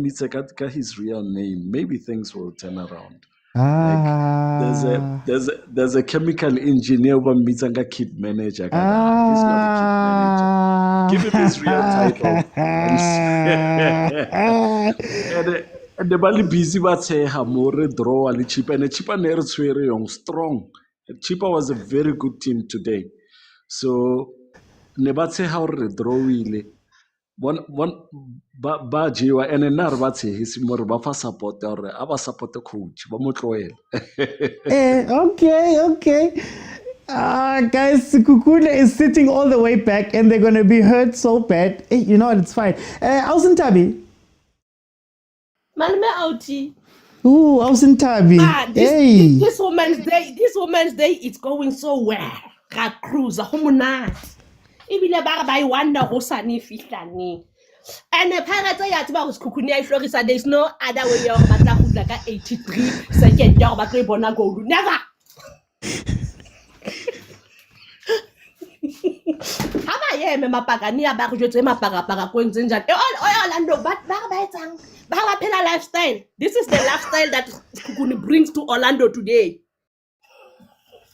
his real name, maybe things will turn around. Like there's a chemical engineer who meets a kid manager. He's not a kid manager. Give him his real title. And the bali busy but say more draw and Chippa and Chippa nerds very young, strong. Chippa was a very good team today. So nebatse how draw really one bajiwa and another batse his more bafa support or aba support the coach. Okay. Guys, SEKHUKHUNE is sitting all the way back and they're going to be hurt so bad. You know what? It's fine. Ausen Tabi. Malme Auti. Ooh, Awusintabi. Hey. This Women's Day, it's going so well. Ga cruise, ho monate. Ebile ba re ba I wonder go sane fihlane. And Pirates ya tseba go Sekhukhune ya Florisa, there's no other way ya go batla go tla ka 83 second ya go batla e bona goal. Never. Ha ba ye me mapagani ya ba go jwetse mapagapaka ko ntse njani. Orlando ba etsang ba phela lifestyle. This is the lifestyle that Sekhukhune brings to Orlando today.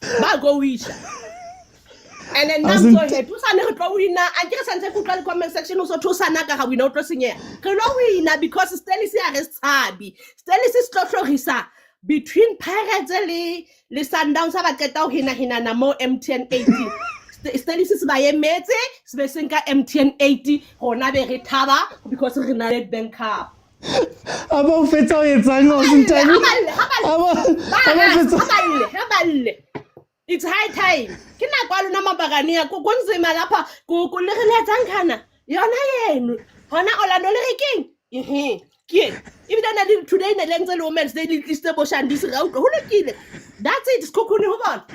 Ba go wish. And then now so he tusane re tlo wina. A ke santse go tla le comment section so tusana ka ga wina o tlo senya. Re lo wina because Stellis ya re tshabi. Stellis is tlo tlogisa between Pirates le Sundowns ba qeta o hina na mo MTN 80. Stellis se ba emetse se be senka MTN 80 gona be re thaba because re na Nedbank Cup. Aba o fetsa o etsang o sentane. Aba it's high time. Kina kwa lona mabagani ya go nzima lapha go le re letsang kana. Yona yenu. Hona Orlando le reking. Ke. Even na today na lenze le Women's Day le Stellenbosch and this round. Ho lekile. That's it. Sekhukhune ho bona.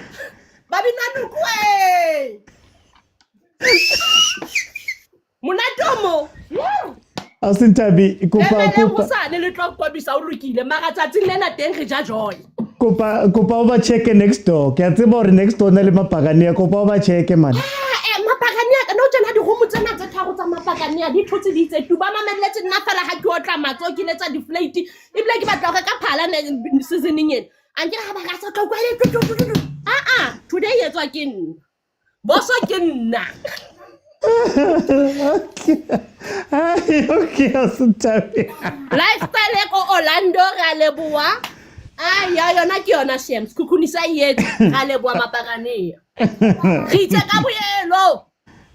Babi nanu kwe. Monatomo. Awusintabi kopa Sane le tlo kwabisa o lokile mara tsatsing lena teng re ja joy. Kopa ba check next door. Ke a tseba hore next door na le mapagani ya kopa ba check man. Mapagani ya no tsena di homo tsena tse tharo tsa mapagani ya di thotse di tse tu ba mameletse nna fela ha ke otla matso ke letsa di flight e bile ke batla go ka phala seasoning ena anke ha ba ka sa tlo kwa le today yetswa ke nna boso ke nna. Okay, Awusintabi. Lifestyle ko Orlando ga leboa. Yona ke yona Shams Sekhukhune sa yetse ga leboa mapagani. Re itse ka boyelo.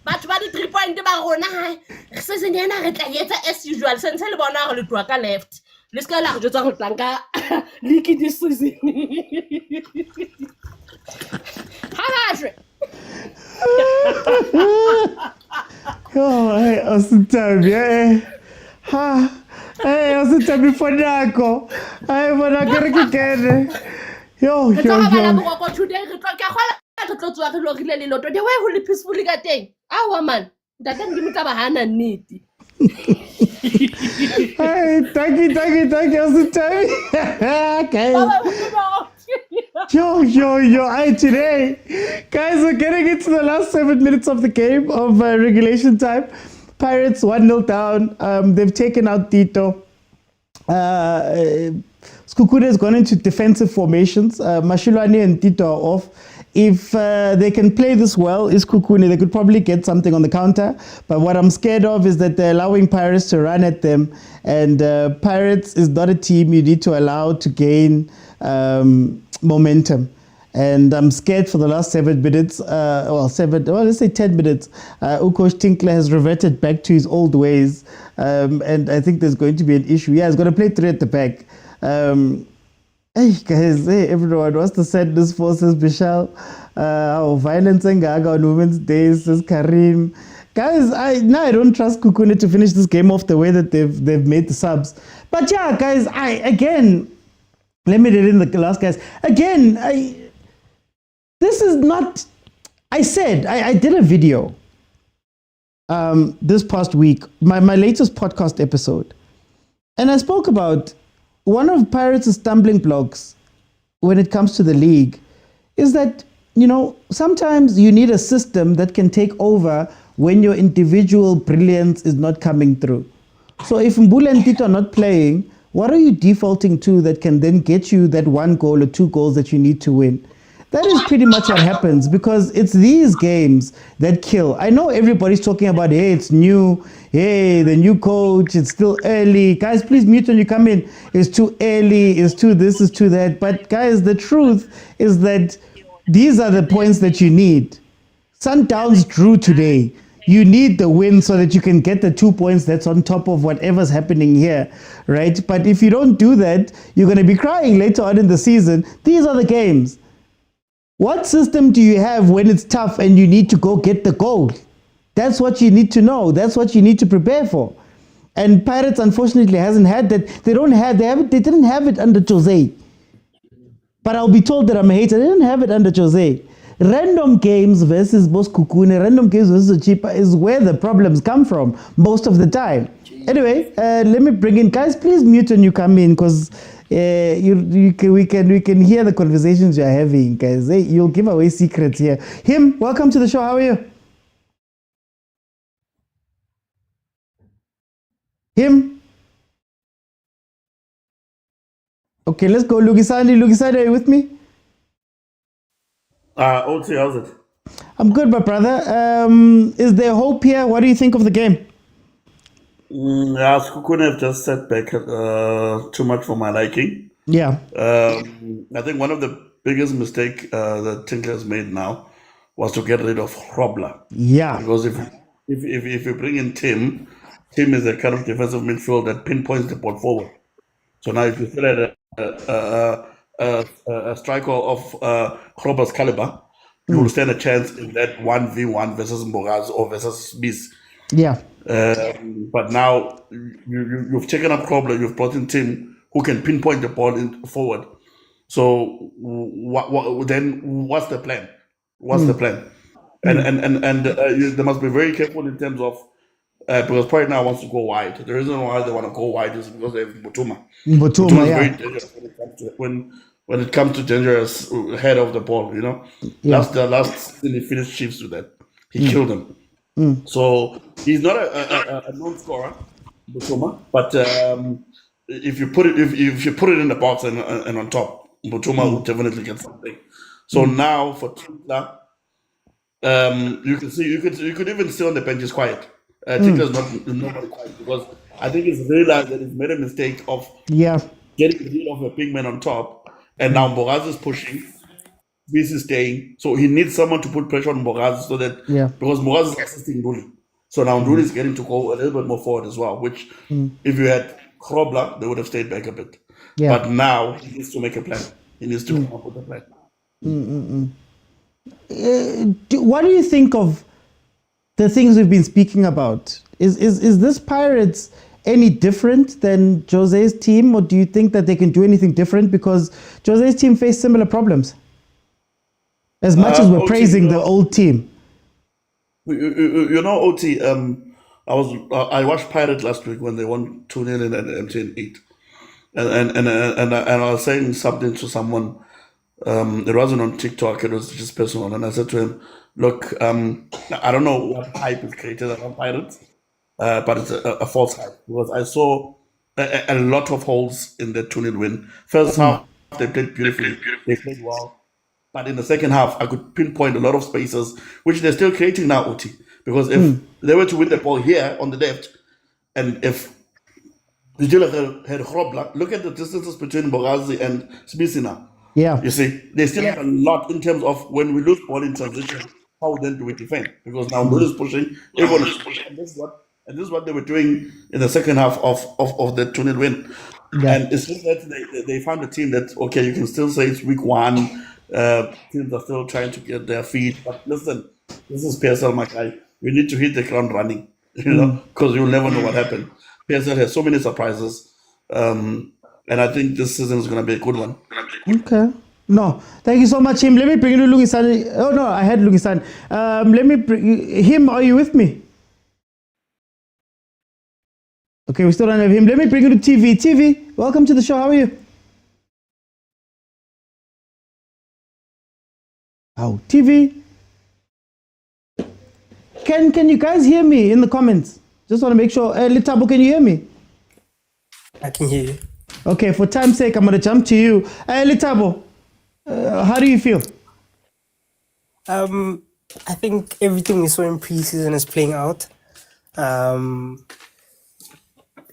Batho ba di 3 point ba rona ha se senena re tla yetsa as usual sense le bona re le twa ka left. Le ska la re jotsa go tlanka league this season. Ha Hey, Awusintabi. Hey, Awusintabi for nako. Hey, bona ke re ke kene. Yo. Today re tlo ka gola re tlo tswa re lo rile le loto. The way ho le peaceful ka teng. Awa man. Ndata ngimi ka ba hana nnete. Hey, thank you, Awusintabi. Okay. Yo. Today, guys, we're getting into the last 7 minutes of the game of regulation time. Pirates 1-0 down. They've taken out Tito. Sekhukhune has gone into defensive formations. Mashilwane and Tito are off. If they can play this well, is Sekhukhune, they could probably get something on the counter. But what I'm scared of is that they're allowing Pirates to run at them. And Pirates is not a team you need to allow to gain momentum. And I'm scared for the last 7 minutes, let's say 10 minutes. Coach Tinkler has reverted back to his old ways. And I think there's going to be an issue. Yeah, he's going to play 3 at the back. Hey guys, hey everyone, what's the sadness for, says Bishal? Violence and gaga on Women's Day, says Karim. Guys, I don't trust Sekhukhune to finish this game off the way that they've made the subs. But yeah, guys, let me read in the last guys. Again, this is not, I did a video this past week, my latest podcast episode. And I spoke about one of Pirates' stumbling blocks when it comes to the league is that, sometimes you need a system that can take over when your individual brilliance is not coming through. So if Mbule and Tito are not playing, what are you defaulting to that can then get you that 1 goal or 2 goals that you need to win? That is pretty much what happens because it's these games that kill. I know everybody's talking about, hey, it's new. Hey, the new coach, it's still early. Guys, please mute when you come in. It's too early, it's too this, it's too that. But guys, the truth is that these are the points that you need. Sundowns drew today. You need the win so that you can get the 2 points that's on top of whatever's happening here, right? But if you don't do that, you're going to be crying later on in the season. These are the games. What system do you have when it's tough and you need to go get the goal? That's what you need to know. That's what you need to prepare for. And Pirates, unfortunately, hasn't had that. They didn't have it under Jose. But I'll be told that I'm a hater. They didn't have it under Jose. Random games versus SEKHUKHUNE, random games versus Chippa is where the problems come from most of the time. Anyway, let me bring in, guys, please mute when you come in, because we can hear the conversations you're having, guys. You'll give away secrets here. Him, welcome to the show. How are you? Him? Okay, let's go. Lugisani. Lugisani, are you with me? OT, how's it? I'm good, my brother. Is there hope here? What do you think of the game? Yeah, SEKHUKHUNE have just set back too much for my liking. Yeah. I think one of the biggest mistake that Tinkler has made now was to get rid of Grobler. Yeah. Because if you bring in Tim is a kind of defensive midfield that pinpoints the ball forward. So now if you still had a striker of Grobler's caliber, you will stand a chance in that 1v1 versus Mbogazi or versus Bis. Yeah. But now you've taken up Grobler, you've brought in Tim who can pinpoint the ball forward. So then what's the plan? What's the plan? And they must be very careful in terms of because Pride now wants to go wide. The reason why they want to go wide is because they have Mbutuma. Mbutuma, is yeah. very dangerous when it comes to dangerous head of the ball. You know, Yeah. the last season he finished Chiefs with that. He killed them. So he's not a known scorer, Mbutuma, but if you put it in the box and on top, Mbutuma will definitely get something. So now for Tinkler, you can see you could even see on the bench is quiet. Tinkler's not quiet because I think he's realized that he's made a mistake of getting rid of a big man on top, and now Mbogazi is pushing. Bis is staying, so he needs someone to put pressure on Mbogazi so that because Mbogazi is assisting Nduli. So now Nduli is getting to go a little bit more forward as well, which if you had Grobler, they would have stayed back a bit. Yeah. But now he needs to make a plan. He needs to come up with a plan. What do you think of the things we've been speaking about? Is this Pirates any different than Jose's team, or do you think that they can do anything different? Because Jose's team faced similar problems. As much as we're praising the old team. You know, OT, I watched Pirates last week when they won 2-0 in MTN 8. And I was saying something to someone. It wasn't on TikTok, it was just personal. And I said to him, look, I don't know what hype is created around Pirates, but it's a false hype. Because I saw a lot of holes in the 2-0 win. First half, they played beautifully. They played well. But in the second half, I could pinpoint a lot of spaces, which they're still creating now, OT. Because if they were to win the ball here on the left, and if the Jilla had Grobler, look at the distances between Mbogazi and Smisi now. Yeah. You see, they still have a lot in terms of when we lose ball in transition, how then do we defend? Because now Nduli is pushing, everyone is pushing. And this is what they were doing in the second half of the 2-0 win. Yeah. And it's just that they found a team that, okay, you can still say it's week one. Teams are still trying to get their feet. But listen, this is PSL, my guy. You need to hit the ground running, you know, because you'll never know what happened. PSL has so many surprises. And I think this season is going to be a good one. Okay. No, thank you so much, him. Let me bring you to Lugisani. Oh, no, I had Lugisani. Let me bring him. Are you with me? Okay, we still don't have him. Let me bring you to TV. TV, welcome to the show. How are you? Oh, TV. Can you guys hear me in the comments? Just want to make sure. Litabo, can you hear me? I can hear you. Okay, for time's sake, I'm going to jump to you. Litabo, how do you feel? I think everything we saw in preseason is playing out.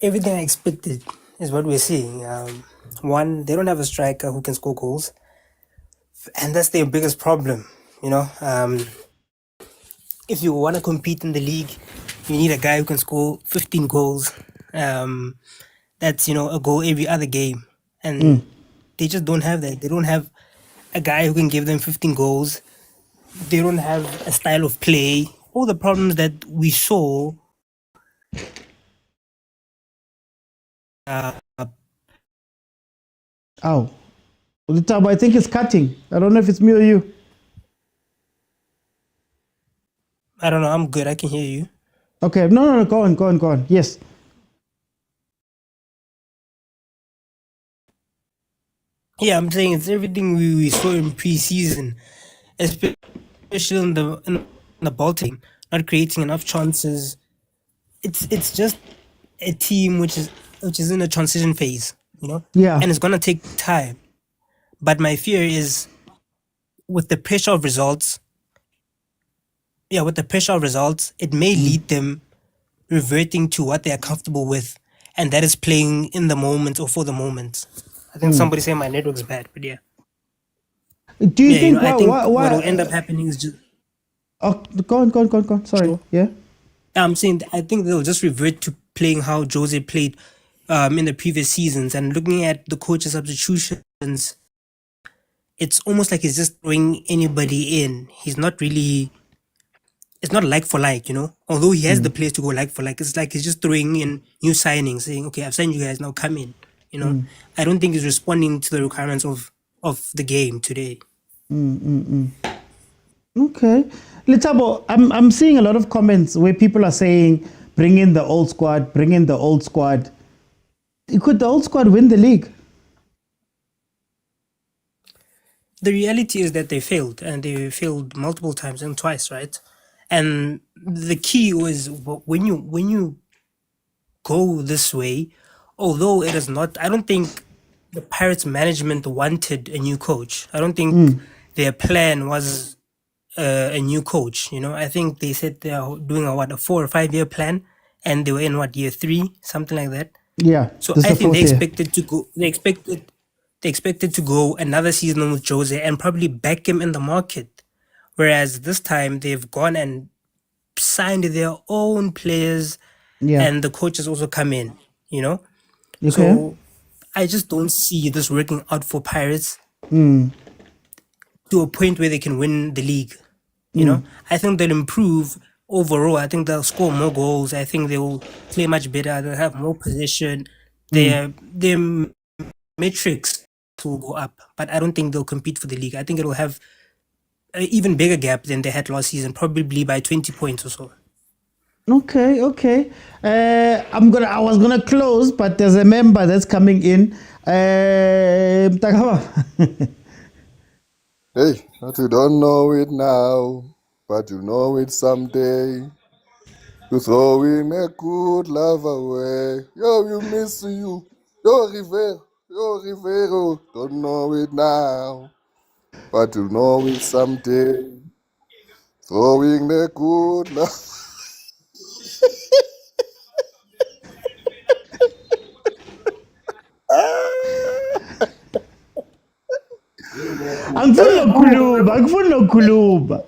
Everything I expected is what we're seeing. One, they don't have a striker who can score goals. And that's their biggest problem, you know. If you want to compete in the league, you need a guy who can score 15 goals. That's, you know, a goal every other game. And they just don't have that. They don't have a guy who can give them 15 goals. They don't have a style of play. All the problems that we saw Oh, Litabo, I think it's cutting. I don't know if it's me or you. I don't know. I'm good. I can hear you. Okay, no, go on. Yes. Yeah, I'm saying it's everything we saw in preseason, especially in the Baltic, not creating enough chances. It's just a team which is in a transition phase, you know. Yeah. And it's gonna take time. But my fear is with the pressure of results. Yeah, with the pressure of results, it may lead them reverting to what they are comfortable with, and that is playing in the moment or for the moment. I think somebody said my network's bad, but yeah. Do you think I think why what will end up happening is just. Oh, go on. Sorry. Sure. Yeah. I'm saying I think they'll just revert to playing how Jose played in the previous seasons, and looking at the coach's substitutions, it's almost like he's just throwing anybody in. He's not really. It's not like for like, you know. Although he has the players to go like for like, it's like he's just throwing in new signings, saying, "Okay, I've signed you guys, now come in." You know, I don't think he's responding to the requirements of the game today. Okay. Litabo, I'm seeing a lot of comments where people are saying, bring in the old squad. Could the old squad win the league? The reality is that they failed, and they failed multiple times and twice, right? And the key was when you go this way, although it is not, I don't think the Pirates management wanted a new coach. I don't think their plan was a new coach. You know, I think they said they are doing a 4 or 5 year plan, and they were in year 3, something like that. Yeah. So I think they expected to go. They expected to go another season with Jose and probably back him in the market. Whereas this time they've gone and signed their own players, and the coaches also come in. You know, so I just don't see this working out for Pirates to a point where they can win the league. You know, I think they'll improve overall. I think they'll score more goals. I think they will play much better. They'll have more possession. Their metrics will go up, but I don't think they'll compete for the league. I think it'll have an even bigger gap than they had last season, probably by 20 points or so. Okay. I was gonna close, but there's a member that's coming in. Mtakawa. Hey, but you don't know it now, but you know it someday. You throwing a good love away. Yo, you miss you. Yo, Rivero. Don't know it now, but you know it someday. Throwing the good love. Angifuni nokhuluma.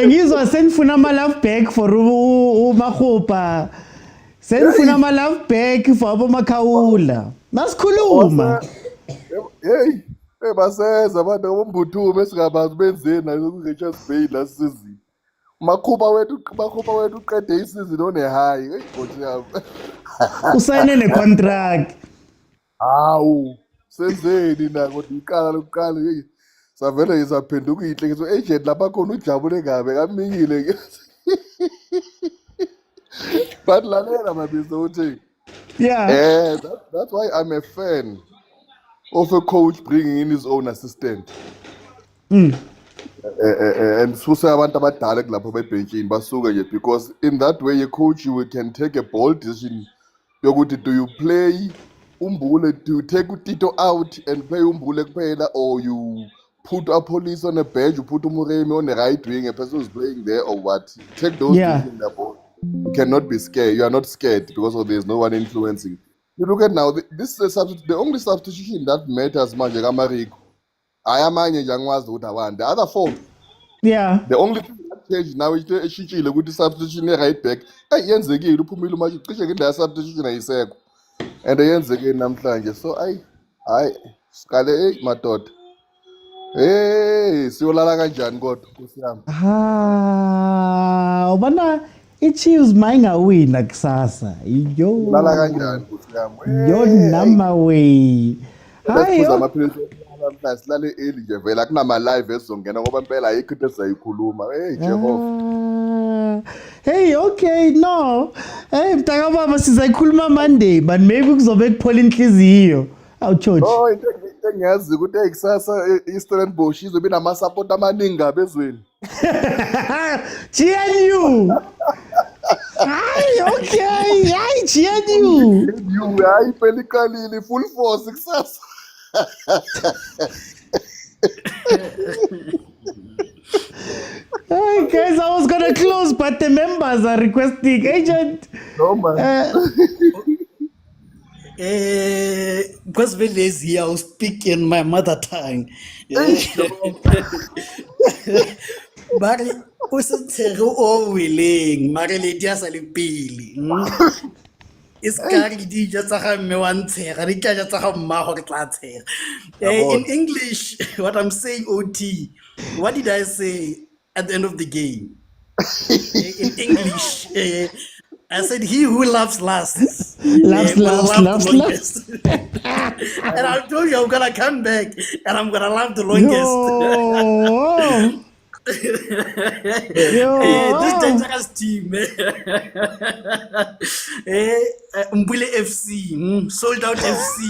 Ngizwa senifuna ama-love back for uMakhupa. Senifuna ama-love back for aboMakhawula. Masikhuluma. Hey, basenza abantu abombuthume esingabazi benzeni nayo ku-Richards Bay last season. Makhupa wethu uqede isizini one-high. Hey, Nkosi yami. Usayine ne-contract. Hawu, senzeni na kodwa iqala lokuqala hey. Savele izaphenduka iy'nhlekisa agent lapha khona ujabule kabe kamingile. But lalela mabizo uthi. Yeah. That's why I'm a fan of a coach bringing in his own assistant. And suse abantu abadala kulapho bebhentshini basuke nje because in that way a coach you can take a bold decision yokuthi do you play Umbule, do you take Tito out and play Umbule kuphela, or you put a police on a bench, you put Umuremi on the right wing, a person who's playing there, or what? Take those decisions. You cannot be scared. You are not scared because there's no one influencing. You look at now, this is the only substitution that matters manje kaMariko. Ayamanye jangwazi ukuthi abantu. The other four. Yeah. The only thing that changed now is eshintshile ukuthi substitution right back. Yenzekile uphumile manje cishe ngendlela substitution ayisekho. And yenzeke namhlanje. So hayi sikale madoda. Hey, siyolala kanjani kodwa Nkosi yami? Ubona iChiefs mayingawina kusasa. Yo. Lala kanjani Nkosi yami? Yo nama way. Hayi. Laphuza amaphilisi namhlanje silale early nje vela akunama live ezongena ngoba impela ayikho into ezayikhuluma. Hey Jehova. Hey, okay, no. Hey, mtaka baba sizayikhuluma Monday, but maybe kuzobe kuphola inhliziyo. Awu church. Oh, into engiyazi ukuthi ekusasa iStellenbosch izobe nama support amaningi ngabezweni. GNU. Hayi, okay. Hayi GNU. You hayi phela iqalile full force kusasa. Hey guys, I was gonna close, but the members are requesting agent. No man. Because when they here, I'll speak in my mother tongue. Mari o se tshege o willing, mari le dia sa le pele. Iskari di tsa ga mme wa ntshega, di tja tsa ga mma go tla tshega. In English, what I'm saying, OT, what did I say at the end of the game? In English, I said, he who laughs last. Laughs last. And I told you I'm going to come back and I'm going to laugh the longest. This dangerous team. Mbule FC. Sold out FC.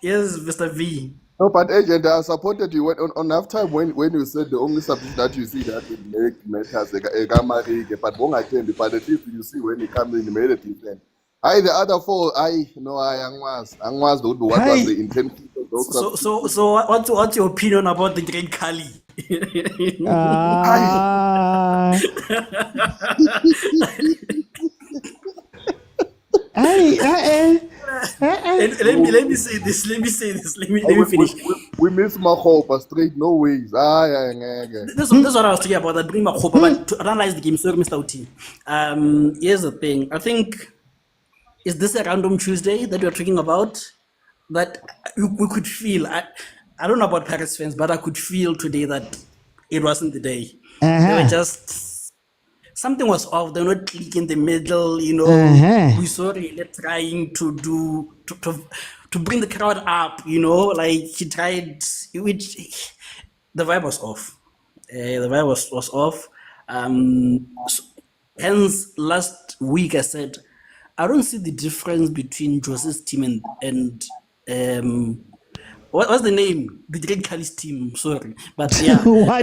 Yes, Mr. V. No, but agent, I supported you on half time when you said the only substitute that you see that will make matters but but at least you see when he comes in, he made a difference. The other four, what was the intent? So what's your opinion about the great Kali? Let me say this. Let me finish. We miss Makhopa straight, no ways. This is what I was talking about. That bring Makhopa, but to analyze the game, sorry, Mr. Uti. Here's the thing. I think, is this a random Tuesday that you're talking about? That we could feel. I don't know about Paris fans, but I could feel today that it wasn't the day. They were just. Something was off. They're not clicking in the middle, We saw really trying to do to bring the crowd up, Like he tried, which the vibe was off. The vibe was off. Hence, last week I said I don't see the difference between Jose's team and what's the name? The Great Kali's team. Sorry, but yeah. I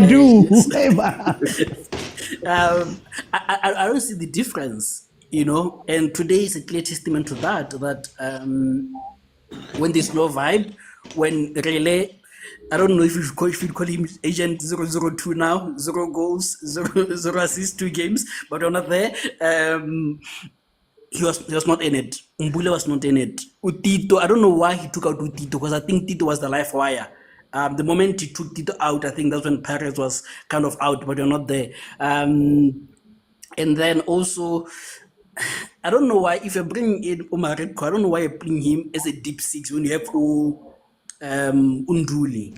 don't see the difference, And today is a clear testament to that. When there's no vibe, when Relay, I don't know if you should call him Agent 002 now, 0 goals, 0 assists, 2 games, but you're not there. He was not in it. Mbule was not in it. Utito, I don't know why he took out Utito, because I think Tito was the life wire. The moment he took Tito out, I think that's when Paris was kind of out, but you're not there. And then also, I don't know why, if you're bringing in Omar Redko, I don't know why you're bringing him as a deep 6 when you have Unduli.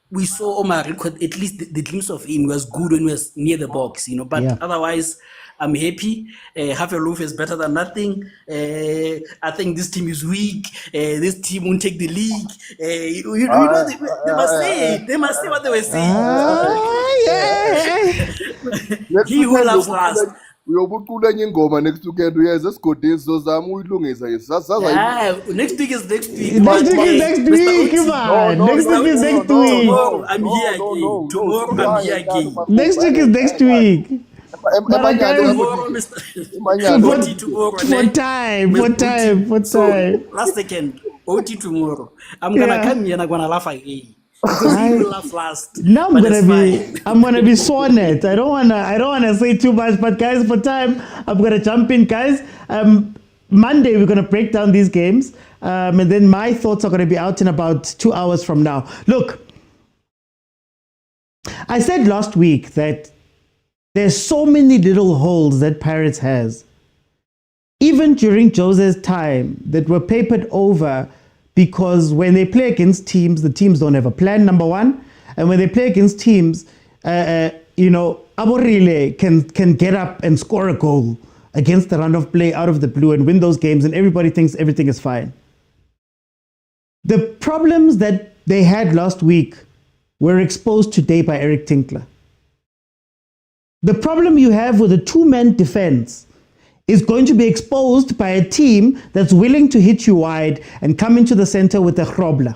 We saw Omar Redko, at least the glimpse of him was good when he was near the box, but otherwise, I'm happy. Half a loaf is better than nothing. I think this team is weak. This team won't take the league. They must say it. They must say what they were saying. He who loves last. Uyobucula enye ingoma next weekend uyeza esigodini sizozama uyilungisa next week is next week. Next week is next week, man. Next week is next week. Tomorrow I'm here again. Tomorrow I'm here again. Next week is next week. For time. Last second, OT tomorrow. I'm gonna come here and I'm gonna laugh again. Because he will laugh last. Now I'm gonna be sworn at. I don't wanna say too much, but guys, for time, I'm gonna jump in, guys. Monday we're gonna break down these games, and then my thoughts are gonna be out in about 2 hours from now. Look, I said last week that there's so many little holes that Pirates has, even during Jose's time, that were papered over because when they play against teams, the teams don't have a plan, number one. And when they play against teams, Aborile can get up and score a goal against the run of play out of the blue and win those games, and everybody thinks everything is fine. The problems that they had last week were exposed today by Eric Tinkler. The problem you have with a two-man defense is going to be exposed by a team that's willing to hit you wide and come into the center with a Grobler.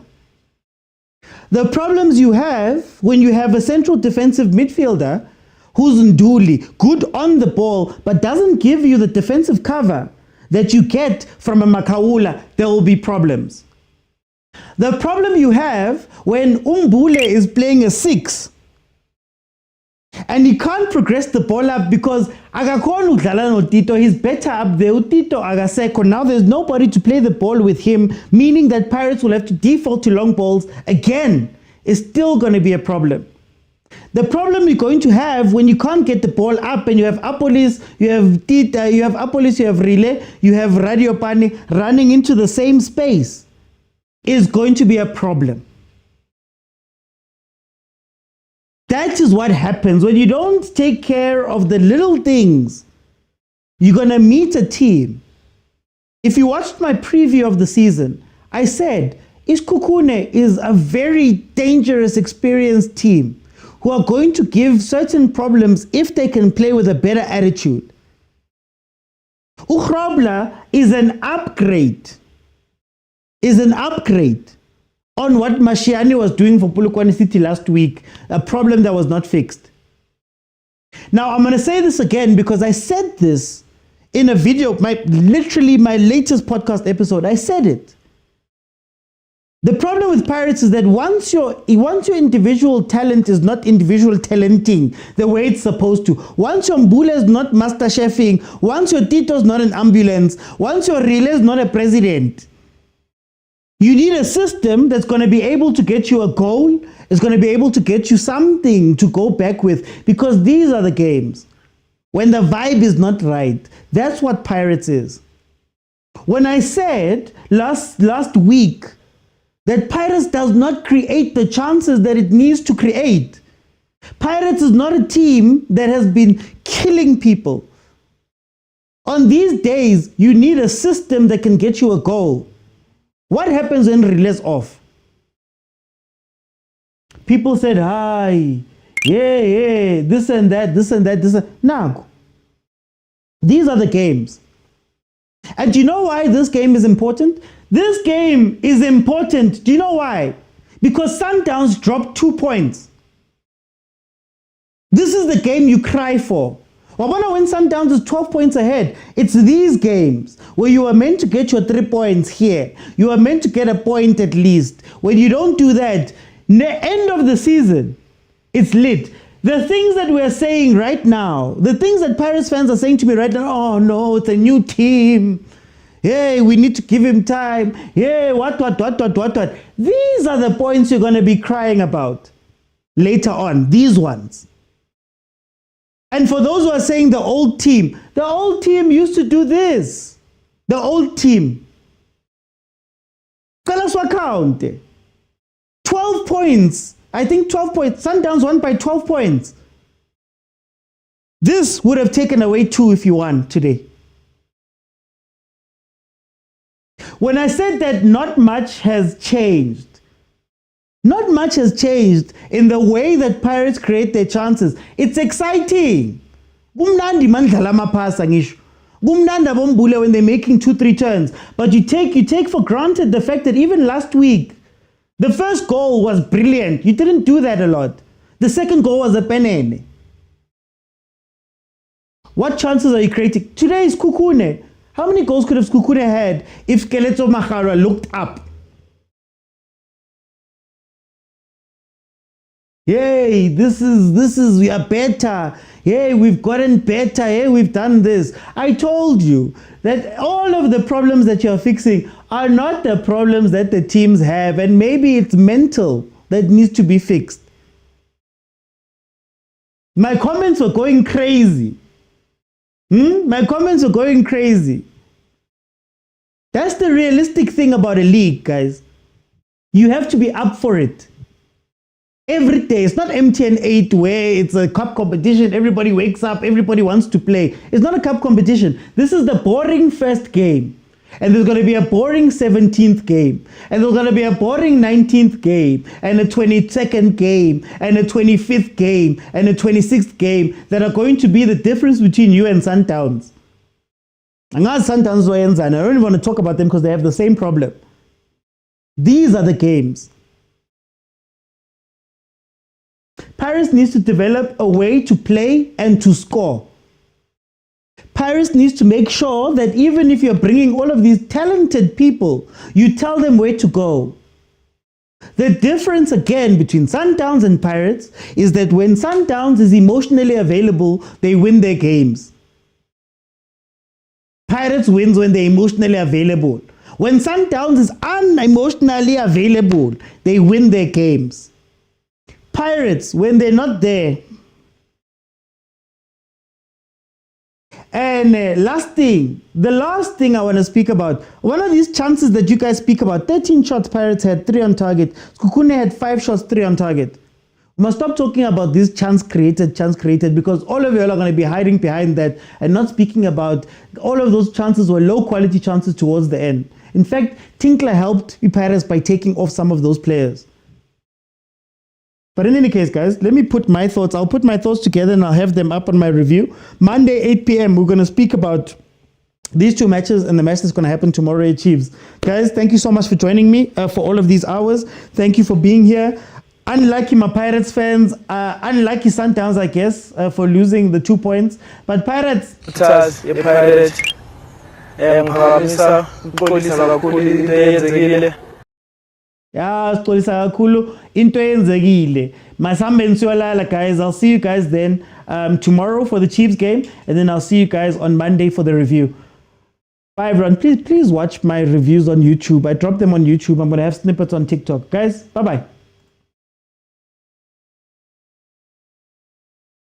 The problems you have when you have a central defensive midfielder who's Nduli, good on the ball, but doesn't give you the defensive cover that you get from a Makaula, there will be problems. The problem you have when Umbule is playing a 6 and he can't progress the ball up because akakhona udlala noTito, he's better up there. uTito akasekho. Now there's nobody to play the ball with him, meaning that Pirates will have to default to long balls again. Is still going to be a problem. The problem you're going to have when you can't get the ball up and you have Apolis, you have Tita, you have Apolis, you have Relay, you have Radio Pani running into the same space is going to be a problem. That is what happens when you don't take care of the little things. You're going to meet a team. If you watched my preview of the season, I said, SEKHUKHUNE is a very dangerous, experienced team who are going to give certain problems if they can play with a better attitude. Grobler is an upgrade. On what Mashiane was doing for Polokwane City last week, a problem that was not fixed. Now, I'm going to say this again because I said this in a video, literally my latest podcast episode. I said it. The problem with Pirates is that once your individual talent is not individual talenting the way it's supposed to, once your Mbula is not master chefing, once your Tito is not an ambulance, once your Relay is not a president, you need a system that's going to be able to get you a goal, is going to be able to get you something to go back with, because these are the games. When the vibe is not right, that's what Pirates is. When I said last week that Pirates does not create the chances that it needs to create. Pirates is not a team that has been killing people. On these days, you need a system that can get you a goal. What happens when Relay's off? People said, hi, yeah, this and that. Now, these are the games. And do you know why this game is important? This game is important. Do you know why? Because Sundowns dropped 2 points. This is the game you cry for. Wabona when Sundowns is 12 points ahead, it's these games where you are meant to get your 3 points here. You are meant to get a point at least. When you don't do that, end of the season, it's lit. The things that we're saying right now, the things that Pirates fans are saying to me right now, oh no, it's a new team. Hey, we need to give him time. Hey, what. These are the points you're going to be crying about later on, these ones. And for those who are saying the old team used to do this. The old team. Kalaswa count. 12 points. I think 12 points. Sundowns won by 12 points. This would have taken away 2 if you won today. When I said that not much has changed, not much has changed in the way that Pirates create their chances. It's exciting. Gumnandi mandlala maphasa ngisho. Gumnanda bombule when they're making 2-3 turns. But you take for granted the fact that even last week, the first goal was brilliant. You didn't do that a lot. The second goal was a penene. What chances are you creating? Today is SEKHUKHUNE. How many goals could have SEKHUKHUNE had if Keletso Magara looked up? Yay, this is, we are better. Yay, we've gotten better. Yay, we've done this. I told you that all of the problems that you're fixing are not the problems that the teams have, and maybe it's mental that needs to be fixed. My comments were going crazy. My comments are going crazy. That's the realistic thing about a league, guys. You have to be up for it. Every day. It's not MTN 8 where it's a cup competition. Everybody wakes up. Everybody wants to play. It's not a cup competition. This is the boring first game. And there's going to be a boring 17th game. And there's going to be a boring 19th game. And a 22nd game. And a 25th game. And a 26th game. That are going to be the difference between you and Sundowns. And as Sundowns wins, and I don't even want to talk about them because they have the same problem. These are the games. Paris needs to develop a way to play and to score. Paris needs to make sure that even if you're bringing all of these talented people, you tell them where to go. The difference again between Sundowns and Pirates is that when Sundowns is emotionally available, they win their games. Pirates wins when they're emotionally available. When Sundowns is unemotionally available, they win their games. Pirates, when they're not there. And the last thing I want to speak about, one of these chances that you guys speak about, 13 shots Pirates had, 3 on target. SEKHUKHUNE had 5 shots, 3 on target. We must stop talking about this chance created, because all of you are going to be hiding behind that and not speaking about all of those chances were low quality chances towards the end. In fact, Tinkler helped Pirates by taking off some of those players. But in any case, guys, let me put my thoughts. I'll put my thoughts together and I'll have them up on my review. Monday, 8 p.m., we're going to speak about these 2 matches and the match that's going to happen tomorrow at Chiefs. Guys, thank you so much for joining me for all of these hours. Thank you for being here. Unlucky my Pirates fans, unlucky Sundowns, I guess, for losing the 2 points. But Pirates... Yeah, sixolisa kakhulu into eyenzekile. Masambe nisiwalala, guys. I'll see you guys then tomorrow for the Chiefs game, and then I'll see you guys on Monday for the review. Bye everyone. Please watch my reviews on YouTube. I drop them on YouTube. I'm going to have snippets on TikTok. Guys, bye-bye.